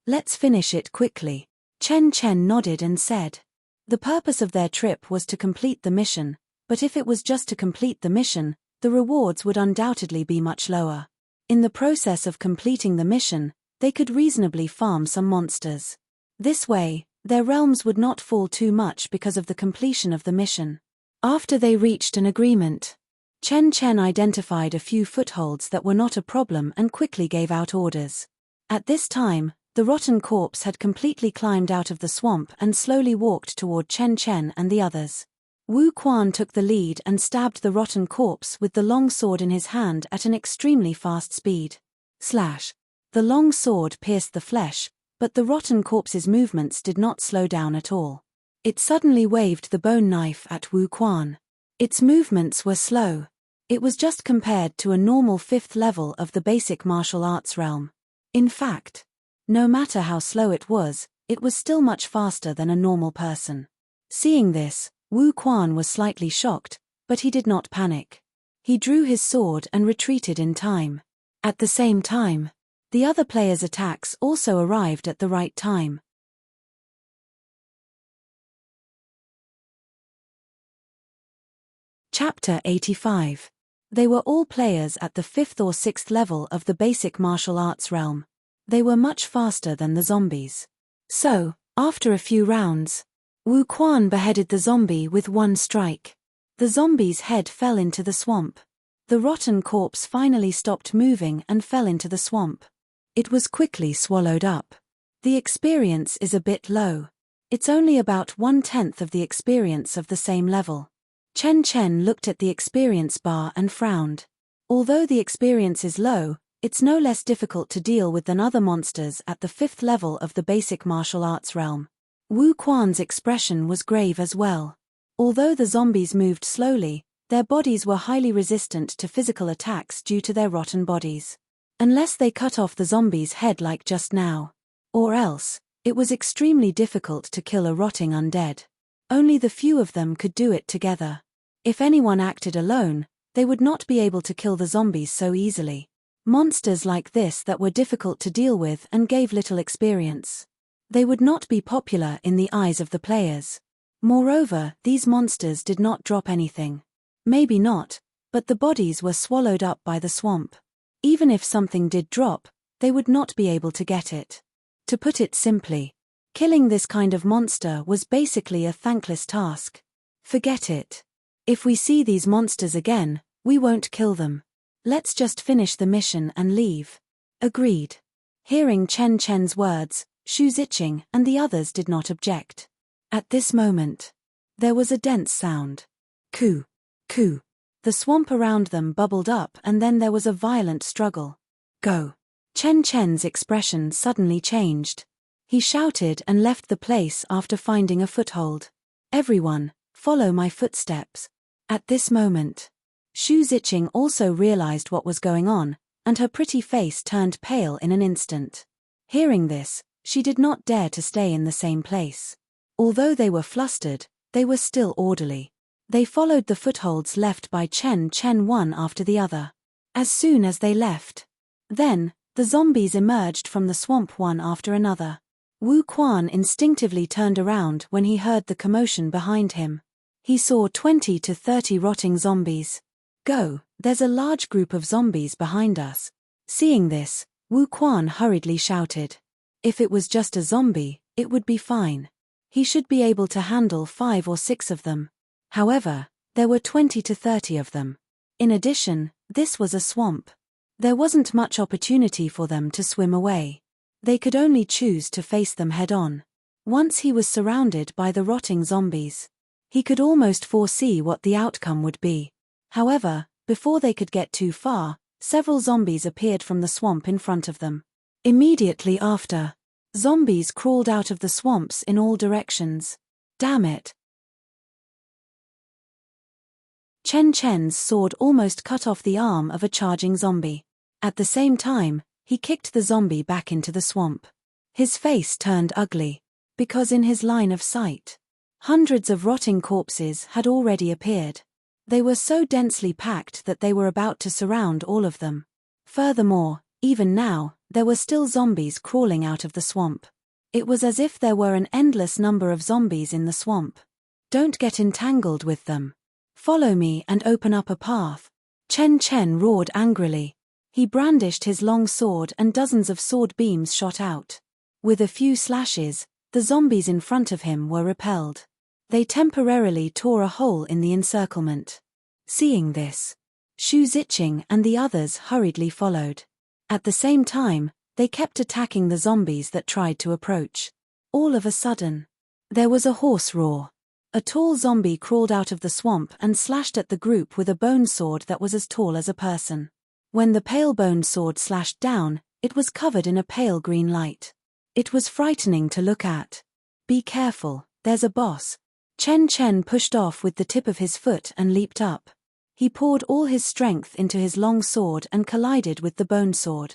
Let's finish it quickly." Chen Chen nodded and said. The purpose of their trip was to complete the mission, but if it was just to complete the mission, the rewards would undoubtedly be much lower. In the process of completing the mission, they could reasonably farm some monsters. This way, their realms would not fall too much because of the completion of the mission. After they reached an agreement, Chen Chen identified a few footholds that were not a problem and quickly gave out orders. At this time, the rotten corpse had completely climbed out of the swamp and slowly walked toward Chen Chen and the others. Wu Quan took the lead and stabbed the rotten corpse with the long sword in his hand at an extremely fast speed. Slash. The long sword pierced the flesh, but the rotten corpse's movements did not slow down at all. It suddenly waved the bone knife at Wu Quan. Its movements were slow. It was just compared to a normal 5th level of the basic martial arts realm. In fact, no matter how slow it was still much faster than a normal person. Seeing this, Wu Quan was slightly shocked, but he did not panic. He drew his sword and retreated in time. At the same time, the other players' attacks also arrived at the right time. Chapter 85. They were all players at the 5th or 6th level of the basic martial arts realm. They were much faster than the zombies. So, after a few rounds, Wu Quan beheaded the zombie with one strike. The zombie's head fell into the swamp. The rotten corpse finally stopped moving and fell into the swamp. It was quickly swallowed up. The experience is a bit low. It's only about 1/10 of the experience of the same level. Chen Chen looked at the experience bar and frowned. Although the experience is low, it's no less difficult to deal with than other monsters at the 5th level of the basic martial arts realm. Wu Quan's expression was grave as well. Although the zombies moved slowly, their bodies were highly resistant to physical attacks due to their rotten bodies. Unless they cut off the zombie's head like just now. Or else, it was extremely difficult to kill a rotting undead. Only the few of them could do it together. If anyone acted alone, they would not be able to kill the zombies so easily. Monsters like this that were difficult to deal with and gave little experience. They would not be popular in the eyes of the players. Moreover, these monsters did not drop anything. Maybe not, but the bodies were swallowed up by the swamp. Even if something did drop, they would not be able to get it. To put it simply, Killing this kind of monster was basically a thankless task. Forget it. If we see these monsters again, we won't kill them. Let's just finish the mission and leave. Agreed. Hearing Chen Chen's words, Xu Ziqing and the others did not object. At this moment, there was a dense sound. Coo, coo. The swamp around them bubbled up and then there was a violent struggle. Go. Chen Chen's expression suddenly changed. He shouted and left the place after finding a foothold. Everyone, follow my footsteps. At this moment, Xu Ziqing also realized what was going on, and her pretty face turned pale in an instant. Hearing this, she did not dare to stay in the same place. Although they were flustered, they were still orderly. They followed the footholds left by Chen Chen one after the other. As soon as they left, then, the zombies emerged from the swamp one after another. Wu Quan instinctively turned around when he heard the commotion behind him. He saw 20 to 30 rotting zombies. Go, there's a large group of zombies behind us. Seeing this, Wu Quan hurriedly shouted. If it was just a zombie, it would be fine. He should be able to handle 5 or 6 of them. However, there were 20 to 30 of them. In addition, this was a swamp. There wasn't much opportunity for them to swim away. They could only choose to face them head-on. Once he was surrounded by the rotting zombies, he could almost foresee what the outcome would be. However, before they could get too far, several zombies appeared from the swamp in front of them. Immediately after, zombies crawled out of the swamps in all directions. Damn it! Chen Chen's sword almost cut off the arm of a charging zombie. At the same time, he kicked the zombie back into the swamp. His face turned ugly, because in his line of sight, hundreds of rotting corpses had already appeared. They were so densely packed that they were about to surround all of them. Furthermore, even now, there were still zombies crawling out of the swamp. It was as if there were an endless number of zombies in the swamp. Don't get entangled with them. Follow me and open up a path. Chen Chen roared angrily. He brandished his long sword and dozens of sword beams shot out. With a few slashes, the zombies in front of him were repelled. They temporarily tore a hole in the encirclement. Seeing this, Xu Ziqing and the others hurriedly followed. At the same time, they kept attacking the zombies that tried to approach. All of a sudden, there was a hoarse roar. A tall zombie crawled out of the swamp and slashed at the group with a bone sword that was as tall as a person. When the pale bone sword slashed down, it was covered in a pale green light. It was frightening to look at. Be careful, there's a boss. Chen Chen pushed off with the tip of his foot and leaped up. He poured all his strength into his long sword and collided with the bone sword.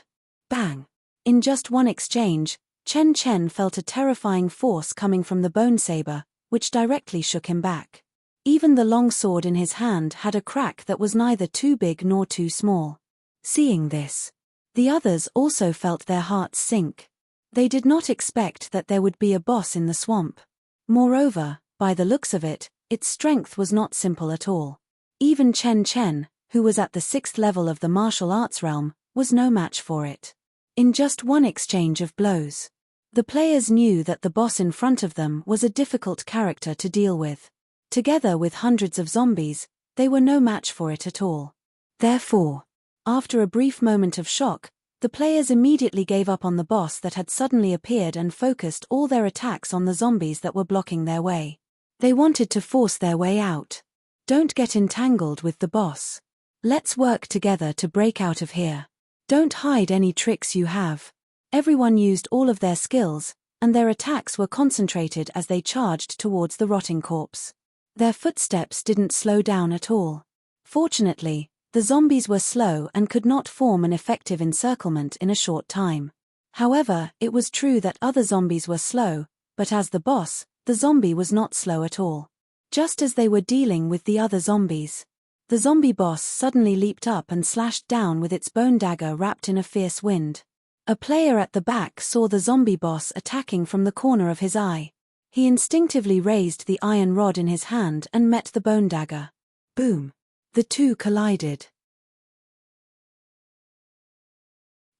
Bang! In just one exchange, Chen Chen felt a terrifying force coming from the bone saber, which directly shook him back. Even the long sword in his hand had a crack that was neither too big nor too small. Seeing this, the others also felt their hearts sink. They did not expect that there would be a boss in the swamp. Moreover, by the looks of it, its strength was not simple at all. Even Chen Chen, who was at the 6th level of the martial arts realm, was no match for it. In just one exchange of blows, the players knew that the boss in front of them was a difficult character to deal with. Together with hundreds of zombies, they were no match for it at all. Therefore, after a brief moment of shock, the players immediately gave up on the boss that had suddenly appeared and focused all their attacks on the zombies that were blocking their way. They wanted to force their way out. Don't get entangled with the boss. Let's work together to break out of here. Don't hide any tricks you have. Everyone used all of their skills, and their attacks were concentrated as they charged towards the rotting corpse. Their footsteps didn't slow down at all. Fortunately, the zombies were slow and could not form an effective encirclement in a short time. However, it was true that other zombies were slow, but as the boss, the zombie was not slow at all. Just as they were dealing with the other zombies, the zombie boss suddenly leaped up and slashed down with its bone dagger wrapped in a fierce wind. A player at the back saw the zombie boss attacking from the corner of his eye. He instinctively raised the iron rod in his hand and met the bone dagger. Boom! The two collided.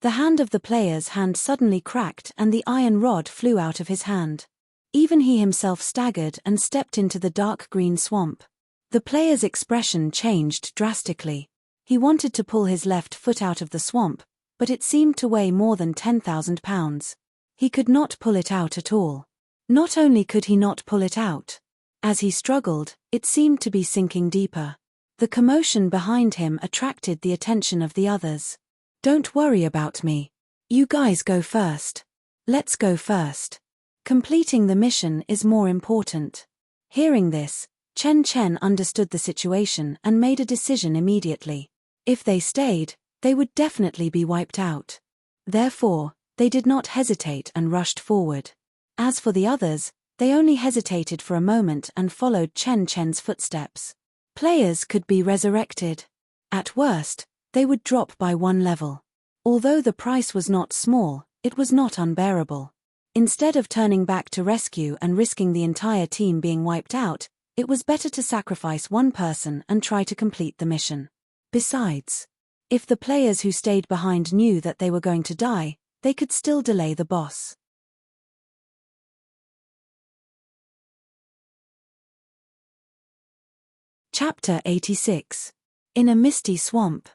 The hand of the player's hand suddenly cracked and the iron rod flew out of his hand. Even he himself staggered and stepped into the dark green swamp. The player's expression changed drastically. He wanted to pull his left foot out of the swamp, but it seemed to weigh more than 10,000 pounds. He could not pull it out at all. Not only could he not pull it out. As he struggled, it seemed to be sinking deeper. The commotion behind him attracted the attention of the others. "Don't worry about me. You guys go first. Let's go first. Completing the mission is more important." Hearing this, Chen Chen understood the situation and made a decision immediately. If they stayed, they would definitely be wiped out. Therefore, they did not hesitate and rushed forward. As for the others, they only hesitated for a moment and followed Chen Chen's footsteps. Players could be resurrected. At worst, they would drop by 1 level. Although the price was not small, it was not unbearable. Instead of turning back to rescue and risking the entire team being wiped out, it was better to sacrifice one person and try to complete the mission. Besides, if the players who stayed behind knew that they were going to die, they could still delay the boss. Chapter 86. In a misty swamp.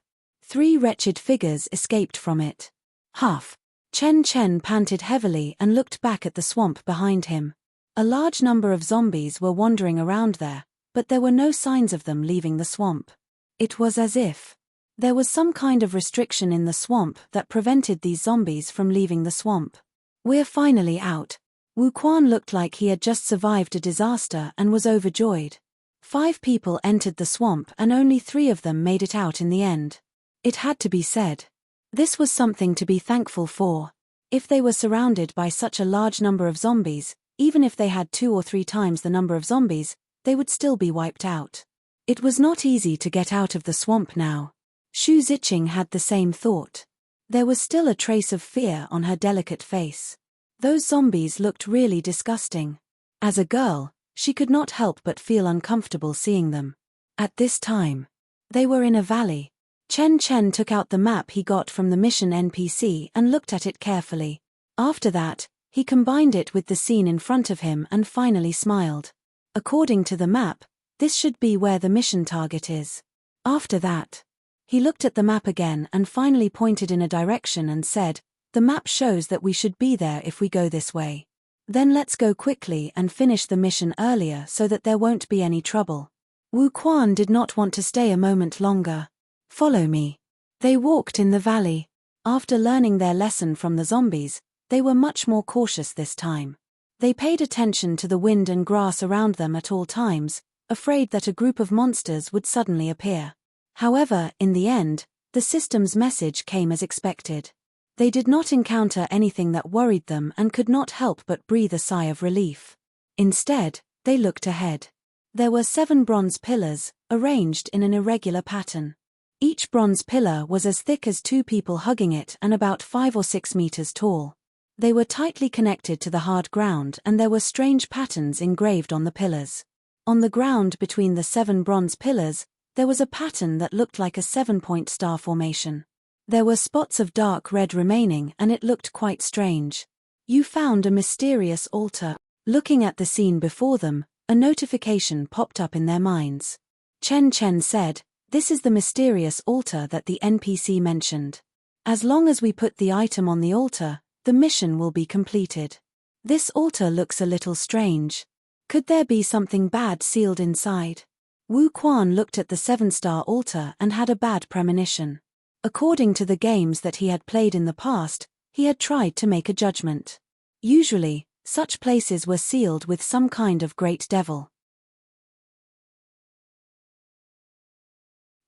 3 wretched figures escaped from it. Huff. Chen Chen panted heavily and looked back at the swamp behind him. A large number of zombies were wandering around there, but there were no signs of them leaving the swamp. It was as if there was some kind of restriction in the swamp that prevented these zombies from leaving the swamp. "We're finally out." Wu Quan looked like he had just survived a disaster and was overjoyed. 5 people entered the swamp and only 3 of them made it out in the end. It had to be said. This was something to be thankful for. If they were surrounded by such a large number of zombies, even if they had 2 or 3 times the number of zombies, they would still be wiped out. It was not easy to get out of the swamp now. Xu Ziqing had the same thought. There was still a trace of fear on her delicate face. Those zombies looked really disgusting. As a girl, she could not help but feel uncomfortable seeing them. At this time, they were in a valley. Chen Chen took out the map he got from the mission NPC and looked at it carefully. After that, he combined it with the scene in front of him and finally smiled. According to the map, this should be where the mission target is. After that, he looked at the map again and finally pointed in a direction and said, "The map shows that we should be there if we go this way. Then let's go quickly and finish the mission earlier so that there won't be any trouble." Wu Quan did not want to stay a moment longer. "Follow me." They walked in the valley. After learning their lesson from the zombies, they were much more cautious this time. They paid attention to the wind and grass around them at all times, afraid that a group of monsters would suddenly appear. However, in the end, the system's message came as expected. They did not encounter anything that worried them and could not help but breathe a sigh of relief. Instead, they looked ahead. There were 7 bronze pillars, arranged in an irregular pattern. Each bronze pillar was as thick as 2 people hugging it and about 5 or 6 meters tall. They were tightly connected to the hard ground and there were strange patterns engraved on the pillars. On the ground between the 7 bronze pillars, there was a pattern that looked like a 7-point star formation. There were spots of dark red remaining and it looked quite strange. "You found a mysterious altar." Looking at the scene before them, a notification popped up in their minds. Chen Chen said, "This is the mysterious altar that the NPC mentioned. As long as we put the item on the altar, the mission will be completed. This altar looks a little strange. Could there be something bad sealed inside?" Wu Quan looked at the 7-star altar and had a bad premonition. According to the games that he had played in the past, he had tried to make a judgment. Usually, such places were sealed with some kind of great devil.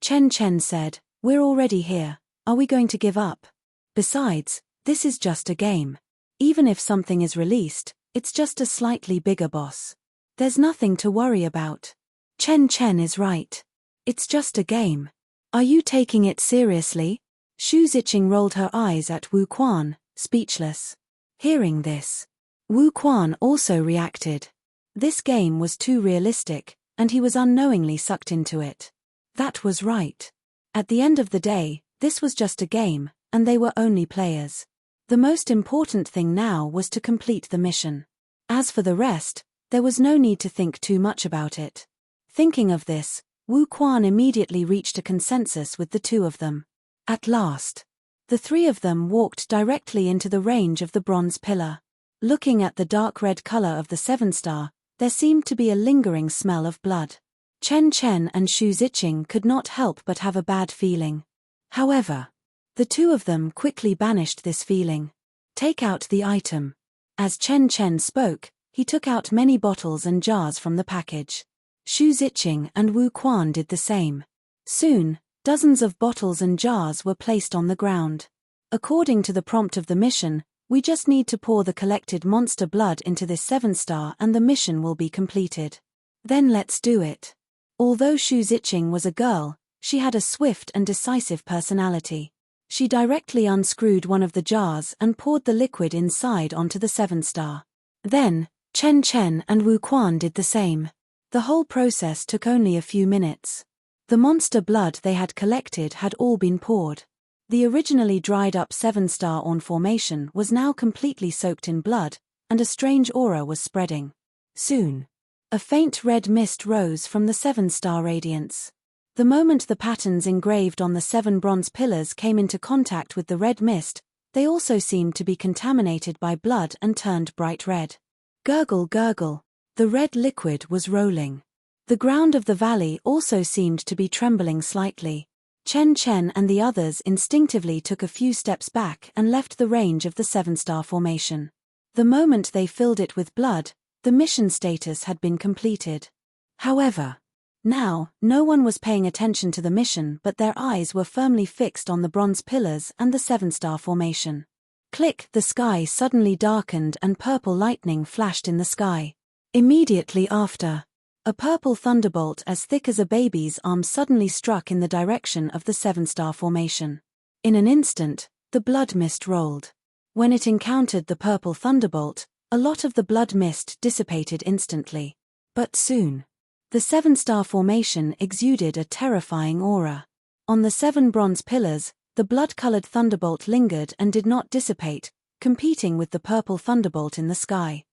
Chen Chen said, "We're already here. Are we going to give up? Besides, this is just a game. Even if something is released, it's just a slightly bigger boss. There's nothing to worry about." Chen Chen is right. It's just a game. Are you taking it seriously? Xu Ziqing rolled her eyes at Wu Quan, speechless. Hearing this, Wu Quan also reacted. This game was too realistic, and he was unknowingly sucked into it. That was right. At the end of the day, this was just a game, and they were only players. The most important thing now was to complete the mission. As for the rest, there was no need to think too much about it. Thinking of this, Wu Quan immediately reached a consensus with the two of them. At last, the three of them walked directly into the range of the bronze pillar. Looking at the dark red color of the seven star, there seemed to be a lingering smell of blood. Chen Chen and Xu Ziqing could not help but have a bad feeling. However, the two of them quickly banished this feeling. Take out the item. As Chen Chen spoke, he took out many bottles and jars from the package. Xu Ziqing and Wu Quan did the same. Soon, dozens of bottles and jars were placed on the ground. According to the prompt of the mission, we just need to pour the collected monster blood into this 7-star and the mission will be completed. Then let's do it. Although Xu Ziqing was a girl, she had a swift and decisive personality. She directly unscrewed one of the jars and poured the liquid inside onto the 7-star. Then, Chen Chen and Wu Quan did the same. The whole process took only a few minutes. The monster blood they had collected had all been poured. The originally dried-up 7-star orn formation was now completely soaked in blood, and a strange aura was spreading. Soon, a faint red mist rose from the 7-star radiance. The moment the patterns engraved on the 7 bronze pillars came into contact with the red mist, they also seemed to be contaminated by blood and turned bright red. Gurgle, gurgle. The red liquid was rolling. The ground of the valley also seemed to be trembling slightly. Chen Chen and the others instinctively took a few steps back and left the range of the 7-star formation. The moment they filled it with blood, the mission status had been completed. However, now, no one was paying attention to the mission but their eyes were firmly fixed on the bronze pillars and the 7-star formation. Click, the sky suddenly darkened and purple lightning flashed in the sky. Immediately after, a purple thunderbolt as thick as a baby's arm suddenly struck in the direction of the 7-star formation. In an instant, the blood mist rolled. When it encountered the purple thunderbolt, a lot of the blood mist dissipated instantly. But soon, the 7-star formation exuded a terrifying aura. On the 7 bronze pillars, the blood-colored thunderbolt lingered and did not dissipate, competing with the purple thunderbolt in the sky.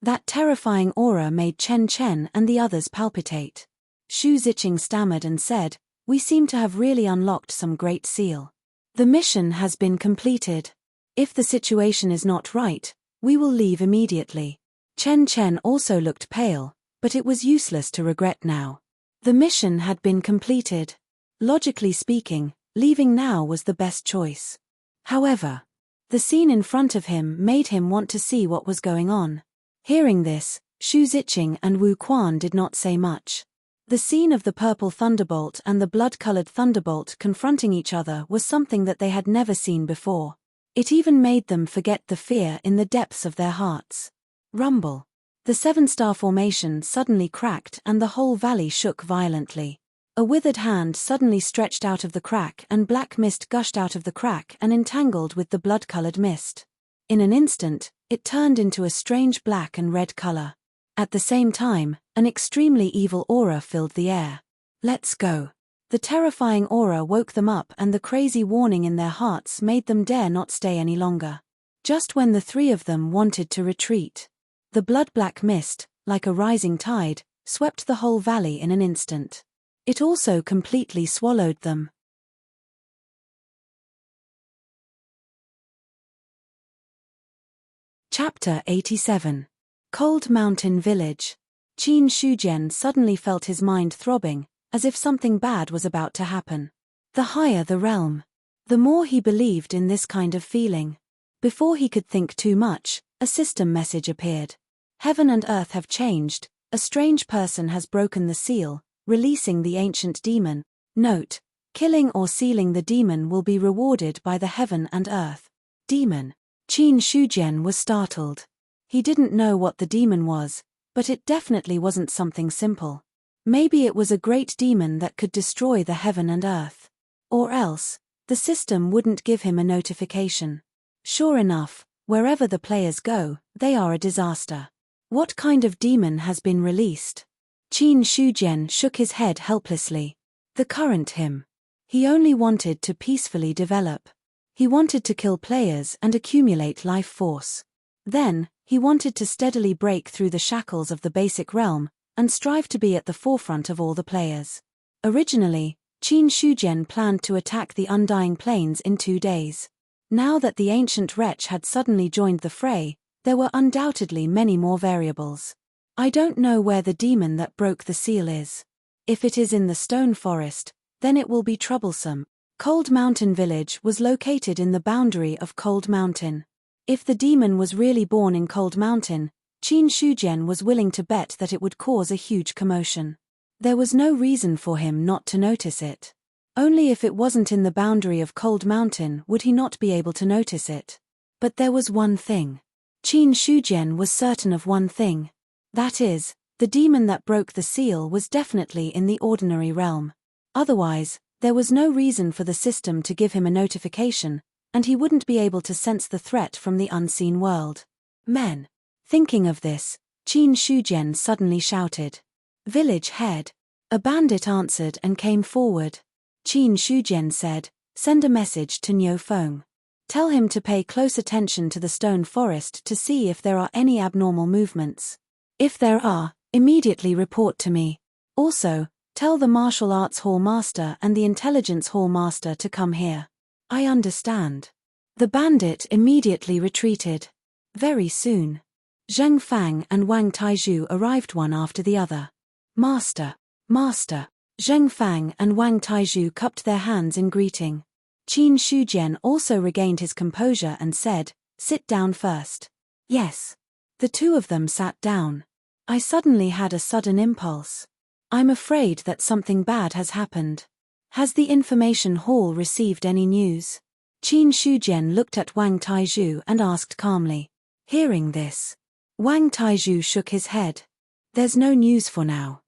That terrifying aura made Chen Chen and the others palpitate. Xu Ziqing stammered and said, "We seem to have really unlocked some great seal. The mission has been completed. If the situation is not right, we will leave immediately." Chen Chen also looked pale, but it was useless to regret now. The mission had been completed. Logically speaking, leaving now was the best choice. However, the scene in front of him made him want to see what was going on. Hearing this, Xu Ziqing and Wu Quan did not say much. The scene of the purple thunderbolt and the blood-colored thunderbolt confronting each other was something that they had never seen before. It even made them forget the fear in the depths of their hearts. Rumble. The 7-star formation suddenly cracked and the whole valley shook violently. A withered hand suddenly stretched out of the crack and black mist gushed out of the crack and entangled with the blood-colored mist. In an instant, it turned into a strange black and red color. At the same time, an extremely evil aura filled the air. "Let's go." The terrifying aura woke them up and the crazy warning in their hearts made them dare not stay any longer. Just when the three of them wanted to retreat, the blood-black mist, like a rising tide, swept the whole valley in an instant. It also completely swallowed them. Chapter 87. Cold Mountain Village. Qin Shujian suddenly felt his mind throbbing, as if something bad was about to happen. The higher the realm, the more he believed in this kind of feeling. Before he could think too much, a system message appeared. Heaven and earth have changed, a strange person has broken the seal, releasing the ancient demon. Note: killing or sealing the demon will be rewarded by the heaven and earth. Demon. Qin Shujian was startled. He didn't know what the demon was, but it definitely wasn't something simple. Maybe it was a great demon that could destroy the heaven and earth. Or else, the system wouldn't give him a notification. Sure enough, wherever the players go, they are a disaster. What kind of demon has been released? Qin Shujian shook his head helplessly. The current him. He only wanted to peacefully develop. He wanted to kill players and accumulate life force. Then, he wanted to steadily break through the shackles of the basic realm, and strive to be at the forefront of all the players. Originally, Qin Shujian planned to attack the Undying Plains in 2 days. Now that the ancient wretch had suddenly joined the fray, there were undoubtedly many more variables. I don't know where the demon that broke the seal is. If it is in the stone forest, then it will be troublesome. Cold Mountain Village was located in the boundary of Cold Mountain. If the demon was really born in Cold Mountain, Qin Shujian was willing to bet that it would cause a huge commotion. There was no reason for him not to notice it. Only if it wasn't in the boundary of Cold Mountain would he not be able to notice it. But there was one thing. Qin Shujian was certain of one thing. That is, the demon that broke the seal was definitely in the ordinary realm. Otherwise, there was no reason for the system to give him a notification, and he wouldn't be able to sense the threat from the unseen world. Men. Thinking of this, Qin Shujian suddenly shouted. Village head. A bandit answered and came forward. Qin Shujian said, send a message to Niu Feng. Tell him to pay close attention to the stone forest to see if there are any abnormal movements. If there are, immediately report to me. Also, tell the martial arts hall master and the intelligence hall master to come here. I understand. The bandit immediately retreated. Very soon, Zheng Fang and Wang Taizhu arrived one after the other. Master, Master. Zheng Fang and Wang Taizhu cupped their hands in greeting. Qin Shujian also regained his composure and said, sit down first. Yes. The two of them sat down. I suddenly had a sudden impulse. I'm afraid that something bad has happened. Has the information hall received any news? Qin Shujian looked at Wang Taizhu and asked calmly. Hearing this, Wang Taizhu shook his head. There's no news for now.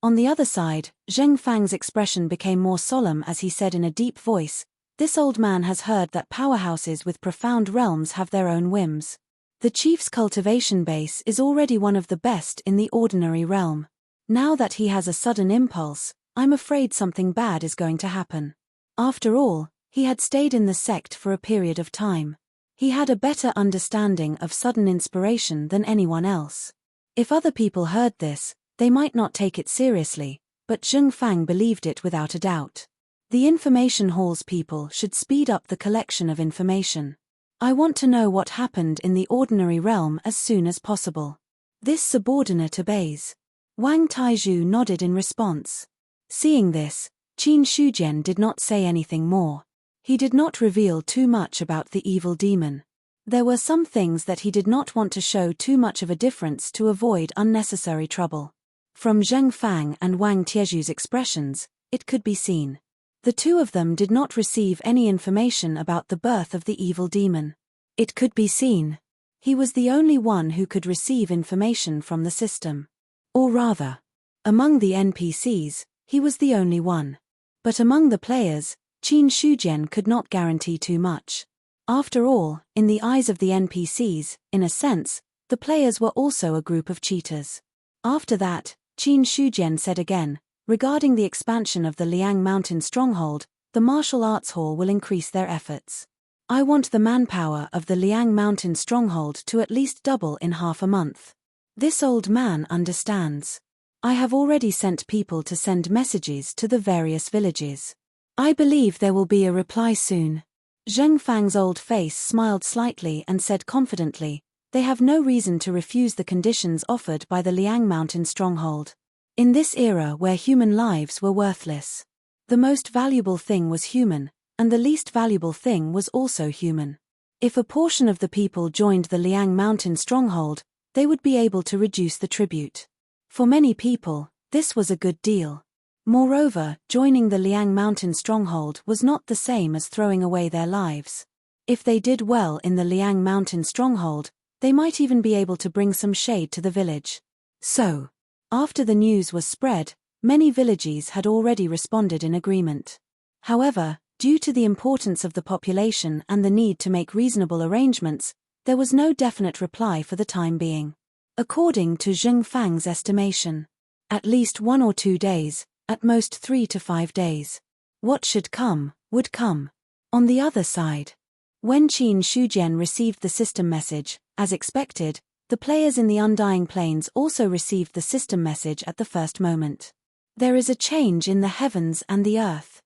On the other side, Zheng Fang's expression became more solemn as he said in a deep voice, this old man has heard that powerhouses with profound realms have their own whims. The chief's cultivation base is already one of the best in the ordinary realm. Now that he has a sudden impulse, I'm afraid something bad is going to happen. After all, he had stayed in the sect for a period of time. He had a better understanding of sudden inspiration than anyone else. If other people heard this, they might not take it seriously, but Zheng Fang believed it without a doubt. The information hall's people should speed up the collection of information. I want to know what happened in the ordinary realm as soon as possible. This subordinate obeys. Wang Taizhu nodded in response. Seeing this, Qin Shujian did not say anything more. He did not reveal too much about the evil demon. There were some things that he did not want to show too much of a difference to avoid unnecessary trouble. From Zheng Fang and Wang Taizhu's expressions, it could be seen. The two of them did not receive any information about the birth of the evil demon. It could be seen. He was the only one who could receive information from the system. Or rather, among the NPCs, he was the only one. But among the players, Qin Shujian could not guarantee too much. After all, in the eyes of the NPCs, in a sense, the players were also a group of cheaters. After that, Qin Shujian said again, regarding the expansion of the Liang Mountain stronghold, the martial arts hall will increase their efforts. I want the manpower of the Liang Mountain stronghold to at least double in half a month. This old man understands. I have already sent people to send messages to the various villages. I believe there will be a reply soon. Zheng Fang's old face smiled slightly and said confidently, they have no reason to refuse the conditions offered by the Liang Mountain stronghold. In this era where human lives were worthless, the most valuable thing was human, and the least valuable thing was also human. If a portion of the people joined the Liang Mountain stronghold, they would be able to reduce the tribute. For many people, this was a good deal. Moreover, joining the Liang Mountain stronghold was not the same as throwing away their lives. If they did well in the Liang Mountain stronghold, they might even be able to bring some shade to the village. So, after the news was spread, many villages had already responded in agreement. However, due to the importance of the population and the need to make reasonable arrangements, there was no definite reply for the time being. According to Zheng Fang's estimation, at least 1 or 2 days, at most 3 to 5 days. What should come, would come. On the other side, when Qin Shujian received the system message, as expected, the players in the Undying Plains also received the system message at the first moment. There is a change in the heavens and the earth.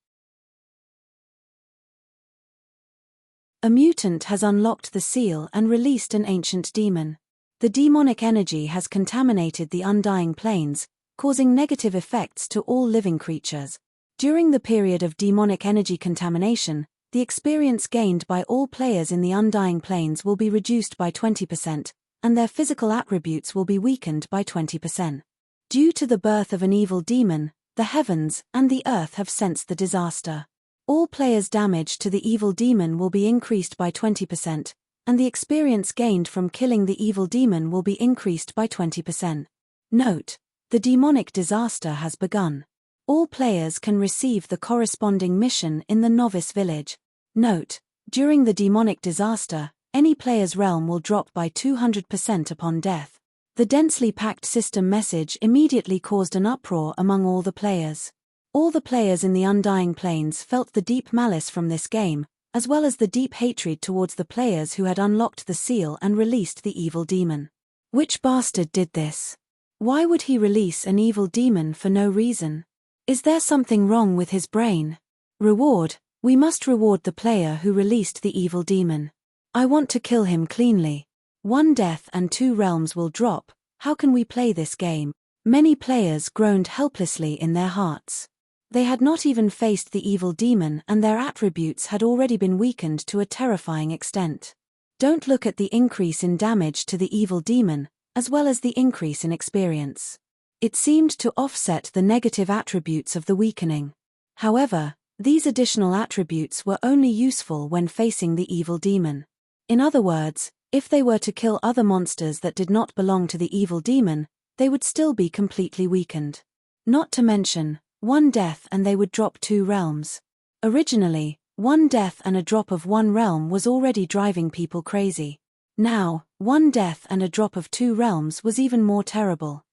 A mutant has unlocked the seal and released an ancient demon. The demonic energy has contaminated the Undying Plains, causing negative effects to all living creatures. During the period of demonic energy contamination, the experience gained by all players in the Undying Plains will be reduced by 20%, and their physical attributes will be weakened by 20%. Due to the birth of an evil demon, the heavens and the earth have sensed the disaster. All players' damage to the evil demon will be increased by 20%, and the experience gained from killing the evil demon will be increased by 20%. Note: the demonic disaster has begun. All players can receive the corresponding mission in the novice village. Note: during the demonic disaster, any player's realm will drop by 200% upon death. The densely packed system message immediately caused an uproar among all the players. All the players in the Undying Plains felt the deep malice from this game, as well as the deep hatred towards the players who had unlocked the seal and released the evil demon. Which bastard did this? Why would he release an evil demon for no reason? Is there something wrong with his brain? Reward: we must reward the player who released the evil demon. I want to kill him cleanly. 1 death and 2 realms will drop. How can we play this game? Many players groaned helplessly in their hearts. They had not even faced the evil demon and their attributes had already been weakened to a terrifying extent. Don't look at the increase in damage to the evil demon, as well as the increase in experience. It seemed to offset the negative attributes of the weakening. However, these additional attributes were only useful when facing the evil demon. In other words, if they were to kill other monsters that did not belong to the evil demon, they would still be completely weakened. Not to mention, 1 death and they would drop 2 realms. Originally, 1 death and a drop of 1 realm was already driving people crazy. Now, 1 death and a drop of 2 realms was even more terrible.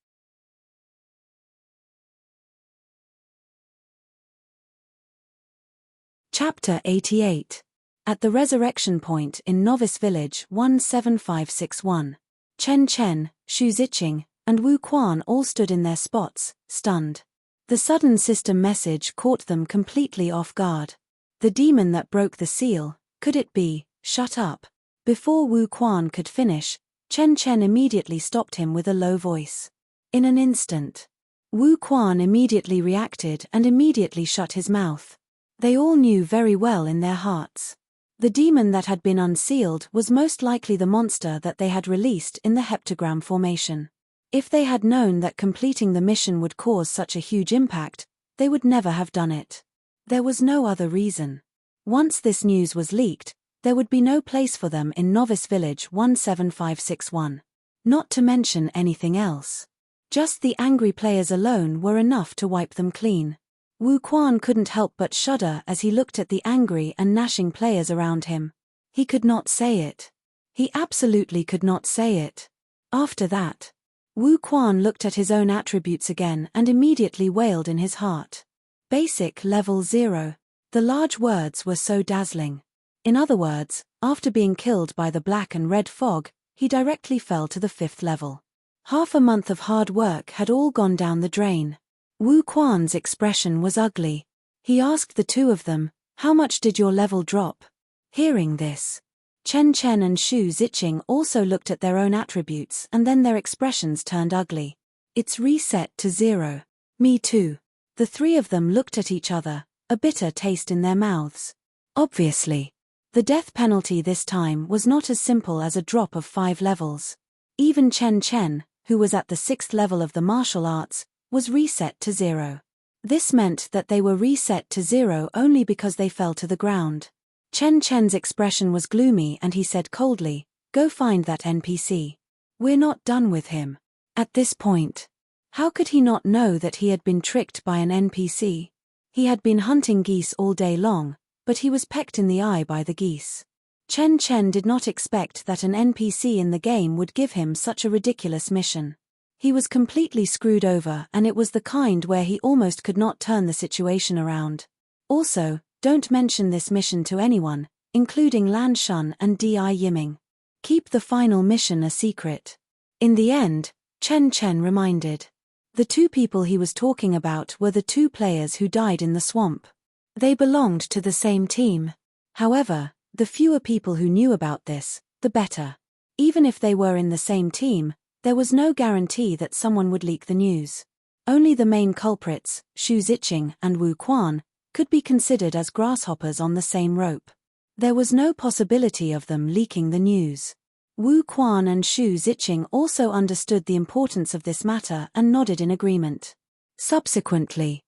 Chapter 88. At the resurrection point in Novice Village 17561. Chen Chen, Xu Ziqing, and Wu Quan all stood in their spots, stunned. The sudden system message caught them completely off guard. The demon that broke the seal, could it be? Shut up. Before Wu Quan could finish, Chen Chen immediately stopped him with a low voice. In an instant, Wu Quan immediately reacted and immediately shut his mouth. They all knew very well in their hearts. The demon that had been unsealed was most likely the monster that they had released in the heptagram formation. If they had known that completing the mission would cause such a huge impact, they would never have done it. There was no other reason. Once this news was leaked, there would be no place for them in Novice Village 17561. Not to mention anything else. Just the angry players alone were enough to wipe them clean. Wu Quan couldn't help but shudder as he looked at the angry and gnashing players around him. He could not say it. He absolutely could not say it. After that, Wu Quan looked at his own attributes again and immediately wailed in his heart. Basic level 0. The large words were so dazzling. In other words, after being killed by the black and red fog, he directly fell to the 5th level. Half a month of hard work had all gone down the drain. Wu Quan's expression was ugly. He asked the two of them, "How much did your level drop?" Hearing this, Chen Chen and Xu Ziqing also looked at their own attributes and then their expressions turned ugly. "It's reset to 0. Me too." The 3 of them looked at each other, a bitter taste in their mouths. Obviously, the death penalty this time was not as simple as a drop of 5 levels. Even Chen Chen, who was at the 6th level of the martial arts, was reset to 0. This meant that they were reset to 0 only because they fell to the ground. Chen Chen's expression was gloomy and he said coldly, "Go find that NPC. We're not done with him." At this point, how could he not know that he had been tricked by an NPC? He had been hunting geese all day long, but he was pecked in the eye by the geese. Chen Chen did not expect that an NPC in the game would give him such a ridiculous mission. He was completely screwed over, and it was the kind where he almost could not turn the situation around. Also, don't mention this mission to anyone, including Lan Shun and Di Yiming. Keep the final mission a secret. In the end, Chen Chen reminded. The two people he was talking about were the two players who died in the swamp. They belonged to the same team. However, the fewer people who knew about this, the better. Even if they were in the same team, there was no guarantee that someone would leak the news. Only the main culprits, Xu Ziqing and Wu Quan, could be considered as grasshoppers on the same rope. There was no possibility of them leaking the news. Wu Quan and Xu Ziqing also understood the importance of this matter and nodded in agreement. Subsequently,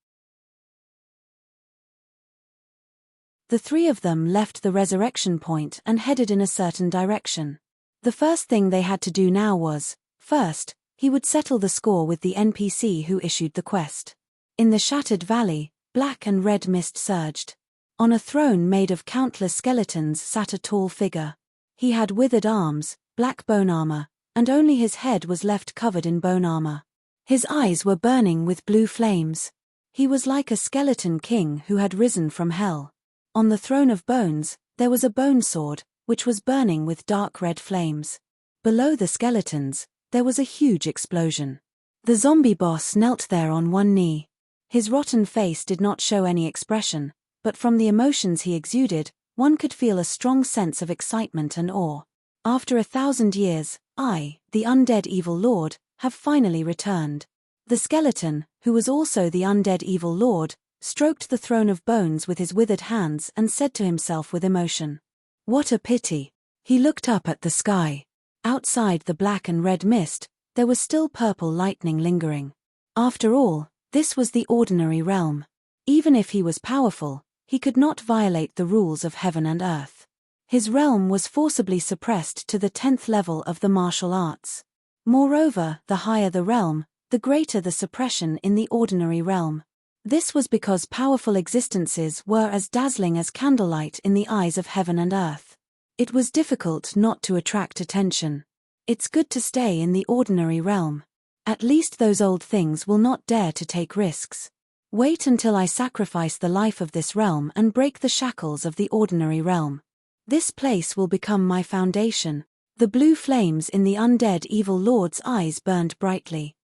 the three of them left the resurrection point and headed in a certain direction. The first thing they had to do now was, first, he would settle the score with the NPC who issued the quest. In the shattered valley, black and red mist surged. On a throne made of countless skeletons sat a tall figure. He had withered arms, black bone armor, and only his head was left covered in bone armor. His eyes were burning with blue flames. He was like a skeleton king who had risen from hell. On the throne of bones, there was a bone sword, which was burning with dark red flames. Below the skeletons, there was a huge explosion. The zombie boss knelt there on one knee. His rotten face did not show any expression, but from the emotions he exuded, one could feel a strong sense of excitement and awe. After 1,000 years, I, the undead evil lord, have finally returned. The skeleton, who was also the undead evil lord, stroked the throne of bones with his withered hands and said to himself with emotion, "What a pity." He looked up at the sky. Outside the black and red mist, there was still purple lightning lingering. After all, this was the ordinary realm. Even if he was powerful, he could not violate the rules of heaven and earth. His realm was forcibly suppressed to the 10th level of the martial arts. Moreover, the higher the realm, the greater the suppression in the ordinary realm. This was because powerful existences were as dazzling as candlelight in the eyes of heaven and earth. It was difficult not to attract attention. It's good to stay in the ordinary realm. At least those old things will not dare to take risks. Wait until I sacrifice the life of this realm and break the shackles of the ordinary realm. This place will become my foundation. The blue flames in the undead evil lord's eyes burned brightly.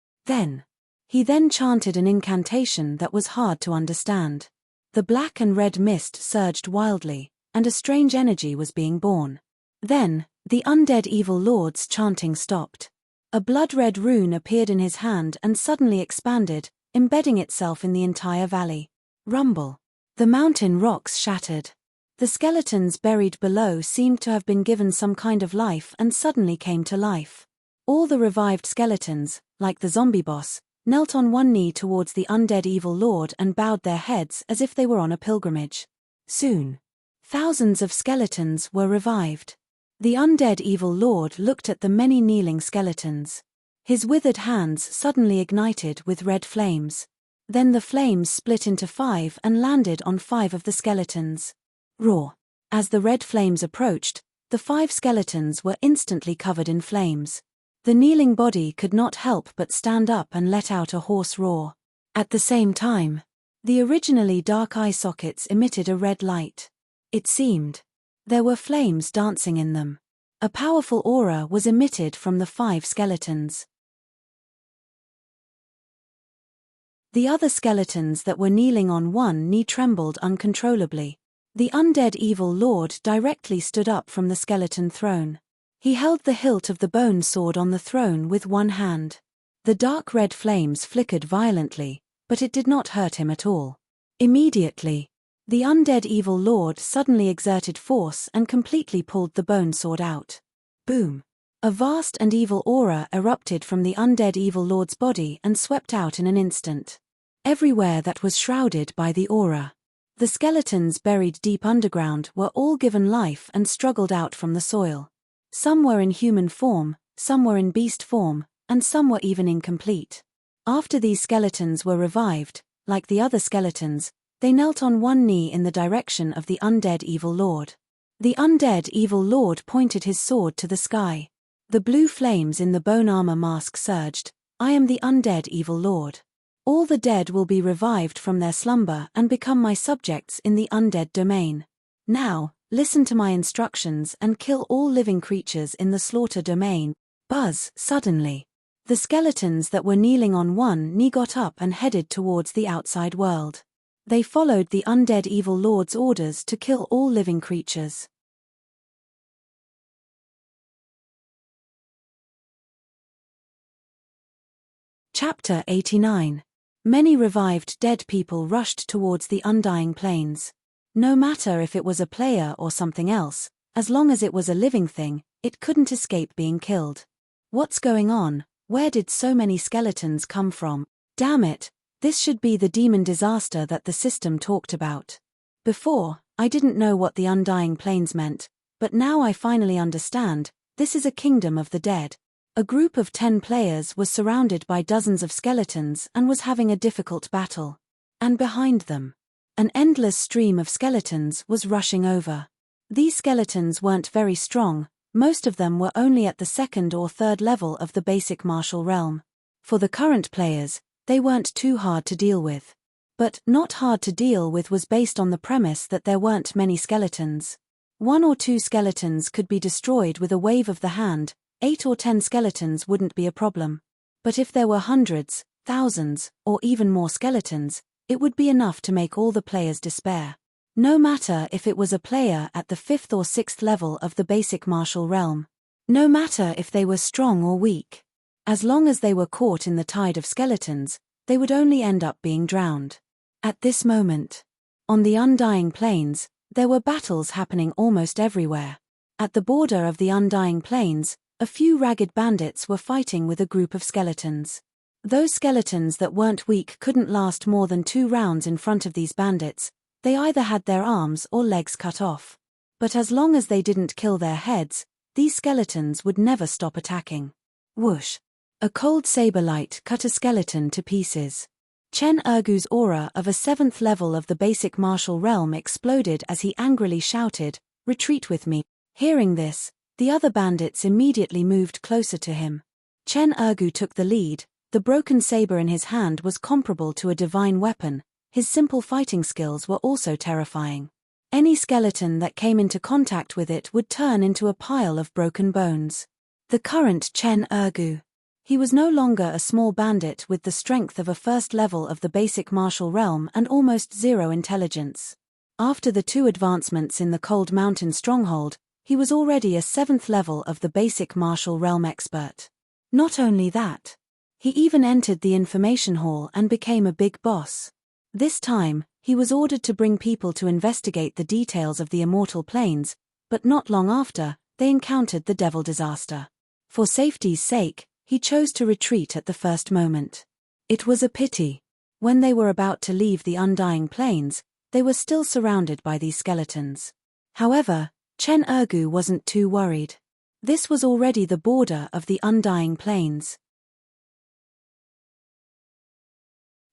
He then chanted an incantation that was hard to understand. The black and red mist surged wildly, and a strange energy was being born. Then, the undead evil lord's chanting stopped. A blood-red rune appeared in his hand and suddenly expanded, embedding itself in the entire valley. Rumble. The mountain rocks shattered. The skeletons buried below seemed to have been given some kind of life and suddenly came to life. All the revived skeletons, like the zombie boss, knelt on one knee towards the undead evil lord and bowed their heads as if they were on a pilgrimage. Soon, thousands of skeletons were revived. The undead evil lord looked at the many kneeling skeletons. His withered hands suddenly ignited with red flames. Then the flames split into 5 and landed on 5 of the skeletons. Roar. As the red flames approached, the 5 skeletons were instantly covered in flames. The kneeling body could not help but stand up and let out a hoarse roar. At the same time, the originally dark eye sockets emitted a red light. It seemed there were flames dancing in them. A powerful aura was emitted from the 5 skeletons. The other skeletons that were kneeling on one knee trembled uncontrollably. The undead evil lord directly stood up from the skeleton throne. He held the hilt of the bone sword on the throne with one hand. The dark red flames flickered violently, but it did not hurt him at all. Immediately, the undead evil lord suddenly exerted force and completely pulled the bone sword out. Boom! A vast and evil aura erupted from the undead evil lord's body and swept out in an instant. Everywhere that was shrouded by the aura. The skeletons buried deep underground were all given life and struggled out from the soil. Some were in human form, some were in beast form, and some were even incomplete. After these skeletons were revived, like the other skeletons, they knelt on one knee in the direction of the undead evil lord. The undead evil lord pointed his sword to the sky. The blue flames in the bone armor mask surged, I am the undead evil lord. All the dead will be revived from their slumber and become my subjects in the undead domain. Now, listen to my instructions and kill all living creatures in the slaughter domain. Buzz, suddenly. The skeletons that were kneeling on one knee got up and headed towards the outside world. They followed the undead evil lord's orders to kill all living creatures. Chapter 89. Many revived dead people rushed towards the undying plains. No matter if it was a player or something else, as long as it was a living thing, it couldn't escape being killed. What's going on? Where did so many skeletons come from? Damn it, this should be the demon disaster that the system talked about. Before, I didn't know what the undying plains meant, but now I finally understand. This is a kingdom of the dead. A group of 10 players was surrounded by dozens of skeletons and was having a difficult battle. And behind them, an endless stream of skeletons was rushing over. These skeletons weren't very strong, most of them were only at the 2nd or 3rd level of the basic martial realm. For the current players, they weren't too hard to deal with. But not hard to deal with was based on the premise that there weren't many skeletons. 1 or 2 skeletons could be destroyed with a wave of the hand. 8 or 10 skeletons wouldn't be a problem. But if there were hundreds, thousands, or even more skeletons, it would be enough to make all the players despair. No matter if it was a player at the 5th or 6th level of the basic martial realm. No matter if they were strong or weak. As long as they were caught in the tide of skeletons, they would only end up being drowned. At this moment, on the undying plains, there were battles happening almost everywhere. At the border of the undying plains, a few ragged bandits were fighting with a group of skeletons. Those skeletons that weren't weak couldn't last more than 2 rounds in front of these bandits. They either had their arms or legs cut off. But as long as they didn't kill their heads, these skeletons would never stop attacking. Whoosh! A cold saber light cut a skeleton to pieces. Chen Ergu's aura of a 7th level of the basic martial realm exploded as he angrily shouted, "Retreat with me." Hearing this, the other bandits immediately moved closer to him. Chen Ergu took the lead. The broken saber in his hand was comparable to a divine weapon. His simple fighting skills were also terrifying. Any skeleton that came into contact with it would turn into a pile of broken bones. The current Chen Ergu. He was no longer a small bandit with the strength of a 1st level of the basic martial realm and almost 0 intelligence. After the 2 advancements in the Cold Mountain stronghold, he was already a 7th level of the basic martial realm expert. Not only that, he even entered the information hall and became a big boss. This time, he was ordered to bring people to investigate the details of the immortal plains, but not long after, they encountered the devil disaster. For safety's sake, he chose to retreat at the first moment. It was a pity. When they were about to leave the undying plains, they were still surrounded by these skeletons. However, Chen Ergu wasn't too worried. This was already the border of the undying plains.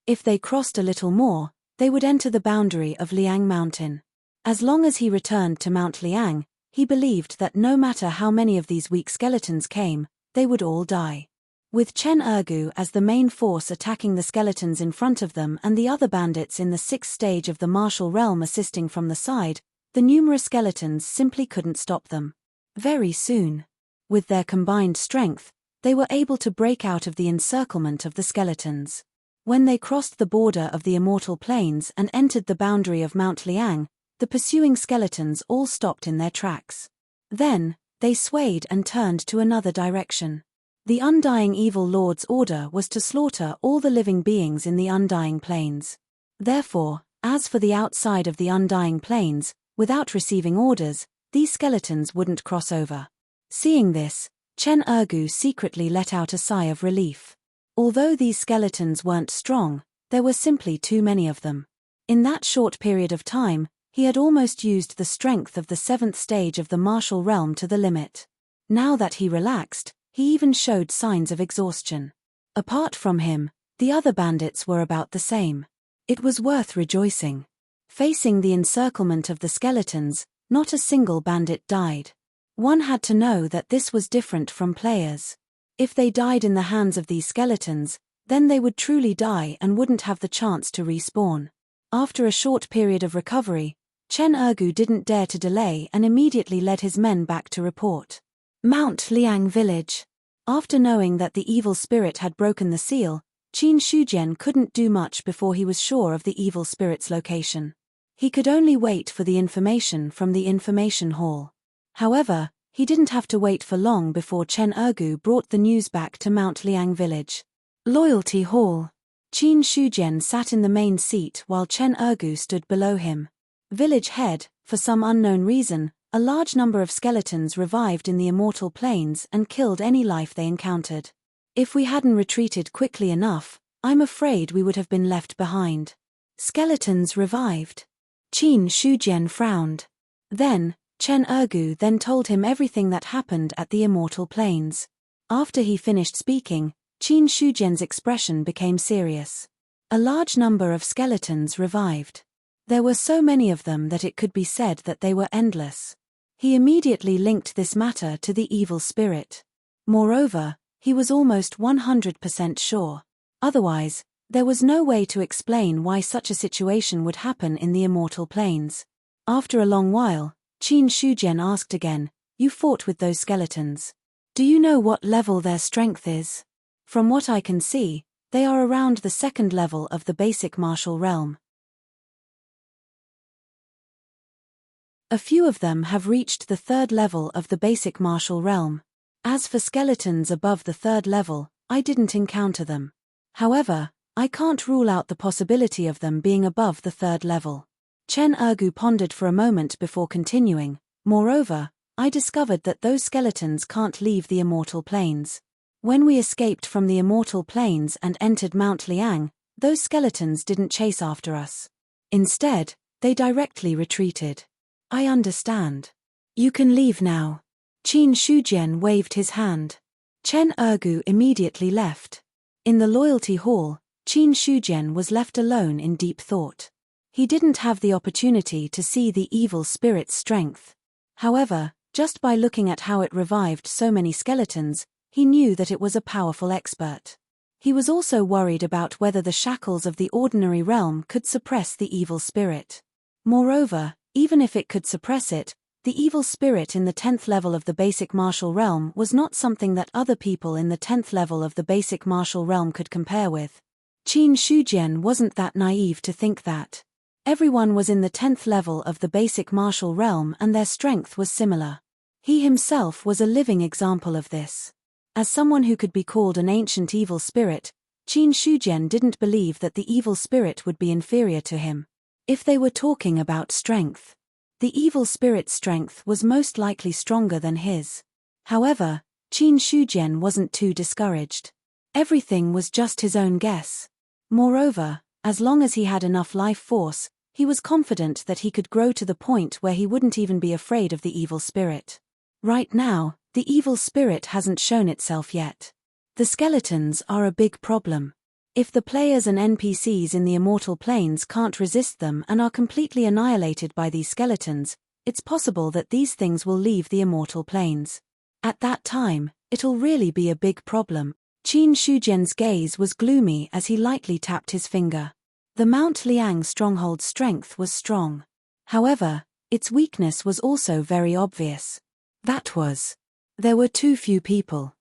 If they crossed a little more, they would enter the boundary of Liang Mountain. As long as he returned to Mount Liang, he believed that no matter how many of these weak skeletons came, they would all die. With Chen Ergu as the main force attacking the skeletons in front of them and the other bandits in the 6th stage of the martial realm assisting from the side, the numerous skeletons simply couldn't stop them. Very soon, with their combined strength, they were able to break out of the encirclement of the skeletons. When they crossed the border of the immortal plains and entered the boundary of Mount Liang, the pursuing skeletons all stopped in their tracks. Then, they swayed and turned to another direction. The undying evil lord's order was to slaughter all the living beings in the undying plains. Therefore, as for the outside of the undying plains, without receiving orders, these skeletons wouldn't cross over. Seeing this, Chen Ergu secretly let out a sigh of relief. Although these skeletons weren't strong, there were simply too many of them. In that short period of time, he had almost used the strength of the 7th stage of the martial realm to the limit. Now that he relaxed, he even showed signs of exhaustion. Apart from him, the other bandits were about the same. It was worth rejoicing. Facing the encirclement of the skeletons, not a single bandit died. One had to know that this was different from players. If they died in the hands of these skeletons, then they would truly die and wouldn't have the chance to respawn. After a short period of recovery, Chen Ergu didn't dare to delay and immediately led his men back to report Mount Liang village. After knowing that the evil spirit had broken the seal, Qin Shujian couldn't do much before he was sure of the evil spirit's location. He could only wait for the information from the information hall. However, he didn't have to wait for long before Chen Ergu brought the news back to Mount Liang village. Loyalty Hall. Qin Shujian sat in the main seat while Chen Ergu stood below him. Village head, for some unknown reason, a large number of skeletons revived in the immortal plains and killed any life they encountered. If we hadn't retreated quickly enough, I'm afraid we would have been left behind. Skeletons revived. Qin Shujian frowned. Then, Chen Ergu then told him everything that happened at the immortal plains. After he finished speaking, Qin Shujian's expression became serious. A large number of skeletons revived. There were so many of them that it could be said that they were endless. He immediately linked this matter to the evil spirit. Moreover, he was almost 100% sure. Otherwise, there was no way to explain why such a situation would happen in the immortal plains. After a long while, Qin Shujian asked again, "You fought with those skeletons. Do you know what level their strength is?" "From what I can see, they are around the second level of the basic martial realm. A few of them have reached the third level of the basic martial realm. As for skeletons above the third level, I didn't encounter them. However, I can't rule out the possibility of them being above the third level." Chen Ergu pondered for a moment before continuing. "Moreover, I discovered that those skeletons can't leave the immortal plains. When we escaped from the immortal plains and entered Mount Liang, those skeletons didn't chase after us. Instead, they directly retreated." "I understand. You can leave now." Qin Shujian waved his hand. Chen Ergu immediately left. In the loyalty hall, Qin Shujian was left alone in deep thought. He didn't have the opportunity to see the evil spirit's strength. However, just by looking at how it revived so many skeletons, he knew that it was a powerful expert. He was also worried about whether the shackles of the ordinary realm could suppress the evil spirit. Moreover, even if it could suppress it, the evil spirit in the 10th level of the basic martial realm was not something that other people in the 10th level of the basic martial realm could compare with. Qin Shujian wasn't that naive to think that. Everyone was in the 10th level of the basic martial realm and their strength was similar. He himself was a living example of this. As someone who could be called an ancient evil spirit, Qin Shujian didn't believe that the evil spirit would be inferior to him. If they were talking about strength, the evil spirit's strength was most likely stronger than his. However, Qin Shujian wasn't too discouraged. Everything was just his own guess. Moreover, as long as he had enough life force, he was confident that he could grow to the point where he wouldn't even be afraid of the evil spirit. Right now, the evil spirit hasn't shown itself yet. The skeletons are a big problem. If the players and NPCs in the immortal planes can't resist them and are completely annihilated by these skeletons, it's possible that these things will leave the immortal planes. At that time, it'll really be a big problem. Qin Shujian's gaze was gloomy as he lightly tapped his finger. The Mount Liang stronghold's strength was strong. However, its weakness was also very obvious. That was, there were too few people.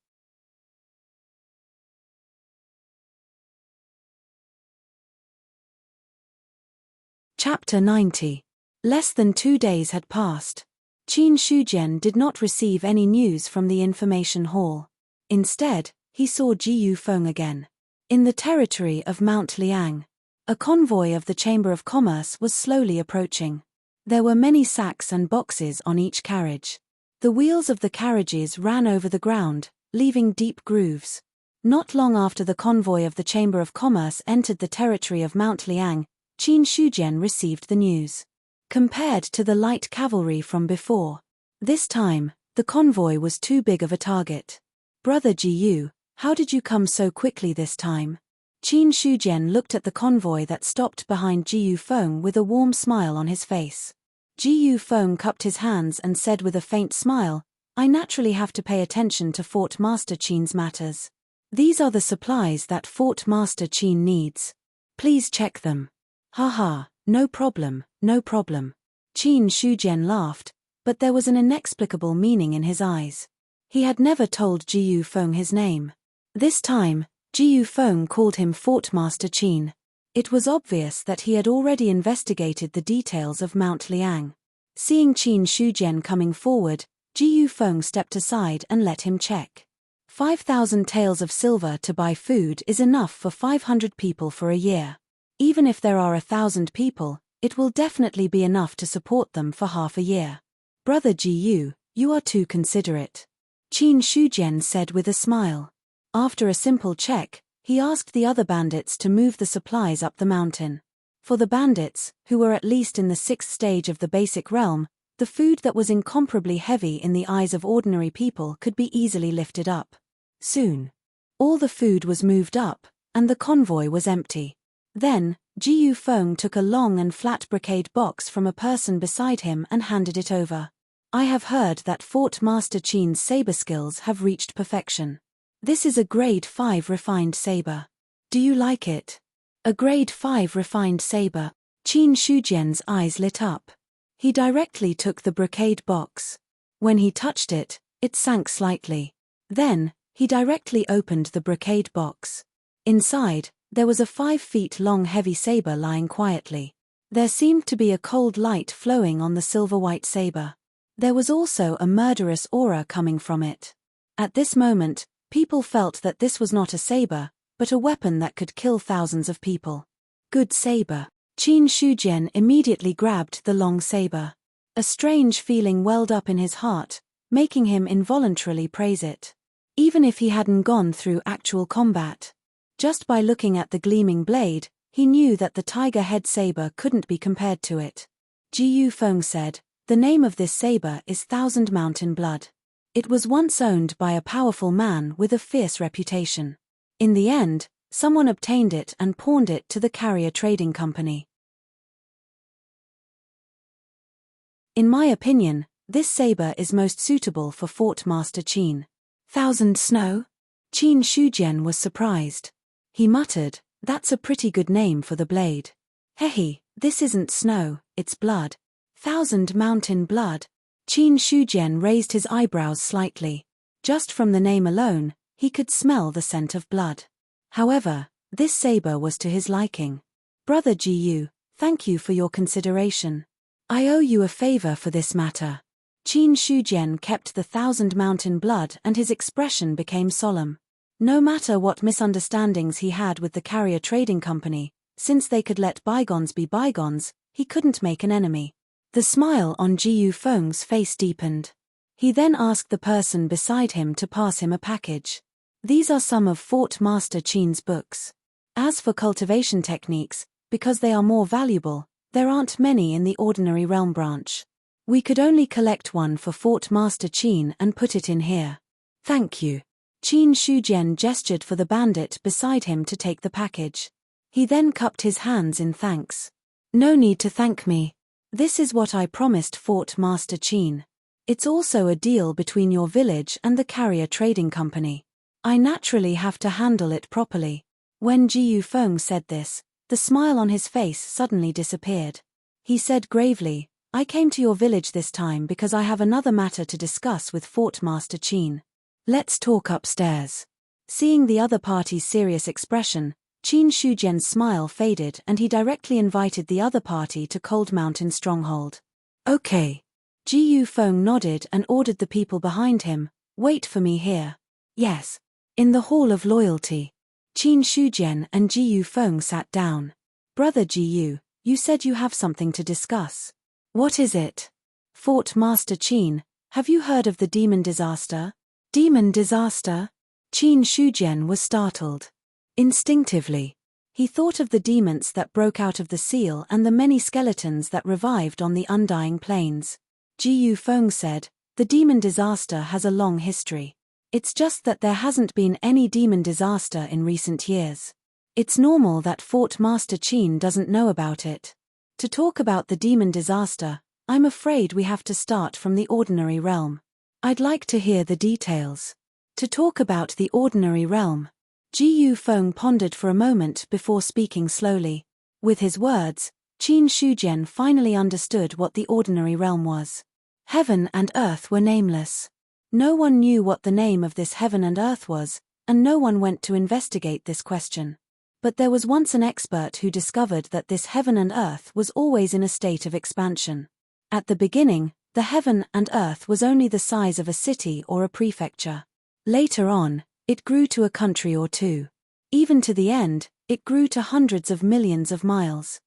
Chapter 90. Less than 2 days had passed. Qin Shujian did not receive any news from the information hall. Instead, he saw Ji Yufeng again. In the territory of Mount Liang, a convoy of the Chamber of Commerce was slowly approaching. There were many sacks and boxes on each carriage. The wheels of the carriages ran over the ground, leaving deep grooves. Not long after the convoy of the Chamber of Commerce entered the territory of Mount Liang, Qin Shujian received the news. Compared to the light cavalry from before, this time, the convoy was too big of a target. "Brother Ji Yu, how did you come so quickly this time?" Qin Shujian looked at the convoy that stopped behind Ji Yufeng with a warm smile on his face. Ji Yufeng cupped his hands and said with a faint smile, I naturally have to pay attention to Fort Master Qin's matters. These are the supplies that Fort Master Qin needs. Please check them. Haha, no problem, no problem. Qin Shujian laughed, but there was an inexplicable meaning in his eyes. He had never told Ji Yufeng his name. This time, Ji Yufeng called him Fort Master Qin. It was obvious that he had already investigated the details of Mount Liang. Seeing Qin Shujian coming forward, Ji Yufeng stepped aside and let him check. 5,000 taels of silver to buy food is enough for 500 people for a year. Even if there are 1,000 people, it will definitely be enough to support them for half a year. Brother Ji, you are too considerate. Qin Shujian said with a smile. After a simple check, he asked the other bandits to move the supplies up the mountain. For the bandits, who were at least in the 6th stage of the basic realm, the food that was incomparably heavy in the eyes of ordinary people could be easily lifted up. Soon, all the food was moved up, and the convoy was empty. Then, Ji Yufeng took a long and flat brocade box from a person beside him and handed it over. I have heard that Fort Master Qin's saber skills have reached perfection. This is a grade 5 refined saber. Do you like it? A grade 5 refined saber. Qin Shujian's eyes lit up. He directly took the brocade box. When he touched it, it sank slightly. Then, he directly opened the brocade box. Inside, there was a 5 feet long heavy saber lying quietly. There seemed to be a cold light flowing on the silver-white saber. There was also a murderous aura coming from it. At this moment, people felt that this was not a saber, but a weapon that could kill thousands of people. Good saber. Qin Shujian immediately grabbed the long saber. A strange feeling welled up in his heart, making him involuntarily praise it. Even if he hadn't gone through actual combat. Just by looking at the gleaming blade, he knew that the tiger head saber couldn't be compared to it. Ji Yufeng said, "The name of this saber is Thousand Mountain Blood. It was once owned by a powerful man with a fierce reputation. In the end, someone obtained it and pawned it to the carrier trading company. In my opinion, this saber is most suitable for Fort Master Qin." Thousand Snow? Qin Shujian was surprised. He muttered, "That's a pretty good name for the blade. Hehe, this isn't snow, it's blood. Thousand Mountain Blood." Qin Shujian raised his eyebrows slightly. Just from the name alone, he could smell the scent of blood. However, this saber was to his liking. "Brother Ji, thank you for your consideration. I owe you a favor for this matter." Qin Shujian kept the Thousand Mountain Blood and his expression became solemn. No matter what misunderstandings he had with the carrier trading company, since they could let bygones be bygones, he couldn't make an enemy. The smile on Ji Yufeng's face deepened. He then asked the person beside him to pass him a package. These are some of Fort Master Qin's books. As for cultivation techniques, because they are more valuable, there aren't many in the ordinary realm branch. We could only collect one for Fort Master Qin and put it in here. Thank you. Qin Shujian gestured for the bandit beside him to take the package. He then cupped his hands in thanks. No need to thank me. This is what I promised Fort Master Qin. It's also a deal between your village and the carrier trading company. I naturally have to handle it properly. When Ji Yufeng said this, the smile on his face suddenly disappeared. He said gravely, "I came to your village this time because I have another matter to discuss with Fort Master Qin. Let's talk upstairs." Seeing the other party's serious expression, Qin Shujian's smile faded and he directly invited the other party to Cold Mountain Stronghold. Okay. Ji Yufeng nodded and ordered the people behind him, "Wait for me here." Yes. In the Hall of Loyalty. Qin Shujian and Ji Yufeng sat down. Brother Ji, you said you have something to discuss. What is it? Fort Master Qin, have you heard of the demon disaster? Demon disaster? Qin Shujian was startled. Instinctively, he thought of the demons that broke out of the seal and the many skeletons that revived on the Undying Plains. Ji Yufeng said, "The demon disaster has a long history. It's just that there hasn't been any demon disaster in recent years. It's normal that Fort Master Qin doesn't know about it. To talk about the demon disaster, I'm afraid we have to start from the ordinary realm. I'd like to hear the details. To talk about the ordinary realm. Ji Yufeng pondered for a moment before speaking slowly. With his words, Qin Shujian finally understood what the ordinary realm was. Heaven and earth were nameless. No one knew what the name of this heaven and earth was, and no one went to investigate this question. But there was once an expert who discovered that this heaven and earth was always in a state of expansion. At the beginning, the heaven and earth was only the size of a city or a prefecture. Later on, it grew to a country or two. Even to the end, it grew to hundreds of millions of miles.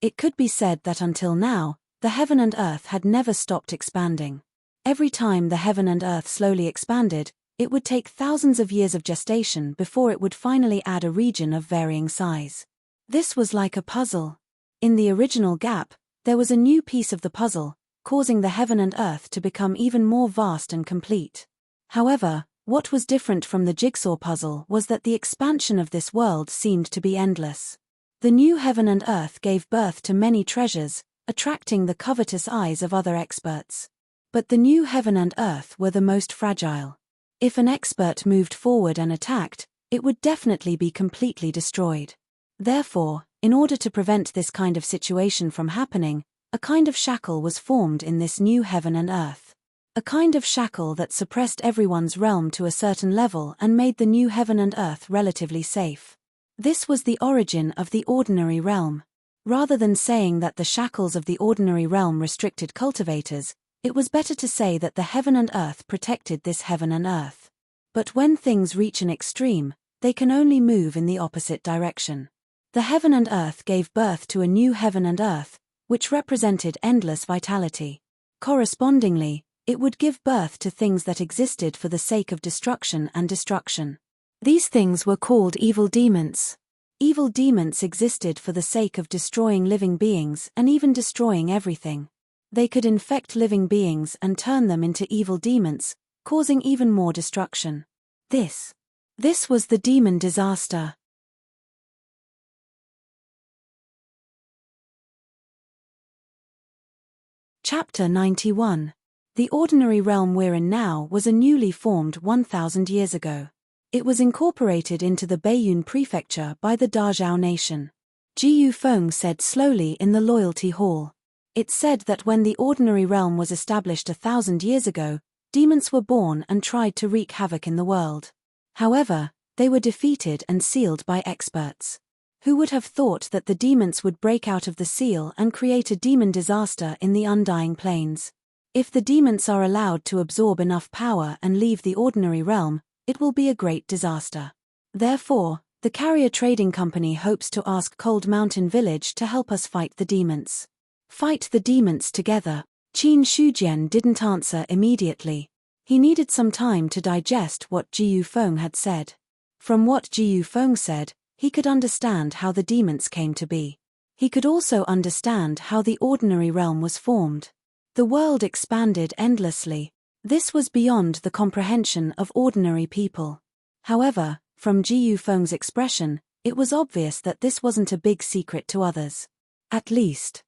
It could be said that until now, the heaven and earth had never stopped expanding. Every time the heaven and earth slowly expanded, it would take thousands of years of gestation before it would finally add a region of varying size. This was like a puzzle. In the original gap, there was a new piece of the puzzle, causing the heaven and earth to become even more vast and complete. However, what was different from the jigsaw puzzle was that the expansion of this world seemed to be endless. The new heaven and earth gave birth to many treasures, attracting the covetous eyes of other experts. But the new heaven and earth were the most fragile. If an expert moved forward and attacked, it would definitely be completely destroyed. Therefore, in order to prevent this kind of situation from happening, a kind of shackle was formed in this new heaven and earth. A kind of shackle that suppressed everyone's realm to a certain level and made the new heaven and earth relatively safe. This was the origin of the ordinary realm. Rather than saying that the shackles of the ordinary realm restricted cultivators, it was better to say that the heaven and earth protected this heaven and earth. But when things reach an extreme, they can only move in the opposite direction. The heaven and earth gave birth to a new heaven and earth, which represented endless vitality. Correspondingly, it would give birth to things that existed for the sake of destruction and destruction. These things were called evil demons. Evil demons existed for the sake of destroying living beings and even destroying everything. They could infect living beings and turn them into evil demons, causing even more destruction. This was the demon disaster. Chapter 91. The ordinary realm we're in now was a newly formed 1,000 years ago. It was incorporated into the Baiyun prefecture by the Dazhao nation. Ji Yufeng said slowly in the loyalty hall. It said that when the ordinary realm was established 1,000 years ago, demons were born and tried to wreak havoc in the world. However, they were defeated and sealed by experts. Who would have thought that the demons would break out of the seal and create a demon disaster in the Undying Plains? If the demons are allowed to absorb enough power and leave the ordinary realm, it will be a great disaster. Therefore, the Carrier Trading Company hopes to ask Cold Mountain Village to help us fight the demons. Fight the demons together. Qin Shujian didn't answer immediately. He needed some time to digest what Ji Yufeng had said. From what Ji Yufeng said, he could understand how the demons came to be. He could also understand how the ordinary realm was formed. The world expanded endlessly. This was beyond the comprehension of ordinary people. However, from Ji Yufeng's expression, it was obvious that this wasn't a big secret to others. At least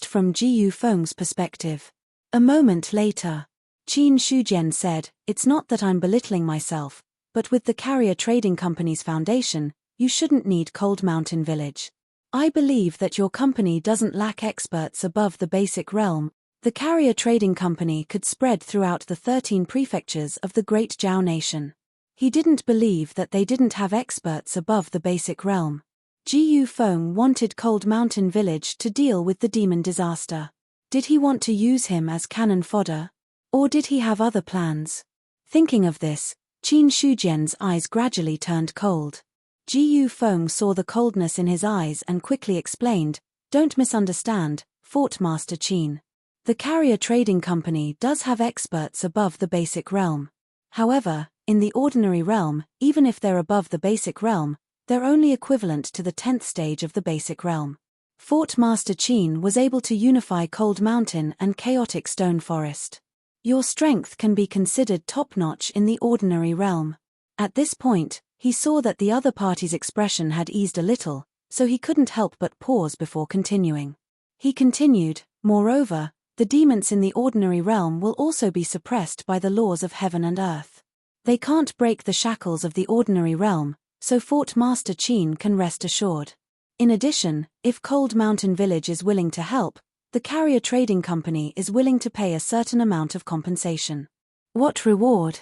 from Ji Yufeng's perspective. A moment later, Qin Shujian said, "It's not that I'm belittling myself, but with the Carrier Trading Company's foundation, you shouldn't need Cold Mountain Village. I believe that your company doesn't lack experts above the basic realm. The Carrier Trading Company could spread throughout the 13 prefectures of the Great Zhao Nation." He didn't believe that they didn't have experts above the basic realm. Ji Yufeng wanted Cold Mountain Village to deal with the demon disaster. Did he want to use him as cannon fodder? Or did he have other plans? Thinking of this, Qin Shujian's eyes gradually turned cold. Ji Yufeng saw the coldness in his eyes and quickly explained, "Don't misunderstand, Fort Master Qin. The Carrier Trading Company does have experts above the basic realm. However, in the ordinary realm, even if they're above the basic realm, they're only equivalent to the 10th stage of the basic realm. Fort Master Qin was able to unify Cold Mountain and Chaotic Stone Forest. Your strength can be considered top-notch in the ordinary realm." At this point, he saw that the other party's expression had eased a little, so he couldn't help but pause before continuing. He continued, Moreover, the demons in the ordinary realm will also be suppressed by the laws of heaven and earth. They can't break the shackles of the ordinary realm, so Fort Master Qin can rest assured. In addition, if Cold Mountain Village is willing to help, the carrier trading company is willing to pay a certain amount of compensation. What reward?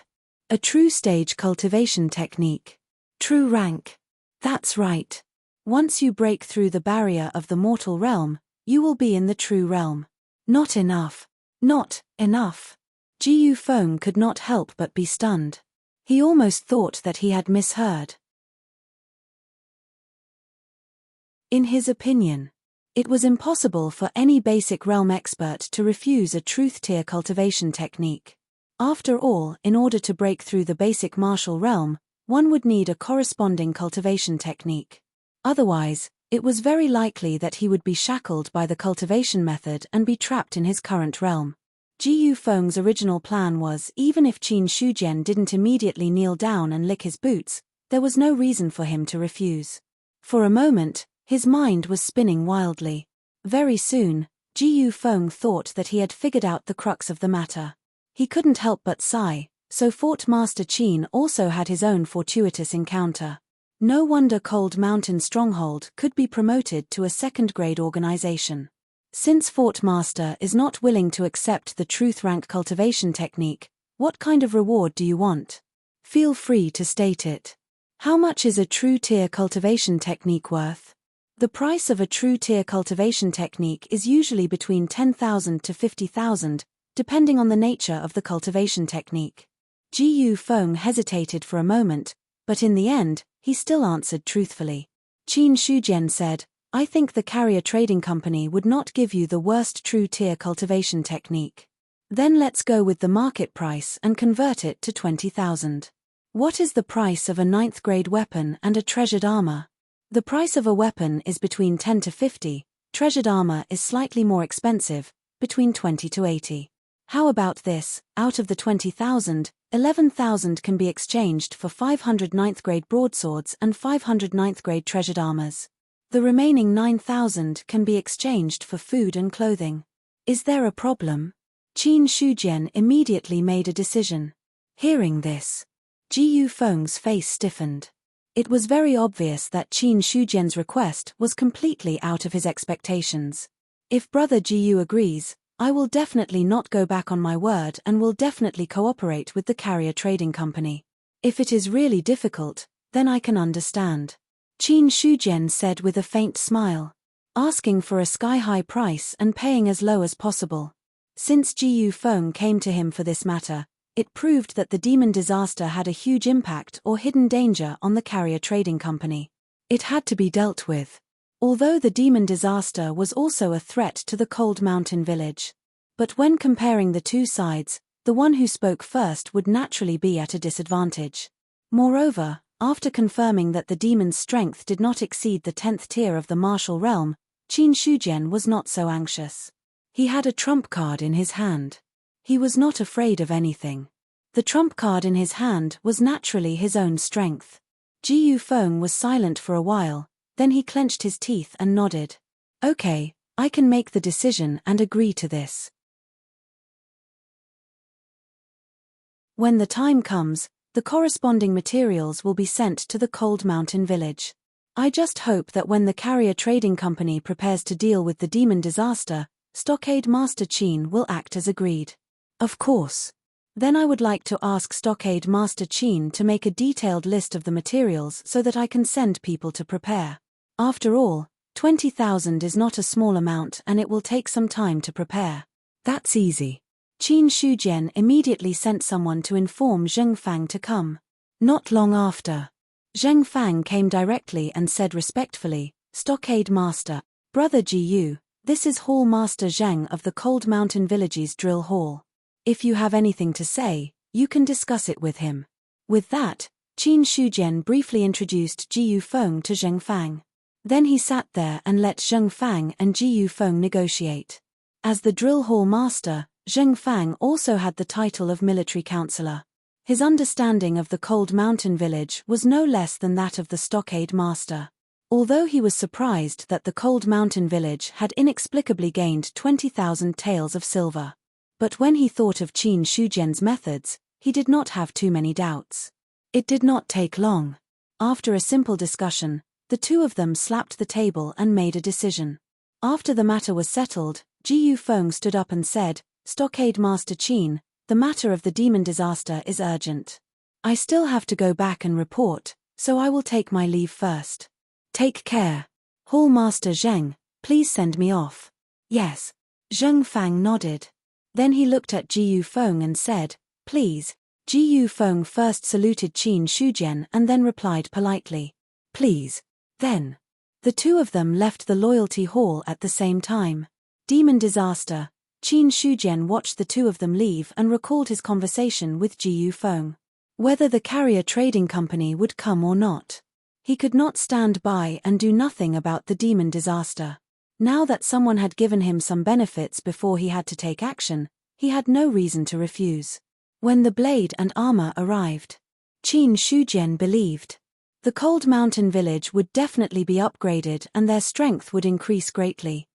A true stage cultivation technique. True rank. That's right. Once you break through the barrier of the mortal realm, you will be in the true realm. Not enough. Not enough. Ji Yufeng could not help but be stunned. He almost thought that he had misheard. In his opinion, it was impossible for any basic realm expert to refuse a truth-tier cultivation technique. After all, in order to break through the basic martial realm, one would need a corresponding cultivation technique. Otherwise, it was very likely that he would be shackled by the cultivation method and be trapped in his current realm. Ji Yufeng's original plan was, even if Qin Shujian didn't immediately kneel down and lick his boots, there was no reason for him to refuse. For a moment, his mind was spinning wildly. Very soon, Ji Yufeng thought that he had figured out the crux of the matter. He couldn't help but sigh, so Fort Master Qin also had his own fortuitous encounter. No wonder Cold Mountain Stronghold could be promoted to a second-grade organization. Since Fort Master is not willing to accept the truth rank cultivation technique, what kind of reward do you want? Feel free to state it. How much is a true tier cultivation technique worth? The price of a true tier cultivation technique is usually between 10,000 to 50,000, depending on the nature of the cultivation technique. Ji Yufeng hesitated for a moment, but in the end, he still answered truthfully. Qin Shujian said, I think the carrier trading company would not give you the worst true tier cultivation technique. Then let's go with the market price and convert it to 20,000. What is the price of a 9th grade weapon and a treasured armor? The price of a weapon is between 10 to 50, treasured armor is slightly more expensive, between 20 to 80. How about this? Out of the 20,000, 11,000 can be exchanged for 500 9th grade broadswords and 500 9th grade treasured armors. The remaining 9,000 can be exchanged for food and clothing. Is there a problem? Qin Shujian immediately made a decision. Hearing this, Ji Yufeng's face stiffened. It was very obvious that Qin Shujian's request was completely out of his expectations. If Brother Ji Yu agrees, I will definitely not go back on my word and will definitely cooperate with the carrier trading company. If it is really difficult, then I can understand. Qin Shujian said with a faint smile. Asking for a sky-high price and paying as low as possible. Since Ji Yufeng came to him for this matter, it proved that the demon disaster had a huge impact or hidden danger on the carrier trading company. It had to be dealt with. Although the demon disaster was also a threat to the Cold Mountain Village. But when comparing the two sides, the one who spoke first would naturally be at a disadvantage. Moreover, after confirming that the demon's strength did not exceed the 10th tier of the martial realm, Qin Shujian was not so anxious. He had a trump card in his hand. He was not afraid of anything. The trump card in his hand was naturally his own strength. Ji Yufeng was silent for a while, then he clenched his teeth and nodded. Okay, I can make the decision and agree to this. When the time comes, the corresponding materials will be sent to the Cold Mountain Village. I just hope that when the carrier trading company prepares to deal with the demon disaster, Stockade Master Qin will act as agreed. Of course. Then I would like to ask Stockade Master Qin to make a detailed list of the materials so that I can send people to prepare. After all, 20,000 is not a small amount and it will take some time to prepare. That's easy. Qin Shujian immediately sent someone to inform Zheng Fang to come. Not long after, Zheng Fang came directly and said respectfully, Stockade Master, Brother Ji Yu, this is Hall Master Zheng of the Cold Mountain Village's Drill Hall. If you have anything to say, you can discuss it with him. With that, Qin Shujian briefly introduced Ji Yufeng to Zheng Fang. Then he sat there and let Zheng Fang and Ji Yufeng negotiate. As the Drill Hall Master, Zheng Fang also had the title of Military Counselor. His understanding of the Cold Mountain Village was no less than that of the Stockade Master. Although he was surprised that the Cold Mountain village had inexplicably gained 20,000 taels of silver. But when he thought of Qin Shujian's methods, he did not have too many doubts. It did not take long. After a simple discussion, the two of them slapped the table and made a decision. After the matter was settled, Ji Yufeng stood up and said, "Stockade Master Qin, the matter of the demon disaster is urgent. I still have to go back and report, so I will take my leave first." "Take care. Hall Master Zheng, please send me off." "Yes." Zheng Fang nodded. Then he looked at Ji Yufeng and said, "Please." Ji Yufeng first saluted Qin Shujian and then replied politely, "Please." Then, the two of them left the loyalty hall at the same time. Demon disaster. Qin Shujian watched the two of them leave and recalled his conversation with Ji Yufeng. Whether the carrier trading company would come or not, he could not stand by and do nothing about the demon disaster. Now that someone had given him some benefits before he had to take action, he had no reason to refuse. When the blade and armor arrived, Qin Shujian believed the Cold Mountain village would definitely be upgraded and their strength would increase greatly.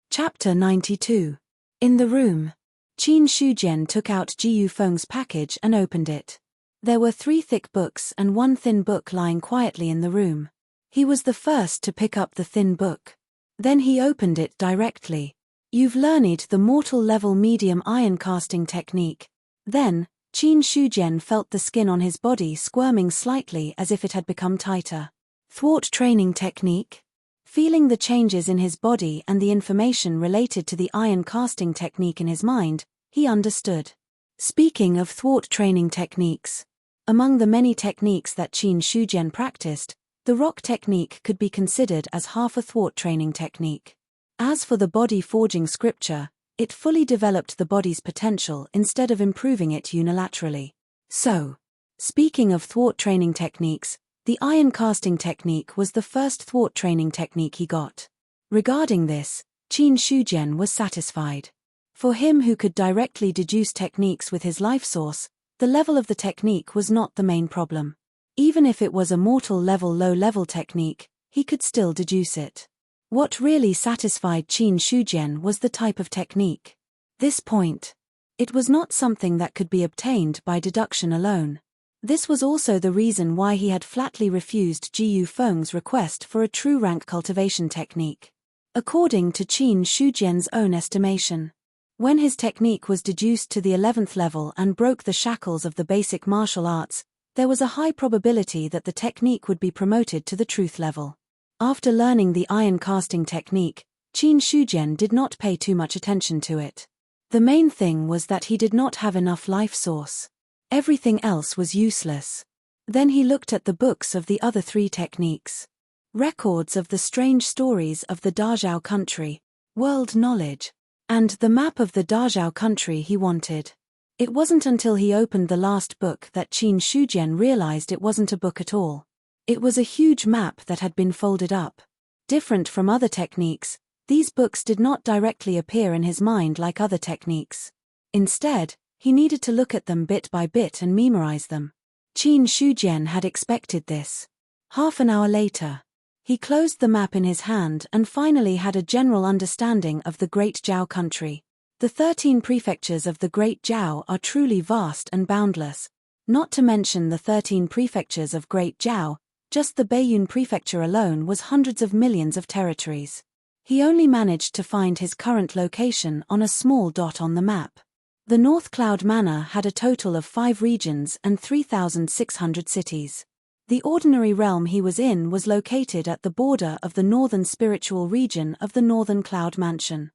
Chapter 92. In the room, Qin Shujian took out Ji Yufeng's package and opened it. There were 3 thick books and 1 thin book lying quietly in the room. He was the first to pick up the thin book. Then he opened it directly. "You've learned the mortal level medium iron casting technique." Then, Qin Shujian felt the skin on his body squirming slightly as if it had become tighter. "Thwart training technique?" Feeling the changes in his body and the information related to the iron casting technique in his mind, he understood. Speaking of thwart training techniques, among the many techniques that Qin Shujian practiced, the rock technique could be considered as half a thwart training technique. As for the body forging scripture, it fully developed the body's potential instead of improving it unilaterally. So, speaking of thwart training techniques, the iron casting technique was the first thwart training technique he got. Regarding this, Qin Shujian was satisfied. For him who could directly deduce techniques with his life source, the level of the technique was not the main problem. Even if it was a mortal level low-level technique, he could still deduce it. What really satisfied Qin Shujian was the type of technique. This point, it was not something that could be obtained by deduction alone. This was also the reason why he had flatly refused Ji Yufeng's request for a true rank cultivation technique. According to Qin Shujian's own estimation, when his technique was deduced to the 11th level and broke the shackles of the basic martial arts, there was a high probability that the technique would be promoted to the truth level. After learning the iron casting technique, Qin Shujian did not pay too much attention to it. The main thing was that he did not have enough life source. Everything else was useless. Then he looked at the books of the other 3 techniques. Records of the strange stories of the Dazhao country, world knowledge, and the map of the Dazhao country he wanted. It wasn't until he opened the last book that Qin Shujian realized it wasn't a book at all. It was a huge map that had been folded up. Different from other techniques, these books did not directly appear in his mind like other techniques. Instead, he needed to look at them bit by bit and memorize them. Qin Shujian had expected this. Half an hour later, he closed the map in his hand and finally had a general understanding of the Great Zhao country. The 13 prefectures of the Great Zhao are truly vast and boundless. Not to mention the 13 prefectures of Great Zhao, just the Baiyun prefecture alone was hundreds of millions of territories. He only managed to find his current location on a small dot on the map. The North Cloud Manor had a total of 5 regions and 3,600 cities. The ordinary realm he was in was located at the border of the northern spiritual region of the Northern Cloud Mansion.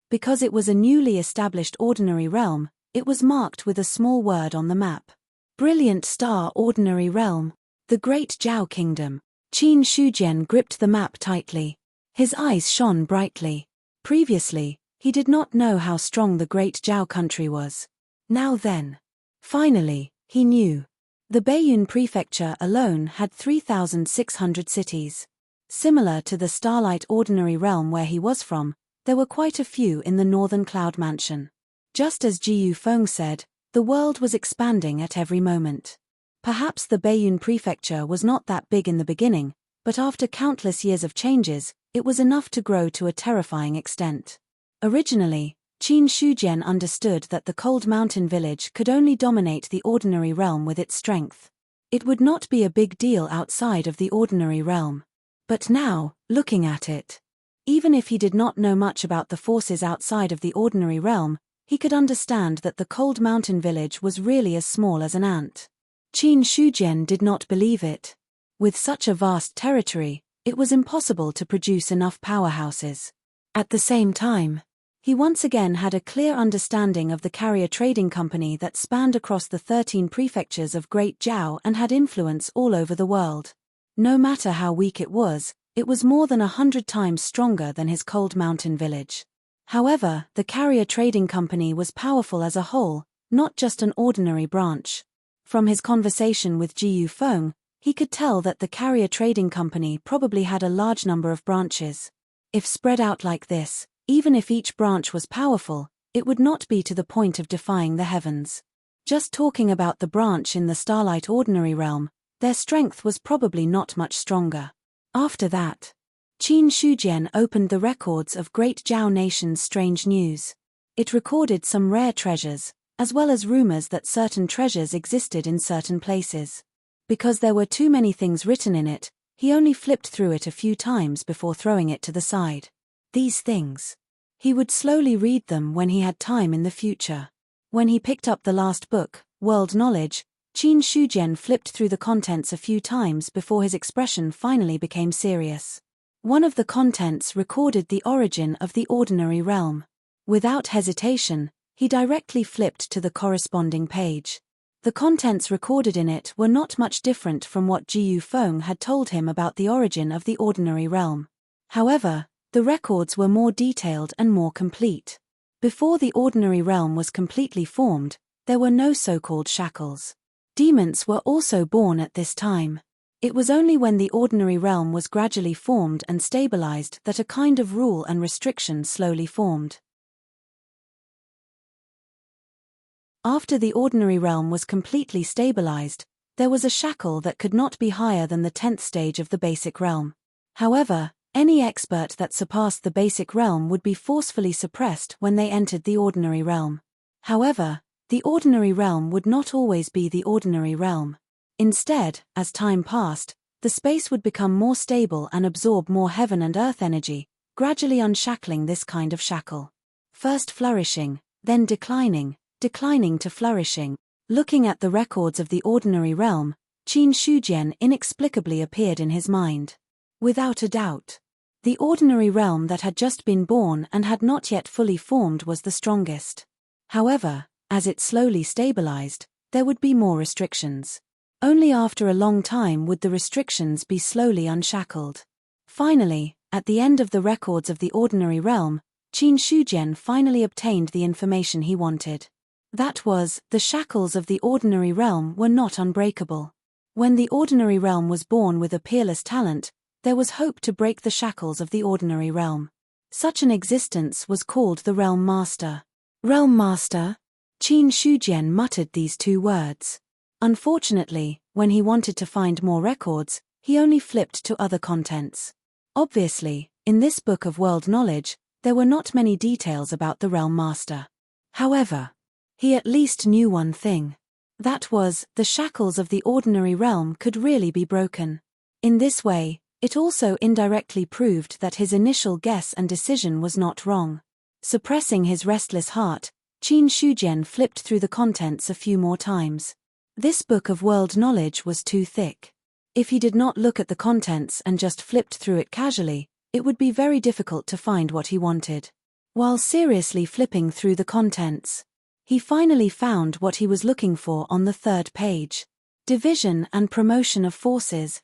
Because it was a newly established ordinary realm, it was marked with a small word on the map. Brilliant Star Ordinary Realm, the Great Zhao Kingdom. Qin Shujian gripped the map tightly. His eyes shone brightly. Previously, he did not know how strong the Great Zhao country was. Now then. Finally, he knew. The Baiyun prefecture alone had 3,600 cities. Similar to the Starlight Ordinary Realm where he was from, there were quite a few in the Northern Cloud Mansion. Just as Jiyu Feng said, the world was expanding at every moment. Perhaps the Baiyun prefecture was not that big in the beginning, but after countless years of changes, it was enough to grow to a terrifying extent. Originally, Qin Shujian understood that the cold mountain village could only dominate the ordinary realm with its strength. It would not be a big deal outside of the ordinary realm. But now, looking at it, even if he did not know much about the forces outside of the ordinary realm, he could understand that the cold mountain village was really as small as an ant. Qin Shujian did not believe it. With such a vast territory, it was impossible to produce enough powerhouses. At the same time, he once again had a clear understanding of the carrier trading company that spanned across the 13 prefectures of Great Zhao and had influence all over the world. No matter how weak it was more than 100 times stronger than his cold mountain village. However, the carrier trading company was powerful as a whole, not just an ordinary branch. From his conversation with Jiyu Feng, he could tell that the carrier trading company probably had a large number of branches. If spread out like this, even if each branch was powerful, it would not be to the point of defying the heavens. Just talking about the branch in the Starlight Ordinary Realm, their strength was probably not much stronger. After that, Qin Shujian opened the records of Great Zhao Nation's strange news. It recorded some rare treasures, as well as rumors that certain treasures existed in certain places. Because there were too many things written in it, he only flipped through it a few times before throwing it to the side. These things. He would slowly read them when he had time in the future. When he picked up the last book, World Knowledge, Qin Shujian flipped through the contents a few times before his expression finally became serious. One of the contents recorded the origin of the ordinary realm. Without hesitation, he directly flipped to the corresponding page. The contents recorded in it were not much different from what Jiyu Feng had told him about the origin of the ordinary realm. However, the records were more detailed and more complete. Before the ordinary realm was completely formed, there were no so-called shackles. Demons were also born at this time. It was only when the ordinary realm was gradually formed and stabilized that a kind of rule and restriction slowly formed. After the ordinary realm was completely stabilized, there was a shackle that could not be higher than the 10th stage of the basic realm. However, any expert that surpassed the basic realm would be forcefully suppressed when they entered the ordinary realm. However, the ordinary realm would not always be the ordinary realm. Instead, as time passed, the space would become more stable and absorb more heaven and earth energy, gradually unshackling this kind of shackle. First flourishing, then declining to flourishing. Looking at the records of the ordinary realm, Qin Shujian inexplicably appeared in his mind. Without a doubt, the ordinary realm that had just been born and had not yet fully formed was the strongest. However, as it slowly stabilized, there would be more restrictions. Only after a long time would the restrictions be slowly unshackled. Finally, at the end of the records of the ordinary realm, Qin Shujian finally obtained the information he wanted. That was, the shackles of the ordinary realm were not unbreakable. When the ordinary realm was born with a peerless talent, there was hope to break the shackles of the ordinary realm. Such an existence was called the Realm Master. Realm Master? Qin Shujian muttered these two words. Unfortunately, when he wanted to find more records, he only flipped to other contents. Obviously, in this book of world knowledge, there were not many details about the Realm Master. However, he at least knew one thing. That was, the shackles of the ordinary realm could really be broken. In this way, it also indirectly proved that his initial guess and decision was not wrong. Suppressing his restless heart, Qin Shujian flipped through the contents a few more times. This book of world knowledge was too thick. If he did not look at the contents and just flipped through it casually, it would be very difficult to find what he wanted. While seriously flipping through the contents, he finally found what he was looking for on the 3rd page. Division and promotion of forces.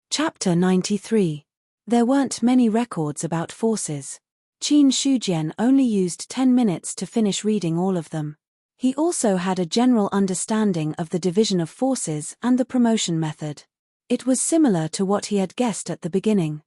Chapter 93. There weren't many records about forces. Qin Shujian only used 10 minutes to finish reading all of them. He also had a general understanding of the division of forces and the promotion method. It was similar to what he had guessed at the beginning.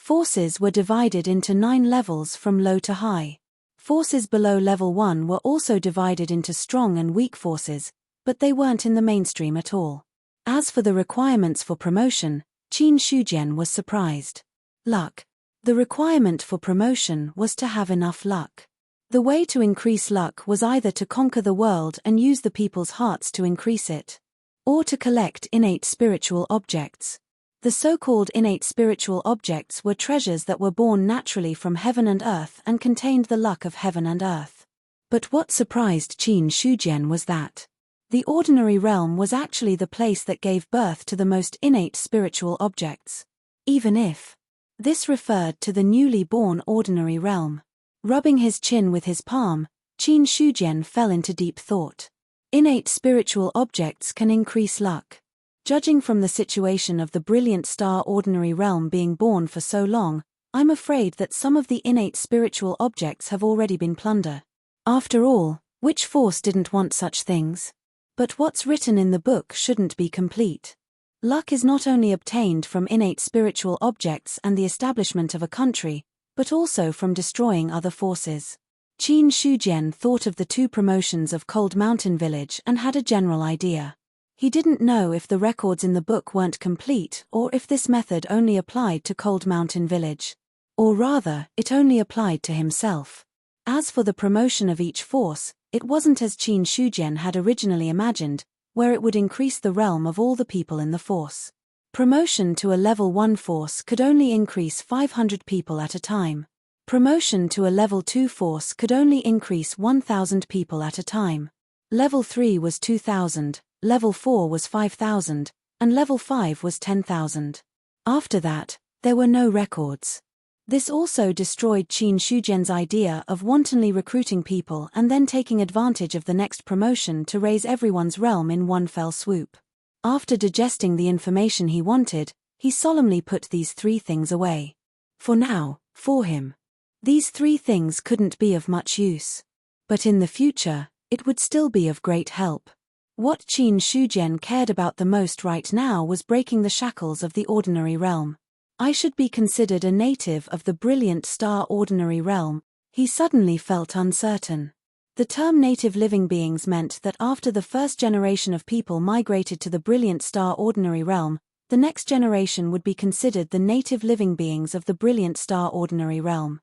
Forces were divided into 9 levels from low to high. Forces below level 1 were also divided into strong and weak forces, but they weren't in the mainstream at all. As for the requirements for promotion, Qin Shujian was surprised. Luck. The requirement for promotion was to have enough luck. The way to increase luck was either to conquer the world and use the people's hearts to increase it, or to collect innate spiritual objects. The so-called innate spiritual objects were treasures that were born naturally from heaven and earth and contained the luck of heaven and earth. But what surprised Qin Shujian was that the ordinary realm was actually the place that gave birth to the most innate spiritual objects. Even if this referred to the newly born ordinary realm. Rubbing his chin with his palm, Qin Shujian fell into deep thought. Innate spiritual objects can increase luck. Judging from the situation of the brilliant star ordinary realm being born for so long, I'm afraid that some of the innate spiritual objects have already been plundered. After all, which force didn't want such things? But what's written in the book shouldn't be complete. Luck is not only obtained from innate spiritual objects and the establishment of a country, but also from destroying other forces. Qin Shujian thought of the 2 promotions of Cold Mountain Village and had a general idea. He didn't know if the records in the book weren't complete or if this method only applied to Cold Mountain Village. Or rather, it only applied to himself. As for the promotion of each force, it wasn't as Qin Shujian had originally imagined, where it would increase the realm of all the people in the force. Promotion to a level 1 force could only increase 500 people at a time. Promotion to a level 2 force could only increase 1,000 people at a time. Level 3 was 2,000, level 4 was 5,000, and level 5 was 10,000. After that, there were no records. This also destroyed Qin Shujian's idea of wantonly recruiting people and then taking advantage of the next promotion to raise everyone's realm in one fell swoop. After digesting the information he wanted, he solemnly put these 3 things away. For now, for him, these 3 things couldn't be of much use. But in the future, it would still be of great help. What Qin Shujian cared about the most right now was breaking the shackles of the ordinary realm. I should be considered a native of the brilliant star ordinary realm. He suddenly felt uncertain. The term native living beings meant that after the first generation of people migrated to the brilliant star ordinary realm, the next generation would be considered the native living beings of the brilliant star ordinary realm.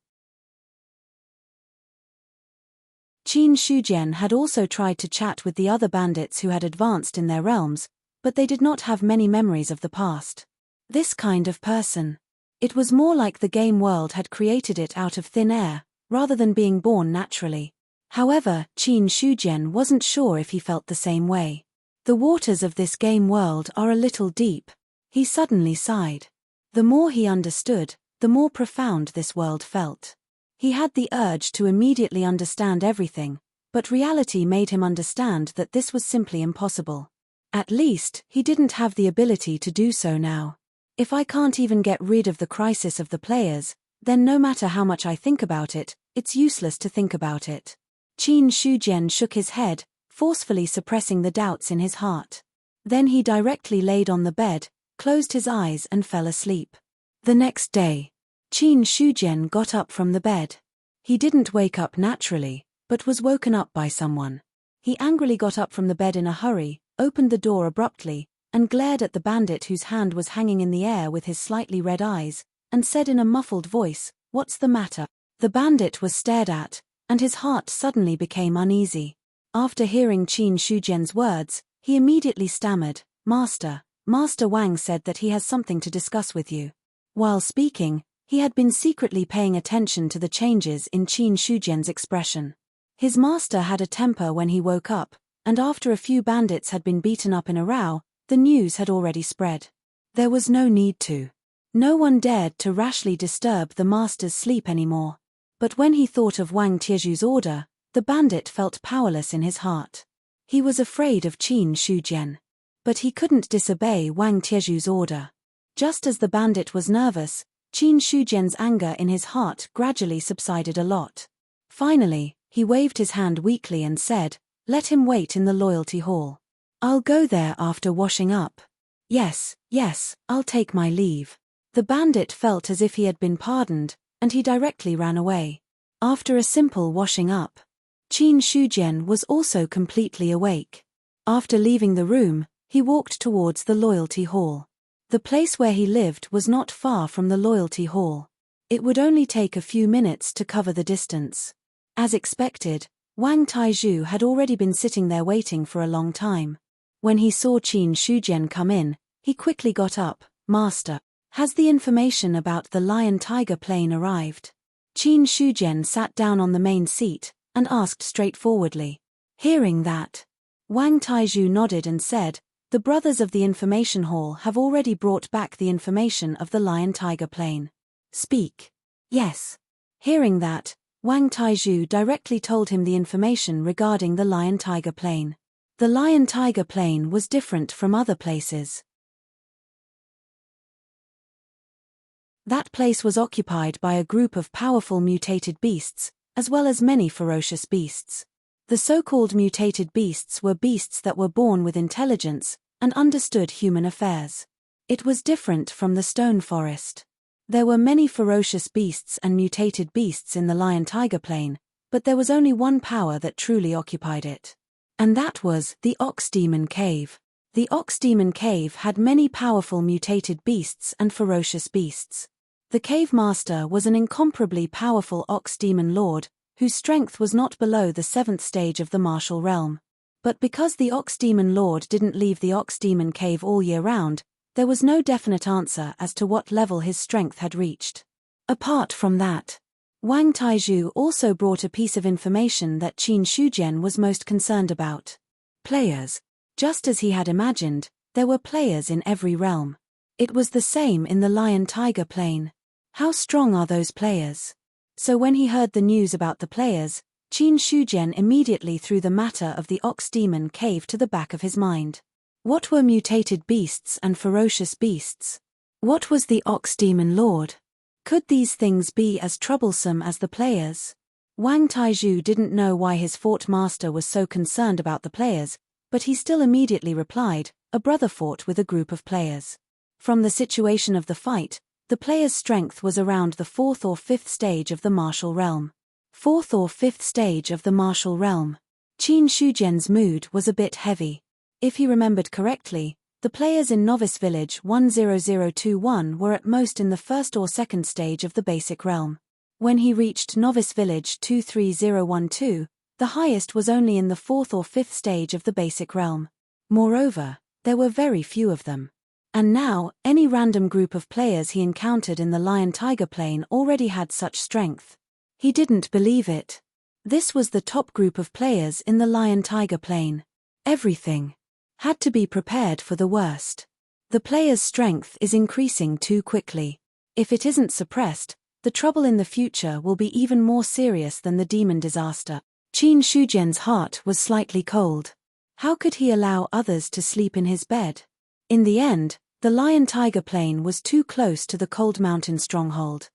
Qin Shujian had also tried to chat with the other bandits who had advanced in their realms, but they did not have many memories of the past. This kind of person. It was more like the game world had created it out of thin air, rather than being born naturally. However, Qin Shujian wasn't sure if he felt the same way. The waters of this game world are a little deep. He suddenly sighed. The more he understood, the more profound this world felt. He had the urge to immediately understand everything, but reality made him understand that this was simply impossible. At least, he didn't have the ability to do so now. If I can't even get rid of the crisis of the players, then no matter how much I think about it, it's useless to think about it. Qin Shujian shook his head, forcefully suppressing the doubts in his heart. Then he directly laid on the bed, closed his eyes and fell asleep. The next day, Qin Shujian got up from the bed. He didn't wake up naturally, but was woken up by someone. He angrily got up from the bed in a hurry, opened the door abruptly, and glared at the bandit whose hand was hanging in the air with his slightly red eyes, and said in a muffled voice, "What's the matter?" The bandit was stared at, and his heart suddenly became uneasy. After hearing Qin Shujian's words, he immediately stammered, Master Wang said that he has something to discuss with you." While speaking, he had been secretly paying attention to the changes in Qin Shujian's expression. His master had a temper when he woke up, and after a few bandits had been beaten up in a row, the news had already spread. There was no need to. No one dared to rashly disturb the master's sleep anymore. But when he thought of Wang Tieju's order, the bandit felt powerless in his heart. He was afraid of Qin Shujian. But he couldn't disobey Wang Tieju's order. Just as the bandit was nervous, Qin Shujian's anger in his heart gradually subsided a lot. Finally, he waved his hand weakly and said, "Let him wait in the loyalty hall. I'll go there after washing up." Yes, I'll take my leave." The bandit felt as if he had been pardoned, and he directly ran away. After a simple washing up, Qin Shujian was also completely awake. After leaving the room, he walked towards the Loyalty Hall. The place where he lived was not far from the Loyalty Hall. It would only take a few minutes to cover the distance. As expected, Wang Taizhu had already been sitting there waiting for a long time. When he saw Qin Shujian come in, he quickly got up. "Master, has the information about the lion-tiger plane arrived?" Qin Shujian sat down on the main seat and asked straightforwardly. Hearing that, Wang Taizhu nodded and said, "The brothers of the information hall have already brought back the information of the lion-tiger plane." "Speak." "Yes." Hearing that, Wang Taizhu directly told him the information regarding the lion-tiger plane. The lion-tiger plane was different from other places. That place was occupied by a group of powerful mutated beasts, as well as many ferocious beasts. The so-called mutated beasts were beasts that were born with intelligence and understood human affairs. It was different from the stone forest. There were many ferocious beasts and mutated beasts in the lion-tiger plane, but there was only one power that truly occupied it. And that was the Ox-Demon Cave. The Ox-Demon Cave had many powerful mutated beasts and ferocious beasts. The cave master was an incomparably powerful Ox-Demon Lord, whose strength was not below the 7th stage of the martial realm. But because the Ox-Demon Lord didn't leave the Ox-Demon Cave all year round, there was no definite answer as to what level his strength had reached. Apart from that, Wang Taizhu also brought a piece of information that Qin Shujian was most concerned about. Players. Just as he had imagined, there were players in every realm. It was the same in the lion-tiger plane. How strong are those players? So when he heard the news about the players, Qin Shujian immediately threw the matter of the Ox-Demon Cave to the back of his mind. What were mutated beasts and ferocious beasts? What was the Ox-Demon Lord? Could these things be as troublesome as the players? Wang Taizhu didn't know why his fort master was so concerned about the players, but he still immediately replied, "A brother fought with a group of players." From the situation of the fight, the player's strength was around the 4th or 5th stage of the martial realm. 4th or 5th stage of the martial realm. Qin Shujian's mood was a bit heavy. If he remembered correctly, the players in Novice Village 10021 were at most in the 1st or 2nd stage of the basic realm. When he reached Novice Village 23012, the highest was only in the 4th or 5th stage of the basic realm. Moreover, there were very few of them. And now, any random group of players he encountered in the lion-tiger plane already had such strength. He didn't believe it. This was the top group of players in the lion-tiger plane. Everything had to be prepared for the worst. The player's strength is increasing too quickly. If it isn't suppressed, the trouble in the future will be even more serious than the demon disaster. Qin Shujian's heart was slightly cold. How could he allow others to sleep in his bed? In the end, the lion-tiger plane was too close to the Cold Mountain stronghold.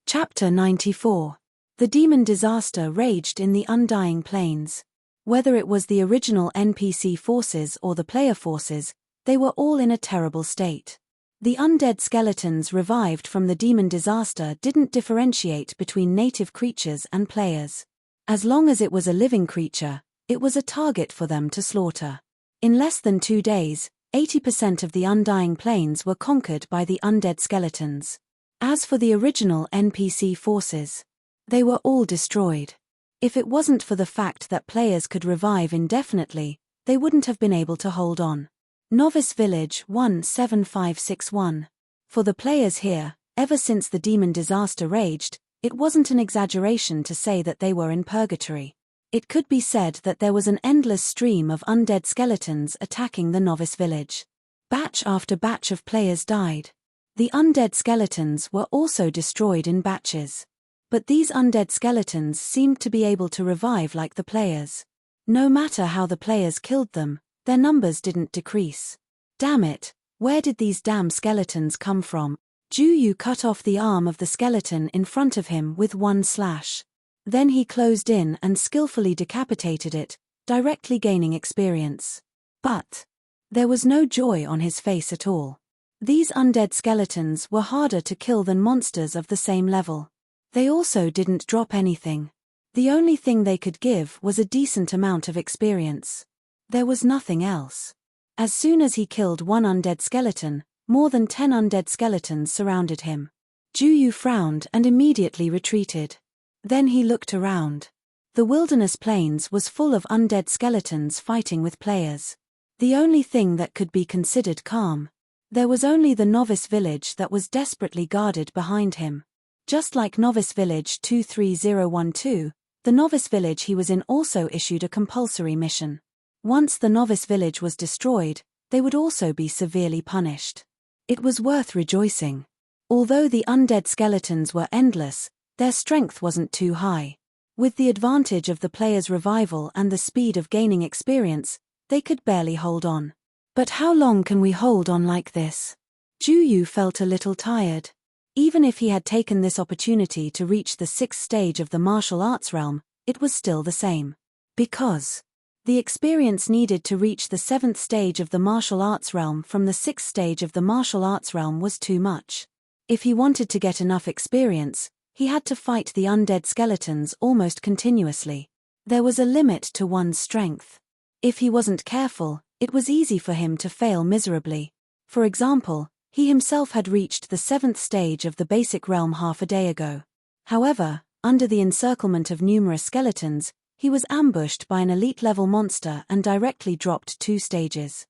Chapter 94. The demon disaster raged in the Undying Plains. Whether it was the original NPC forces or the player forces, they were all in a terrible state. The undead skeletons revived from the demon disaster didn't differentiate between native creatures and players. As long as it was a living creature, it was a target for them to slaughter. In less than 2 days, 80% of the Undying Plains were conquered by the undead skeletons. As for the original NPC forces, they were all destroyed. If it wasn't for the fact that players could revive indefinitely, they wouldn't have been able to hold on. Novice Village 17561. For the players here, ever since the demon disaster raged, it wasn't an exaggeration to say that they were in purgatory. It could be said that there was an endless stream of undead skeletons attacking the Novice Village. Batch after batch of players died. The undead skeletons were also destroyed in batches. But these undead skeletons seemed to be able to revive like the players. No matter how the players killed them, their numbers didn't decrease. Damn it, where did these damn skeletons come from? Juyu cut off the arm of the skeleton in front of him with one slash. Then he closed in and skillfully decapitated it, directly gaining experience. But there was no joy on his face at all. These undead skeletons were harder to kill than monsters of the same level. They also didn't drop anything. The only thing they could give was a decent amount of experience. There was nothing else. As soon as he killed one undead skeleton, more than 10 undead skeletons surrounded him. Juyu frowned and immediately retreated. Then he looked around. The wilderness plains was full of undead skeletons fighting with players. The only thing that could be considered calm. There was only the novice village that was desperately guarded behind him. Just like Novice Village 23012, the novice village he was in also issued a compulsory mission. Once the novice village was destroyed, they would also be severely punished. It was worth rejoicing. Although the undead skeletons were endless, their strength wasn't too high. With the advantage of the player's revival and the speed of gaining experience, they could barely hold on. But how long can we hold on like this? Juyu felt a little tired. Even if he had taken this opportunity to reach the 6th stage of the martial arts realm, it was still the same. Because the experience needed to reach the 7th stage of the martial arts realm from the 6th stage of the martial arts realm was too much. If he wanted to get enough experience, he had to fight the undead skeletons almost continuously. There was a limit to one's strength. If he wasn't careful, it was easy for him to fail miserably. For example, he himself had reached the 7th stage of the basic realm half a day ago. However, under the encirclement of numerous skeletons, he was ambushed by an elite-level monster and directly dropped 2 stages.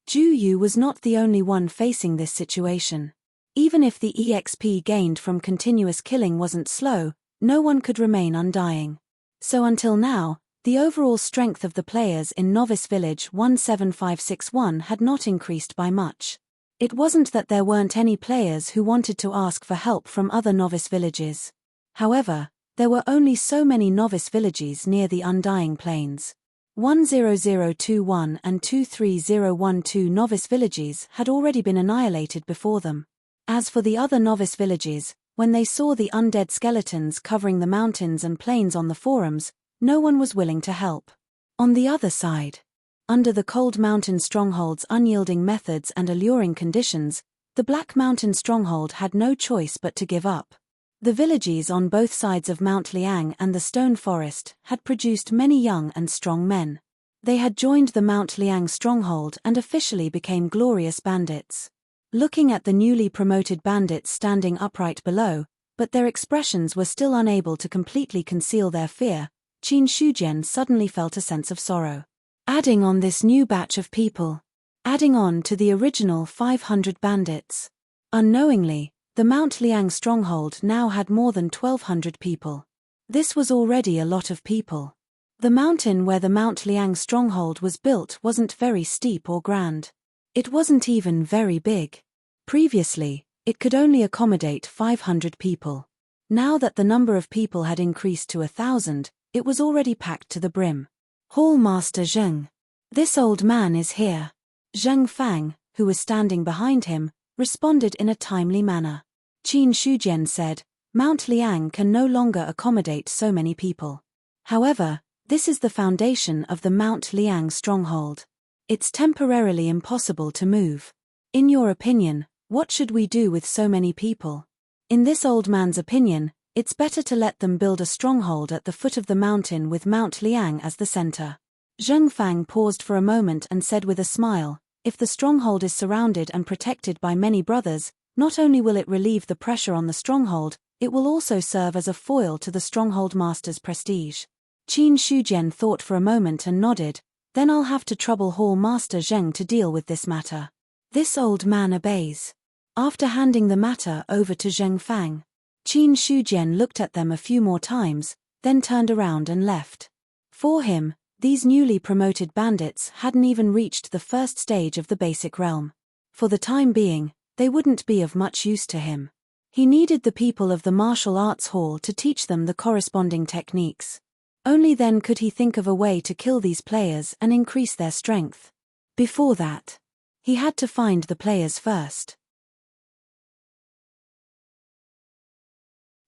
Juyu was not the only one facing this situation. Even if the EXP gained from continuous killing wasn't slow, no one could remain undying. So until now, the overall strength of the players in Novice Village 17561 had not increased by much. It wasn't that there weren't any players who wanted to ask for help from other novice villages. However, there were only so many novice villages near the Undying Plains. 10021 and 23012 novice villages had already been annihilated before them. As for the other novice villages, when they saw the undead skeletons covering the mountains and plains on the forums, no one was willing to help. On the other side, under the Cold Mountain Stronghold's unyielding methods and alluring conditions, the Black Mountain Stronghold had no choice but to give up. The villages on both sides of Mount Liang and the Stone Forest had produced many young and strong men. They had joined the Mount Liang Stronghold and officially became glorious bandits. Looking at the newly promoted bandits standing upright below, but their expressions were still unable to completely conceal their fear, Qin Shujian suddenly felt a sense of sorrow. Adding on this new batch of people. Adding on to the original 500 bandits. Unknowingly, the Mount Liang stronghold now had more than 1,200 people. This was already a lot of people. The mountain where the Mount Liang stronghold was built wasn't very steep or grand. It wasn't even very big. Previously, it could only accommodate 500 people. Now that the number of people had increased to 1,000, it was already packed to the brim. Hall Master Zheng. This old man is here. Zheng Fang, who was standing behind him, responded in a timely manner. Qin Shujian said, Mount Liang can no longer accommodate so many people. However, this is the foundation of the Mount Liang stronghold. It's temporarily impossible to move. In your opinion, what should we do with so many people? In this old man's opinion, it's better to let them build a stronghold at the foot of the mountain with Mount Liang as the center. Zheng Fang paused for a moment and said with a smile, if the stronghold is surrounded and protected by many brothers, not only will it relieve the pressure on the stronghold, it will also serve as a foil to the stronghold master's prestige. Qin Shujian thought for a moment and nodded, then I'll have to trouble Hall Master Zheng to deal with this matter. This old man obeys. After handing the matter over to Zheng Fang, Qin Shujian looked at them a few more times, then turned around and left. For him, these newly promoted bandits hadn't even reached the 1st stage of the basic realm. For the time being, they wouldn't be of much use to him. He needed the people of the martial arts hall to teach them the corresponding techniques. Only then could he think of a way to kill these players and increase their strength. Before that, he had to find the players first.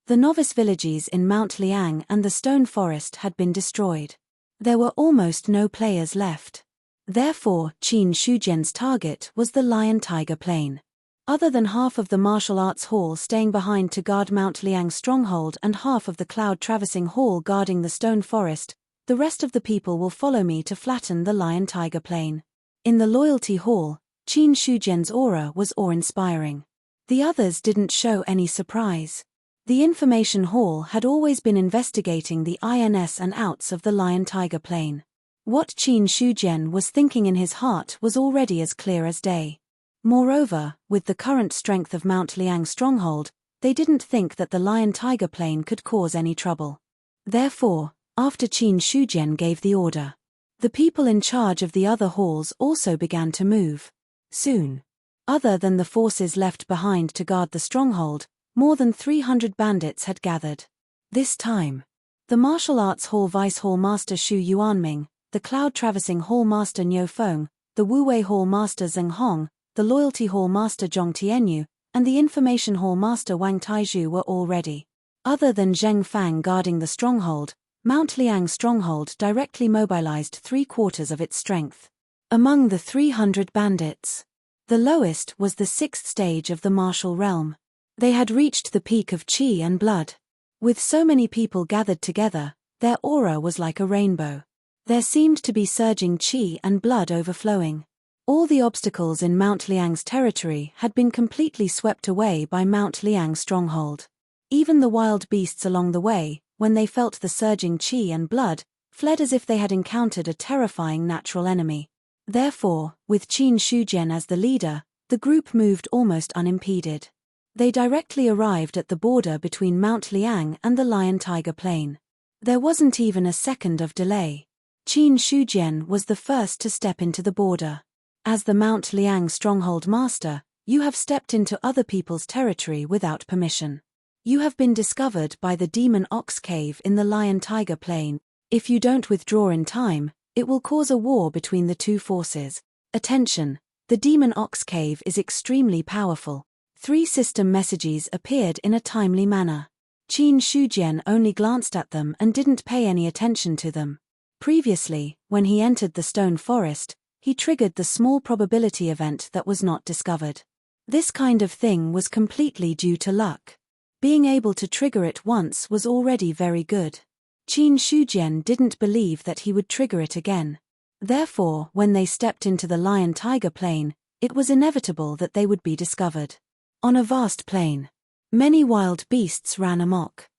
The novice villages in Mount Liang and the Stone Forest had been destroyed. There were almost no players left. Therefore, Qin Shujian's target was the Lion-Tiger Plain. Other than half of the martial arts hall staying behind to guard Mount Liang's stronghold and half of the cloud-traversing hall guarding the Stone Forest, the rest of the people will follow me to flatten the Lion-Tiger Plain. In the Loyalty Hall, Qin Shujian's aura was awe-inspiring. The others didn't show any surprise. The Information Hall had always been investigating the ins and outs of the Lion-Tiger Plain. What Qin Shujian was thinking in his heart was already as clear as day. Moreover, with the current strength of Mount Liang's stronghold, they didn't think that the Lion-Tiger Plain could cause any trouble. Therefore, after Qin Shujian gave the order, the people in charge of the other halls also began to move. Soon. Other than the forces left behind to guard the stronghold, more than 300 bandits had gathered. This time, the Martial Arts Hall Vice Hall Master Xu Yuanming, the Cloud-Traversing Hall Master Niu Feng, the Wu-Wei Hall Master Zheng Hong, the Loyalty Hall Master Zhong Tianyu, and the Information Hall Master Wang Taizhu were all ready. Other than Zheng Fang guarding the stronghold, Mount Liang's stronghold directly mobilized 3/4 of its strength. Among the 300 bandits, the lowest was the 6th stage of the martial realm. They had reached the peak of qi and blood. With so many people gathered together, their aura was like a rainbow. There seemed to be surging qi and blood overflowing. All the obstacles in Mount Liang's territory had been completely swept away by Mount Liang's stronghold. Even the wild beasts along the way, when they felt the surging qi and blood, fled as if they had encountered a terrifying natural enemy. Therefore, with Qin Shujian as the leader, the group moved almost unimpeded. They directly arrived at the border between Mount Liang and the Lion-Tiger Plain. There wasn't even a second of delay. Qin Shujian was the first to step into the border. As the Mount Liang stronghold master, you have stepped into other people's territory without permission. You have been discovered by the Demon Ox Cave in the Lion-Tiger Plain. If you don't withdraw in time, it will cause a war between the two forces. Attention! The Demon Ox Cave is extremely powerful. 3 system messages appeared in a timely manner. Qin Shujian only glanced at them and didn't pay any attention to them. Previously, when he entered the Stone Forest, he triggered the small probability event that was not discovered. This kind of thing was completely due to luck. Being able to trigger it once was already very good. Qin Shujian didn't believe that he would trigger it again. Therefore, when they stepped into the Lion-Tiger Plain, it was inevitable that they would be discovered. On a vast plain, many wild beasts ran amok.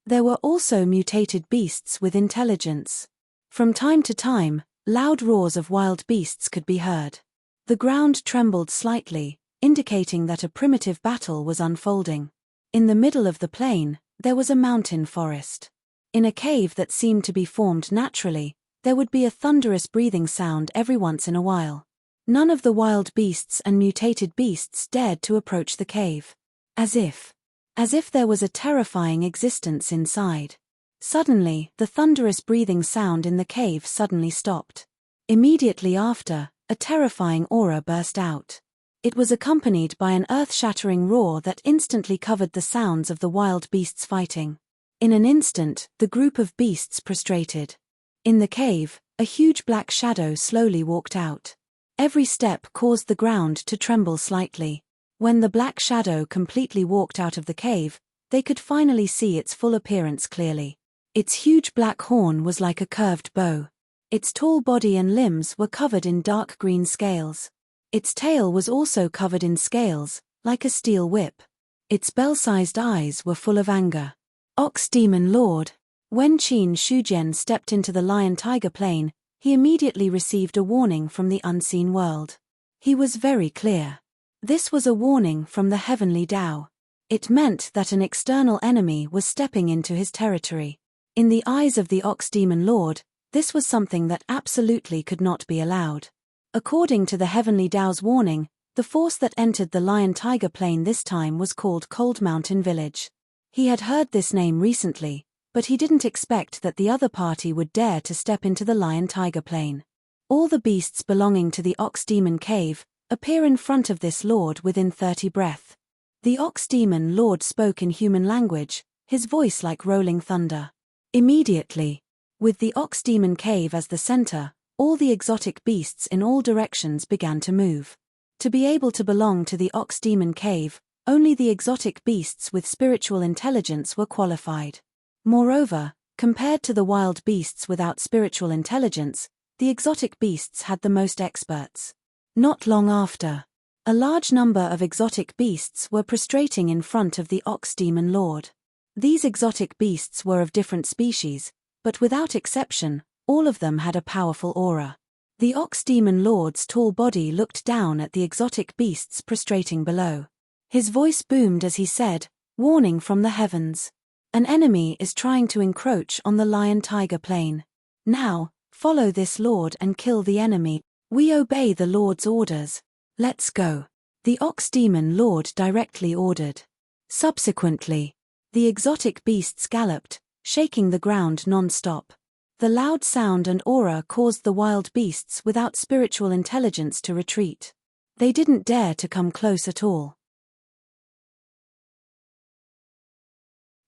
There were also mutated beasts with intelligence. From time to time, loud roars of wild beasts could be heard. The ground trembled slightly, indicating that a primitive battle was unfolding. In the middle of the plain, there was a mountain forest. In a cave that seemed to be formed naturally, there would be a thunderous breathing sound every once in a while. None of the wild beasts and mutated beasts dared to approach the cave. As if there was a terrifying existence inside. Suddenly, the thunderous breathing sound in the cave suddenly stopped. Immediately after, a terrifying aura burst out. It was accompanied by an earth-shattering roar that instantly covered the sounds of the wild beasts fighting. In an instant, the group of beasts prostrated. In the cave, a huge black shadow slowly walked out. Every step caused the ground to tremble slightly. When the black shadow completely walked out of the cave, they could finally see its full appearance clearly. Its huge black horn was like a curved bow. Its tall body and limbs were covered in dark green scales. Its tail was also covered in scales, like a steel whip. Its bell-sized eyes were full of anger. Ox Demon Lord. When Qin Shujian stepped into the Lion-Tiger Plain, he immediately received a warning from the unseen world. He was very clear. This was a warning from the heavenly Tao. It meant that an external enemy was stepping into his territory. In the eyes of the Ox Demon Lord, this was something that absolutely could not be allowed. According to the heavenly Tao's warning, the force that entered the Lion-Tiger Plain this time was called Cold Mountain Village. He had heard this name recently, but he didn't expect that the other party would dare to step into the Lion-Tiger Plain. All the beasts belonging to the Ox Demon Cave appear in front of this lord within 30 breath. The Ox Demon Lord spoke in human language, his voice like rolling thunder. Immediately, with the Ox Demon Cave as the center, all the exotic beasts in all directions began to move. To be able to belong to the Ox Demon Cave, only the exotic beasts with spiritual intelligence were qualified. Moreover, compared to the wild beasts without spiritual intelligence, the exotic beasts had the most experts. Not long after, a large number of exotic beasts were prostrating in front of the Ox Demon Lord. These exotic beasts were of different species, but without exception, all of them had a powerful aura. The Ox Demon Lord's tall body looked down at the exotic beasts prostrating below. His voice boomed as he said, "Warning from the heavens. An enemy is trying to encroach on the lion-tiger plain. Now, follow this lord and kill the enemy. We obey the Lord's orders. Let's go." The Ox Demon Lord directly ordered. Subsequently, the exotic beasts galloped, shaking the ground non-stop. The loud sound and aura caused the wild beasts without spiritual intelligence to retreat. They didn't dare to come close at all.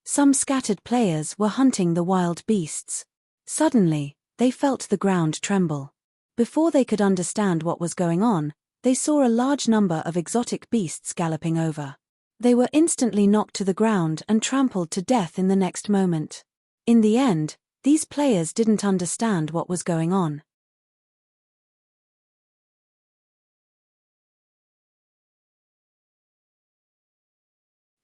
Some scattered players were hunting the wild beasts. Suddenly, they felt the ground tremble. Before they could understand what was going on, they saw a large number of exotic beasts galloping over. They were instantly knocked to the ground and trampled to death in the next moment. In the end, these players didn't understand what was going on.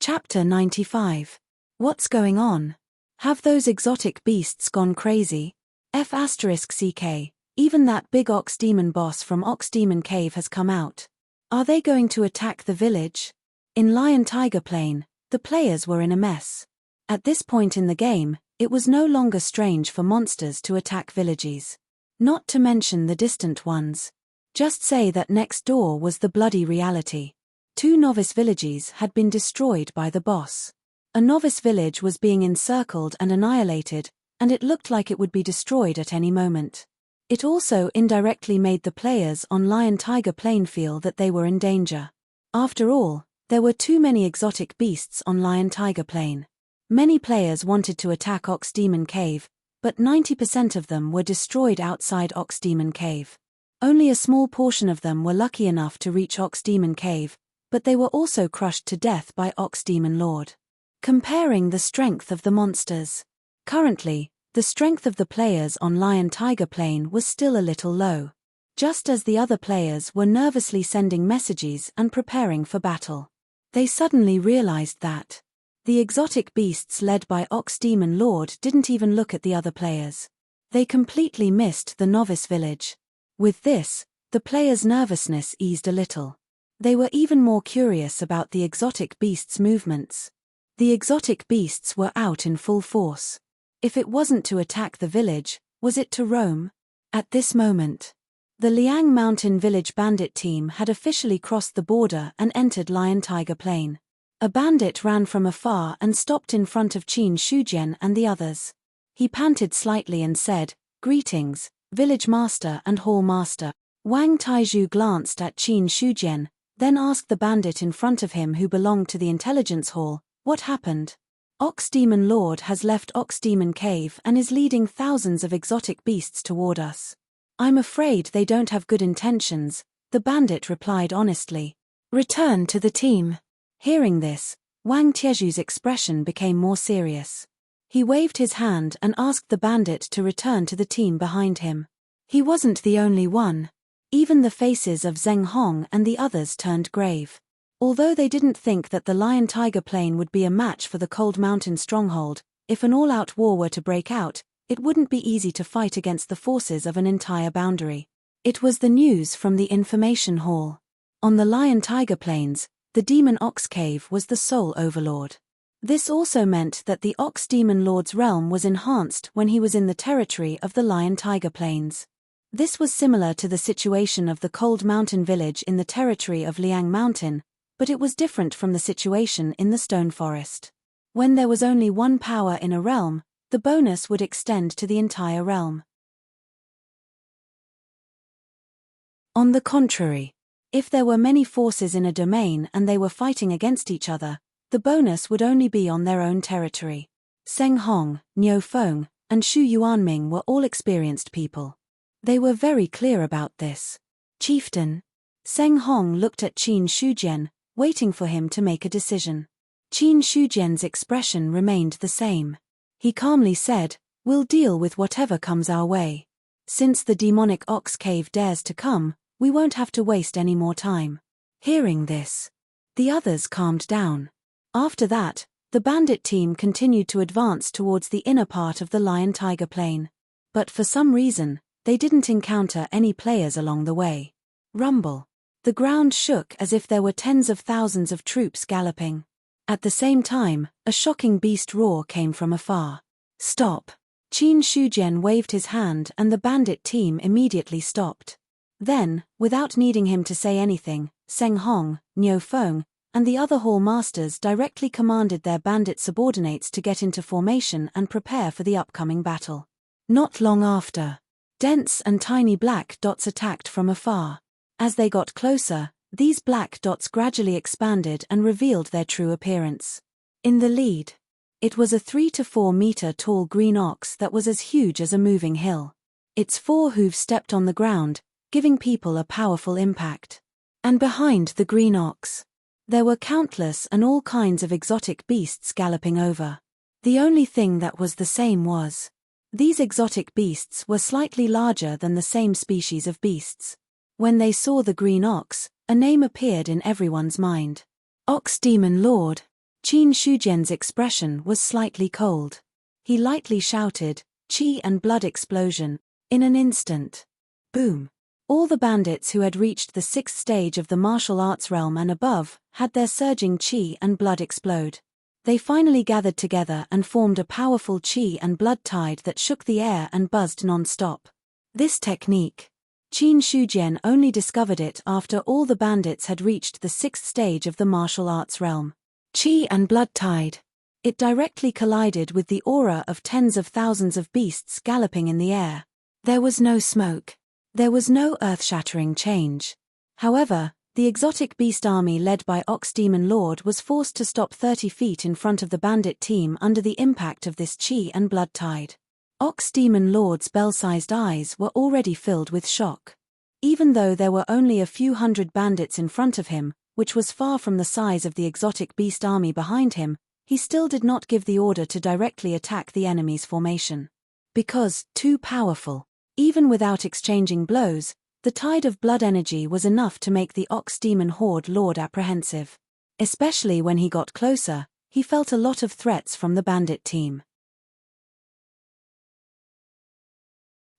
Chapter 95. What's going on? Have those exotic beasts gone crazy? F***CK. Even that big Ox Demon boss from Ox Demon Cave has come out. Are they going to attack the village? In Lion-Tiger Plain, the players were in a mess. At this point in the game, it was no longer strange for monsters to attack villages. Not to mention the distant ones. Just say that next door was the bloody reality. 2 novice villages had been destroyed by the boss. A novice village was being encircled and annihilated, and it looked like it would be destroyed at any moment. It also indirectly made the players on Lion-Tiger Plain feel that they were in danger. After all, there were too many exotic beasts on Lion-Tiger Plain. Many players wanted to attack Ox Demon Cave, but 90% of them were destroyed outside Ox Demon Cave. Only a small portion of them were lucky enough to reach Ox Demon Cave, but they were also crushed to death by Ox Demon Lord. Comparing the strength of the monsters. Currently, the strength of the players on Lion-Tiger Plain was still a little low. Just as the other players were nervously sending messages and preparing for battle, they suddenly realized that the exotic beasts led by Ox Demon Lord didn't even look at the other players. They completely missed the novice village. With this, the players' nervousness eased a little. They were even more curious about the exotic beasts' movements. The exotic beasts were out in full force. If it wasn't to attack the village, was it to roam? At this moment, the Liang Mountain Village bandit team had officially crossed the border and entered Lion-Tiger Plain. A bandit ran from afar and stopped in front of Qin Shujian and the others. He panted slightly and said, "Greetings, village master and hall master." Wang Taizhu glanced at Qin Shujian, then asked the bandit in front of him who belonged to the intelligence hall, "What happened?" "Ox Demon Lord has left Ox Demon Cave and is leading thousands of exotic beasts toward us. I'm afraid they don't have good intentions," the bandit replied honestly. "Return to the team." Hearing this, Wang Tieju's expression became more serious. He waved his hand and asked the bandit to return to the team behind him. He wasn't the only one. Even the faces of Zheng Hong and the others turned grave. Although they didn't think that the Lion-Tiger Plain would be a match for the Cold Mountain stronghold, if an all-out war were to break out, it wouldn't be easy to fight against the forces of an entire boundary. It was the news from the information hall. On the Lion-Tiger Plains, the Demon Ox Cave was the sole overlord. This also meant that the Ox Demon Lord's realm was enhanced when he was in the territory of the Lion-Tiger Plains. This was similar to the situation of the Cold Mountain Village in the territory of Liang Mountain, but it was different from the situation in the Stone Forest. When there was only one power in a realm, the bonus would extend to the entire realm. On the contrary, If there were many forces in a domain and they were fighting against each other, the bonus would only be on their own territory. Seng Hong, Niu Feng, and Xu Yuanming were all experienced people. They were very clear about this. Chieftain. Seng Hong looked at Qin Shujian, waiting for him to make a decision. Qin Shujian's expression remained the same. He calmly said, "We'll deal with whatever comes our way. Since the demonic ox cave dares to come, we won't have to waste any more time." Hearing this, the others calmed down. After that, the bandit team continued to advance towards the inner part of the lion-tiger plain. But for some reason, they didn't encounter any players along the way. Rumble. The ground shook as if there were tens of thousands of troops galloping. At the same time, a shocking beast roar came from afar. "Stop!" Qin Shujian waved his hand and the bandit team immediately stopped. Then, without needing him to say anything, Seng Hong, Niu Feng, and the other hall masters directly commanded their bandit subordinates to get into formation and prepare for the upcoming battle. Not long after, dense and tiny black dots attacked from afar. As they got closer, these black dots gradually expanded and revealed their true appearance. In the lead, it was a 3 to 4 meter tall green ox that was as huge as a moving hill. Its 4 hooves stepped on the ground, giving people a powerful impact. And behind the green ox, there were countless and all kinds of exotic beasts galloping over. The only thing that was the same was, these exotic beasts were slightly larger than the same species of beasts. When they saw the green ox, a name appeared in everyone's mind. Ox Demon Lord. Qin Shujian's expression was slightly cold. He lightly shouted, "Qi and blood explosion." In an instant. Boom. All the bandits who had reached the 6th stage of the martial arts realm and above had their surging qi and blood explode. They finally gathered together and formed a powerful qi and blood tide that shook the air and buzzed non-stop. This technique, Qin Shujian only discovered it after all the bandits had reached the 6th stage of the martial arts realm. Qi and blood tide. It directly collided with the aura of tens of thousands of beasts galloping in the air. There was no smoke. There was no earth-shattering change. However, the exotic beast army led by Ox Demon Lord was forced to stop 30 feet in front of the bandit team under the impact of this qi and blood tide. Ox Demon Lord's bell-sized eyes were already filled with shock. Even though there were only a few hundred bandits in front of him, which was far from the size of the exotic beast army behind him, he still did not give the order to directly attack the enemy's formation. Because, too powerful. Even without exchanging blows, the tide of blood energy was enough to make the Ox Demon Horde Lord apprehensive. Especially when he got closer, he felt a lot of threats from the bandit team.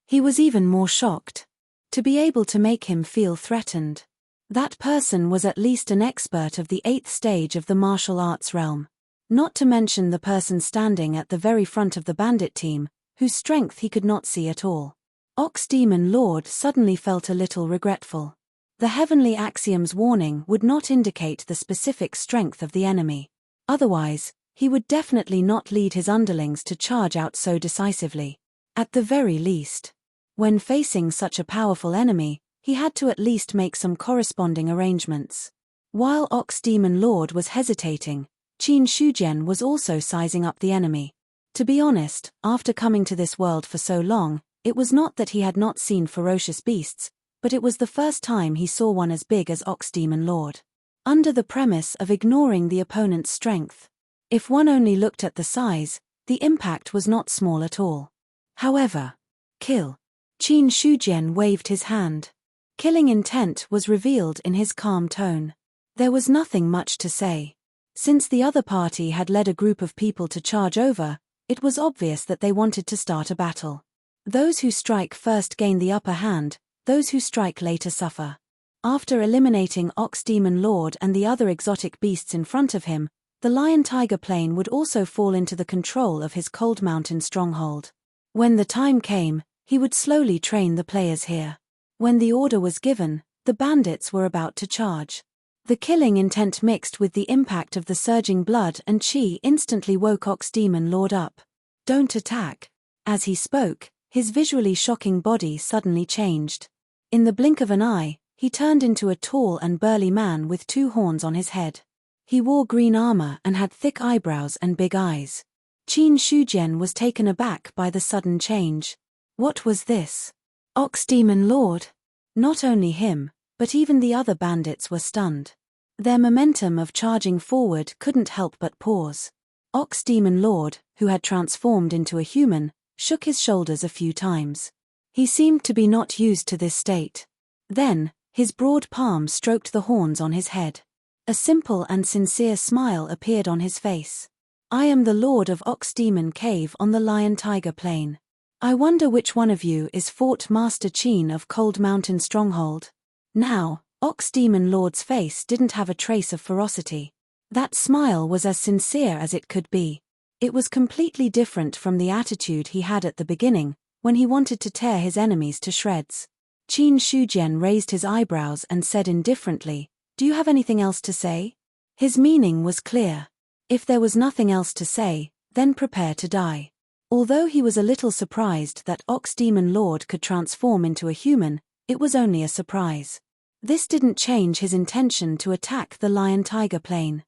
He was even more shocked. To be able to make him feel threatened. That person was at least an expert of the 8th stage of the martial arts realm. Not to mention the person standing at the very front of the bandit team, whose strength he could not see at all. Ox Demon Lord suddenly felt a little regretful. The heavenly axiom's warning would not indicate the specific strength of the enemy. Otherwise, he would definitely not lead his underlings to charge out so decisively. At the very least, when facing such a powerful enemy, he had to at least make some corresponding arrangements. While Ox Demon Lord was hesitating, Qin Shujian was also sizing up the enemy. To be honest, after coming to this world for so long, it was not that he had not seen ferocious beasts, but it was the first time he saw one as big as Ox Demon Lord. Under the premise of ignoring the opponent's strength. If one only looked at the size, the impact was not small at all. However, kill. Qin Shujian waved his hand. Killing intent was revealed in his calm tone. There was nothing much to say. Since the other party had led a group of people to charge over, it was obvious that they wanted to start a battle. Those who strike first gain the upper hand, those who strike later suffer. After eliminating Ox Demon Lord and the other exotic beasts in front of him, the lion-tiger plain would also fall into the control of his Cold Mountain stronghold. When the time came, he would slowly train the players here. When the order was given, the bandits were about to charge. The killing intent mixed with the impact of the surging blood and qi instantly woke Ox Demon Lord up. "Don't attack." As he spoke, his visually shocking body suddenly changed. In the blink of an eye, He turned into a tall and burly man with 2 horns on his head. He wore green armor and had thick eyebrows and big eyes. Qin Shujian was taken aback by the sudden change. What was this? Ox Demon Lord? Not only him, but even the other bandits were stunned. Their momentum of charging forward couldn't help but pause. Ox Demon Lord, who had transformed into a human, shook his shoulders a few times. He seemed to be not used to this state. Then, his broad palm stroked the horns on his head. A simple and sincere smile appeared on his face. I am the Lord of Ox Demon Cave on the Lion-Tiger Plain. I wonder which one of you is Fort Master Qin of Cold Mountain Stronghold. Now, Ox Demon Lord's face didn't have a trace of ferocity. That smile was as sincere as it could be. It was completely different from the attitude he had at the beginning, when he wanted to tear his enemies to shreds. Qin Shujian raised his eyebrows and said indifferently, "Do you have anything else to say?" His meaning was clear. If there was nothing else to say, then prepare to die. Although he was a little surprised that Ox Demon Lord could transform into a human, it was only a surprise. This didn't change his intention to attack the Lion-Tiger Plain.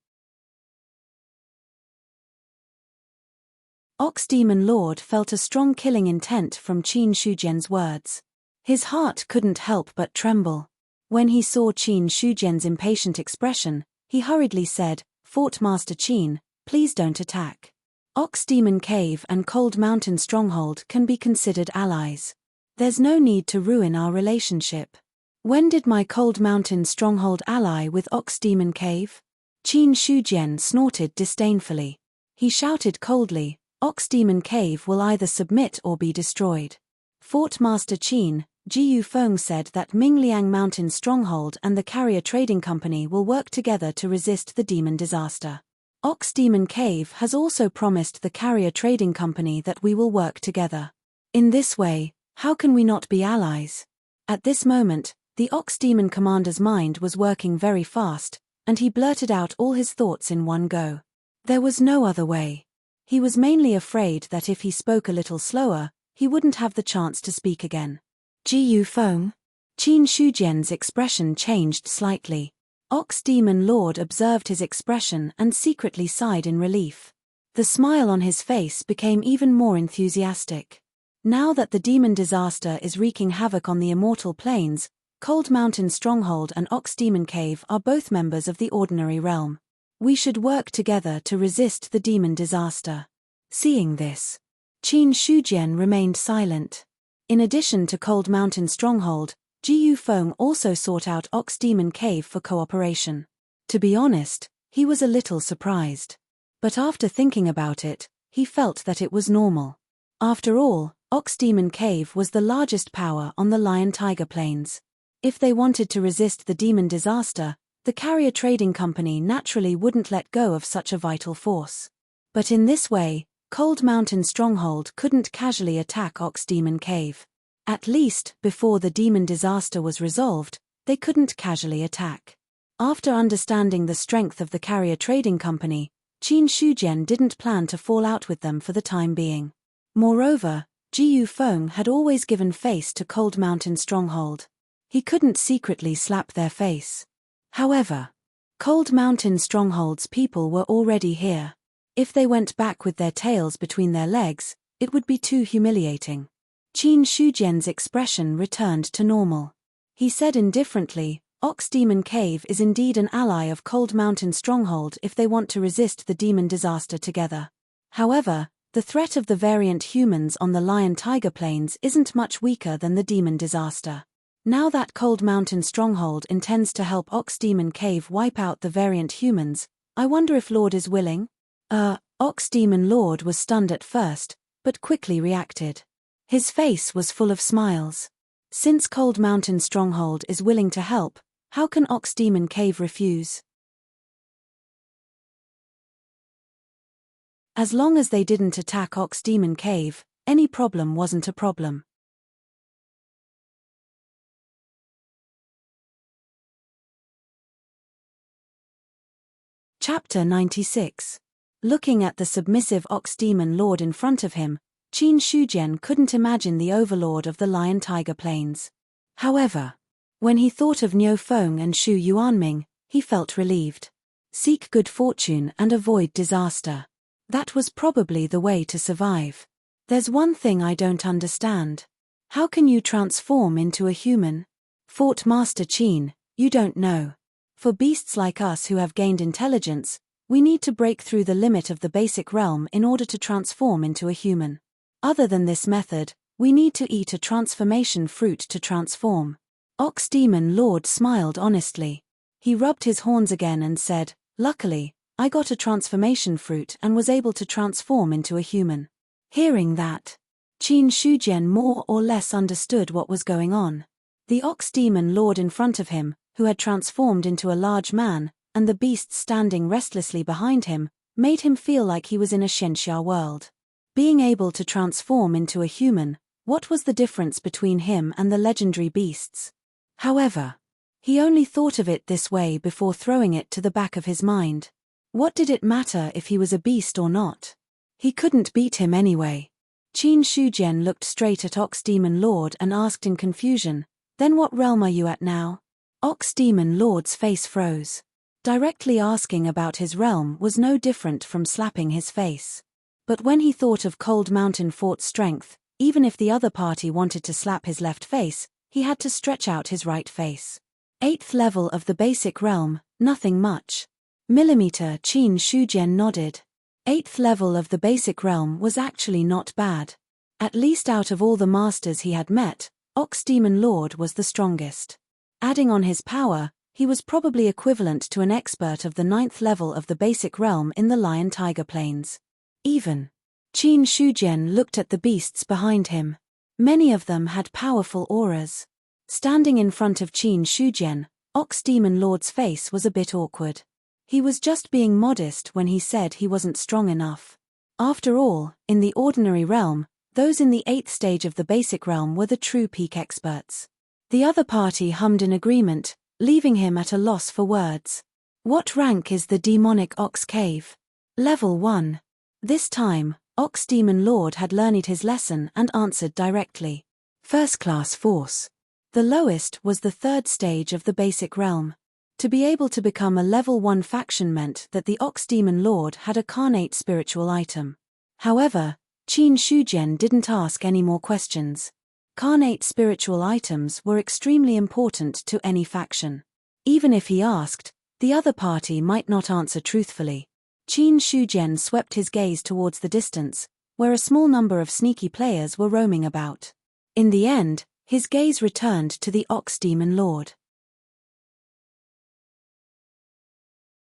Ox Demon Lord felt a strong killing intent from Qin Shujian's words. His heart couldn't help but tremble. When he saw Qin Shujian's impatient expression, he hurriedly said, "Fort Master Qin, please don't attack. Ox Demon Cave and Cold Mountain Stronghold can be considered allies. There's no need to ruin our relationship. When did my Cold Mountain Stronghold ally with Ox Demon Cave?" Qin Shujian snorted disdainfully. He shouted coldly, "Ox Demon Cave will either submit or be destroyed." Fort Master Qin, Ji Yufeng said that Mingliang Mountain Stronghold and the Carrier Trading Company will work together to resist the demon disaster. Ox Demon Cave has also promised the Carrier Trading Company that we will work together. In this way, how can we not be allies? At this moment, the Ox Demon commander's mind was working very fast, and he blurted out all his thoughts in one go. There was no other way. He was mainly afraid that if he spoke a little slower, he wouldn't have the chance to speak again. Ji Yufeng? Qin Shujian's expression changed slightly. Ox Demon Lord observed his expression and secretly sighed in relief. The smile on his face became even more enthusiastic. Now that the demon disaster is wreaking havoc on the immortal plains, Cold Mountain Stronghold and Ox Demon Cave are both members of the ordinary realm. We should work together to resist the demon disaster. Seeing this, Qin Shujian remained silent. In addition to Cold Mountain Stronghold, Ji Yufeng also sought out Ox Demon Cave for cooperation. To be honest, he was a little surprised. But after thinking about it, he felt that it was normal. After all, Ox Demon Cave was the largest power on the Lion-Tiger Plains. If they wanted to resist the demon disaster, the Carrier Trading Company naturally wouldn't let go of such a vital force. But in this way, Cold Mountain Stronghold couldn't casually attack Ox Demon Cave. At least, before the demon disaster was resolved, they couldn't casually attack. After understanding the strength of the Carrier Trading Company, Qin Shujian didn't plan to fall out with them for the time being. Moreover, Ji Yufeng had always given face to Cold Mountain Stronghold. He couldn't secretly slap their face. However, Cold Mountain Stronghold's people were already here. If they went back with their tails between their legs, it would be too humiliating. Qin Shujian's expression returned to normal. He said indifferently, "Ox Demon Cave is indeed an ally of Cold Mountain Stronghold if they want to resist the demon disaster together. However, the threat of the variant humans on the Lion-Tiger Plains isn't much weaker than the demon disaster. Now that Cold Mountain Stronghold intends to help Ox Demon Cave wipe out the variant humans, I wonder if Lord is willing?" Ox Demon Lord was stunned at first, but quickly reacted. His face was full of smiles. Since Cold Mountain Stronghold is willing to help, how can Ox Demon Cave refuse? As long as they didn't attack Ox Demon Cave, any problem wasn't a problem. Chapter 96. Looking at the submissive Ox Demon Lord in front of him, Qin Shujian couldn't imagine the overlord of the Lion-Tiger Plains. However, When he thought of Niu Feng and Shu Yuanming, he felt relieved. Seek good fortune and avoid disaster. That was probably the way to survive. There's one thing I don't understand. How can you transform into a human? Fort Master Qin, you don't know. For beasts like us who have gained intelligence, we need to break through the limit of the basic realm in order to transform into a human. Other than this method, we need to eat a transformation fruit to transform. Ox Demon Lord smiled honestly. He rubbed his horns again and said, "Luckily, I got a transformation fruit and was able to transform into a human." Hearing that, Qin Shujian more or less understood what was going on. The Ox Demon Lord in front of him, who had transformed into a large man, and the beasts standing restlessly behind him, made him feel like he was in a Shenxia world. Being able to transform into a human, what was the difference between him and the legendary beasts? However, he only thought of it this way before throwing it to the back of his mind. What did it matter if he was a beast or not? He couldn't beat him anyway. Qin Shujian looked straight at Ox Demon Lord and asked in confusion, "Then what realm are you at now?" Ox Demon Lord's face froze. Directly asking about his realm was no different from slapping his face. But when he thought of Cold Mountain Fort's strength, even if the other party wanted to slap his left face, he had to stretch out his right face. 8th level of the basic realm, nothing much. Millimeter Qin Shujian nodded. 8th level of the basic realm was actually not bad. At least out of all the masters he had met, Ox Demon Lord was the strongest. Adding on his power, he was probably equivalent to an expert of the 9th level of the basic realm in the Lion-Tiger Plains. Even. Qin Shujian looked at the beasts behind him. Many of them had powerful auras. Standing in front of Qin Shujian, Ox Demon Lord's face was a bit awkward. He was just being modest when he said he wasn't strong enough. After all, in the ordinary realm, those in the 8th stage of the basic realm were the true peak experts. The other party hummed in agreement, leaving him at a loss for words. What rank is the demonic ox cave? Level 1. This time, Ox Demon Lord had learned his lesson and answered directly. First class force. The lowest was the 3rd stage of the basic realm. To be able to become a level 1 faction meant that the Ox Demon Lord had a carnate spiritual item. However, Qin Shujian didn't ask any more questions. Carnate spiritual items were extremely important to any faction. Even if he asked, the other party might not answer truthfully. Qin Shujian swept his gaze towards the distance, where a small number of sneaky players were roaming about. In the end, his gaze returned to the Ox Demon Lord.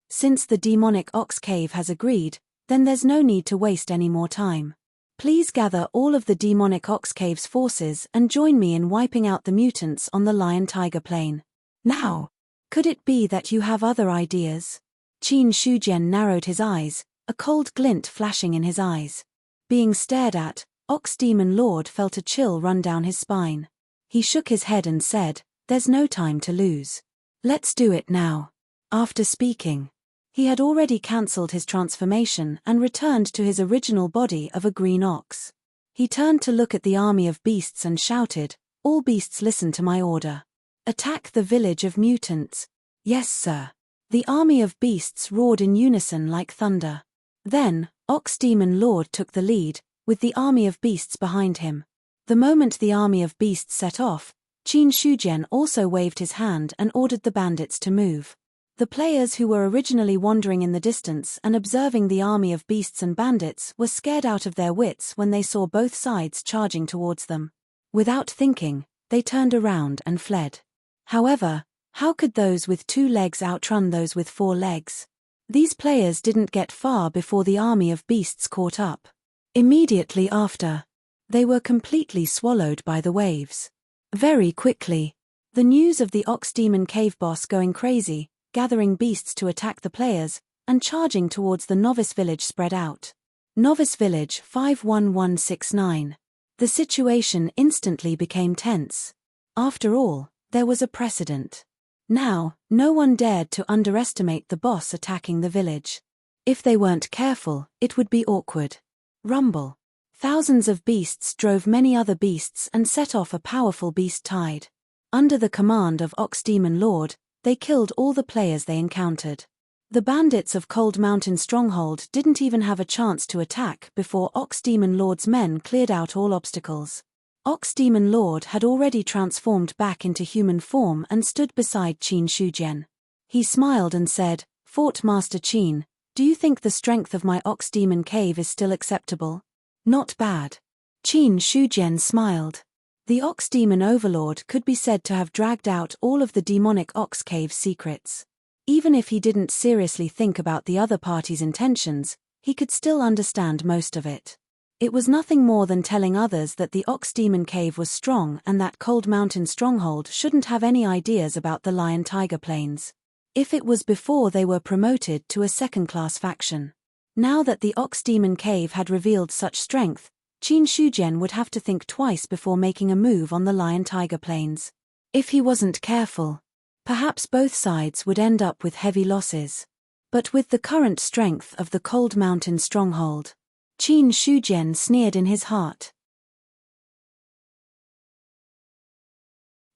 Since the demonic ox cave has agreed, then there's no need to waste any more time. Please gather all of the demonic ox cave's forces and join me in wiping out the mutants on the Lion-Tiger Plain. Now, could it be that you have other ideas? Qin Shujian narrowed his eyes, a cold glint flashing in his eyes. Being stared at, Ox Demon Lord felt a chill run down his spine. He shook his head and said, "There's no time to lose. Let's do it now." After speaking, he had already cancelled his transformation and returned to his original body of a green ox. He turned to look at the army of beasts and shouted, "All beasts listen to my order. Attack the village of mutants." "Yes, sir." The army of beasts roared in unison like thunder. Then, Ox Demon Lord took the lead, with the army of beasts behind him. The moment the army of beasts set off, Qin Shujian also waved his hand and ordered the bandits to move. The players who were originally wandering in the distance and observing the army of beasts and bandits were scared out of their wits when they saw both sides charging towards them. Without thinking, they turned around and fled. However, how could those with 2 legs outrun those with 4 legs? These players didn't get far before the army of beasts caught up. Immediately after, they were completely swallowed by the waves. Very quickly, the news of the Ox Demon Cave boss going crazy, gathering beasts to attack the players, and charging towards the Novice Village spread out. Novice Village 51169. The situation instantly became tense. After all, there was a precedent. Now, no one dared to underestimate the boss attacking the village. If they weren't careful, it would be awkward. Rumble. Thousands of beasts drove many other beasts and set off a powerful beast tide. Under the command of Ox Demon Lord, they killed all the players they encountered. The bandits of Cold Mountain Stronghold didn't even have a chance to attack before Ox Demon Lord's men cleared out all obstacles. Ox Demon Lord had already transformed back into human form and stood beside Qin Shujian. He smiled and said, "Fort Master Qin, do you think the strength of my Ox Demon Cave is still acceptable?" "Not bad." Qin Shujian smiled. The Ox Demon Overlord could be said to have dragged out all of the demonic Ox Cave's secrets. Even if he didn't seriously think about the other party's intentions, he could still understand most of it. It was nothing more than telling others that the Ox Demon Cave was strong and that Cold Mountain Stronghold shouldn't have any ideas about the Lion-Tiger Plains. If it was before they were promoted to a second-class faction. Now that the Ox Demon Cave had revealed such strength, Qin Shujian would have to think twice before making a move on the Lion-Tiger Plains. If he wasn't careful, perhaps both sides would end up with heavy losses. But with the current strength of the Cold Mountain Stronghold, Qin Shujian sneered in his heart.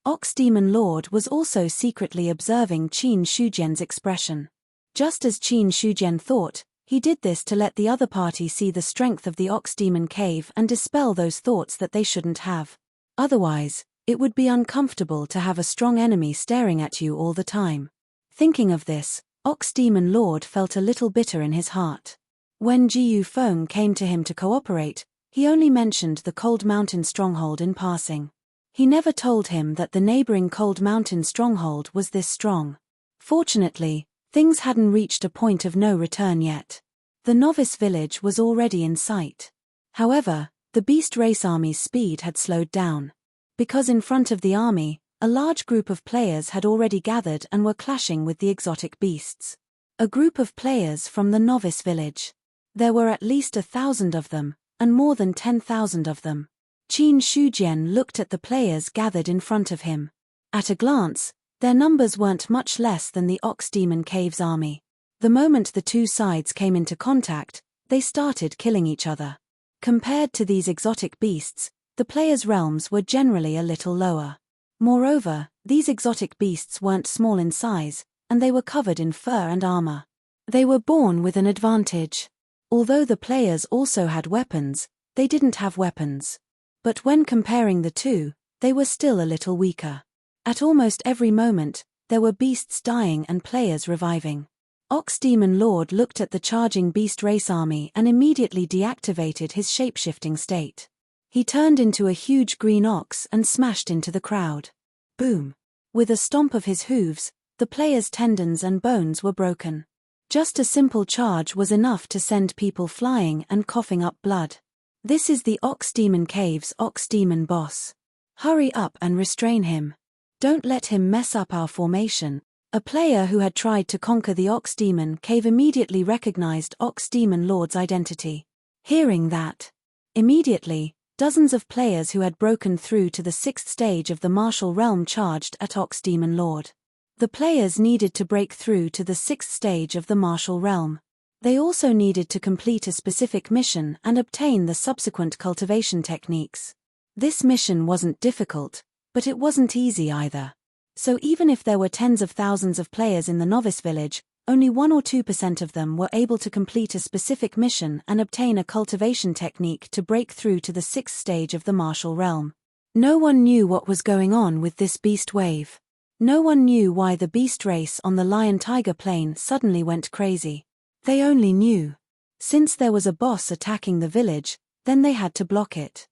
Ox Demon Lord was also secretly observing Qin Shujian's expression. Just as Qin Shujian thought, he did this to let the other party see the strength of the Ox Demon Cave and dispel those thoughts that they shouldn't have. Otherwise, it would be uncomfortable to have a strong enemy staring at you all the time. Thinking of this, Ox Demon Lord felt a little bitter in his heart. When Jiyu Feng came to him to cooperate, he only mentioned the Cold Mountain Stronghold in passing. He never told him that the neighboring Cold Mountain Stronghold was this strong. Fortunately, things hadn't reached a point of no return yet. The novice village was already in sight. However, the beast race army's speed had slowed down. Because in front of the army, a large group of players had already gathered and were clashing with the exotic beasts. A group of players from the novice village. There were at least 1,000 of them, and more than 10,000 of them. Qin Shujian looked at the players gathered in front of him. At a glance, their numbers weren't much less than the Ox Demon Cave's army. The moment the two sides came into contact, they started killing each other. Compared to these exotic beasts, the players' realms were generally a little lower. Moreover, these exotic beasts weren't small in size, and they were covered in fur and armor. They were born with an advantage. Although the players also had weapons, they didn't have weapons. But when comparing the two, they were still a little weaker. At almost every moment, there were beasts dying and players reviving. Ox Demon Lord looked at the charging beast race army and immediately deactivated his shapeshifting state. He turned into a huge green ox and smashed into the crowd. Boom! With a stomp of his hooves, the players' tendons and bones were broken. Just a simple charge was enough to send people flying and coughing up blood. This is the Ox Demon Cave's Ox Demon boss. Hurry up and restrain him. Don't let him mess up our formation. A player who had tried to conquer the Ox Demon Cave immediately recognized Ox Demon Lord's identity. Hearing that, immediately, dozens of players who had broken through to the 6th stage of the martial realm charged at Ox Demon Lord. The players needed to break through to the 6th stage of the martial realm. They also needed to complete a specific mission and obtain the subsequent cultivation techniques. This mission wasn't difficult, but it wasn't easy either. So even if there were tens of thousands of players in the novice village, only 1 or 2% of them were able to complete a specific mission and obtain a cultivation technique to break through to the 6th stage of the martial realm. No one knew what was going on with this beast wave. No one knew why the beast race on the Lion-Tiger Plain suddenly went crazy. They only knew. Since there was a boss attacking the village, then they had to block it.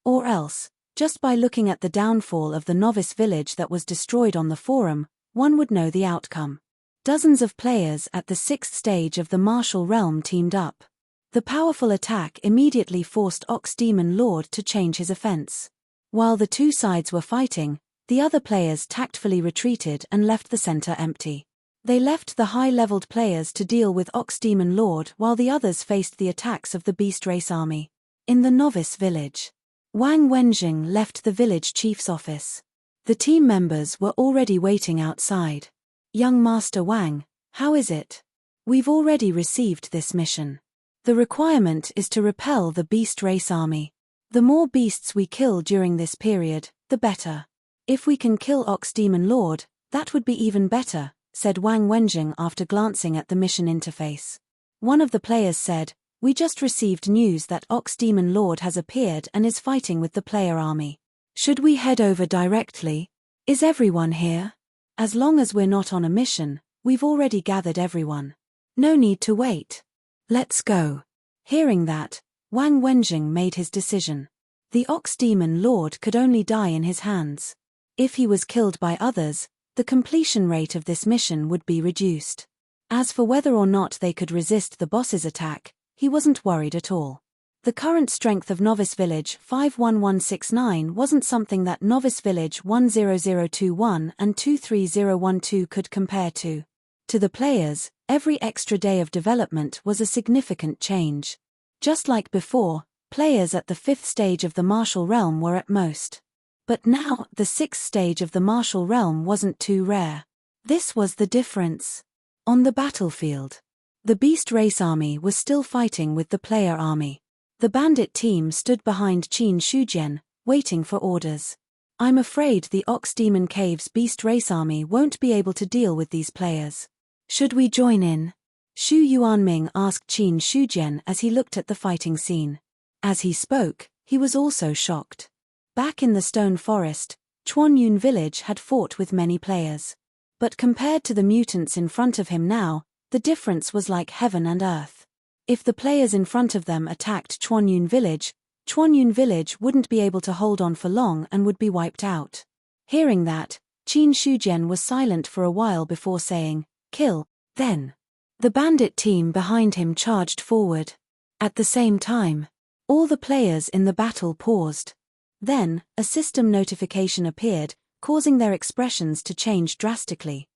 Or else, just by looking at the downfall of the novice village that was destroyed on the forum, one would know the outcome. Dozens of players at the 6th stage of the martial realm teamed up. The powerful attack immediately forced Ox Demon Lord to change his offense. While the two sides were fighting, the other players tactfully retreated and left the center empty. They left the high-leveled players to deal with Ox Demon Lord while the others faced the attacks of the beast race army. In the novice village, Wang Wenjing left the village chief's office. The team members were already waiting outside. "Young Master Wang, how is it? We've already received this mission. The requirement is to repel the beast race army. The more beasts we kill during this period, the better. If we can kill Ox Demon Lord, that would be even better, said Wang Wenjing after glancing at the mission interface. One of the players said, "We just received news that Ox Demon Lord has appeared and is fighting with the player army. Should we head over directly? Is everyone here? As long as we're not on a mission, we've already gathered everyone. No need to wait. Let's go." Hearing that, Wang Wenjing made his decision. The Ox Demon Lord could only die in his hands. If he was killed by others, the completion rate of this mission would be reduced. As for whether or not they could resist the boss's attack, he wasn't worried at all. The current strength of Novice Village 51169 wasn't something that Novice Village 10021 and 23012 could compare to. To the players, every extra day of development was a significant change. Just like before, players at the 5th stage of the martial realm were at most. But now, the 6th stage of the martial realm wasn't too rare. This was the difference. On the battlefield, the Beast Race army was still fighting with the player army. The bandit team stood behind Qin Shujian, waiting for orders. "I'm afraid the Ox Demon Cave's Beast Race army won't be able to deal with these players. Should we join in?" Xu Yuanming asked Qin Shujian as he looked at the fighting scene. As he spoke, he was also shocked. Back in the Stone Forest, Chuanyun Village had fought with many players. But compared to the mutants in front of him now, the difference was like heaven and earth. If the players in front of them attacked Chuanyun Village wouldn't be able to hold on for long and would be wiped out. Hearing that, Qin Shujian was silent for a while before saying, "Kill." Then, the bandit team behind him charged forward. At the same time, all the players in the battle paused. Then, a system notification appeared, causing their expressions to change drastically.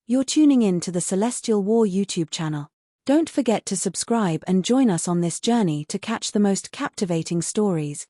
You're tuning in to the Celestial War YouTube channel. Don't forget to subscribe and join us on this journey to catch the most captivating stories.